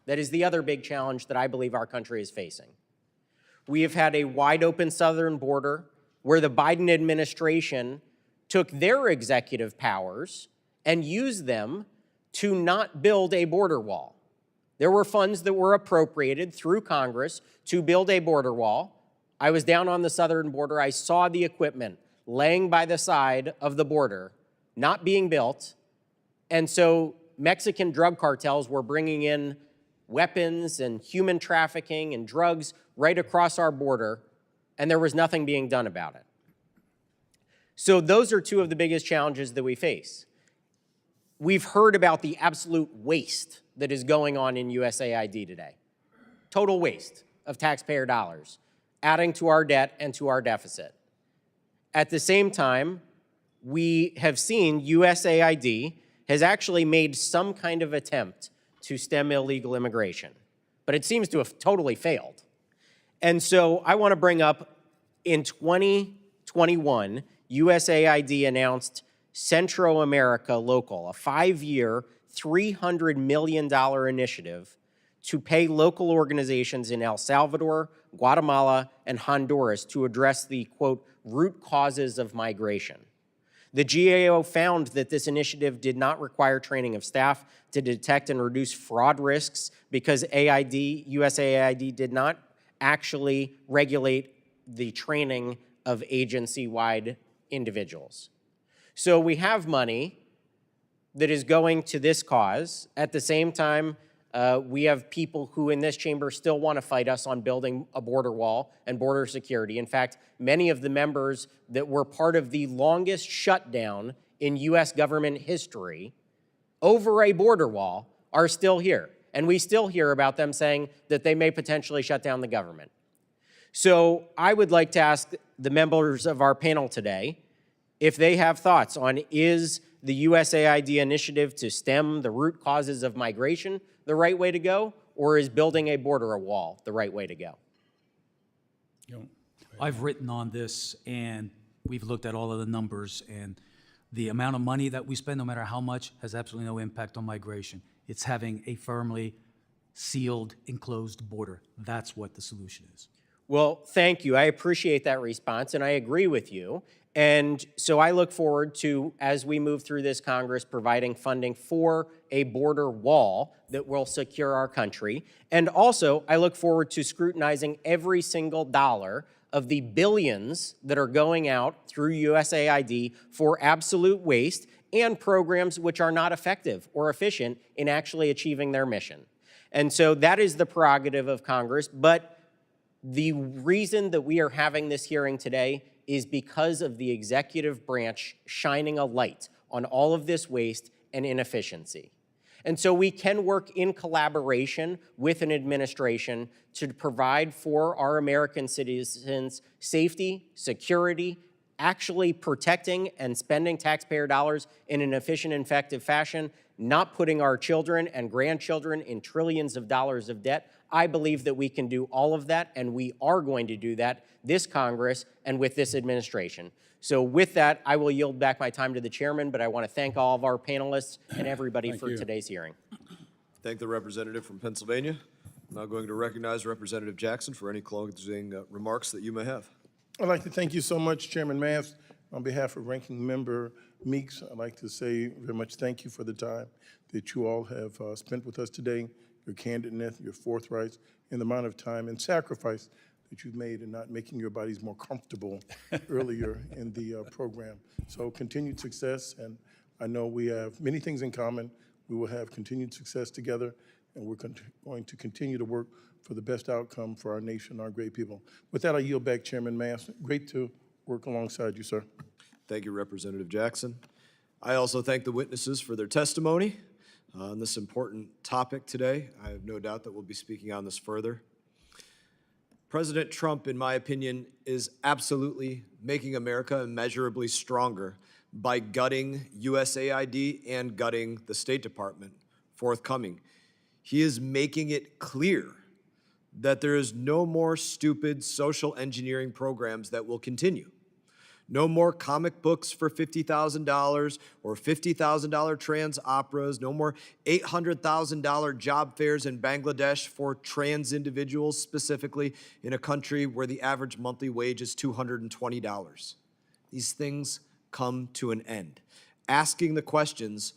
That is the other big challenge that I believe our country is facing. We have had a wide open southern border where the Biden administration took their executive powers and used them to not build a border wall. There were funds that were appropriated through Congress to build a border wall. I was down on the southern border. I saw the equipment laying by the side of the border, not being built. And so Mexican drug cartels were bringing in weapons and human trafficking and drugs right across our border, and there was nothing being done about it. So those are two of the biggest challenges that we face. We've heard about the absolute waste that is going on in USAID today. Total waste of taxpayer dollars, adding to our debt and to our deficit. At the same time, we have seen USAID has actually made some kind of attempt to stem illegal immigration, but it seems to have totally failed. And so I want to bring up, in 2021, USAID announced Centro America Local, a 5-year, $300 million initiative to pay local organizations in El Salvador, Guatemala, and Honduras to address the, quote, root causes of migration. The GAO found that this initiative did not require training of staff to detect and reduce fraud risks because USAID did not actually regulate the training of agency-wide individuals. So we have money that is going to this cause. At the same time, we have people who in this chamber still want to fight us on building a border wall and border security. In fact, many of the members that were part of the longest shutdown in US government history over a border wall are still here. And we still hear about them saying that they may potentially shut down the government. So I would like to ask the members of our panel today if they have thoughts on, is the USAID initiative to stem the root causes of migration the right way to go, or is building a border wall the right way to go? I've written on this, and we've looked at all of the numbers, and the amount of money that we spend, no matter how much, has absolutely no impact on migration. It's having a firmly sealed, enclosed border. That's what the solution is. Well, thank you. I appreciate that response, and I agree with you. And so I look forward to, as we move through this Congress, providing funding for a border wall that will secure our country. And also, I look forward to scrutinizing every single dollar of the billions that are going out through USAID for absolute waste and programs which are not effective or efficient in actually achieving their mission. And so that is the prerogative of Congress. But the reason that we are having this hearing today is because of the executive branch shining a light on all of this waste and inefficiency. And so we can work in collaboration with an administration to provide for our American citizens safety, security, actually protecting and spending taxpayer dollars in an efficient and effective fashion, not putting our children and grandchildren in trillions of dollars of debt. I believe that we can do all of that, and we are going to do that this Congress and with this administration. So with that, I will yield back my time to the chairman, but I want to thank all of our panelists and everybody for today's hearing. Thank the representative from Pennsylvania. I'm now going to recognize Representative Jackson for any closing remarks that you may have. I'd like to thank you so much, Chairman Mast. On behalf of Ranking Member Meeks, I'd like to say very much thank you for the time that you all have spent with us today, your candidness, your forthright, and the amount of time and sacrifice that you've made in not making your bodies more comfortable earlier in the program. So continued success, and I know we have many things in common. We will have continued success together, and we're going to continue to work for the best outcome for our nation, our great people. With that, I yield back, Chairman Mast. Great to work alongside you, sir. Thank you, Representative Jackson. I also thank the witnesses for their testimony on this important topic today. I have no doubt that we'll be speaking on this further. President Trump, in my opinion, is absolutely making America immeasurably stronger by gutting USAID and gutting the State Department forthcoming. He is making it clear that there is no more stupid social engineering programs that will continue. No more comic books for $50,000 or $50,000 trans operas. No more $800,000 job fairs in Bangladesh for trans individuals, specifically in a country where the average monthly wage is $220. These things come to an end. Asking the questions,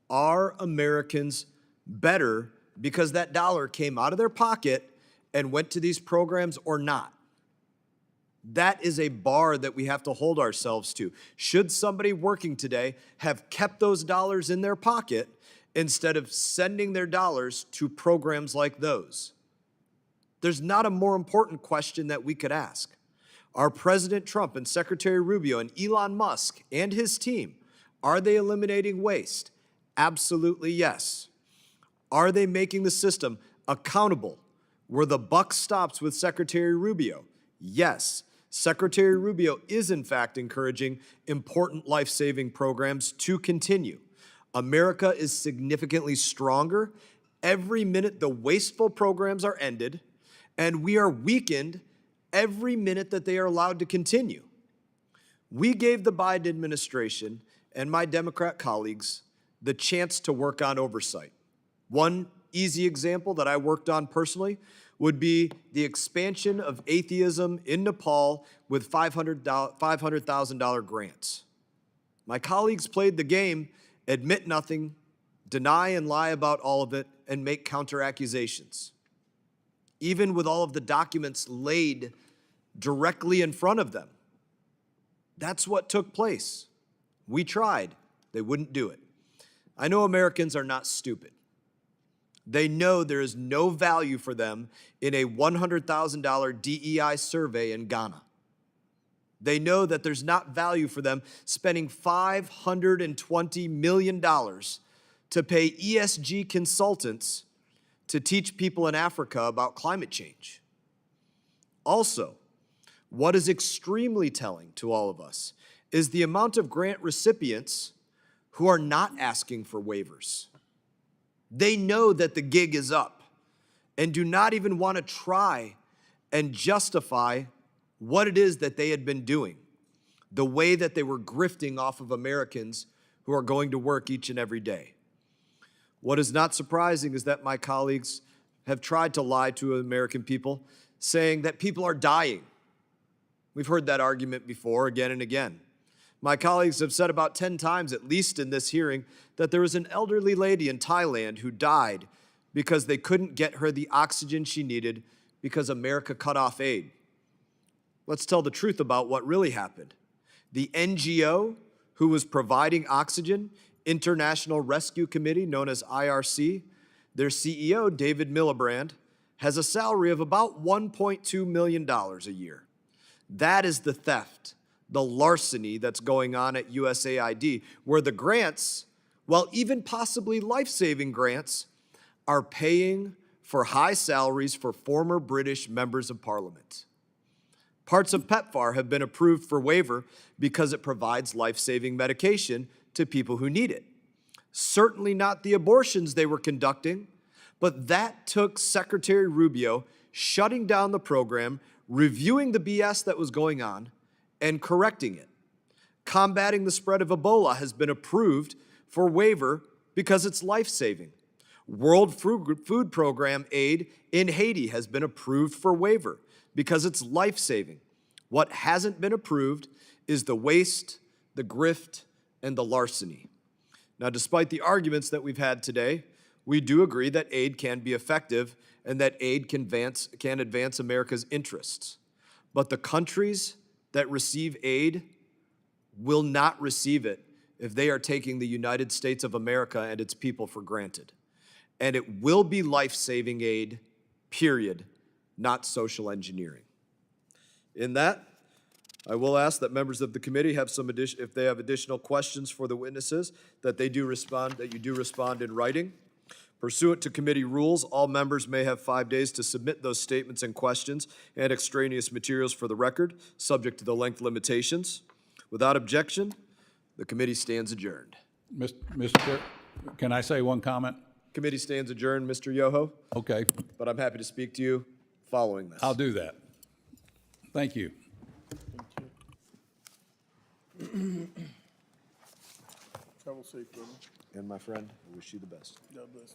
are Americans better because that dollar came out of their pocket and went to these programs or not? That is a bar that we have to hold ourselves to. Should somebody working today have kept those dollars in their pocket instead of sending their dollars to programs like those? There's not a more important question that we could ask. Are President Trump and Secretary Rubio and Elon Musk and his team, are they eliminating waste? Absolutely yes. Are they making the system accountable where the buck stops with Secretary Rubio? Yes. Secretary Rubio is, in fact, encouraging important life-saving programs to continue. America is significantly stronger every minute the wasteful programs are ended, and we are weakened every minute that they are allowed to continue. We gave the Biden administration and my Democrat colleagues the chance to work on oversight. One easy example that I worked on personally would be the expansion of atheism in Nepal with $500,000 grants. My colleagues played the game, admit nothing, deny and lie about all of it, and make counter accusations. Even with all of the documents laid directly in front of them. That's what took place. We tried. They wouldn't do it. I know Americans are not stupid. They know there is no value for them in a $100,000 DEI survey in Ghana. They know that there's not value for them spending $520 million to pay ESG consultants to teach people in Africa about climate change. Also, what is extremely telling to all of us is the amount of grant recipients who are not asking for waivers. They know that the gig is up and do not even want to try and justify what it is that they had been doing, the way that they were grifting off of Americans who are going to work each and every day. What is not surprising is that my colleagues have tried to lie to American people, saying that people are dying. We've heard that argument before again and again. My colleagues have said about 10 times, at least in this hearing, that there was an elderly lady in Thailand who died because they couldn't get her the oxygen she needed because America cut off aid. Let's tell the truth about what really happened. The NGO who was providing oxygen, International Rescue Committee, known as IRC, their CEO, David Miliband, has a salary of about $1.2 million a year. That is the theft, the larceny that's going on at USAID, where the grants, well, even possibly life-saving grants, are paying for high salaries for former British members of parliament. Parts of PEPFAR have been approved for waiver because it provides life-saving medication to people who need it. Certainly not the abortions they were conducting, but that took Secretary Rubio shutting down the program, reviewing the BS that was going on, and correcting it. Combating the spread of Ebola has been approved for waiver because it's life-saving. World Food Program aid in Haiti has been approved for waiver because it's life-saving. What hasn't been approved is the waste, the grift, and the larceny. Now, despite the arguments that we've had today, we do agree that aid can be effective and that aid can advance America's interests. But the countries that receive aid will not receive it if they are taking the United States of America and its people for granted. And it will be life-saving aid, period, not social engineering. In that, I will ask that members of the committee have some if they have additional questions for the witnesses, that you do respond in writing. Pursuant to committee rules, all members may have 5 days to submit those statements and questions and extraneous materials for the record, subject to the length limitations. Without objection, the committee stands adjourned. Mr. Chair, can I say one comment? Committee stands adjourned, Mr. Yoho. Okay. But I'm happy to speak to you following this. I'll do that. Thank you. Travel safe, brother. And my friend, I wish you the best. God bless.